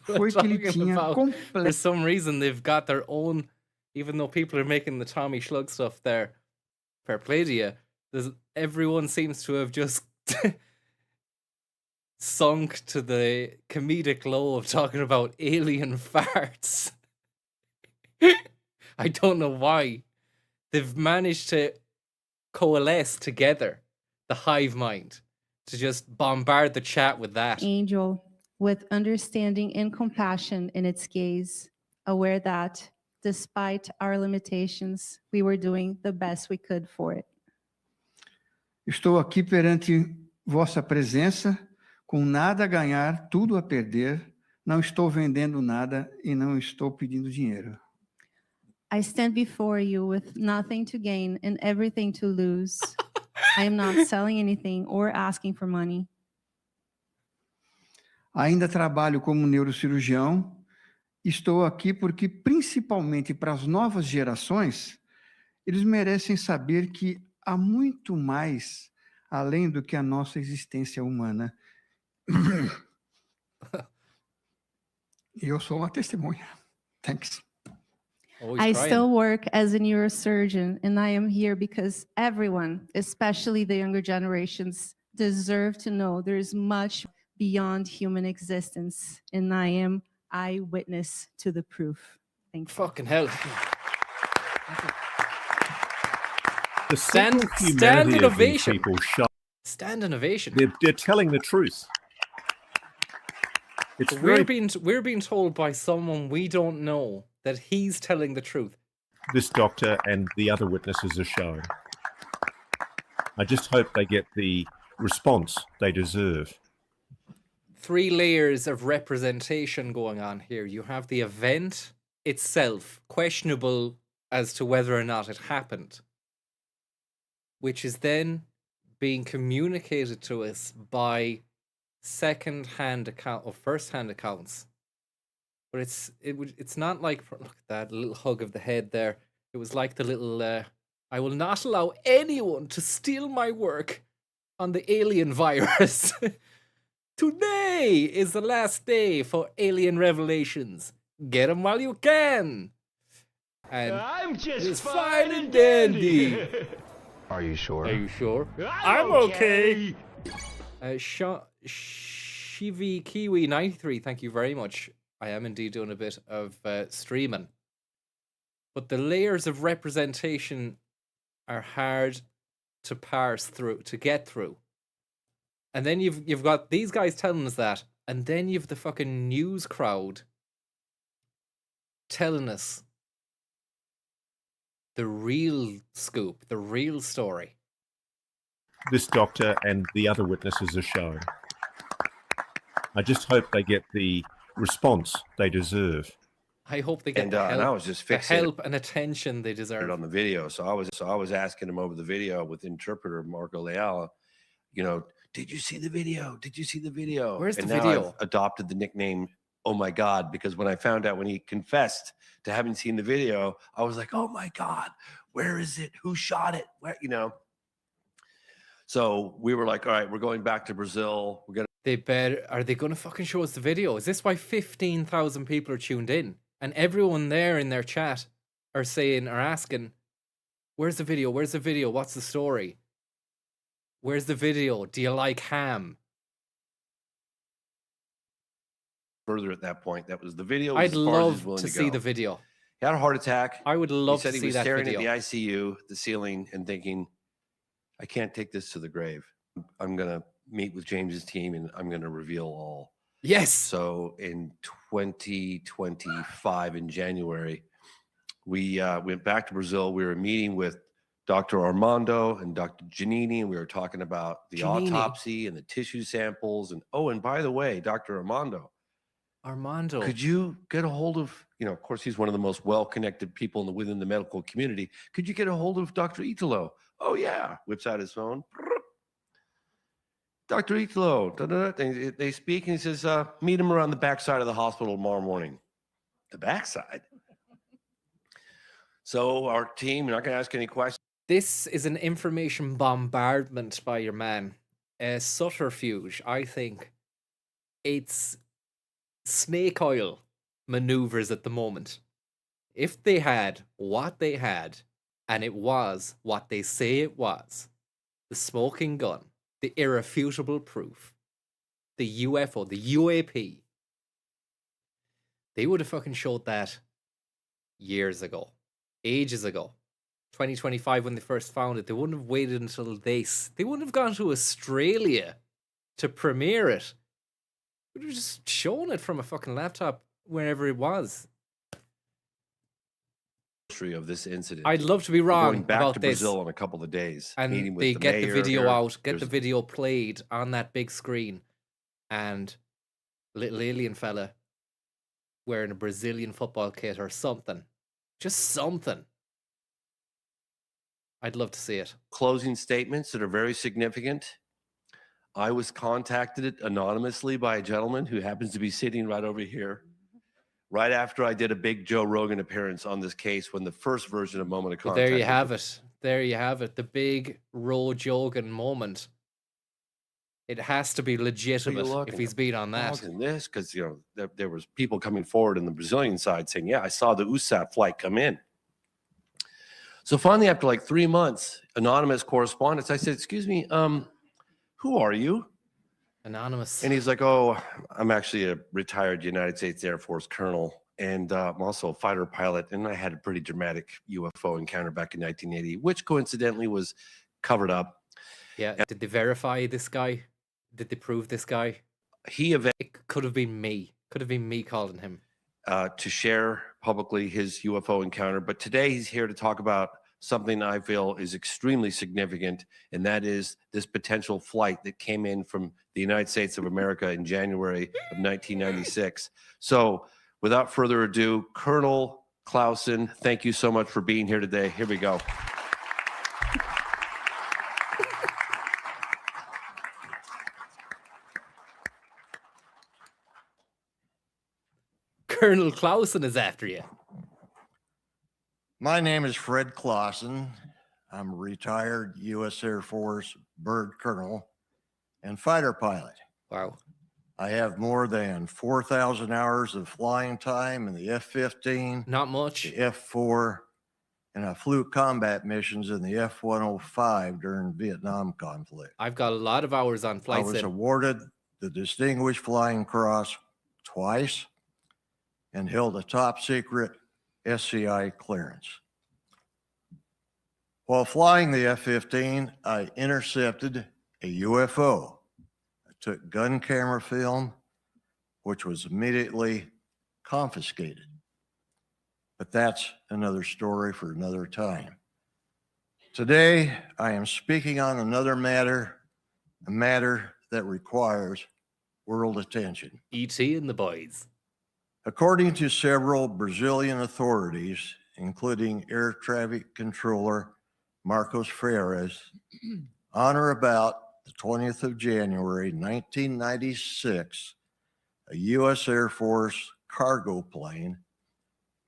foi que ele tinha For some reason, they've got their own, even though people are making the Tommy Schlug stuff there, fair play to you, everyone seems to have just sunk to the comedic low of talking about alien farts. I don't know why. They've managed to coalesce together, the hive mind, to just bombard the chat with that. Angel, with understanding and compassion in its gaze, aware that, despite our limitations, we were doing the best we could for it. Estou aqui perante vossa presença, com nada a ganhar, tudo a perder, não estou vendendo nada e não estou pedindo dinheiro. I stand before you with nothing to gain and everything to lose. I am not selling anything or asking for money. Ainda trabalho como neurocirurgião. Estou aqui porque, principalmente para as novas gerações, eles merecem saber que há muito mais além do que a nossa existência humana. E eu sou uma testemunha. Thanks. I still work as a neurosurgeon, and I am here because everyone, especially the younger generations, deserve to know there is much beyond human existence, and I am eyewitness to the proof. Thank you. Fucking hell. The Stand simple humanity of these ovation. people show- Stand innovation. They're telling the truth. It's We're very being told by someone we don't know that he's telling the truth. this doctor and the other witnesses are showing. I just hope they get the response they deserve. 3 layers of representation going on here. You have the event itself, questionable as to whether or not it happened, which is then being communicated to us by second-hand account or first-hand accounts. But it's not like, look at that little hug of the head there. It was like the little I will not allow anyone to steal my work on the alien virus. Today is the last day for alien revelations. Get them while you can. And I'm just it's fine and dandy. Are you sure? Are you sure? I'm okay. Shivi Kiwi 93, thank you very much. I am indeed doing a bit of streaming. But the layers of representation are hard to parse through, to get through. And then you've got these guys telling us that, and then you've the fucking news crowd telling us the real scoop, the real story. This doctor and the other witnesses are showing. I just hope they get the response they deserve. I hope they get And the help, I was just the fixated help and attention they deserve. on the video. So I was asking him over the video with interpreter Marco Leala, you know, did you see the video? Did you see the video? Where's the and now video? I've adopted the nickname, oh my God, because when I found out when he confessed to having seen the video, I was like, oh my God, where is it? Who shot it? Where, you know? So we were like, all right, we're going back to Brazil. We're gonna Are they going to fucking show us the video? Is this why 15,000 people are tuned in? And everyone there in their chat are asking, where's the video? Where's the video? What's the story? Where's the video? Do you like ham? further at that point. That was the video. Was I'd as far as he was love willing to to see go. the video. He had a heart attack. I would love He said to he see was that staring video. at the ICU, the ceiling, and thinking, I can't take this to the grave. I'm going to meet with James's team and I'm going to reveal all. Yes. So in 2025, in January, we went back to Brazil. We were meeting with Dr. Armando and Dr. Giannini, and we were talking about the Giannini. autopsy and the tissue samples. And oh, and by the way, Dr. Armando, could you get a hold of, of course, he's one of the most well-connected people within the medical community. Could you get a hold of Dr. Italo? Oh, yeah. Whips out his phone. Dr. Italo. They speak, and he says, meet him around the backside of the hospital tomorrow morning. The backside? So our team, you're not going to ask any questions. This is an information bombardment by your man. A subterfuge, I think. It's snake oil maneuvers at the moment. If they had what they had, and it was what they say it was, the smoking gun, the irrefutable proof, the UFO, the UAP, they would have fucking showed that years ago, ages ago. 2025 when they first found it, they wouldn't have waited until they wouldn't have gone to Australia to premiere it. They would have just shown it from a fucking laptop wherever it was. Of this incident. I'd love to be We're wrong going back about to this. Brazil in a couple of days, And meeting with they the get mayor the video there. out, get the There's- video played on that big screen, and little alien fella wearing a Brazilian football kit or something. Just something. I'd love to see it. Closing statements that are very significant. I was contacted anonymously by a gentleman who happens to be sitting right over here, right after I did a big Joe Rogan appearance on this case when the first version of Moment of Well, Contact. there you was have it. There you have it. The big Ro Jogan moment. It has to be legitimate if he's been on that. Causing this because there was people coming forward on the Brazilian side saying, "Yeah, I saw the USAT flight come in." So finally, after like 3 months, anonymous correspondence, I said, "Excuse me, who are you?" Anonymous. And he's like, "Oh, I'm actually a retired United States Air Force colonel, and I'm also a fighter pilot, and I had a pretty dramatic UFO encounter back in 1980, which coincidentally was covered up." Yeah. Did they verify this guy? Did they prove this guy? It could have been me. Could have been me calling him. To share publicly his UFO encounter. But today he's here to talk about something I feel is extremely significant, and that is this potential flight that came in from the United States of America in January of 1996. So without further ado, Colonel Clausen, thank you so much for being here today. Here we go. Colonel Clausen is after you. My name is Fred Clausen. I'm a retired U.S. Air Force bird colonel and fighter pilot. Wow. I have more than 4,000 hours of flying time in the F-15. Not much. The F-4, and I flew combat missions in the F-105 during Vietnam conflict. I've got a lot of hours on I flight was sim. awarded the Distinguished Flying Cross twice and held a top secret SCI clearance. While flying the F-15, I intercepted a UFO. I took gun camera film, which was immediately confiscated. But that's another story for another time. Today, I am speaking on another matter, a matter that requires world attention. E.T. and the boys. According to several Brazilian authorities, including Air Traffic Controller Marcos Freires, on or about the 20th of January, 1996, a U.S. Air Force cargo plane,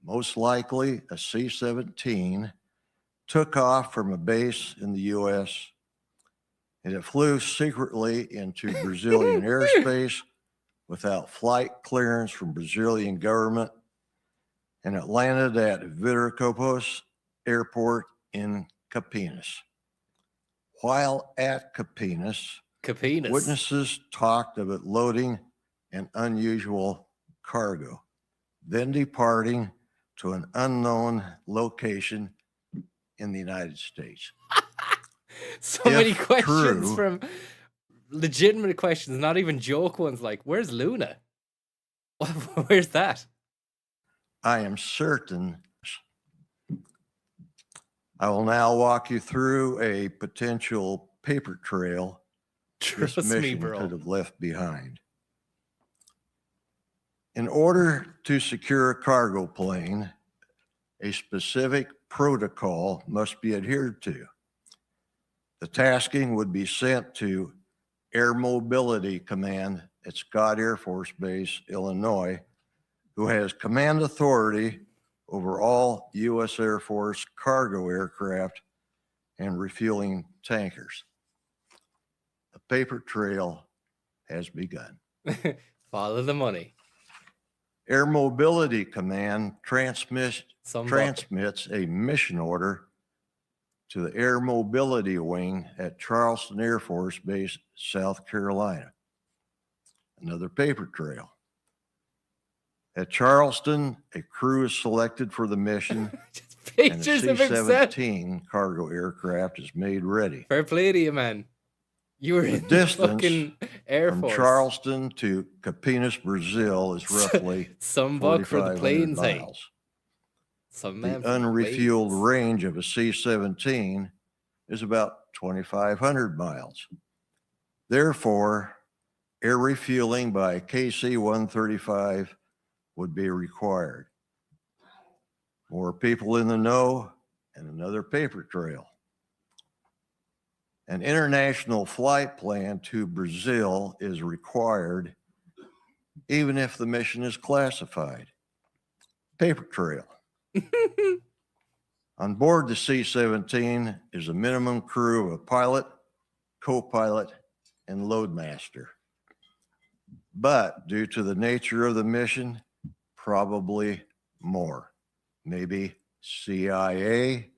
most likely a C-17, took off from a base in the U.S. and it flew secretly into Brazilian airspace without flight clearance from Brazilian government, and it landed at Viracopos Airport in Campinas. While at Campinas, witnesses talked of it loading an unusual cargo, then departing to an unknown location in the United States. So many If questions true, from legitimate questions, not even joke ones like, where's Luna? Where's that? I am certain. I will now walk you through a potential paper trail Trust this me, mission bro. could have left behind. In order to secure a cargo plane, a specific protocol must be adhered to. The tasking would be sent to Air Mobility Command at Scott Air Force Base, Illinois, who has command authority over all U.S. Air Force cargo aircraft and refueling tankers. The paper trail has begun. Follow the money. Air Mobility Command transmits Some a mission order to the Air Mobility Wing at Charleston Air Force Base, South Carolina. Another paper trail. At Charleston, a crew is selected for the mission, and the Pictures have been sent. C-17 cargo aircraft is made ready. Fair play to you, man. You were The in the distance fucking Air from Force. Charleston to Campinas, Brazil is roughly Some buck for the 4,500 planes, hey. miles. Some The man for the unrefueled planes. range of a C-17 is about 2,500 miles. Therefore, air refueling by KC-135 would be required. More people in the know and another paper trail. An international flight plan to Brazil is required, even if the mission is classified. Paper trail. On board the C-17 is a minimum crew of a pilot, co-pilot, and loadmaster. But due to the nature of the mission, probably more. Maybe CIA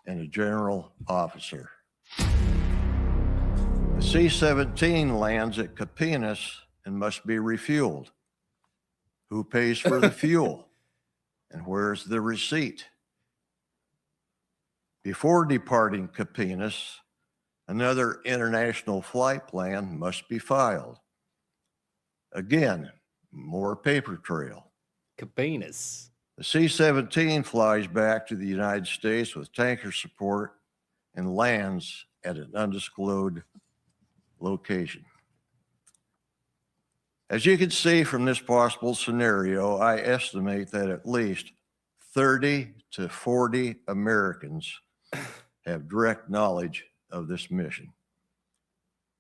and a general officer. The C-17 lands at Campinas and must be refueled. Who pays for the fuel? And where's the receipt? Before departing Campinas, another international flight plan must be filed. Again, more paper trail. Campinas. The C-17 flies back to the United States with tanker support and lands at an undisclosed location. As you can see from this possible scenario, I estimate that at least 30 to 40 Americans have direct knowledge of this mission.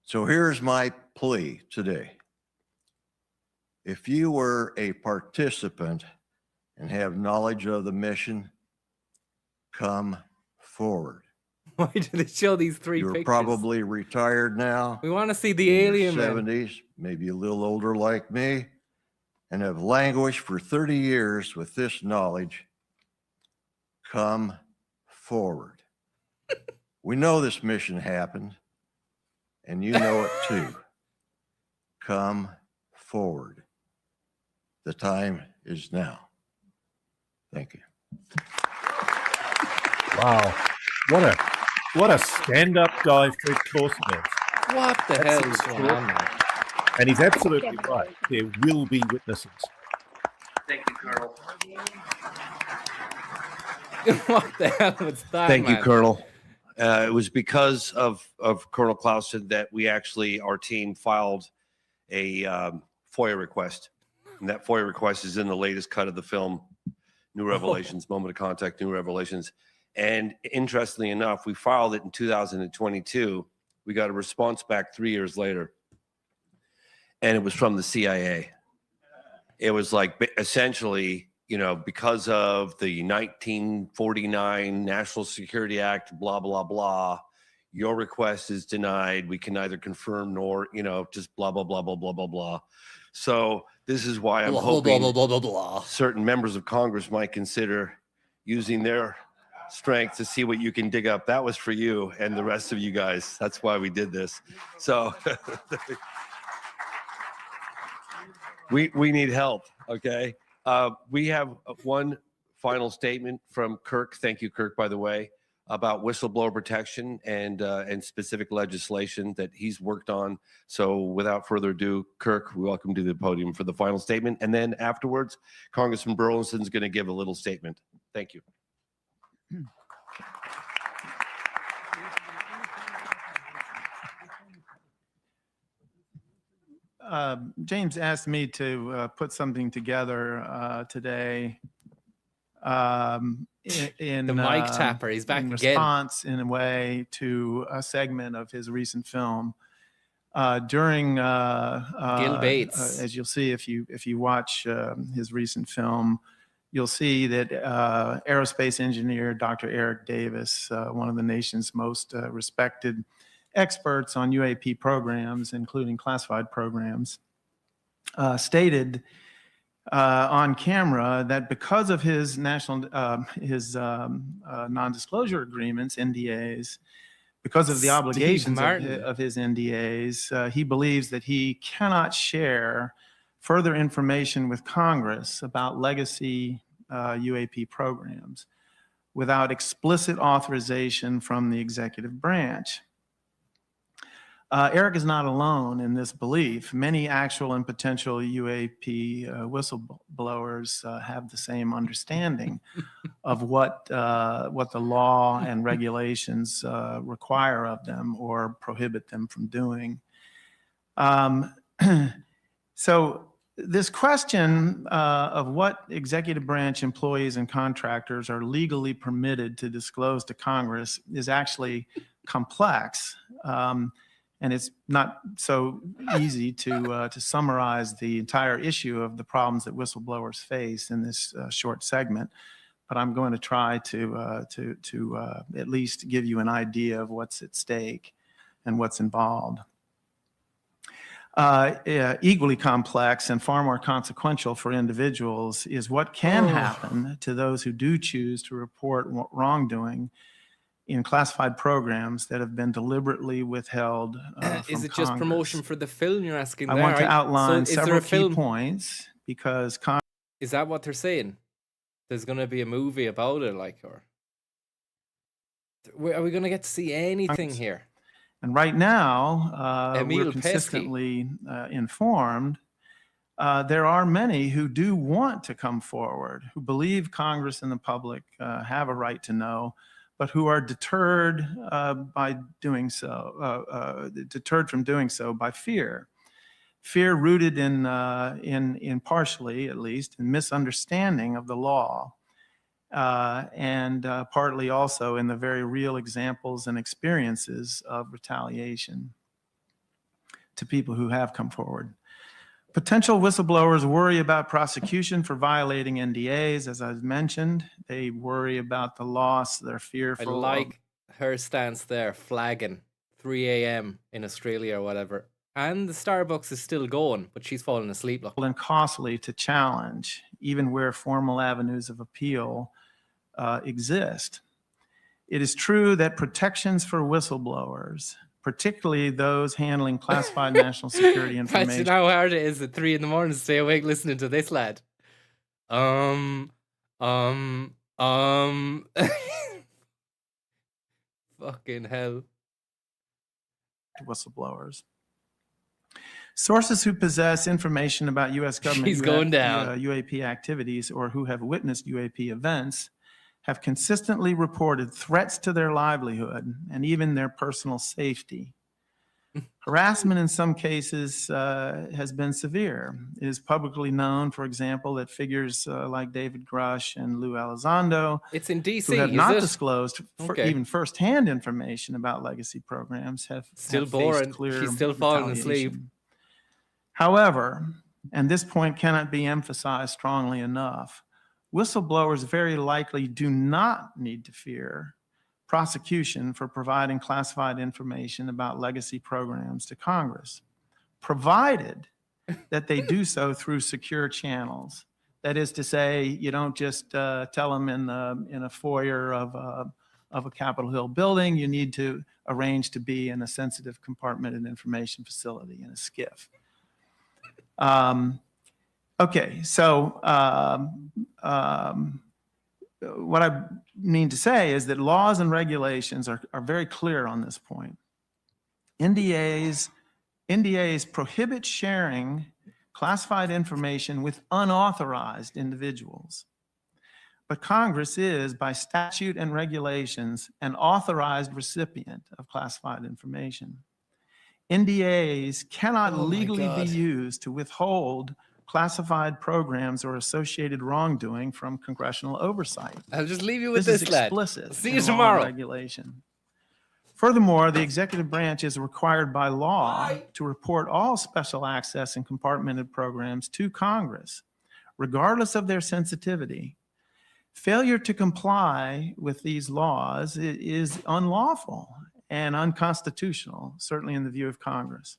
So here's my plea today. If you were a participant and have knowledge of the mission, come forward. Why do they show these three You're pictures? probably retired now. We want to see the alien, man. 70s, maybe a little older like me, and have languished for 30 years with this knowledge. Come forward. We know this mission happened, and you know it too. Come forward. The time is now. Thank you. Wow. What a stand-up guy Fred Clawson is. What the That's hell is extraordinary. going on, man? And he's absolutely right. There will be witnesses. Thank you, Colonel. What the hell was that, Thank you, man? Colonel. It was because of Colonel Clausen that our team filed a FOIA request. And that FOIA request is in the latest cut of the film, New Revelations, Moment of Contact, New Revelations. And interestingly enough, we filed it in 2022. We got a response back 3 years later. And it was from the CIA. It was like essentially, because of the 1949 National Security Act, blah, blah, blah, your request is denied. We can neither confirm nor, just blah, blah, blah, blah, blah, blah, blah. So this is why I'm Blah, hoping blah, blah, blah, blah, blah. certain members of Congress might consider using their strength to see what you can dig up. That was for you and the rest of you guys. That's why we did this. So we need help, okay? We have one final statement from Kirk. Thank you, Kirk, by the way, about whistleblower protection and specific legislation that he's worked on. So without further ado, Kirk, we welcome you to the podium for the final statement. And then afterwards, Congressman Burleson is going to give a little statement. Thank you. James asked me to put something together today in The mic tapper, he's back in again. response, in a way, to a segment of his recent film. During Gil Bates. as you'll see if you watch his recent film, you'll see that aerospace engineer Dr. Eric Davis, one of the nation's most respected experts on UAP programs, including classified programs, stated on camera that because of his non-disclosure agreements, NDAs, because of the obligations of his NDAs, he believes that he cannot share further information with Congress about legacy UAP programs without explicit authorization from the executive branch. Eric is not alone in this belief. Many actual and potential UAP whistleblowers have the same understanding of what the law and regulations require of them or prohibit them from doing. So this question of what executive branch employees and contractors are legally permitted to disclose to Congress is actually complex. And it's not so easy to summarize the entire issue of the problems that whistleblowers face in this short segment. But I'm going to try to at least give you an idea of what's at stake and what's involved. Equally complex and far more consequential for individuals is what can happen to those who do choose to report wrongdoing in classified programs that have been deliberately withheld Is it from just promotion Congress. for the film you're asking I there? want to right? outline So is there several a key film? points because Is that what they're saying? There's going to be a movie about it, like, or are we going to get to see anything here? And right now, Emil we're Pesky. consistently informed. There are many who do want to come forward, who believe Congress and the public have a right to know, but who are deterred by doing so, deterred from doing so by fear. Fear rooted in partially, at least, in misunderstanding of the law, and partly also in the very real examples and experiences of retaliation to people who have come forward. Potential whistleblowers worry about prosecution for violating NDAs, as I've mentioned. They worry about the loss. They're I fearful. like her stance there, flagging 3 a.m. in Australia or whatever. And the Starbucks is still going, but she's falling asleep. Look. And costly to challenge, even where formal avenues of appeal exist. It is true that protections for whistleblowers, particularly those handling classified national security information. Imagine how hard it is at 3 a.m. to stay awake listening to this lad. Fucking hell. Whistleblowers. Sources who possess information about U.S. government She's going down. UAP activities or who have witnessed UAP events have consistently reported threats to their livelihood and even their personal safety. Harassment in some cases has been severe. It is publicly known, for example, that figures like David Grush and Lou Elizondo, It's in D.C., who have is not it? disclosed Okay. even firsthand information about legacy programs, have Still have faced boring. clear She's still falling asleep. retaliation. However, and this point cannot be emphasized strongly enough, whistleblowers very likely do not need to fear prosecution for providing classified information about legacy programs to Congress, provided that they do so through secure channels. That is to say, you don't just tell them in a foyer of a Capitol Hill building. You need to arrange to be in a sensitive compartmented information facility in a SCIF. Okay, so what I mean to say is that laws and regulations are very clear on this point. NDAs prohibit sharing classified information with unauthorized individuals. But Congress is, by statute and regulations, an authorized recipient of classified information. NDAs cannot legally be used to withhold classified programs or associated wrongdoing from congressional oversight. I'll just leave you with This this, is lad. explicit See in you law and tomorrow. regulation. Furthermore, the executive branch is required by law to report all special access and compartmented programs to Congress, regardless of their sensitivity, Failure to comply with these laws is unlawful and unconstitutional, certainly in the view of Congress.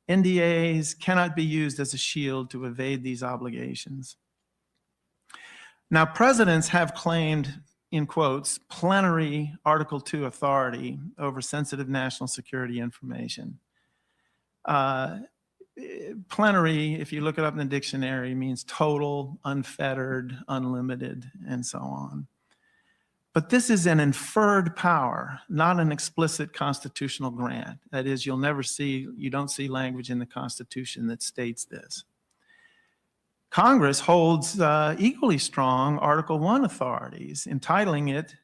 NDAs cannot be used as a shield to evade these obligations. Now, presidents have claimed, in quotes, plenary Article II authority over sensitive national security information. Plenary, if you look it up in the dictionary, means total, unfettered, unlimited, and so on. But this is an inferred power, not an explicit constitutional grant. That is, you don't see language in the Constitution that states this. Congress holds equally strong Article I authorities, entitling it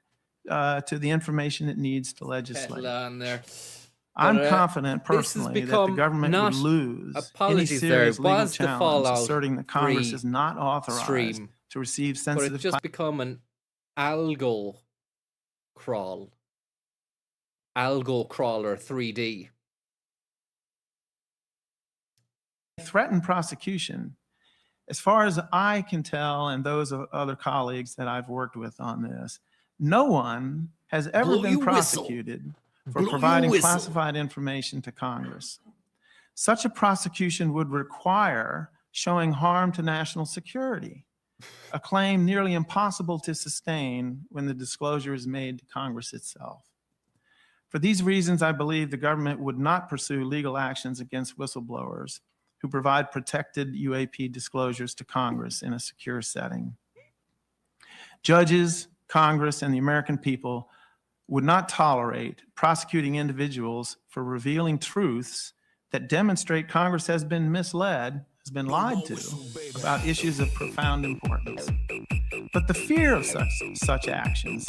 to the information it needs to legislate. I'm confident personally that the government would lose any serious legal challenge asserting that Congress is not authorized to receive sensitive... But it's just become an algo crawler 3D. Threatened prosecution. As far as I can tell, and those of other colleagues that I've worked with on this, no one has ever been prosecuted for providing classified information to Congress. Such a prosecution would require showing harm to national security, a claim nearly impossible to sustain when the disclosure is made to Congress itself. For these reasons, I believe the government would not pursue legal actions against whistleblowers who provide protected UAP disclosures to Congress in a secure setting. Judges, Congress, and the American people would not tolerate prosecuting individuals for revealing truths that demonstrate Congress has been misled, has been lied to about issues of profound importance. But the fear of such actions,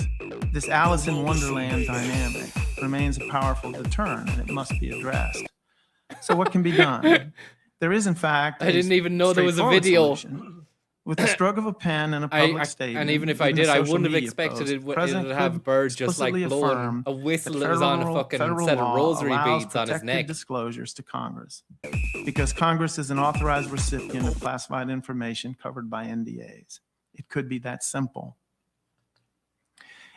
this Alice in Wonderland dynamic, remains a powerful deterrent, and it must be addressed. So what can be done? There is, in fact, I didn't even know there was a video. With the stroke of a pen and a public statement. And even if I did, I wouldn't have expected it to have birds just like blowing a whistle that was on a fucking set of rosary beads on his neck. Disclosures to Congress, because Congress is an authorized recipient of classified information covered by NDAs. It could be that simple.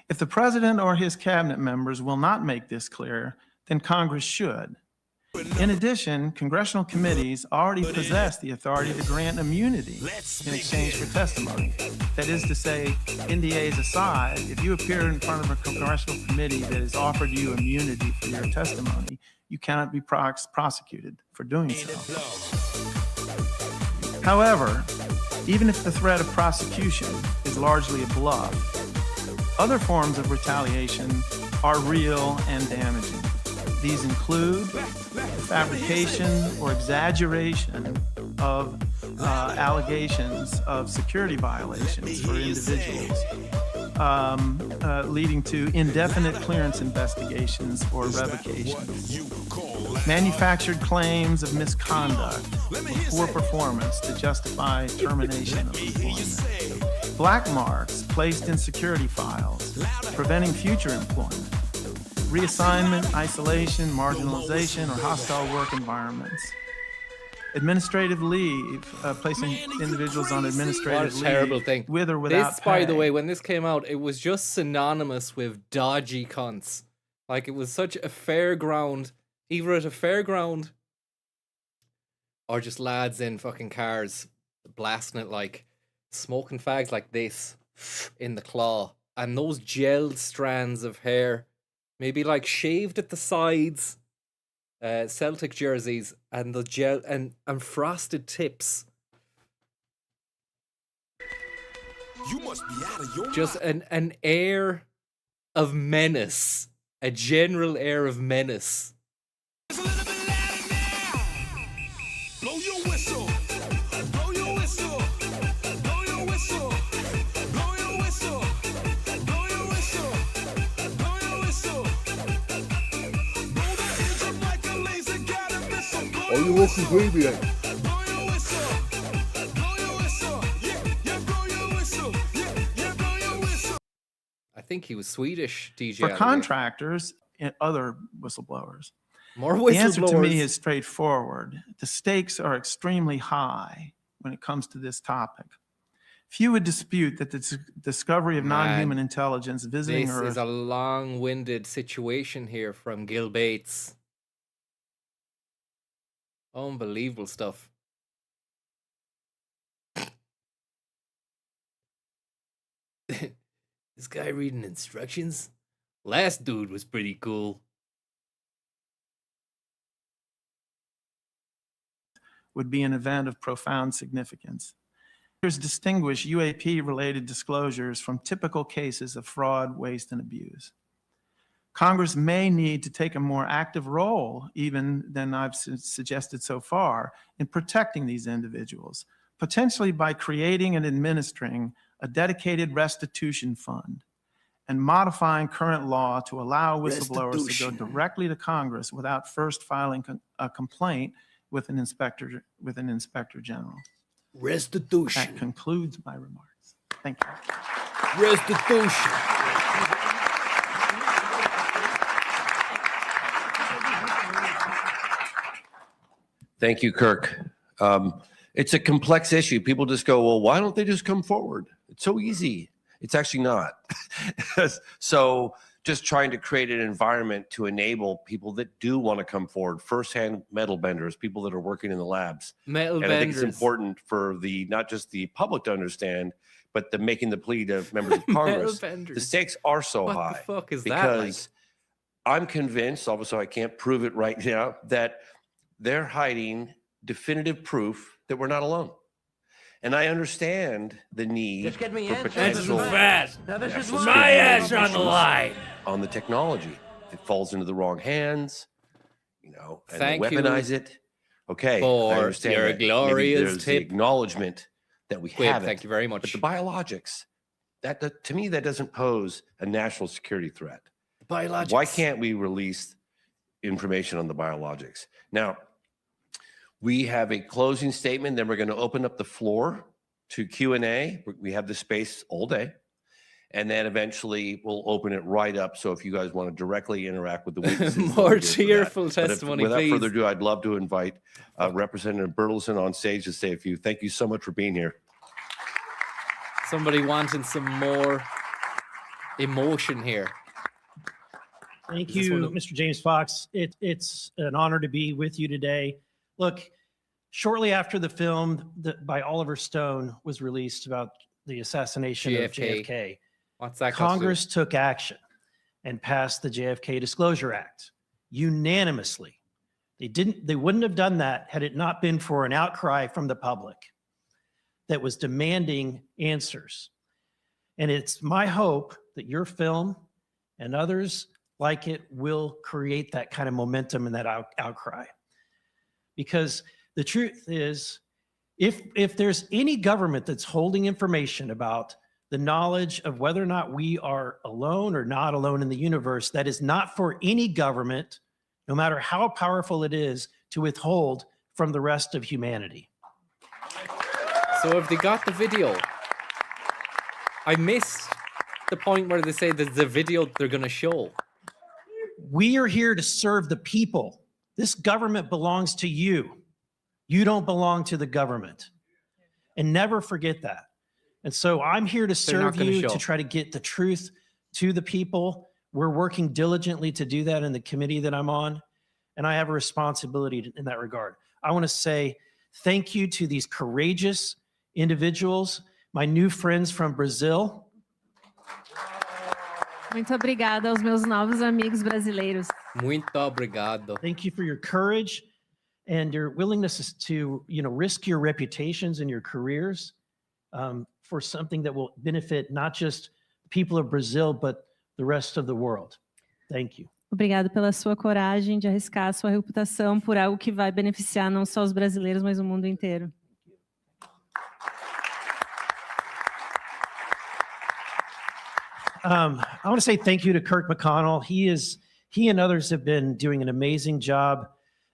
If the president or his cabinet members will not make this clear, then Congress should. In addition, congressional committees already possess the authority to grant immunity in exchange for testimony. That is to say, NDAs aside, if you appear in front of a congressional committee that has offered you immunity for your testimony, you cannot be prosecuted for doing so. However, even if the threat of prosecution is largely a bluff, other forms of retaliation are real and damaging. These include the fabrication or exaggeration of allegations of security violations for individuals, leading to indefinite clearance investigations or revocations. Manufactured claims of misconduct or poor performance to justify termination of employment. Black marks placed in security files, preventing future employment. Reassignment, isolation, marginalization, or hostile work environments. Administrative leave, placing individuals on administrative leave. What a terrible thing. With or without this, pay. by the way, when this came out, it was just synonymous with dodgy cunts. Like, it was such a fairground, either at a fairground or just lads in fucking cars blasting it, like smoking fags like this in the claw. And those gelled strands of hair, maybe like shaved at the sides, Celtic jerseys, and the gel and frosted tips. You must be out of your Just an air of menace, a general air of menace. Blow your whistle. Blow your whistle. Blow your whistle. Blow your whistle. Blow your whistle. Blow your whistle. Blow that engine like a laser, got a missile. Oh, you welcome, baby. Blow your whistle. Blow your whistle. Yeah, blow your whistle. Yeah, blow your whistle. I think he was Swedish, DJ. For contractors and other whistleblowers. More The answer to whistleblowers. me is straightforward. The stakes are extremely high when it comes to this topic. Few would dispute that the discovery of Man, non-human intelligence visiting This Earth is a long-winded situation here from Gil Bates. Unbelievable stuff. This guy reading instructions? Last dude was pretty cool. would be an event of profound significance. Distinguish UAP-related disclosures from typical cases of fraud, waste, and abuse. Congress may need to take a more active role, even than I've suggested so far, in protecting these individuals, potentially by creating and administering a dedicated restitution fund and modifying current law to allow whistleblowers to go directly to Congress without first filing a complaint with an inspector general. Restitution. That concludes my remarks. Thank you. Restitution. Thank you, Kirk. It's a complex issue. People just go, well, why don't they just come forward? It's so easy. It's actually not. So just trying to create an environment to enable people that do want to come forward, firsthand metal benders, people that are working in the labs. Metal and I think it's benders. important for the not just the public to understand, but the making the plea to members of Congress. The benders. stakes are so What high. the fuck is that because I'm convinced, although I can't prove it right now, that they're hiding definitive proof that we're not alone. And I understand the need Just get me for in. potential This is fast. Now this is national my security ass on the implications line. on the technology. If it falls into the wrong hands, and Thank they you weaponize it. Okay, for I understand your that. Maybe glorious there's the tip. acknowledgement that we Quib, have it. thank you very much. But the biologics, that to me, that doesn't pose a national security threat. Biologics. Why can't we release information on the biologics? Now, we have a closing statement, then we're going to open up the floor to Q&A. We have the space all day. And then eventually we'll open it right up. So if you guys want to directly interact with the witnesses. More we'll do that. cheerful But testimony, without please. further ado, I'd love to invite Representative Bertelsen on stage to say a few. Thank you so much for being here. Somebody wanting some more emotion here. Thank Is this you, one of- Mr. James Fox. It's an honor to be with you today. Look, shortly after the film by Oliver Stone was released about the assassination of JFK, What's that got to do? Congress took action and passed the JFK Disclosure Act unanimously. They wouldn't have done that had it not been for an outcry from the public that was demanding answers. And it's my hope that your film and others like it will create that kind of momentum and that outcry. Because the truth is, if there's any government that's holding information about the knowledge of whether or not we are alone or not alone in the universe, that is not for any government, no matter how powerful it is, to withhold from the rest of humanity. So have they got the video? I missed the point where they say there's the video they're going to show. We are here to serve the people. This government belongs to you. You don't belong to the government. And never forget that. And so I'm here to They're not serve gonna you, show. to try to get the truth to the people. We're working diligently to do that in the committee that I'm on. And I have a responsibility in that regard. I want to say thank you to these courageous individuals, my new friends from Brazil. Muito obrigada aos meus novos amigos brasileiros. Muito obrigado. Thank you for your courage and your willingness to, risk your reputations and your careers for something that will benefit not just the people of Brazil, but the rest of the world. Thank you. Obrigado pela sua coragem de arriscar a sua reputação por algo que vai beneficiar não só os brasileiros, mas o mundo inteiro. I want to say thank you to Kirk McConnell. He and others have been doing an amazing job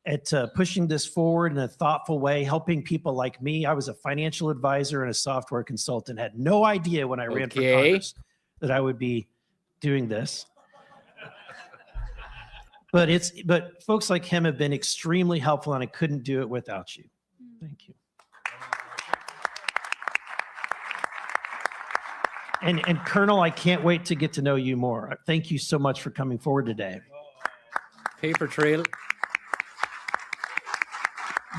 at pushing this forward in a thoughtful way, helping people like me. I was a financial advisor and a software consultant, had no idea when I ran for Congress that I would be doing this. But folks like him have been extremely helpful, and I couldn't do it without you. Thank you. And Colonel, I can't wait to get to know you more. Thank you so much for coming forward today. Paper trail.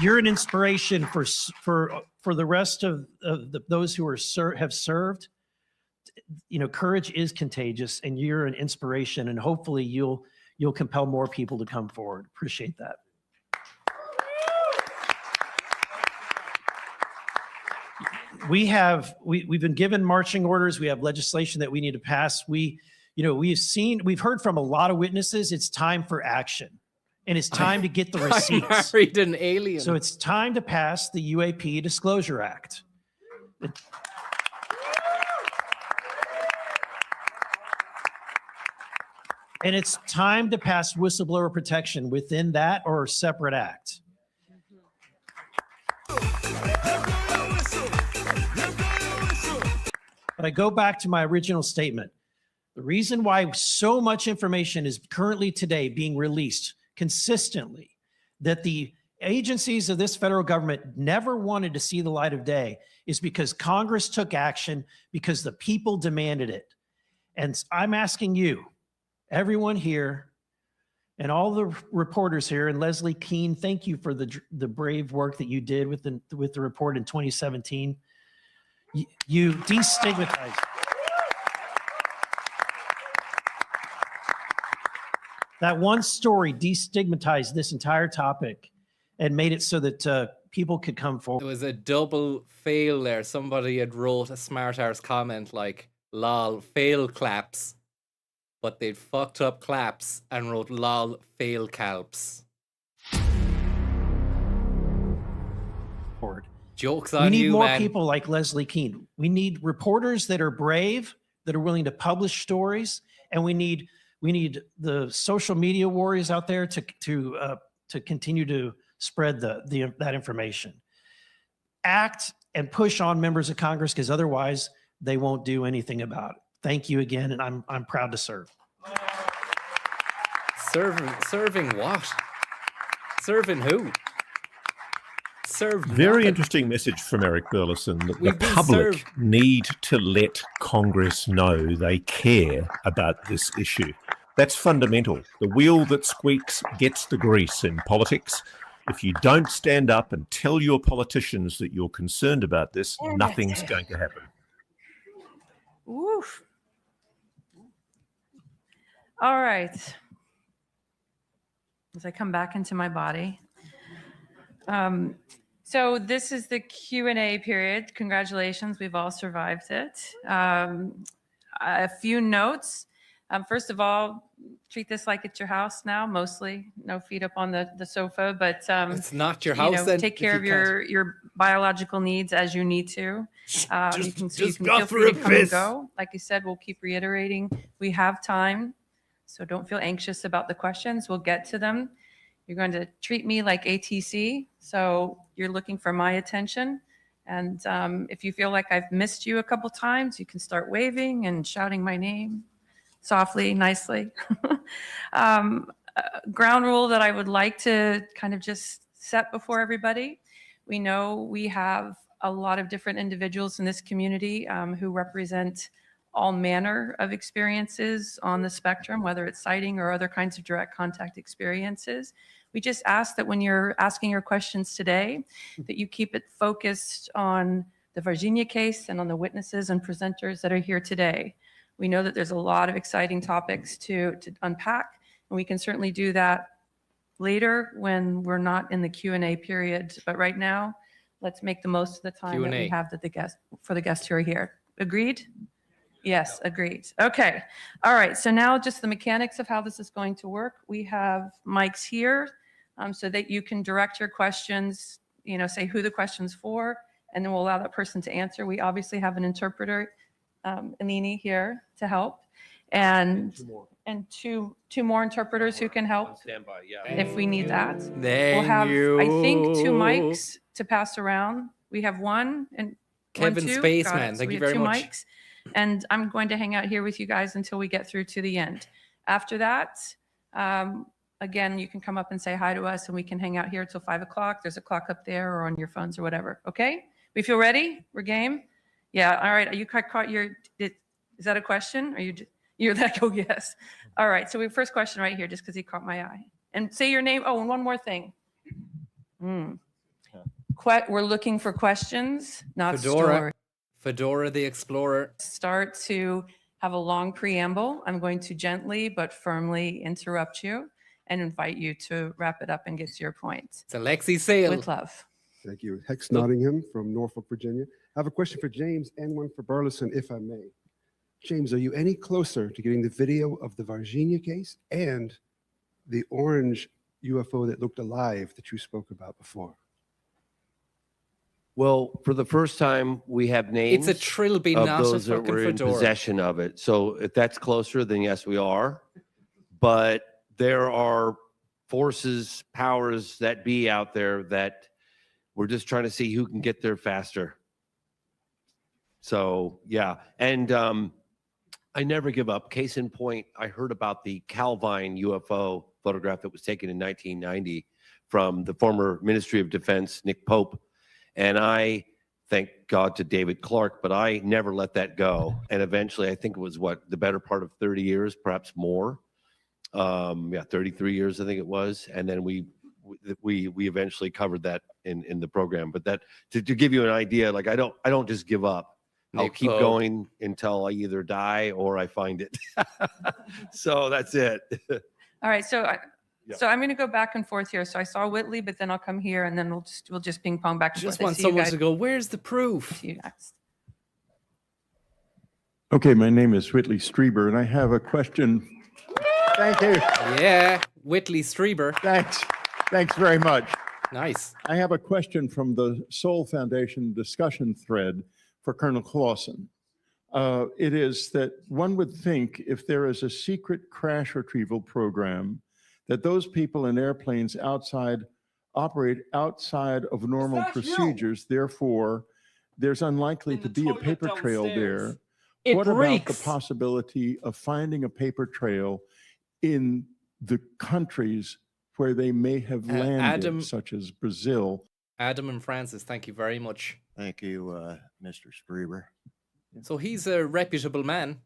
You're an inspiration for the rest of those who have served. You know, courage is contagious, and you're an inspiration, and hopefully you'll compel more people to come forward. Appreciate that. We've been given marching orders. We have legislation that we need to pass. We've heard from a lot of witnesses. It's time for action, and it's time to get the receipts. I married an alien. So it's time to pass the UAP Disclosure Act. And it's time to pass whistleblower protection within that or a separate act. But I go back to my original statement. The reason why so much information is currently today being released consistently, that the agencies of this federal government never wanted to see the light of day, is because Congress took action because the people demanded it. And I'm asking you, everyone here, and all the reporters here, and Leslie Keene, thank you for the brave work that you did with the report in 2017. You destigmatized. That one story destigmatized this entire topic and made it so that people could come forward. It was a double fail there. Somebody had wrote a smart arse comment like, lol, fail claps. But they'd fucked up claps and wrote lol, fail calps. Jokes on you, man. We need more people like Leslie Keene. We need reporters that are brave, that are willing to publish stories, and we need the social media warriors out there to continue to spread that information. Act and push on members of Congress, because otherwise they won't do anything about it. Thank you again, and I'm proud to serve. Serving what? Serving who? Very interesting message from Eric Burleson that the public need to let Congress know they care about this issue. That's fundamental. The wheel that squeaks gets the grease in politics. If you don't stand up and tell your politicians that you're concerned about this, nothing's going to happen. Woof. All right. As I come back into my body. So this is the Q&A period. Congratulations, we've all survived it. A few notes. First of all, treat this like it's your house now, mostly. No feet up on the sofa, but it's not your house. Then take care of your biological needs as you need to. You can go feel free to come and go. Like you said, we'll keep reiterating. We have time, so don't feel anxious about the questions. We'll get to them. You're going to treat me like ATC, so you're looking for my attention. And if you feel like I've missed you a couple times, you can start waving and shouting my name softly, nicely. Ground rule that I would like to kind of just set before everybody. We know we have a lot of different individuals in this community who represent all manner of experiences on the spectrum, whether it's sighting or other kinds of direct contact experiences. We just ask that when you're asking your questions today, that you keep it focused on the Virginia case and on the witnesses and presenters that are here today. We know that there's a lot of exciting topics to unpack, and we can certainly do that later when we're not in the Q&A period. But right now, let's make the most of the time that we have for the guests who are here. Agreed? Yes, agreed. Okay. All right. So now just the mechanics of how this is going to work. We have mics here so that you can direct your questions, say who the question's for, and then we'll allow that person to answer. We obviously have an interpreter, Eleni, here to help. And two more interpreters who can help if we need that. We'll have, I think, 2 mics to pass around. We have one and Kevin Spaceman. Thank you very much. Mics. And I'm going to hang out here with you guys until we get through to the end. After that, again, you can come up and say hi to us, and we can hang out here till 5 o'clock. There's a clock up there or on your phones or whatever. Okay? We feel ready? We're game? Yeah. All right. You caught Is that a question? Or you're like, oh, yes. All right. So we first question right here, just because he caught my eye. And say your name. Oh, and one more thing. We're looking for questions, not stories. Fedora the Explorer. Start to have a long preamble. I'm going to gently but firmly interrupt you and invite you to wrap it up and get to your point. It's Alexi Sale. With love. Thank you. Hex Nottingham from Norfolk, Virginia. I have a question for James and one for Burleson, if I may. James, are you any closer to getting the video of the Varginha case and the orange UFO that looked alive that you spoke about before? Well, for the first time, we have names. It's a trilby, of not a those that fucking were in fedora. possession of it. So if that's closer, then yes, we are. But there are forces, powers that be out there that we're just trying to see who can get there faster. So yeah, and I never give up. Case in point, I heard about the Calvine UFO photograph that was taken in 1990 from the former Ministry of Defense, Nick Pope. And I thank God to David Clark, but I never let that go. And eventually, I think it was the better part of 30 years, perhaps more. 33 years, I think it was. And then we eventually covered that in the program. But that to give you an idea, like I don't just give up. I'll Nick keep Pope. going until I either die or I find it. So that's it. All right. So Yeah. so I'm going to go back and forth here. So I saw Whitley, but then I'll come here and then we'll just ping pong back and Just forth. I want see you someone guys. to go, where's the proof? See you next. Okay, my name is Whitley Strieber, and I have a question. Thank you. Yeah, Whitley Strieber. Thanks very much. Nice. I have a question from the Soul Foundation discussion thread for Colonel Clausen. It is that one would think if there is a secret crash retrieval program, that those people in airplanes operate outside of normal procedures. Therefore, there's unlikely to be a paper trail there. What about the possibility of finding a paper trail in the countries where they may have landed, Adam- such as Brazil? Adam and Francis, thank you very much. Thank you, Mr. Strieber. So he's a reputable man.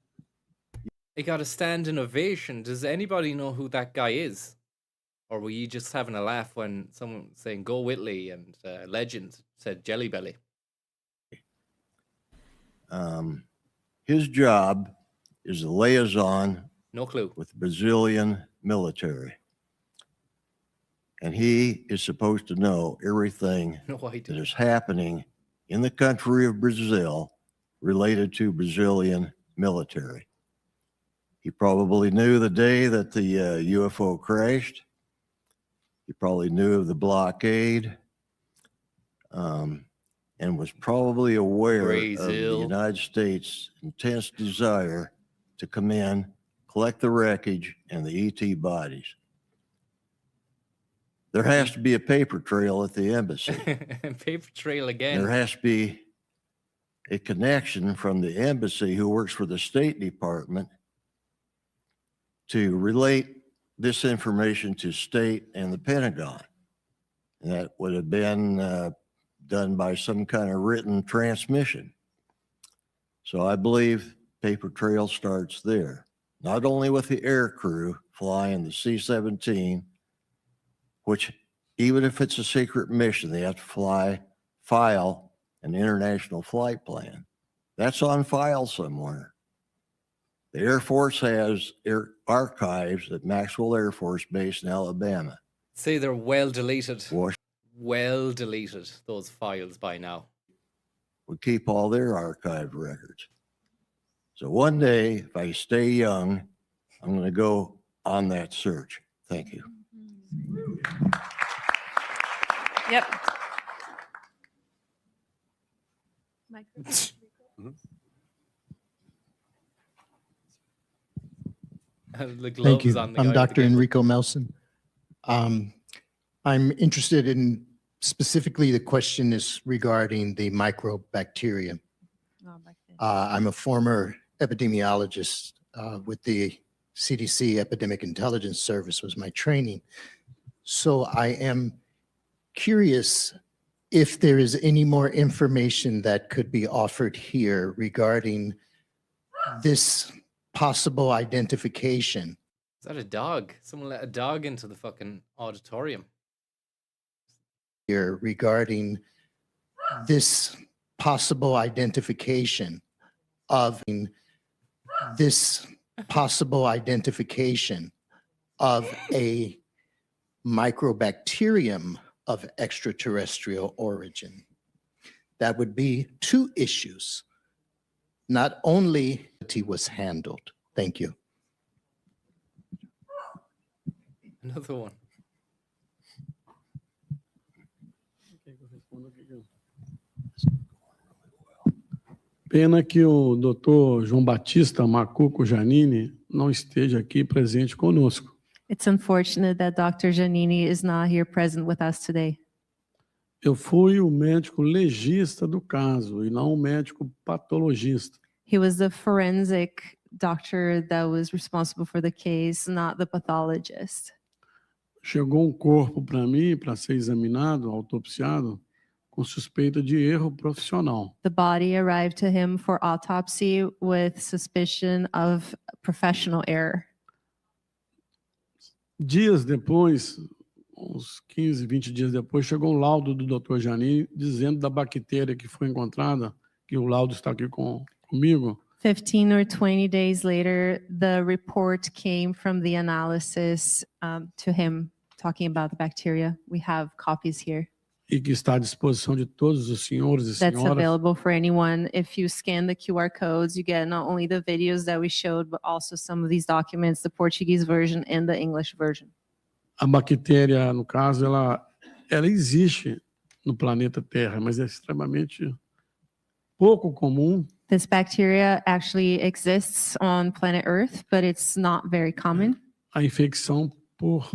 He got a standing ovation. Does anybody know who that guy is? Or were you just having a laugh when someone saying "Go Whitley" and legend said Jelly Belly? His job is a liaison No clue. with the Brazilian military. And he is supposed to know everything No idea. that is happening in the country of Brazil related to Brazilian military. He probably knew the day that the UFO crashed. He probably knew of the blockade, and was probably aware of the Brazil. United States' intense desire to come in, collect the wreckage and the ET bodies. There has to be a paper trail at the embassy. Paper trail again. There has to be a connection from the embassy who works for the State Department to relate this information to state and the Pentagon. And that would have been done by some kind of written transmission. So I believe paper trail starts there, not only with the air crew flying the C-17, which even if it's a secret mission, they have to file an international flight plan. That's on file somewhere. The Air Force has archives at Maxwell Air Force Base in Alabama. Say they're well deleted. Wash Well deleted, those files by now. would keep all their archived records. So one day, if I stay young, I'm going to go on that search. Thank you. Yep. The Thank gloves you. on the I'm guy with Dr. the gimbal. Enrico Melson. I'm interested in specifically the question is regarding the microbacteria. I'm a former epidemiologist with the CDC Epidemic Intelligence Service was my training. So I am curious if there is any more information that could be offered here regarding this possible identification Is that a dog? Someone let a dog into the fucking auditorium. here regarding this possible identification of this possible identification of a microbacterium of extraterrestrial origin. That would be two issues. Not only it was handled. Thank you. Another one. Pena que o Dr. João Batista Macuco Giannini não esteja aqui presente conosco. It's unfortunate that Dr. Giannini is not here present with us today. Eu fui o médico legista do caso e não o médico patologista. He was the forensic doctor that was responsible for the case, not the pathologist. Chegou um corpo para mim para ser examinado, autopsiado, com suspeita de erro profissional. The body arrived to him for autopsy with suspicion of professional error. Dias depois, uns 15, 20 dias depois, chegou um laudo do Dr. Giannini dizendo da bactéria que foi encontrada, que o laudo está aqui comigo. 15 or 20 days later, the report came from the analysis to him talking about the bacteria. We have copies here. E que está à disposição de todos os senhores e That's senhoras. available for anyone. If you scan the QR codes, you get not only the videos that we showed, but also some of these documents, the Portuguese version and the English version. A bactéria, no caso, ela existe no planeta Terra, mas é extremamente pouco comum. This bacteria actually exists on planet Earth, but it's not very common. A infecção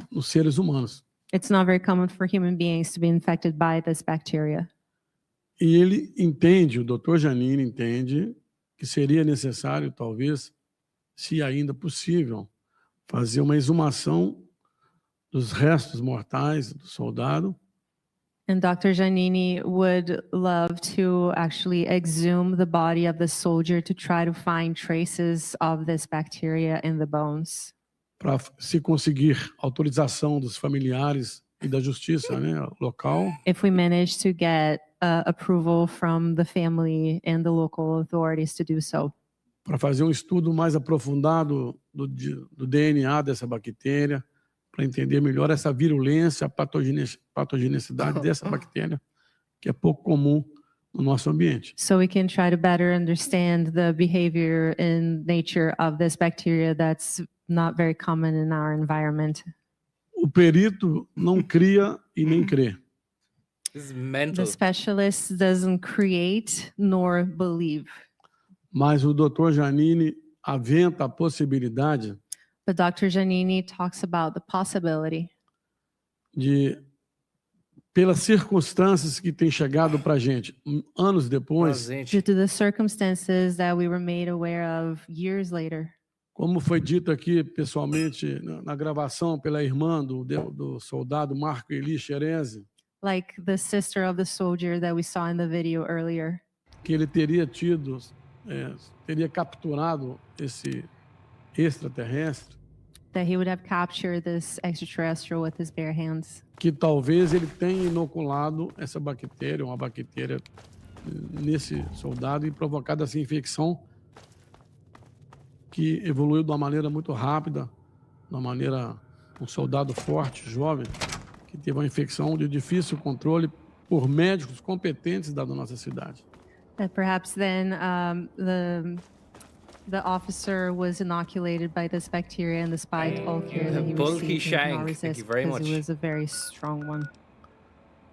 nos seres humanos. It's not very common for human beings to be infected by this bacteria. E ele entende, o Dr. Giannini entende, que seria necessário, talvez, se ainda possível, fazer uma exumação dos restos mortais do soldado. And Dr. Giannini would love to actually exhume the body of the soldier to try to find traces of this bacteria in the bones. Para se conseguir autorização dos familiares e da justiça, né, local. If we manage to get approval from the family and the local authorities to do so. Para fazer um estudo mais aprofundado do DNA dessa bactéria, para entender melhor essa virulência, a patogenicidade dessa bactéria, que é pouco comum no nosso ambiente. So we can try to better understand the behavior and nature of this bacteria that's not very common in our environment. O perito não cria e nem crê. This is mental. The specialist doesn't create nor believe. Mas o Dr. Giannini aventa a possibilidade But Dr. Giannini talks about the possibility de, pelas circunstâncias que têm chegado para a gente anos depois, due to the circumstances that we were made aware of years later. como foi dito aqui pessoalmente na gravação pela irmã do soldado Marco Eli Xerezi, Like the sister of the soldier that we saw in the video earlier, que ele teria capturado esse extraterrestre, that he would have captured this extraterrestrial with his bare hands. que talvez ele tenha inoculado essa bactéria, uma bactéria nesse soldado e provocado essa infecção que evoluiu de uma maneira muito rápida, um soldado forte, jovem, que teve uma infecção de difícil controle por médicos competentes da nossa cidade. That perhaps then the officer was inoculated by this bacteria and the spy told care that he Bulky received he could not shank. resist Thank you very because much. it was a very strong one.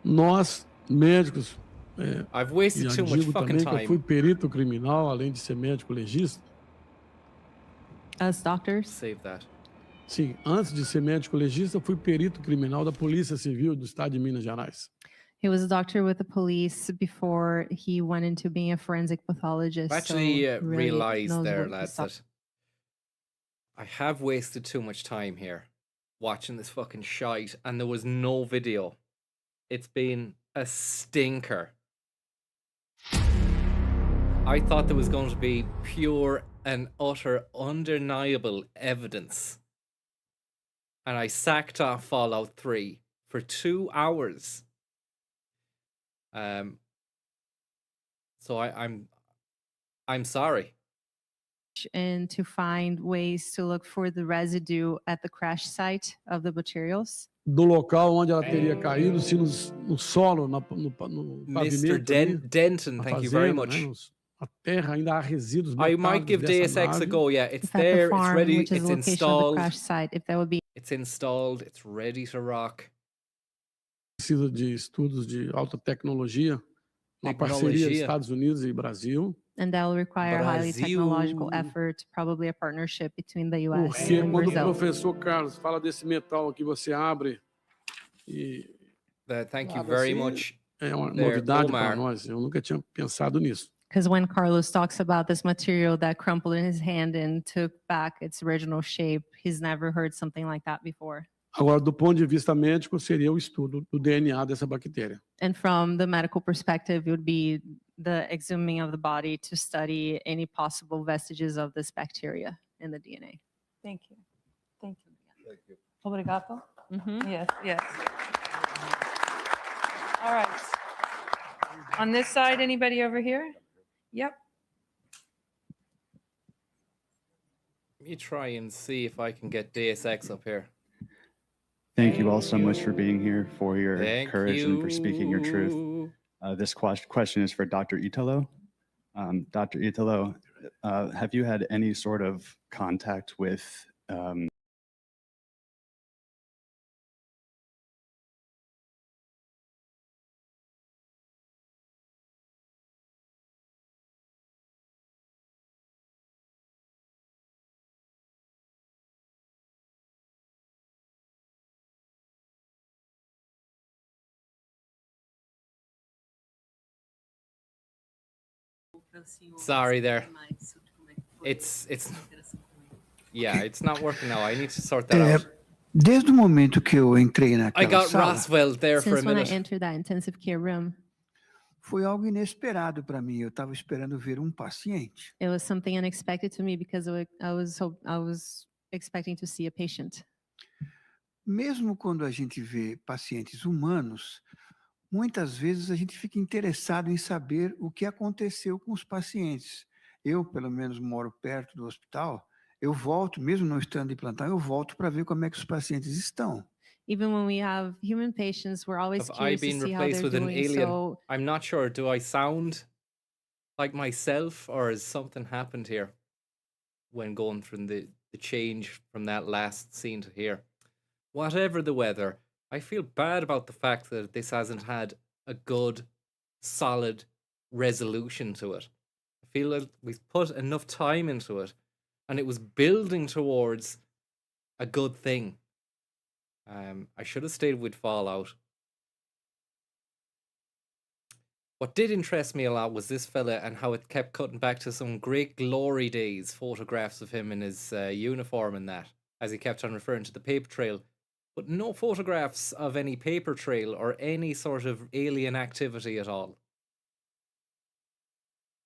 Nós, médicos, I've e wasted eu too much digo fucking também que eu fui time. perito criminal, além de ser médico legista. As doctors, Save that. Sim, antes de ser médico legista, eu fui perito criminal da Polícia Civil do Estado de Minas Gerais. he was a doctor with the police before he went into being a forensic pathologist. I've actually so really realized knows there, what the lads, stuff- that I have wasted too much time here watching this fucking shite, and there was no video. It's been a stinker. I thought there was going to be pure and utter undeniable evidence. And I sacked off Fallout 3 for 2 hours. So I'm sorry. And to find ways to look for the residue at the crash site of the materials. Do local onde ela teria caído, se no solo, no Mr. pavimento ali, Denton, na thank you very fazenda, much. né, a terra ainda há resíduos I might metálicos give dessa Deus Ex a nave. go. Yeah, it's If at the there, it's farm, ready, which is it's the location of the installed. crash site, if that would be It's installed, it's ready to rock. Precisa de estudos de alta tecnologia, uma parceria Tecnologia. Estados Unidos e Brasil. and that will require a highly technological Brasil. effort, probably a partnership between the US Porque and quando o Brazil. professor Carlos fala desse metal que você abre e Thank you abre very assim, much. é uma there, novidade para Omar. nós. Eu nunca tinha pensado nisso. Because when Carlos talks about this material that crumpled in his hand and took back its original shape, he's never heard something like that before. Agora, do ponto de vista médico, seria o estudo do DNA dessa bactéria. And from the medical perspective, it would be the exhuming of the body to study any possible vestiges of this bacteria in the DNA. Thank you. Thank you. Obrigado. Mhm. Yes, yes. All right. On this side, anybody over here? Yep. Let me try and see if I can get Deus Ex up here. Thank you all so much for being here, for your Thank courage and for speaking your you. truth. This question is for Dr. Italo. Dr. Italo, have you had any sort of contact with Sorry there. It's yeah, it's not working now. I need to sort that out. Desde o momento que eu entrei I naquela got sala, Roswell there for a Since when I minute. entered that intensive care room, foi algo inesperado para mim. Eu estava esperando ver um paciente. it was something unexpected to me because I was expecting to see a patient. Mesmo quando a gente vê pacientes humanos, muitas vezes a gente fica interessado em saber o que aconteceu com os pacientes. Eu, pelo menos, moro perto do hospital. Eu volto, mesmo não estando em plantão, eu volto para ver como é que os pacientes estão. Even when we have human patients, we're always Have I curious to been see how replaced they're with an doing. alien? So I'm not sure. Do I sound like myself, or has something happened here when going from the change from that last scene to here? Whatever the weather, I feel bad about the fact that this hasn't had a good, solid resolution to it. I feel like we've put enough time into it, and it was building towards a good thing. I should have stayed with Fallout. What did interest me a lot was this fella and how it kept cutting back to some great glory days, photographs of him in his uniform and that, as he kept on referring to the paper trail, but no photographs of any paper trail or any sort of alien activity at all.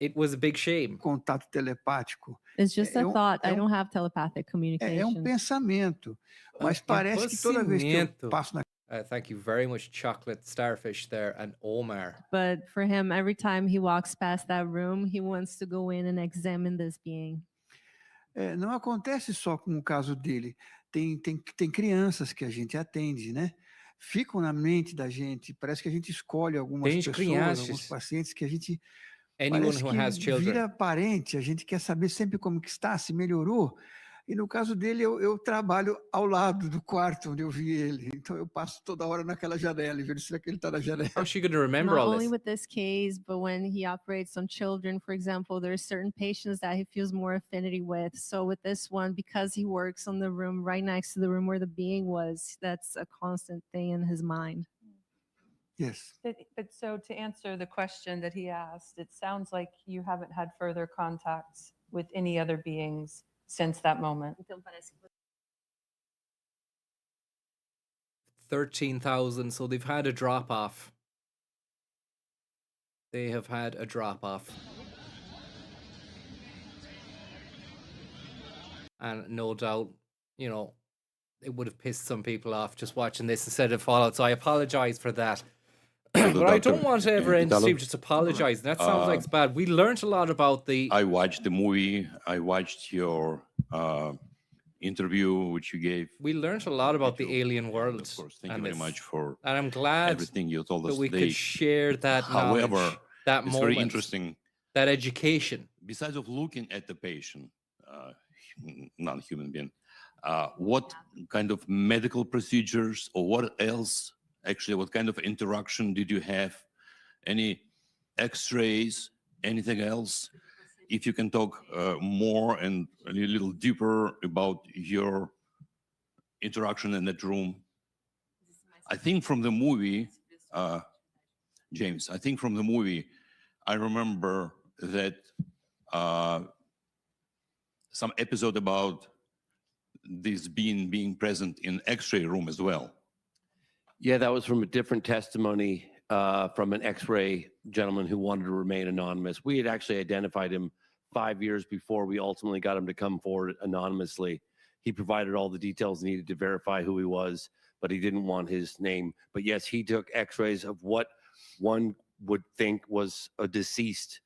It was a big shame. Contato telepático. it's just a thought. I é don't have telepathic É communication. pensamento. Mas parece que toda vez que eu passo na Thank you very much, Chocolate Starfish there, and Omar. But for him, every time he walks past that room, he wants to go in and examine this being. Não acontece só com o caso dele. Tem crianças que a gente atende, né? Ficam na mente da gente. Parece que a gente escolhe algumas Tem pessoas, crianças. alguns pacientes que a gente Anyone parece who que has children. vira parente. A gente quer saber sempre como que está, se melhorou. E no caso dele, eu trabalho ao lado do quarto onde eu vi ele. Então eu passo toda hora naquela janela e vejo se ele está na janela. How's she going to remember Not all only this? with this case, but when he operates on children, for example, there are certain patients that he feels more affinity with. So with this one, because he works on the room right next to the room where the being was, that's a constant thing in his mind. Yes. But so to answer the question that he asked, it sounds like you haven't had further contacts with any other beings since that moment. 13,000, so they've had a drop off. They have had a drop off. And no doubt, you know, it would have pissed some people off just watching this instead of Fallout. So I apologize for that. But I don't want to ever end Steve just apologize. That sounds like it's bad. We learned a lot about the. I watched the movie. I watched your interview, which you gave. We learned a lot about the alien world. Of course, thank you very much for and I'm glad everything you told us that we today. could share that However, knowledge, that it's moment, very interesting. that education. Besides of looking at the patient, non-human being, what kind of medical procedures or what else, actually, what kind of interaction did you have? Any x-rays, anything else? If you can talk more and a little deeper about your interaction in that room. I think from the movie, James, I think from the movie, I remember that some episode about this being present in x-ray room as well. Yeah, that was from a different testimony from an x-ray gentleman who wanted to remain anonymous. We had actually identified him 5 years before we ultimately got him to come forward anonymously. He provided all the details needed to verify who he was, but he didn't want his name. But yes, he took x-rays of what one would think was a deceased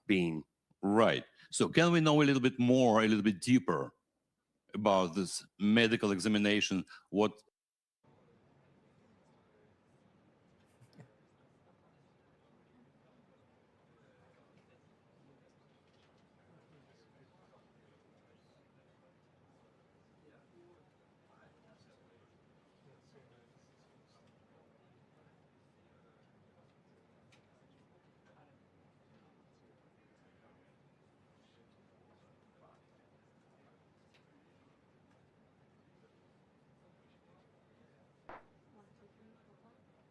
being. Right. So can we know a little bit more, a little bit deeper about this medical examination? What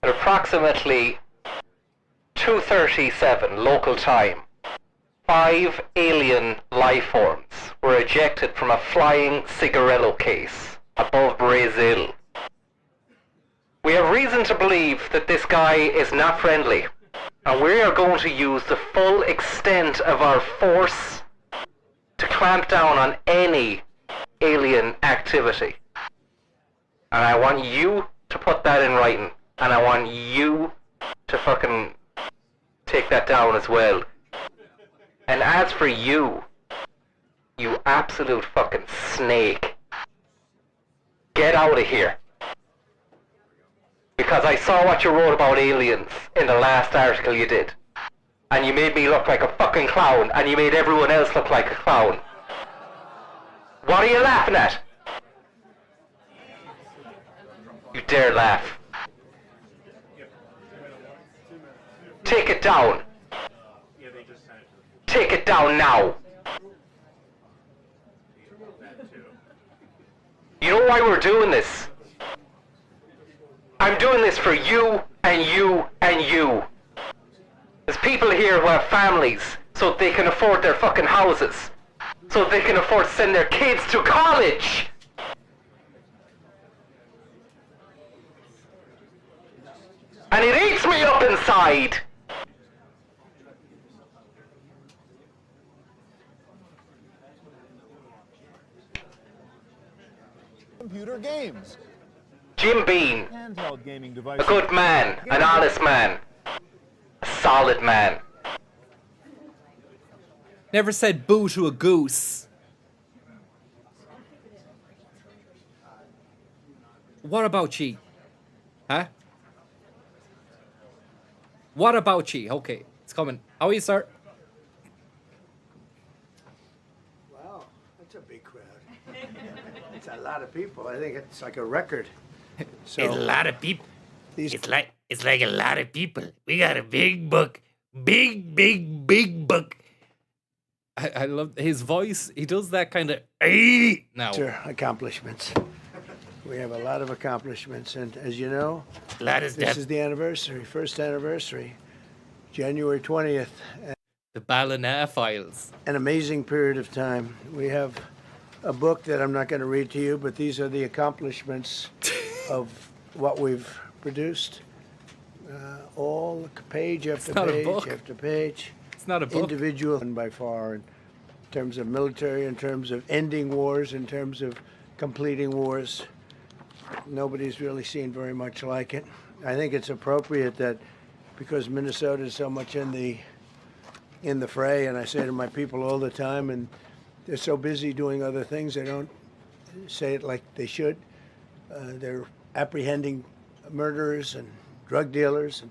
At approximately 2:37 local time, 5 alien life forms were ejected from a flying cigarello case above Brazil. We have reason to believe that this guy is not friendly, and we are going to use the full extent of our force to clamp down on any alien activity. And I want you to put that in writing. And I want you to fucking take that down as well. And as for you, you absolute fucking snake, get out of here. Because I saw what you wrote about aliens in the last article you did. And you made me look like a fucking clown, and you made everyone else look like a clown. What are you laughing at? You dare laugh. Take it down. Take it down now. You know why we're doing this? I'm doing this for you and you and you. There's people here who have families so they can afford their fucking houses. So they can afford to send their kids to college. And it eats me up inside. Computer games. Jim Beam, Handheld gaming a devices. good man, an honest man, a solid man. Never said boo to a goose. What about ye? Huh? What about ye? Okay, it's coming. How are you, sir? Wow, that's a big crowd. It's a lot of people. I think it's like a record. It's a lot of people. It's like a lot of people. We got a big book. Big book. I love his voice. He does that kind of now. Sure, accomplishments. We have a lot of accomplishments, and as you know, this is the anniversary, first anniversary, January 20th. The Ballina Files. An amazing period of time. We have a book that I'm not going to read to you, but these are the accomplishments of what we've produced. All page after not a page book. after page. It's not a book. Individual and by far. And terms of military, in terms of ending wars, in terms of completing wars. Nobody's really seen very much like it. I think it's appropriate that because Minnesota is so much in the fray, and I say to my people all the time, and they're so busy doing other things, they don't say it like they should. They're apprehending murderers and drug dealers and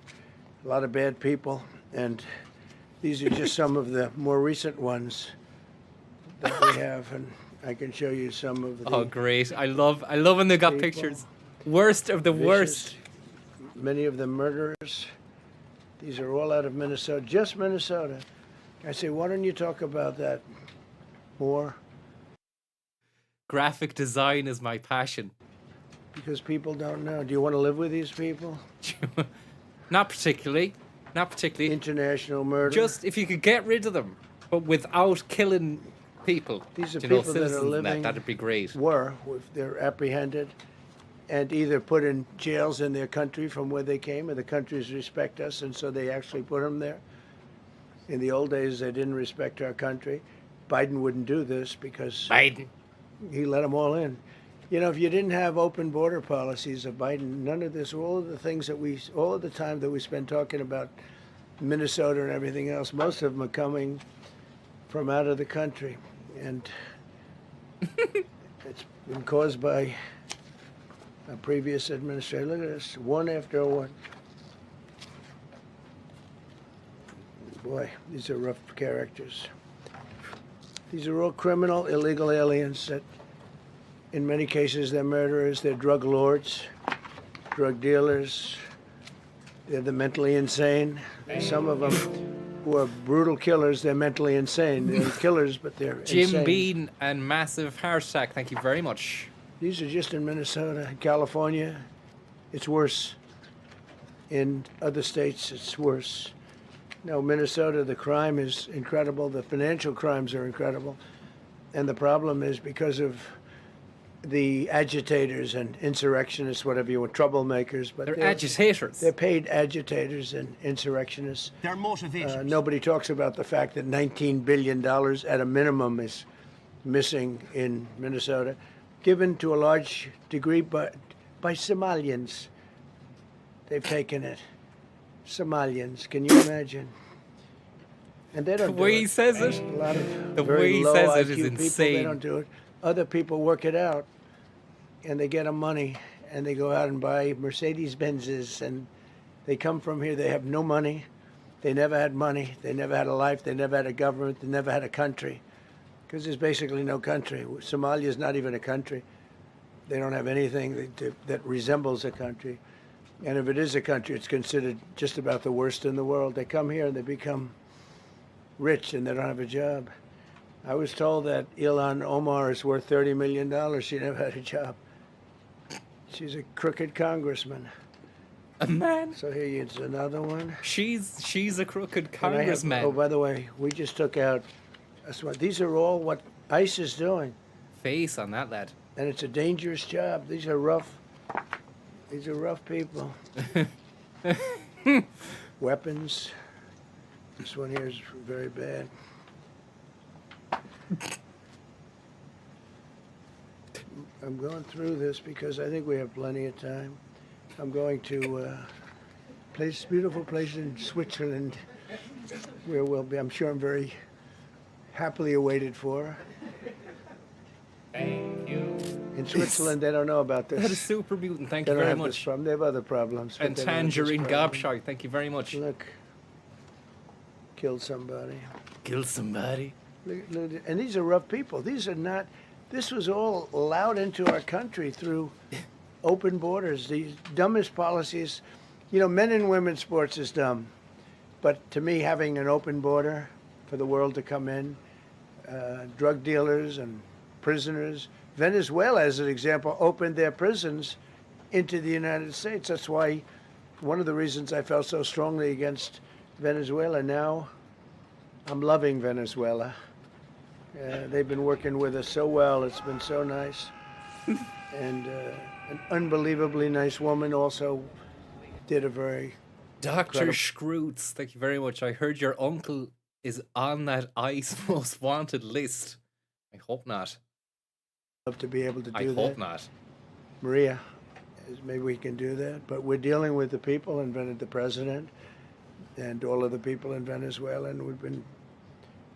a lot of bad people, and these are just some of the more recent ones that we have, and I can show you some of the Oh, great. I love when they got people. pictures. Worst of the worst. vicious, many of them murderers. These are all out of Minnesota, just Minnesota. I say, why don't you talk about that more? Graphic design is my passion. Because people don't know. Do you want to live with these people? Not particularly. Not particularly. International murder. Just if you could get rid of them, but without killing people. These are you know, people that are citizens and living. that'd be great. Were, if they're apprehended and either put in jails in their country from where they came, and the countries respect us, and so they actually put them there. In the old days, they didn't respect our country. Biden wouldn't do this because he let them all in. You know, if you didn't have open border policies of Biden, none of this, all of the things that all of the time that we spend talking about Minnesota and everything else, most of them are coming from out of the country. And it's been caused by a previous administration. Look at this, one after one. Boy, these are rough characters. These are all criminal, illegal aliens that, in many cases, they're murderers, they're drug lords, drug dealers, they're the mentally insane. Some of them who are brutal killers, they're mentally insane. They're killers, but they're Jim insane. Bean and massive heart attack. Thank you very much. These are just in Minnesota. California, it's worse. In other states, it's worse. No, Minnesota, the crime is incredible. The financial crimes are incredible. And the problem is because of the agitators and insurrectionists, whatever you want, troublemakers. But They're agitators. They're paid agitators and insurrectionists. Their motivation. Nobody talks about the fact that $19 billion at a minimum is missing in Minnesota, given to a large degree by Somalians. They've taken it. Somalians, can you imagine? And they don't The way do he it. says it, A lot of the very way he low says it IQ is people, They insane. don't do it. Other people work it out, and they get them money, and they go out and buy Mercedes Benzes, and they come from here. They have no money. They never had money. They never had a life. They never had a government. They never had a country, because there's basically no country. Somalia is not even a country. They don't have anything that resembles a country. And if it is a country, it's considered just about the worst in the world. They come here and they become rich and they don't have a job. I was told that Ilhan Omar is worth $30 million. She never had a job. She's a crooked congressman. A man? So here is another one. She's a crooked And I have- congressman. Oh, by the way, we just took out, these are all what ICE is doing. Face on that lad. And it's a dangerous job. These are rough people. Weapons. This one here is very bad. I'm going through this because I think we have plenty of time. I'm going to beautiful place in Switzerland where we'll be. I'm sure I'm very happily awaited for. Thank you. In Switzerland, they don't know about this. That is super mutant. Thank They you don't very have this much. problem. They have other problems. but And they don't have this Tangerine problem. Gobshite. Thank you very much. Look, killed somebody. Kill somebody. And these are rough people. These are not. This was all allowed into our country through open borders. These dumbest policies. You know, men and women's sports is dumb, but to me, having an open border for the world to come in, drug dealers and prisoners. Venezuela, as an example, opened their prisons into the United States. That's why one of the reasons I felt so strongly against Venezuela. Now I'm loving Venezuela. They've been working with us so well. It's been so nice. And an unbelievably nice woman also did a very Dr. incredible- Scroots, thank you very much. I heard your uncle is on that ICE most wanted list. I hope not. Love to be able to I do hope that. not. Maria, maybe we can do that, but we're dealing with the people and the president and all of the people in Venezuela, and we've been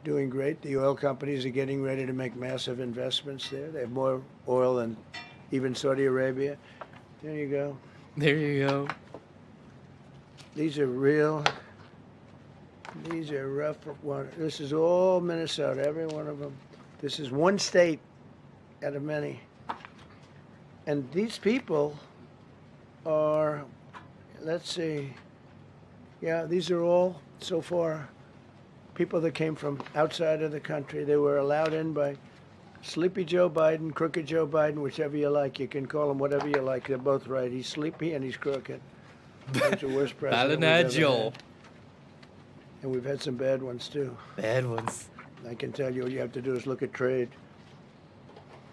doing great. The oil companies are getting ready to make massive investments there. They have more oil than even Saudi Arabia. There you go. There you go. These are real. These are rough. This is all Minnesota, every one of them. This is one state out of many. And these people are, let's see, yeah, these are all, so far, people that came from outside of the country. They were allowed in by Sleepy Joe Biden, Crooked Joe Biden, whichever you like. You can call him whatever you like. They're both right. He's sleepy and he's crooked. He's the worst president we've ever Joe. had. And we've had some bad ones, too. Bad ones. I can tell you, all you have to do is look at trade.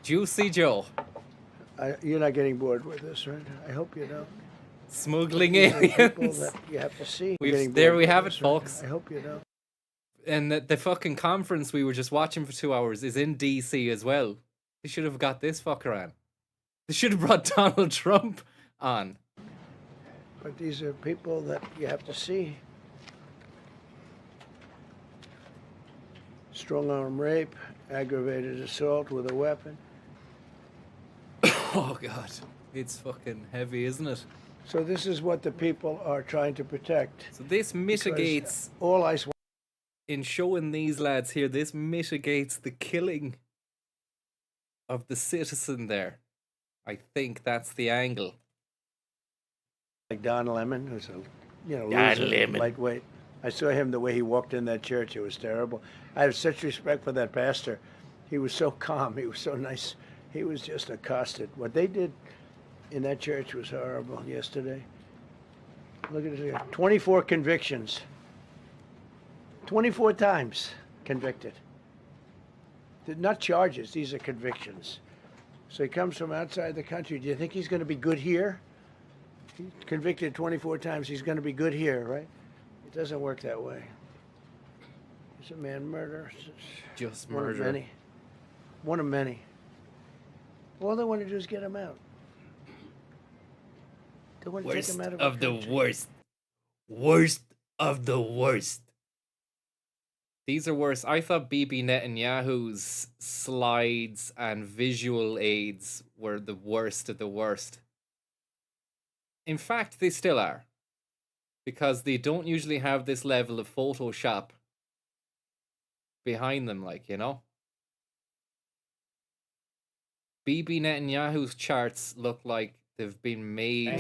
Juicy Joe. You're not getting bored with this, right? I hope you don't. Smuggling These are people aliens. that you have to see. There we have it, folks. I hope you don't. And the fucking conference we were just watching for 2 hours is in DC as well. They should have got this fucker on. They should have brought Donald Trump on. But these are people that you have to see. Strong arm rape, aggravated assault with a weapon. Oh God, it's fucking heavy, isn't it? So this is what the people are trying to protect. So this mitigates all ICE. In showing these lads here, this mitigates the killing of the citizen there. I think that's the angle. Like Don Lemon, who's a Don loser, Lemon. lightweight. I saw him the way he walked in that church. It was terrible. I have such respect for that pastor. He was so calm. He was so nice. He was just accosted. What they did in that church was horrible yesterday. Look at it here. 24 convictions. 24 times convicted. They're not charges. These are convictions. So he comes from outside the country. Do you think he's going to be good here? He's convicted 24 times. He's going to be good here, right? It doesn't work that way. It's a man murder. Just One of murder. many. One of many. All they want to do is get him out. They want to take Worst him out of, of our the country. worst. Worst of the worst. These are worse. I thought Bibi Netanyahu's slides and visual aids were the worst of the worst. In fact, they still are. Because they don't usually have this level of Photoshop behind them, like, you know? Bibi Netanyahu's charts look like they've been made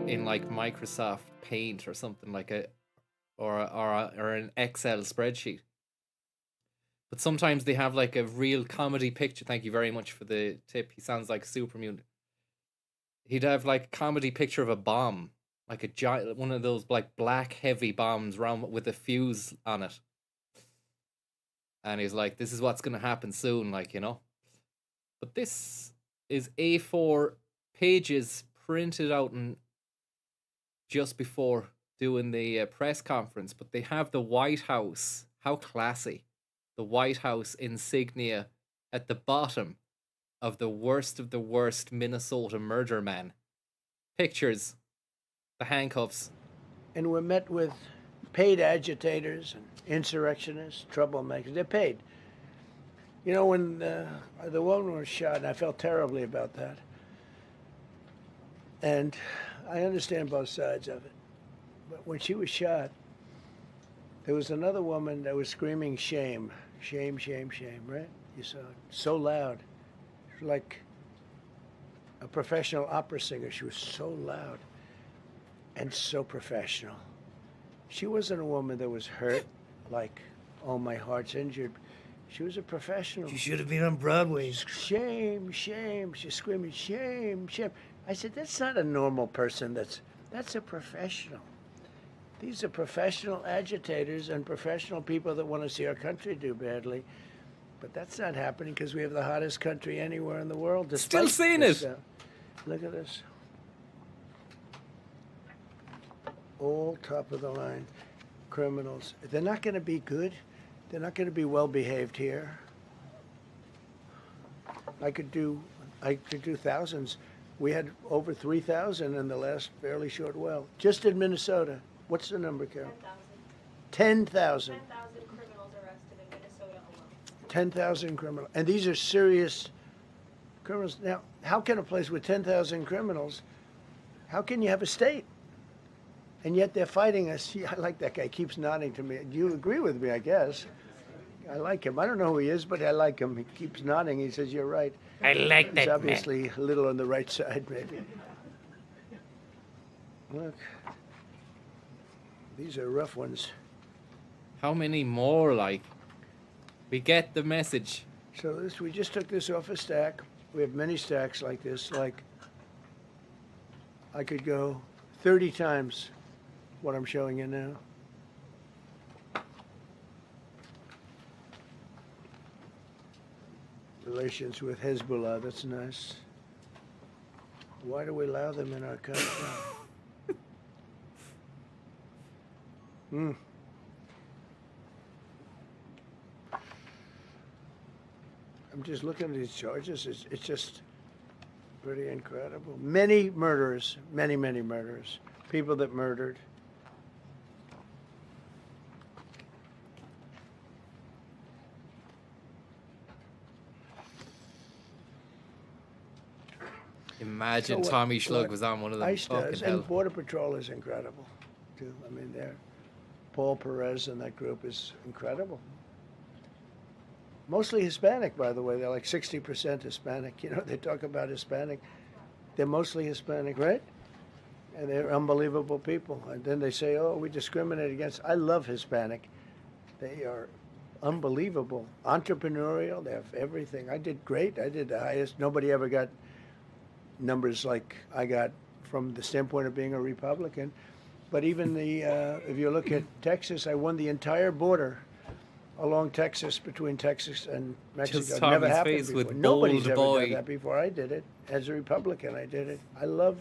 in like Microsoft Paint or something like or an Excel spreadsheet. But sometimes they have like a real comedy picture. Thank you very much for the tip. He sounds like super mutant. He'd have like a comedy picture of a bomb, like a giant, one of those like black heavy bombs round with a fuse on it. And he's like, "This is what's gonna happen soon," like, you know. But this is A4 pages printed out and just before doing the press conference. But they have the White House. How classy. The White House insignia at the bottom of the worst Minnesota murder man. Pictures. The handcuffs. And we're met with paid agitators and insurrectionists, troublemakers. They're paid. You know, when the woman was shot, and I felt terribly about that. And I understand both sides of it. But when she was shot, there was another woman that was screaming shame, shame, shame, shame, right? You saw it. So loud. Like a professional opera singer. She was so loud and so professional. She wasn't a woman that was hurt, like, oh, my heart's injured. She was a professional. You should have been on Broadway. Shame, shame. She's screaming, shame, shame. I said, that's not a normal person. That's a professional. These are professional agitators and professional people that want to see our country do badly. But that's not happening because we have the hottest country anywhere in the world. Still despite seeing this, it. Look at this. All top of the line criminals. They're not going to be good. They're not going to be well behaved here. I could do thousands. We had over 3,000 in the last fairly short while. Just in Minnesota. What's the number, Carol? 10,000. 10,000 criminals arrested in Minnesota alone. 10,000 criminals. And these are serious criminals. Now, how can a place with 10,000 criminals, how can you have a state? And yet they're fighting us. Yeah, I like that guy. He keeps nodding to me. You agree with me, I guess. I like him. I don't know who he is, but I like him. He keeps nodding. He says, you're right. I like that He's man. obviously a little on the right side, maybe. Look. These are rough ones. How many more, like? We get the message. So this, we just took this off a stack. We have many stacks like this. Like, I could go 30 times what I'm showing you now. Relations with Hezbollah, that's nice. Why do we allow them in our country? Hmm. I'm just looking at these charges. It's just pretty incredible. Many murderers, many murderers. People that murdered. Imagine So Tommy Schlug what was on one of them. ICE Fucking does, hell. and Border Patrol is incredible, too. I mean, Paul Perez and that group is incredible. Mostly Hispanic, by the way. They're like 60% Hispanic. You know, they talk about Hispanic. They're mostly Hispanic, right? And they're unbelievable people. And then they say, oh, we discriminate against. I love Hispanic. They are unbelievable. Entrepreneurial. They have everything. I did great. I did the highest. Nobody ever got numbers like I got from the standpoint of being a Republican. But even if you look at Texas, I won the entire border along Texas, between Texas and Mexico. Just It never Tommy's happened face before. with Nobody's bold ever boy. done that before. I did it. As a Republican, I did it. I love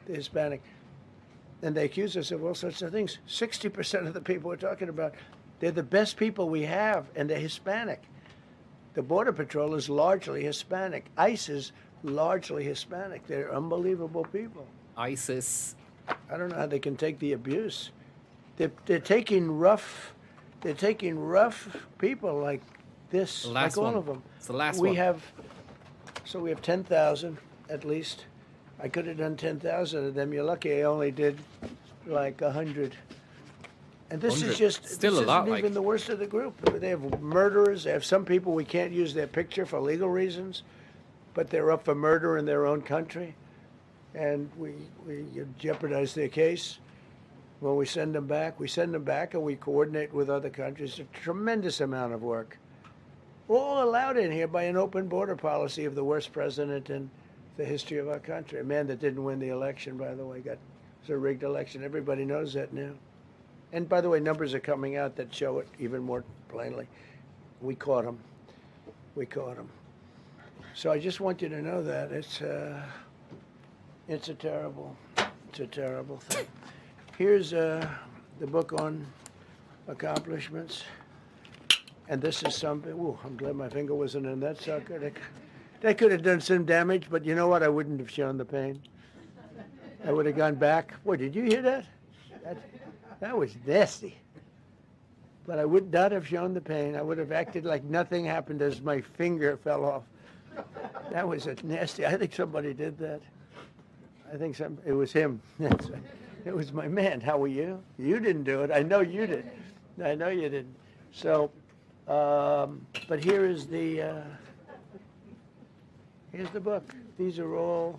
the Hispanic. And they accuse us of all sorts of things. 60% of the people we're talking about, they're the best people we have, and they're Hispanic. The Border Patrol is largely Hispanic. ICE is largely Hispanic. They're unbelievable people. ISIS. I don't know how they can take the abuse. They're taking rough people like this, The last like all one. of them. It's the last we one. have 10,000 at least. I could have done 10,000 of them. You're lucky I only did like 100. And this 100. is just Still this a lot, isn't even like. the worst of the group. They have murderers. They have some people we can't use their picture for legal reasons, but they're up for murder in their own country, and we jeopardize their case. When we send them back, and we coordinate with other countries. A tremendous amount of work. All allowed in here by an open border policy of the worst president in the history of our country. A man that didn't win the election, by the way, it was a rigged election. Everybody knows that now. And by the way, numbers are coming out that show it even more plainly. We caught him. So I just want you to know that it's a terrible thing. Here's the book on accomplishments. And this is something, ooh, I'm glad my finger wasn't in that sucker. That could have done some damage, but you know what? I wouldn't have shown the pain. I would have gone back. What, did you hear that? That was nasty. But I would not have shown the pain. I would have acted like nothing happened as my finger fell off. That was a nasty. I think somebody did that. It was him. It was my man. How were you? You didn't do it. I know you did. I know you didn't. So, but here's the book. These are all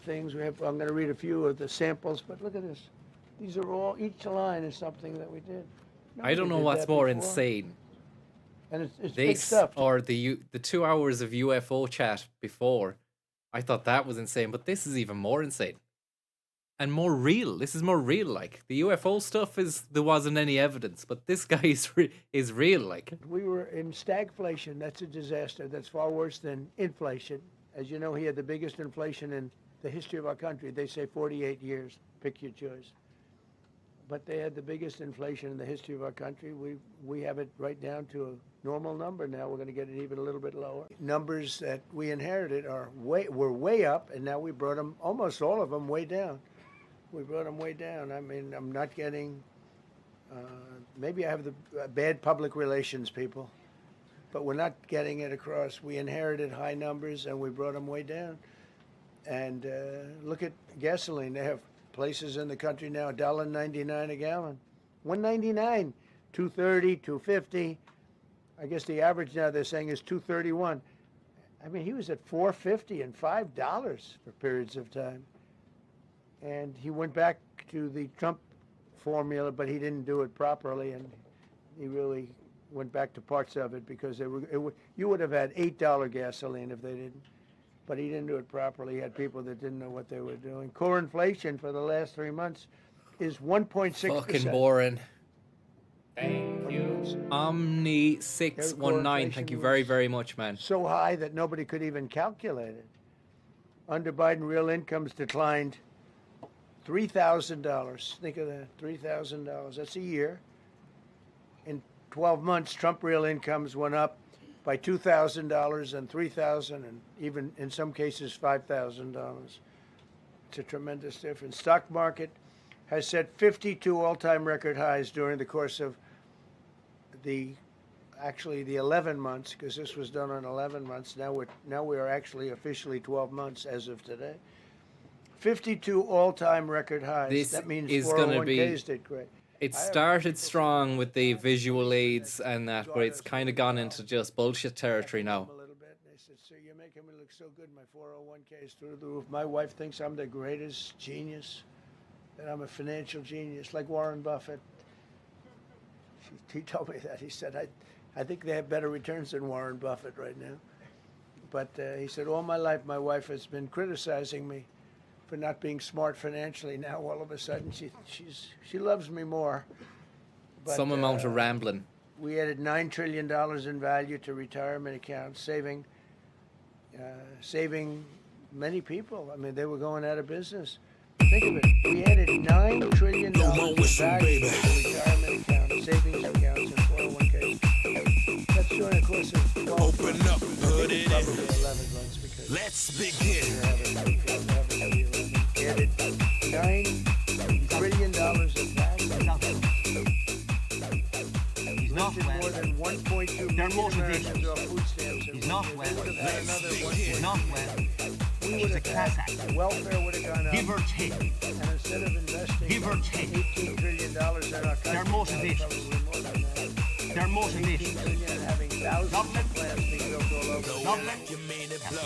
things we have. I'm going to read a few of the samples, but look at this. These are all, each line is something that we did. I don't Nobody know did what's that more before. insane. And it's big This stuff. or the 2 hours of UFO chat before. I thought that was insane, but this is even more insane. And more real. This is more real, like. The UFO stuff there wasn't any evidence, but this guy is real, like. We were in stagflation. That's a disaster. That's far worse than inflation. As you know, he had the biggest inflation in the history of our country. They say 48 years. Pick your choice. but they had the biggest inflation in the history of our country. We have it right down to a normal number now. We're going to get it even a little bit lower. Numbers that we inherited were way up, and now we brought them, almost all of them, way down. We brought them way down. I mean, I'm not getting, maybe I have the bad public relations people, but we're not getting it across. We inherited high numbers, and we brought them way down. And look at gasoline. They have places in the country now, $1.99 a gallon. $1.99, $2.30, $2.50. I guess the average now they're saying is $2.31. I mean, he was at $4.50 and $5 for periods of time. And he went back to the Trump formula, but he didn't do it properly, and he really went back to parts of it because you would have had $8 gasoline if they didn't. But he didn't do it properly. He had people that didn't know what they were doing. Core inflation for the last 3 months is 1.6%. Fucking boring. Thank you. Omni619, thank you very, very much, man. So high that nobody could even calculate it. Under Biden, real incomes declined $3,000. Think of that, $3,000. That's a year. In 12 months, Trump real incomes went up by $2,000 and $3,000 and even in some cases $5,000. It's a tremendous difference. Stock market has set 52 all-time record highs during the course of the 11 months, because this was done on 11 months. Now we are actually officially 12 months as of today. 52 all-time record highs. This that means is going to 401ks be. did great. It started strong with the visual aids and that, but it's kind of gone into just bullshit territory now. A little bit. They said, "Sir, you're making me look so good. My 401k is through the roof. My wife thinks I'm the greatest genius, that I'm a financial genius, like Warren Buffett." He told me that. He said, I think they have better returns than Warren Buffett right now. But he said, all my life, my wife has been criticizing me for not being smart financially. Now, all of a sudden, she loves me more. But, Some amount of rambling. We added $9 trillion in value to retirement accounts, saving many people. I mean, they were going out of business. Think of it. We added $9 trillion in value to retirement accounts, savings accounts, and 401ks. That's during the course of 12 months. Open up, put it in. 11 months because let's begin. We added $9 trillion of value. He's not well. More than 1.2 million Americans off food stamps. He's not well. He's not well. He's a class act. Welfare would have gone up. Give or take. And instead of investing $18 trillion in our country, They're motivated. They're motivated. 18 trillion and having thousands of plants being built all over the country.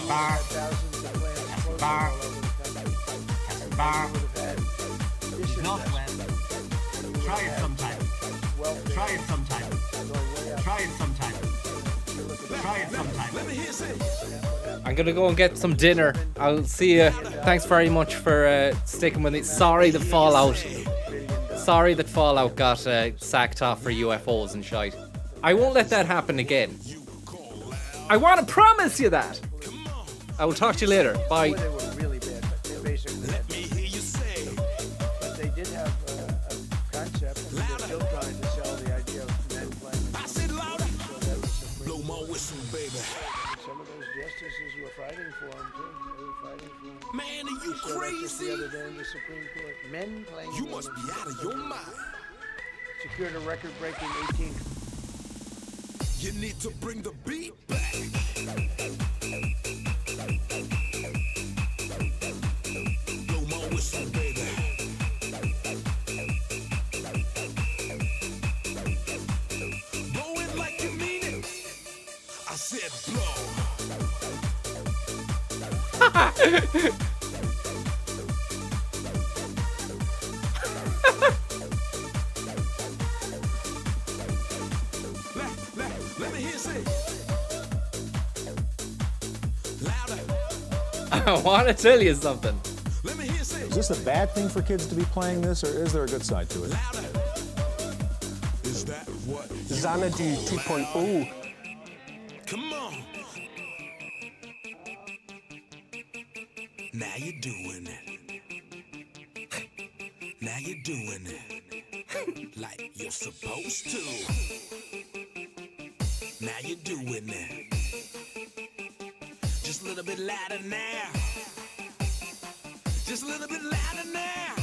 Thousands of plants closing all over the country. He's not well. Try it sometime. Try it sometime. Try it sometime. Try it sometime. Let me hear it. I'm gonna go and get some dinner. I'll see you. Thanks very much for sticking with me. Sorry that Fallout got sacked off for UFOs and shite. I won't let that happen again. I want to promise you that. I will talk to you later. Bye. They were really bad, but they basically had but they did have a concept, and they're still trying to sell the idea of men playing. I said louder. Blow my whistle, baby. Some of those justices were fighting for him too. They were fighting for him. Man, are you crazy? The other day in the Supreme Court, men playing. You must be out of your mind. Secured a record-breaking 18. You need to bring the beat back. Blow my whistle, baby. Blow it like you mean it. I said blow. Let me hear say. Louder. I want to tell you something. Let me hear say. Is this a bad thing for kids to be playing this, or is there a good side to it? Is that what? Xanadu 2.0. Come on. Now you're doing it. Now you're doing it. like you're supposed to. Now you're doing it. Just a little bit louder now. Just a little bit louder now.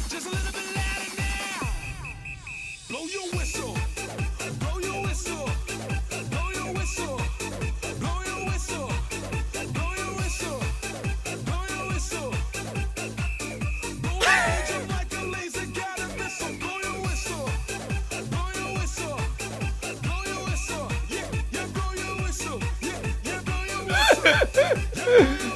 Just a little bit louder now. Blow your whistle. Blow your whistle. Blow your whistle. Blow your whistle. Blow your whistle. Blow your whistle. Blow your whistle like a laser got a missile. Blow your whistle. Blow your whistle. Blow your whistle. Yeah, yeah, blow your whistle. Yeah, yeah, blow your whistle. Yeah,